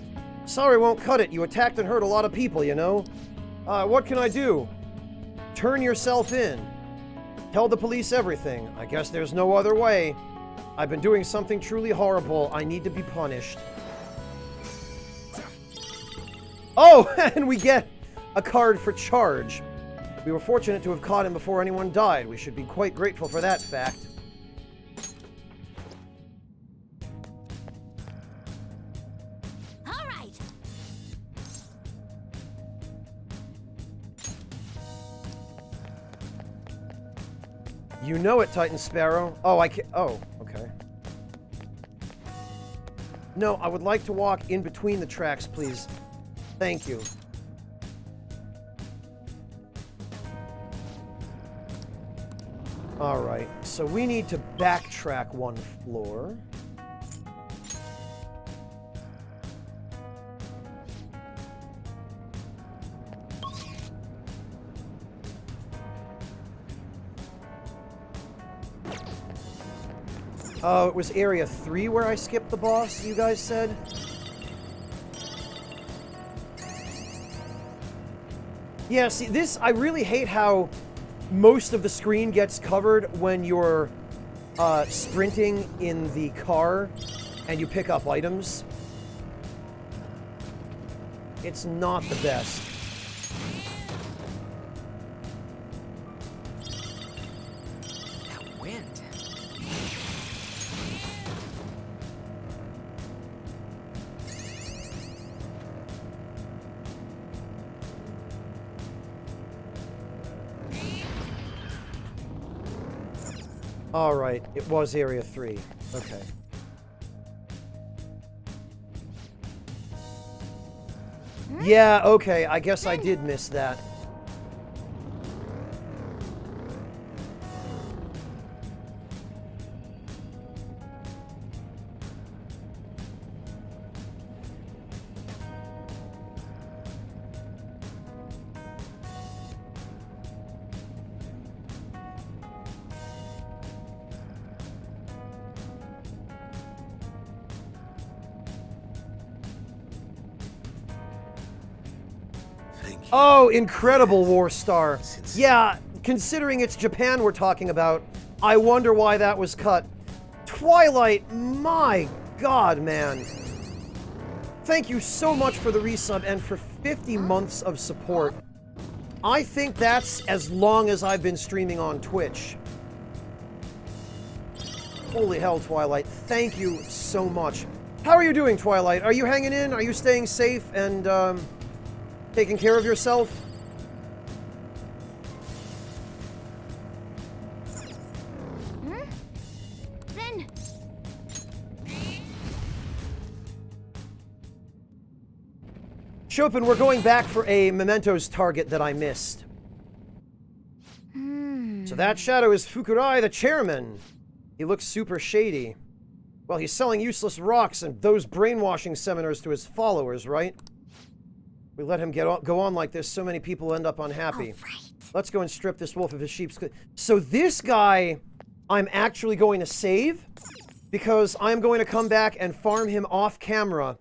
Sorry won't cut it. You attacked and hurt a lot of people, you know? What can I do? Turn yourself in. Tell the police everything. I guess there's no other way. I've been doing something truly horrible. I need to be punished. Oh, and we get a card for charge. We were fortunate to have caught him before anyone died. We should be quite grateful for that fact. All right. You know it, Titan Sparrow. Oh, I can't. Oh, okay. No, I would like to walk in between the tracks, please. Thank you. Alright, so we need to backtrack one floor. Oh, it was Area 3 where I skipped the boss, you guys said? Yeah, see, this, I really hate how most of the screen gets covered when you're sprinting in the car and you pick up items. It's not the best. That wind. Alright, it was Area 3. Okay. Yeah, okay, I guess I did miss that. Oh, incredible, War Star. Yeah, considering it's Japan we're talking about, I wonder why that was cut. Twilight, my god, man. Thank you so much for the resub and for 50 months of support. I think that's as long as I've been streaming on Twitch. Holy hell, Twilight. Thank you so much. How are you doing, Twilight? Are you hanging in? Are you staying safe and, taking care of yourself? Then. Chopin, we're going back for a Mementos target that I missed. So that shadow is Fukurai, the chairman. He looks super shady. Well, he's selling useless rocks and those brainwashing seminars to his followers, right? We let him go on like this, so many people end up unhappy. Let's go and strip this wolf of his sheep's... So this guy, I'm actually going to save, because I'm going to come back and farm him off camera,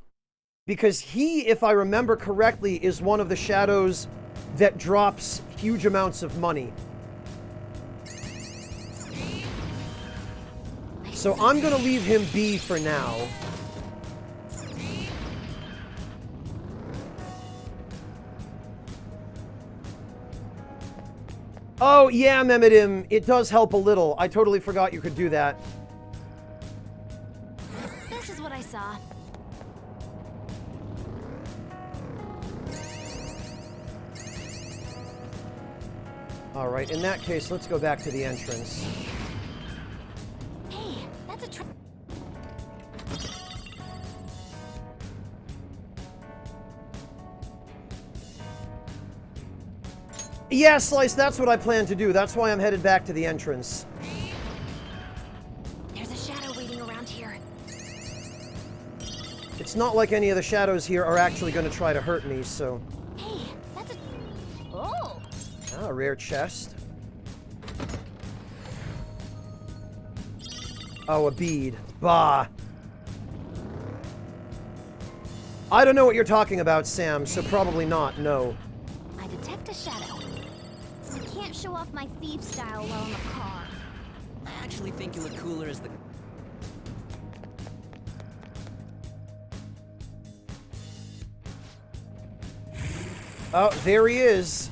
because he, if I remember correctly, is one of the shadows that drops huge amounts of money. So I'm going to leave him be for now. Oh, yeah, Mehmedim, it does help a little. I totally forgot you could do that. This is what I saw. Alright, in that case, let's go back to the entrance. Hey, that's a Yeah, Slice, that's what I plan to do. That's why I'm headed back to the entrance. There's a shadow waiting around here. It's not like any of the shadows here are actually going to try to hurt me, so... Hey, that's a... Oh! Ah, a rare chest. Oh, a bead. Bah. I don't know what you're talking about, Sam, so probably not, no. I detect a shadow. I can't show off my thief style while in the car. I actually think you look cooler as the... Oh, there he is.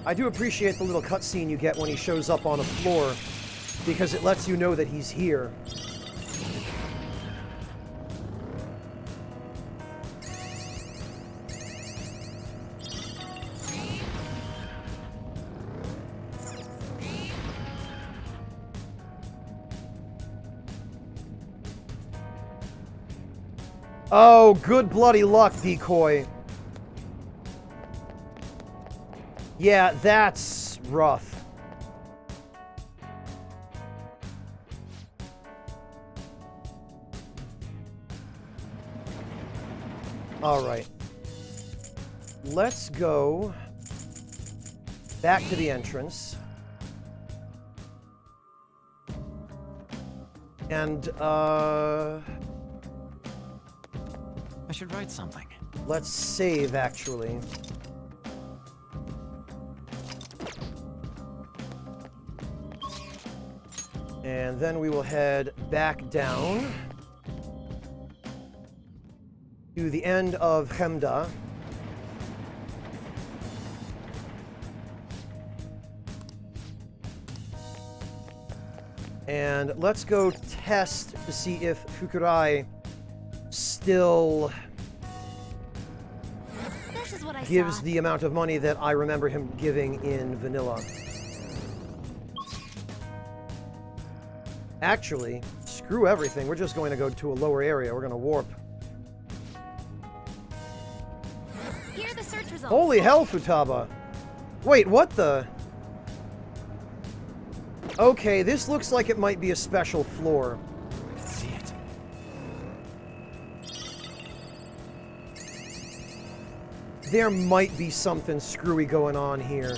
I do appreciate the little cutscene you get when he shows up on a floor, because it lets you know that he's here. Oh, good bloody luck, Decoy. Yeah, that's rough. All right. Let's go back to the entrance. And, I should write something. let's save, actually. And then we will head back down to the end of Chemda. And let's go test to see if Fukurai still This is what I gives saw. the amount of money that I remember him giving in vanilla. Actually, screw everything. We're just going to go to a lower area. We're going to warp. Here are the search results. Holy hell, Futaba. Wait, what the? Okay, this looks like it might be a special floor. Let's see it. There might be something screwy going on here.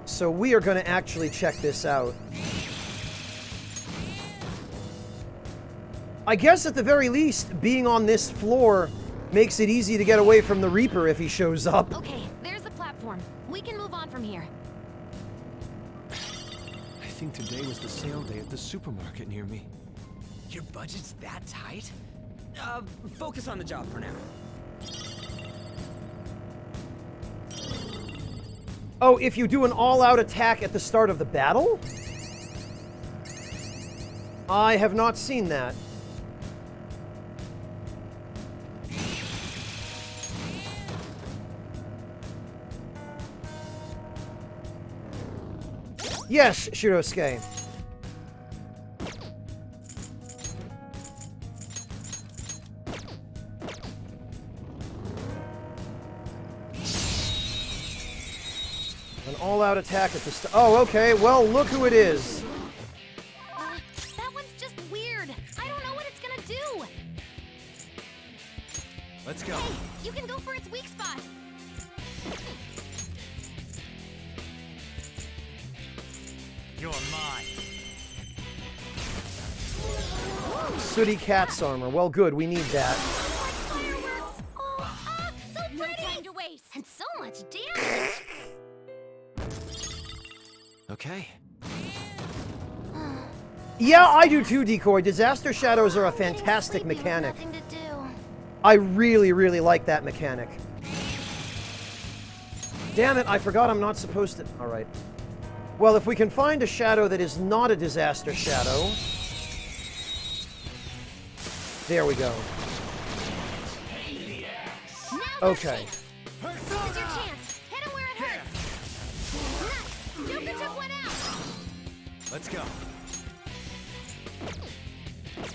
So we are going to actually check this out. I guess at the very least, being on this floor makes it easy to get away from the Reaper if he shows up. Okay, there's the platform. We can move on from here. I think today was the sale day at the supermarket near me. Your budget's that tight? Focus on the job for now. Oh, if you do an all-out attack at the start of the battle? I have not seen that. Yes, Shirosuke. An all-out attack at the start. Oh, okay. Well, look who it is. That one's just weird. I don't know what it's gonna do. Let's go. Hey, you can go for its weak spot. You're mine. Sooty Cat's armor. Well, good. We need that. Fireworks. Oh, so No pretty. time to waste. And so much damage. Okay. Yeah, I do too, Decoy. Disaster Shadows are a fantastic Sleepy with mechanic. nothing to do. I really, really like that mechanic. Damn it, I forgot I'm not supposed to... Alright. Well, if we can find a shadow that is not a Disaster Shadow... There we go. Okay. This is your chance. Hit him where it hurts. Nice. Joker took one out. Let's go.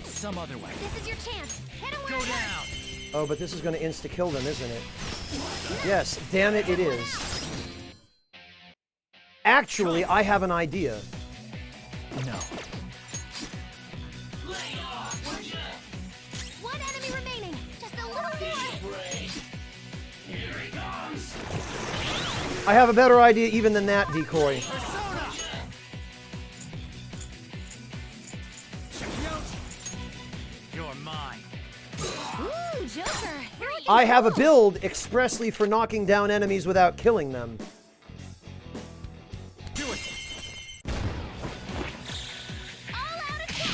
Some other way. This is your chance. Hit him where Go it hurts. down. Oh, but this is going to insta-kill them, isn't it? Yes, damn it, it is. Actually, I have an idea. No. One enemy remaining. Just a little more. I have a better idea even than that, Decoy. You're mine. Ooh, Joker. Here we go. I have a build expressly for knocking down enemies without killing them. Do it. All-out attack.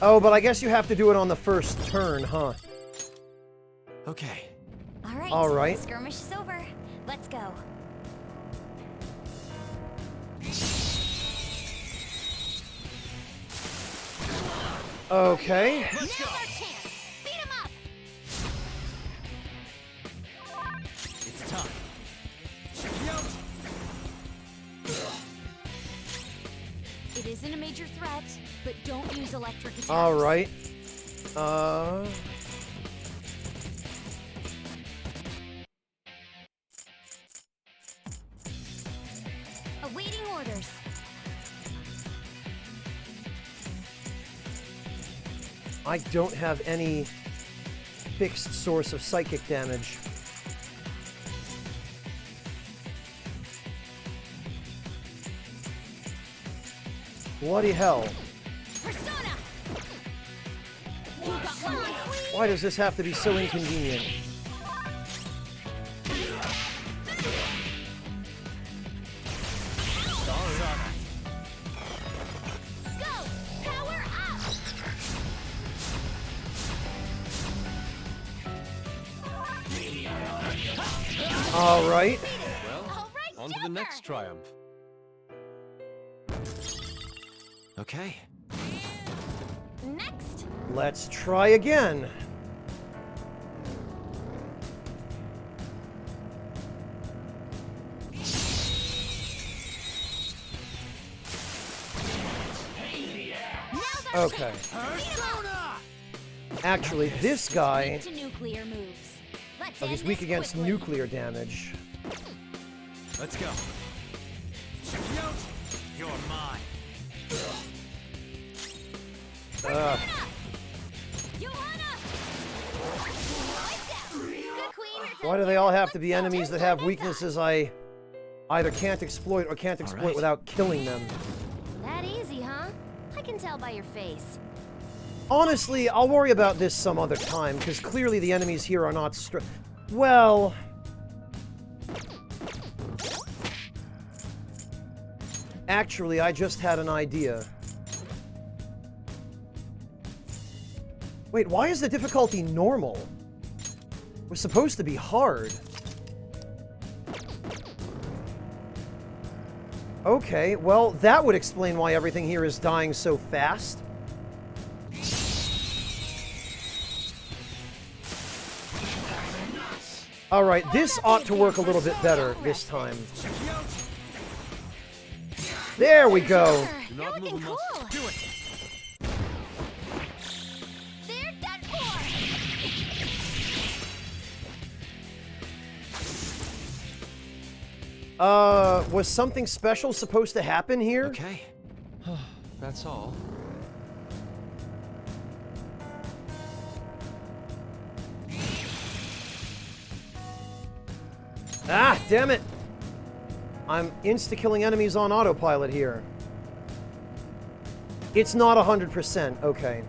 Oh, but I guess you have to do it on the first turn, huh? Okay. All right. right. The skirmish is over. Let's go. Okay. Let's go. Beat him up. It's time. It isn't a major threat, but don't use electric attacks. All right. Awaiting orders. I don't have any fixed source of psychic damage. Bloody hell. Persona. You got one, queen. Why does this have to be so inconvenient? Go. Power up. All right. All right, On to the Joker. next triumph. Okay. Next. Let's try again. Okay. Actually, this guy, To nuclear moves. Let's oh, he's end weak this against quickly. nuclear damage. Let's go. You're mine. Ugh. Johanna! Good queen. Why do they all have to be enemies that have weaknesses I either can't exploit or can't exploit right. without killing them? That easy, huh? I can tell by your face. Honestly, I'll worry about this some other time, because clearly the enemies here are not well... Actually, I just had an idea. Wait, why is the difficulty normal? It was supposed to be hard. Okay, well, that would explain why everything here is dying so fast. Alright, this ought to work a little bit better this time. There we go. Do You're not looking move a muscle. cool. Do it. They're done for. Was something special supposed to happen here? Okay. That's all. Ah, damn it! I'm insta-killing enemies on autopilot here. It's not 100%, okay.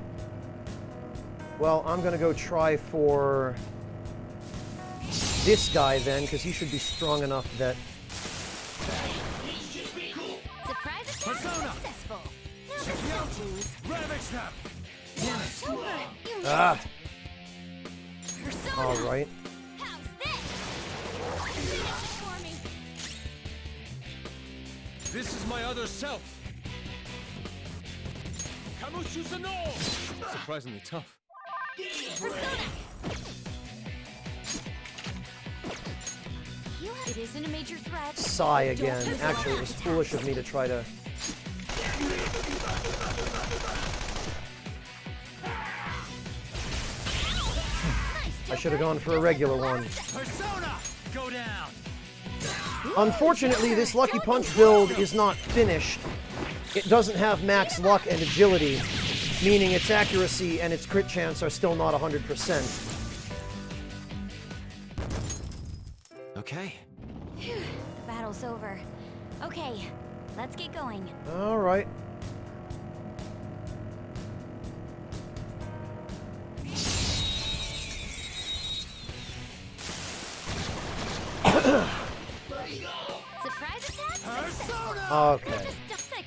Well, I'm gonna go try for this guy then, because he should be strong enough that... Surprise attack Persona. successful. Now let's go, please. Ravage snap. Joker, you missed. Ah, Persona. alright. How's this? Finish it for me. This is my other self. Surprisingly tough. It isn't a major threat. Sigh again. Actually, it was foolish of me to try to... I should have gone for a regular one. Persona. Go down. Unfortunately, this Lucky Punch build is not finished. It doesn't have max luck and agility, meaning its accuracy and its crit chance are still not 100%. Okay. The battle's over. Okay, let's get going. Alright. Surprise attack successful. Okay.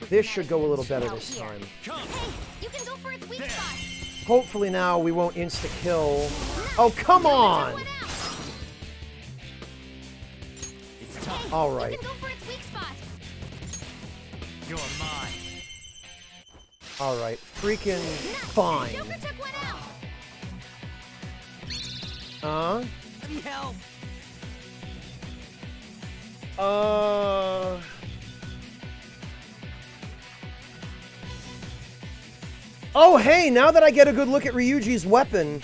This should go a little better this time. Come. Hey, you can go for its weak spot. Hopefully now we won't insta-kill Oh, come on! It's tough. All right. Go for its weak spot. You're mine. All right. Freaking fine. Joker took one out. Let me help. Oh, hey, now that I get a good look at Ryuji's weapon,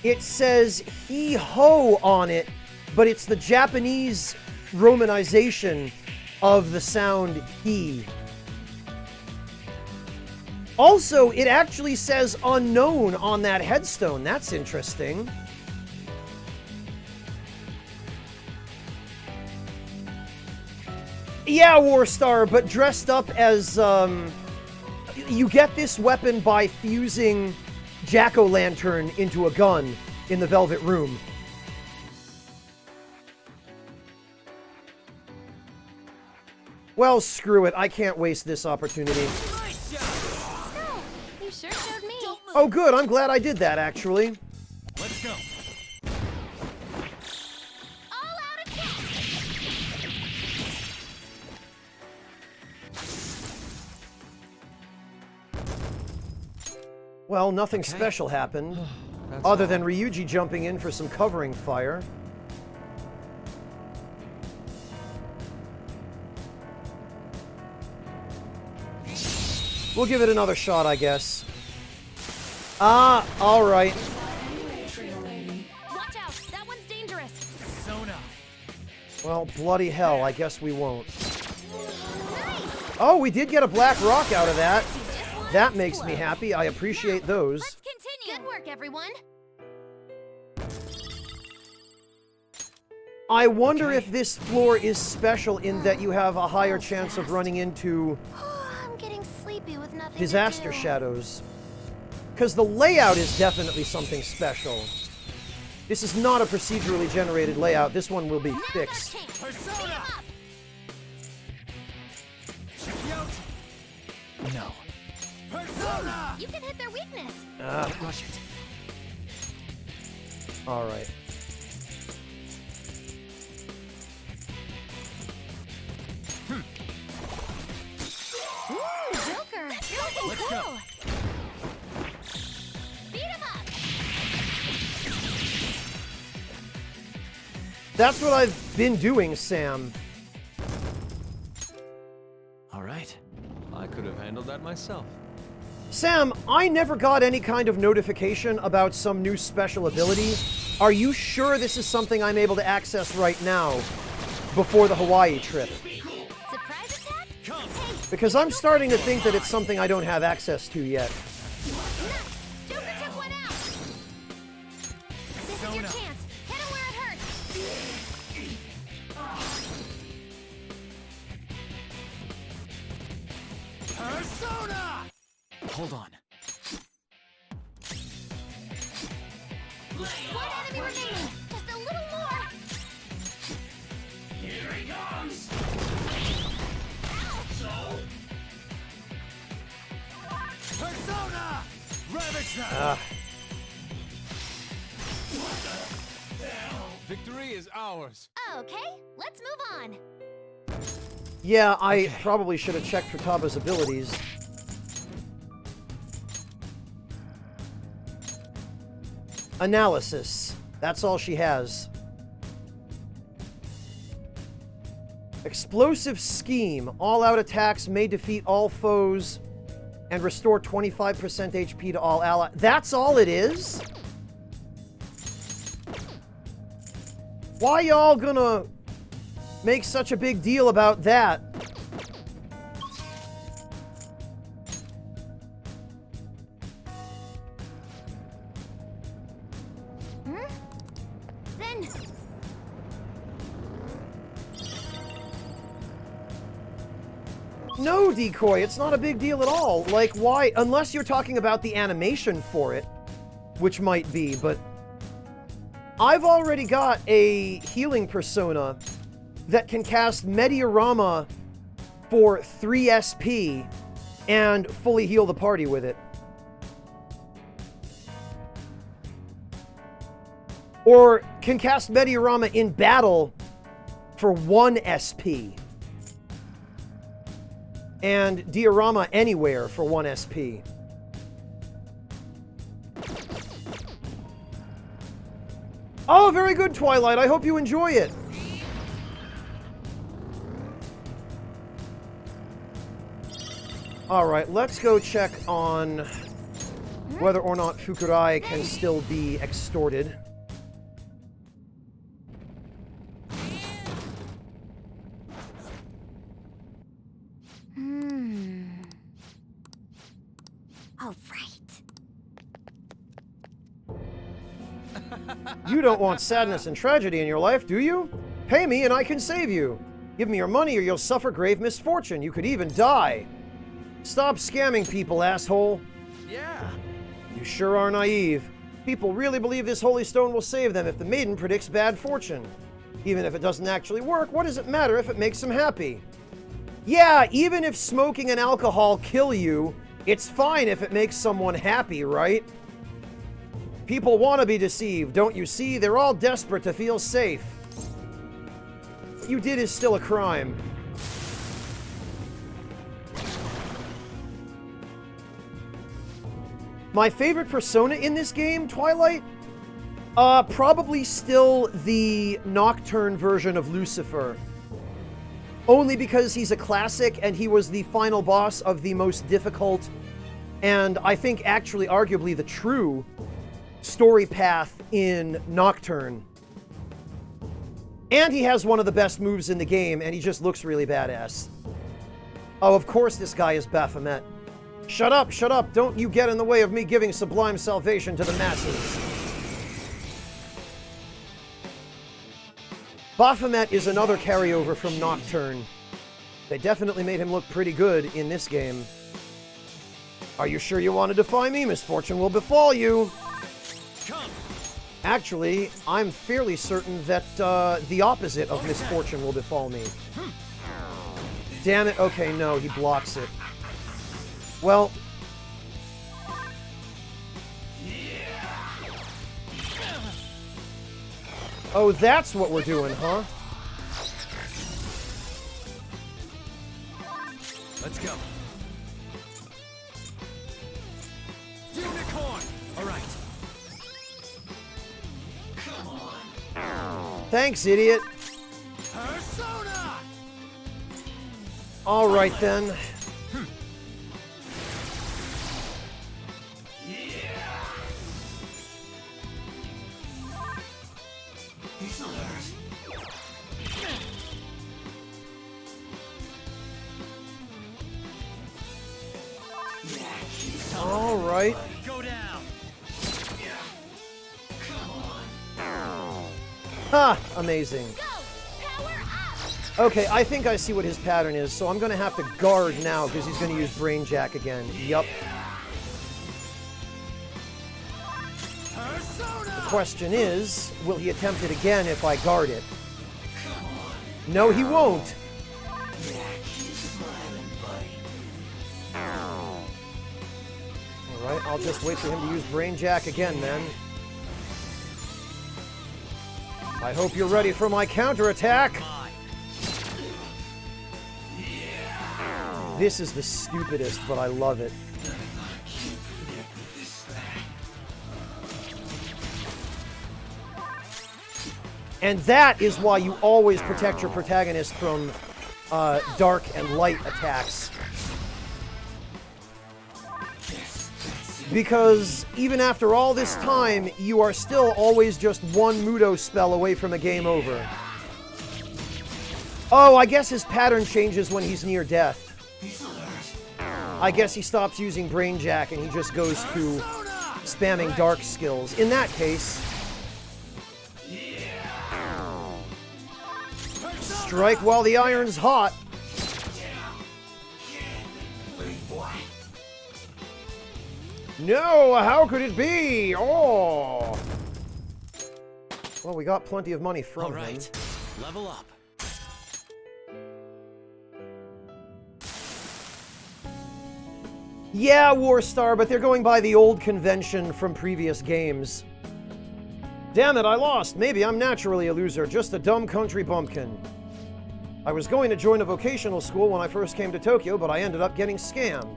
it says he-ho on it, but it's the Japanese romanization of the sound he. Also, it actually says unknown on that headstone. That's interesting. Yeah, Warstar, but dressed up as, you get this weapon by fusing Jack-o'-lantern into a gun in the Velvet Room. Well, screw it. I can't waste this opportunity. No, you sure showed me. Oh, good. I'm glad I did that, actually. Let's go. All out attack. Well, nothing special happened, That's other all. than Ryuji jumping in for some covering fire. We'll give it another shot, I guess. Ah, all right. Watch out, that one's dangerous. Sona. Well, bloody hell, I guess we won't. Oh, we did get a black rock out of that. That makes me happy. I appreciate those. Let's continue. Good work, everyone. I wonder if this floor is special in that you have a higher chance of running into I'm getting sleepy with nothing disaster to do. shadows. Because the layout is definitely something special. This is not a procedurally generated layout. This one will be fixed. Persona. No. Persona. You can hit their weakness. Rush it. All right. Ooh, Joker. You're looking Let's cool. go. Beat him up. That's what I've been doing, Sam. All right. I could have handled that myself. Sam, I never got any kind of notification about some new special ability. Are you sure this is something I'm able to access right now, before the Hawaii trip? Surprise attack? Come. Because I'm starting to think that it's something I don't have access to yet. Nice. Joker took one out. This is your Sona. chance. Hit him where it hurts. Persona. Hold on. One enemy remaining. Just a little more. Persona. Ravage them. Ah, Victory is ours. Okay, let's move on. yeah, I probably should have checked for Taba's abilities. Analysis. That's all she has. Explosive Scheme. All-out attacks may defeat all foes and restore 25% HP to all allies. That's all it is? Why y'all gonna make such a big deal about that? Then No, Decoy, it's not a big deal at all. Like, why? Unless you're talking about the animation for it, which might be, but I've already got a healing persona that can cast Mediorama for 3 SP and fully heal the party with it. Or can cast Mediarama in battle for 1 SP. And Diorama anywhere for 1 SP. Oh, very good, Twilight. I hope you enjoy it. Alright, let's go check on whether or not Fukurai can still be extorted. All right. You don't want sadness and tragedy in your life, do you? Pay me and I can save you. Give me your money or you'll suffer grave misfortune. You could even die. Stop scamming people, asshole. Yeah. You sure are naive. People really believe this holy stone will save them if the maiden predicts bad fortune. Even if it doesn't actually work, what does it matter if it makes them happy? Yeah, even if smoking and alcohol kill you, it's fine if it makes someone happy, right? People want to be deceived, don't you see? They're all desperate to feel safe. What you did is still a crime. My favorite persona in this game, Twilight? Probably still the Nocturne version of Lucifer. Only because he's a classic and he was the final boss of the most difficult and I think actually arguably the true story path in Nocturne. And he has one of the best moves in the game and he just looks really badass. Oh, of course this guy is Baphomet. Shut up, shut up. Don't you get in the way of me giving sublime salvation to the masses. Baphomet is another carryover from Nocturne. They definitely made him look pretty good in this game. Are you sure you want to defy me? Misfortune will befall you. Come. Actually, I'm fairly certain that the opposite of misfortune will befall me. Damn it. Okay, no, he blocks it. Well... Oh, that's what we're doing, huh? Let's go. Unicorn. All right. Thanks, idiot. Persona. All right, then. All right. Go down. Ha! Amazing. Okay, I think I see what his pattern is, so I'm going to have to guard now because he's going to use Brain Jack again. Yup. The question is, will he attempt it again if I guard it? No, he won't. Alright, I'll just wait for him to use Brain Jack again, then. I hope you're ready for my counterattack! This is the stupidest, but I love it. And that is why you always protect your protagonist from dark and light attacks. Because even after all this time, you are still always just one Mudo spell away from a game over. Oh, I guess his pattern changes when he's near death. I guess he stops using Brain Jack and he just goes to spamming dark skills. In that case... Strike while the iron's hot. No, how could it be? Oh. Well, we got plenty of money from him. All right. Level up. Yeah, Warstar, but they're going by the old convention from previous games. Damn it, I lost. Maybe I'm naturally a loser, just a dumb country bumpkin. I was going to join a vocational school when I first came to Tokyo, but I ended up getting scammed.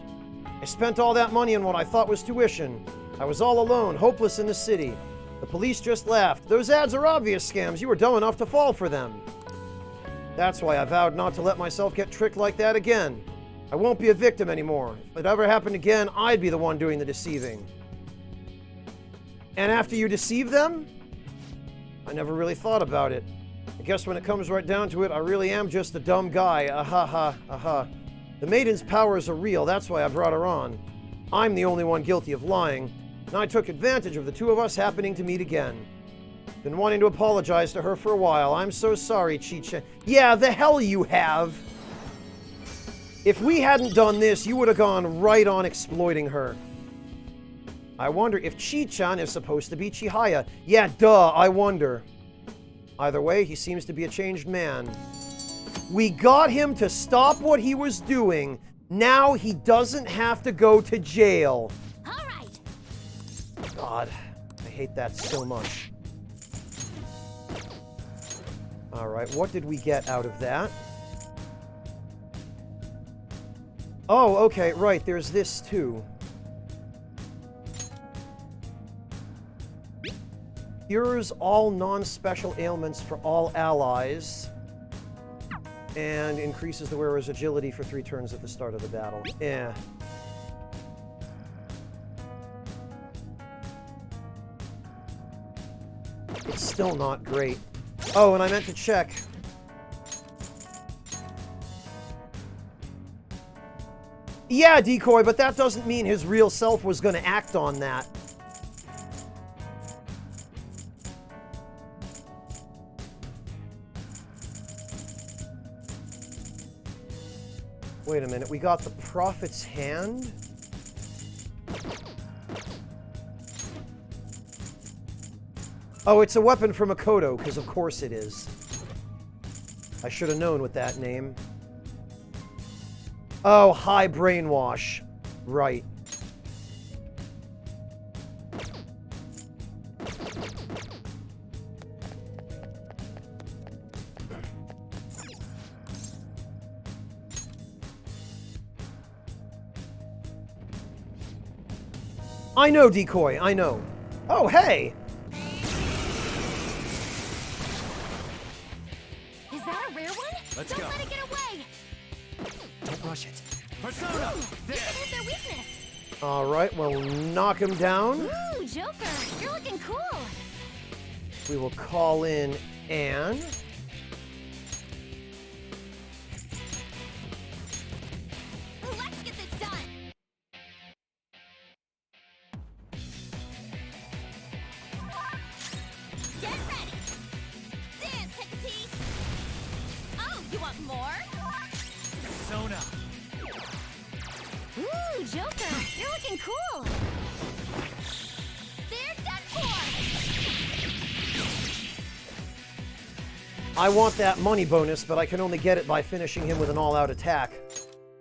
I spent all that money on what I thought was tuition. I was all alone, hopeless in the city. The police just laughed. Those ads are obvious scams. You were dumb enough to fall for them. That's why I vowed not to let myself get tricked like that again. I won't be a victim anymore. If it ever happened again, I'd be the one doing the deceiving. And after you deceive them? I never really thought about it. I guess when it comes right down to it, I really am just a dumb guy. Aha. The maiden's powers are real, that's why I brought her on. I'm the only one guilty of lying, and I took advantage of the two of us happening to meet again. Been wanting to apologize to her for a while. I'm so sorry, Chi-chan. Yeah, the hell you have! If we hadn't done this, you would have gone right on exploiting her. I wonder if Chi-chan is supposed to be Chihaya. Yeah, duh, I wonder. Either way, he seems to be a changed man. We got him to stop what he was doing. Now he doesn't have to go to jail. All right. God, I hate that so much. All right, what did we get out of that? Oh, okay, right, there's this too. Cures all non-special ailments for all allies. And increases the wearer's agility for 3 turns at the start of the battle. Yeah. It's still not great. Oh, and I meant to check. Yeah, Decoy, but that doesn't mean his real self was going to act on that. Wait a minute, we got the Prophet's Hand? Oh, it's a weapon from Makoto, because of course it is. I should have known with that name. Oh, high brainwash. Right. I know, Decoy, I know. Oh, hey! Is that a rare one? Let's Don't go. let it get away! Don't rush it. Persona! You There! can hit their weakness! Alright, we'll knock him down. Ooh, Joker! You're looking cool! We will call in Anne. Let's get this done! Get ready! Dance, Hecate! Oh, you want more? Persona! Ooh, Joker! You're looking cool! They're done for! I want that money bonus, but I can only get it by finishing him with an all-out attack.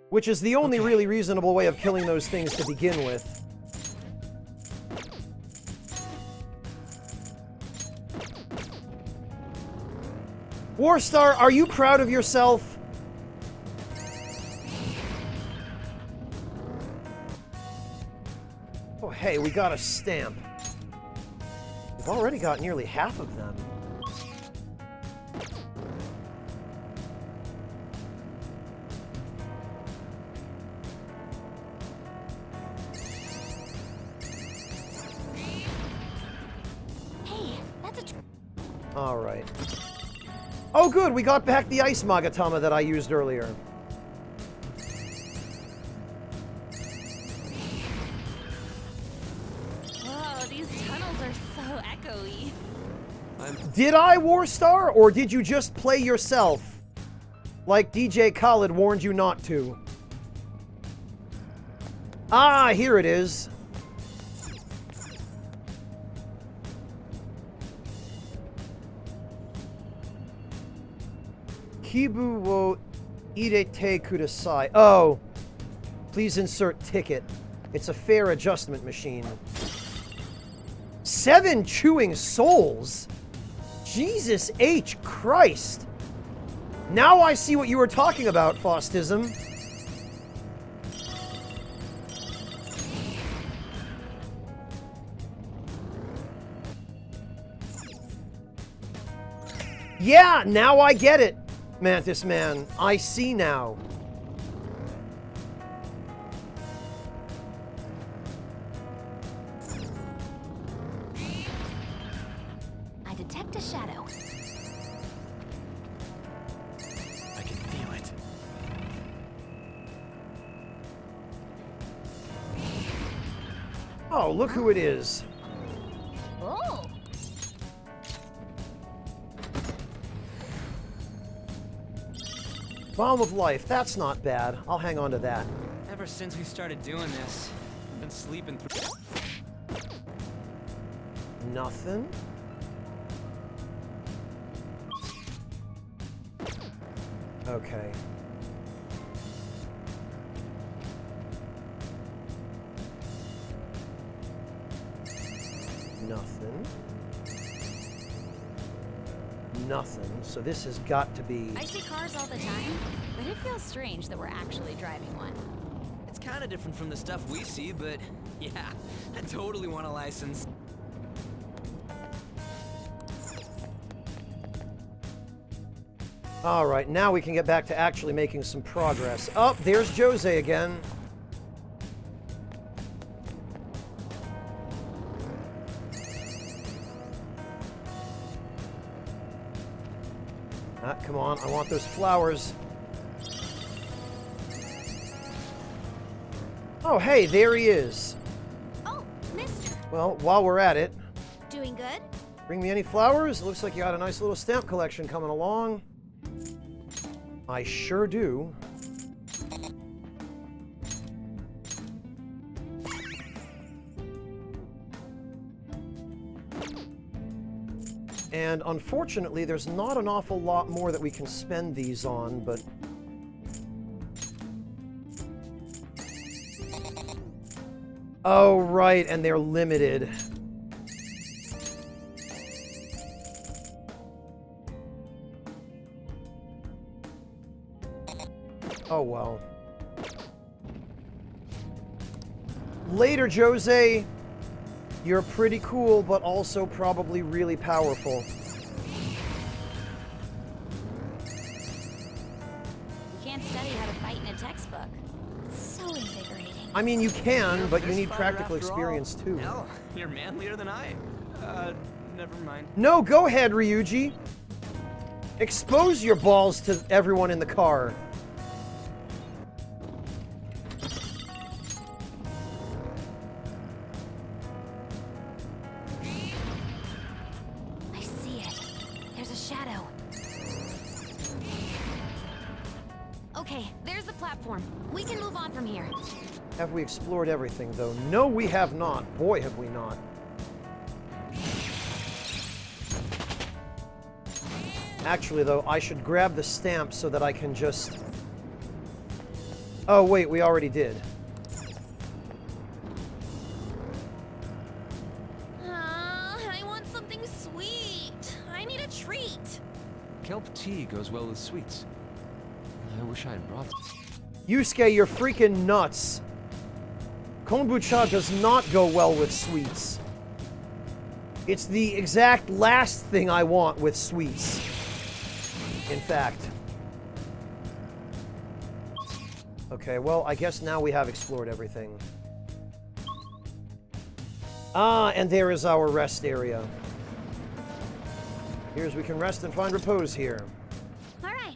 Which is the only really reasonable way of killing those things to begin with. Warstar, are you proud of yourself? Oh, hey, we got a stamp. We've already got nearly half of them. Hey, that's a All right. Oh, good, we got back the ice Magatama that I used earlier. Whoa, these tunnels are so echoey. Did I, Warstar, or did you just play yourself? Like DJ Khaled warned you not to. Ah, here it is. Kibu wo irete kudasai. Oh, please insert ticket. It's a fare adjustment machine. 7 chewing souls? Jesus H. Christ. Now I see what you were talking about, Faustism. Yeah, now I get it, Mantis Man. I see now. I detect a shadow. I can feel it. Oh, look who it is. Oh! Bomb of life. That's not bad. I'll hang on to that. Ever since we started doing this, I've been sleeping through. Nothing. Okay. Nothing. Nothing. So this has got to be... I see cars all the time, but it feels strange that we're actually driving one. It's kind of different from the stuff we see, but yeah, I totally want a license. All right, now we can get back to actually making some progress. Oh, there's Jose again. Ah, come on, I want those flowers. Oh, hey, there he is. Oh, mister. Well, while we're at it, Doing good? bring me any flowers. It looks like you got a nice little stamp collection coming along. I sure do. And unfortunately, there's not an awful lot more that we can spend these on, but... Oh, right, and they're limited. Oh, well. Later, Jose. You're pretty cool, but also probably really powerful. You can't study how to fight in a textbook. So invigorating. I mean, you can, but you Fist need fighter practical after all. experience, too. Hell, you're manlier than I. Never mind. No, go ahead, Ryuji. Expose your balls to everyone in the car. I see it. There's a shadow. Okay, there's the platform. We can move on from here. Have we explored everything, though? No, we have not. Boy, have we not. Actually, though, I should grab the stamp so that I can just... Oh, wait, we already did. I want something sweet. I need a treat. Kelp tea goes well with sweets. I wish I had brought... Yusuke, you're freaking nuts. Kombucha does not go well with sweets. It's the exact last thing I want with sweets. In fact. Okay, well, I guess now we have explored everything. Ah, and there is our rest area. Here's we can rest and find repose here. All right.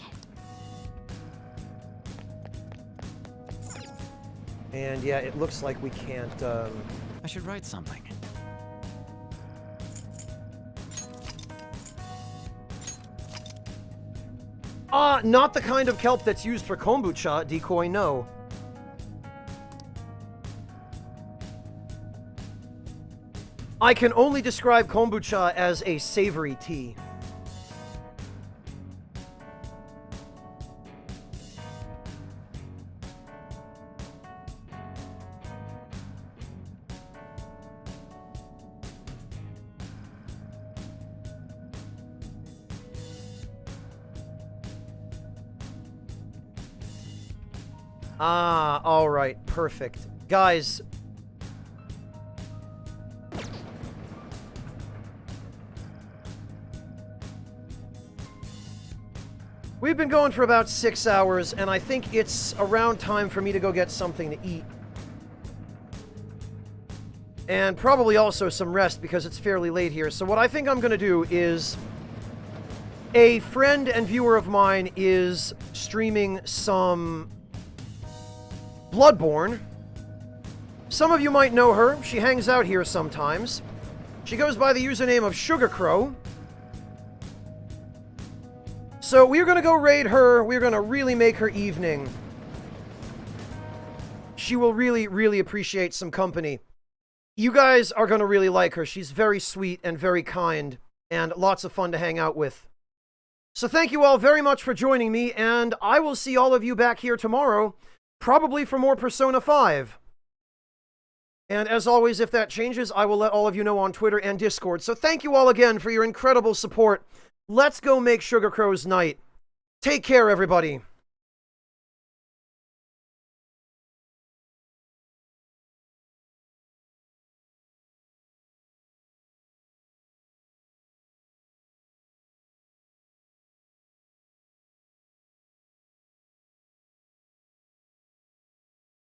And yeah, it looks like we can't, I should write something. Not the kind of kelp that's used for kombucha, Decoy, no. I can only describe kombucha as a savory tea. Ah, alright, perfect. Guys. We've been going for about 6 hours, and I think it's around time for me to go get something to eat. And probably also some rest, because it's fairly late here. So what I think I'm going to do is... A friend and viewer of mine is streaming some Bloodborne. Some of you might know her. She hangs out here sometimes. She goes by the username of SugarCrow. So we're going to go raid her. We're going to really make her evening. She will really, really appreciate some company. You guys are going to really like her. She's very sweet and very kind and lots of fun to hang out with. So thank you all very much for joining me, and I will see all of you back here tomorrow, probably for more Persona 5. And as always, if that changes, I will let all of you know on Twitter and Discord. So thank you all again for your incredible support. Let's go make SugarCrow's night. Take care, everybody.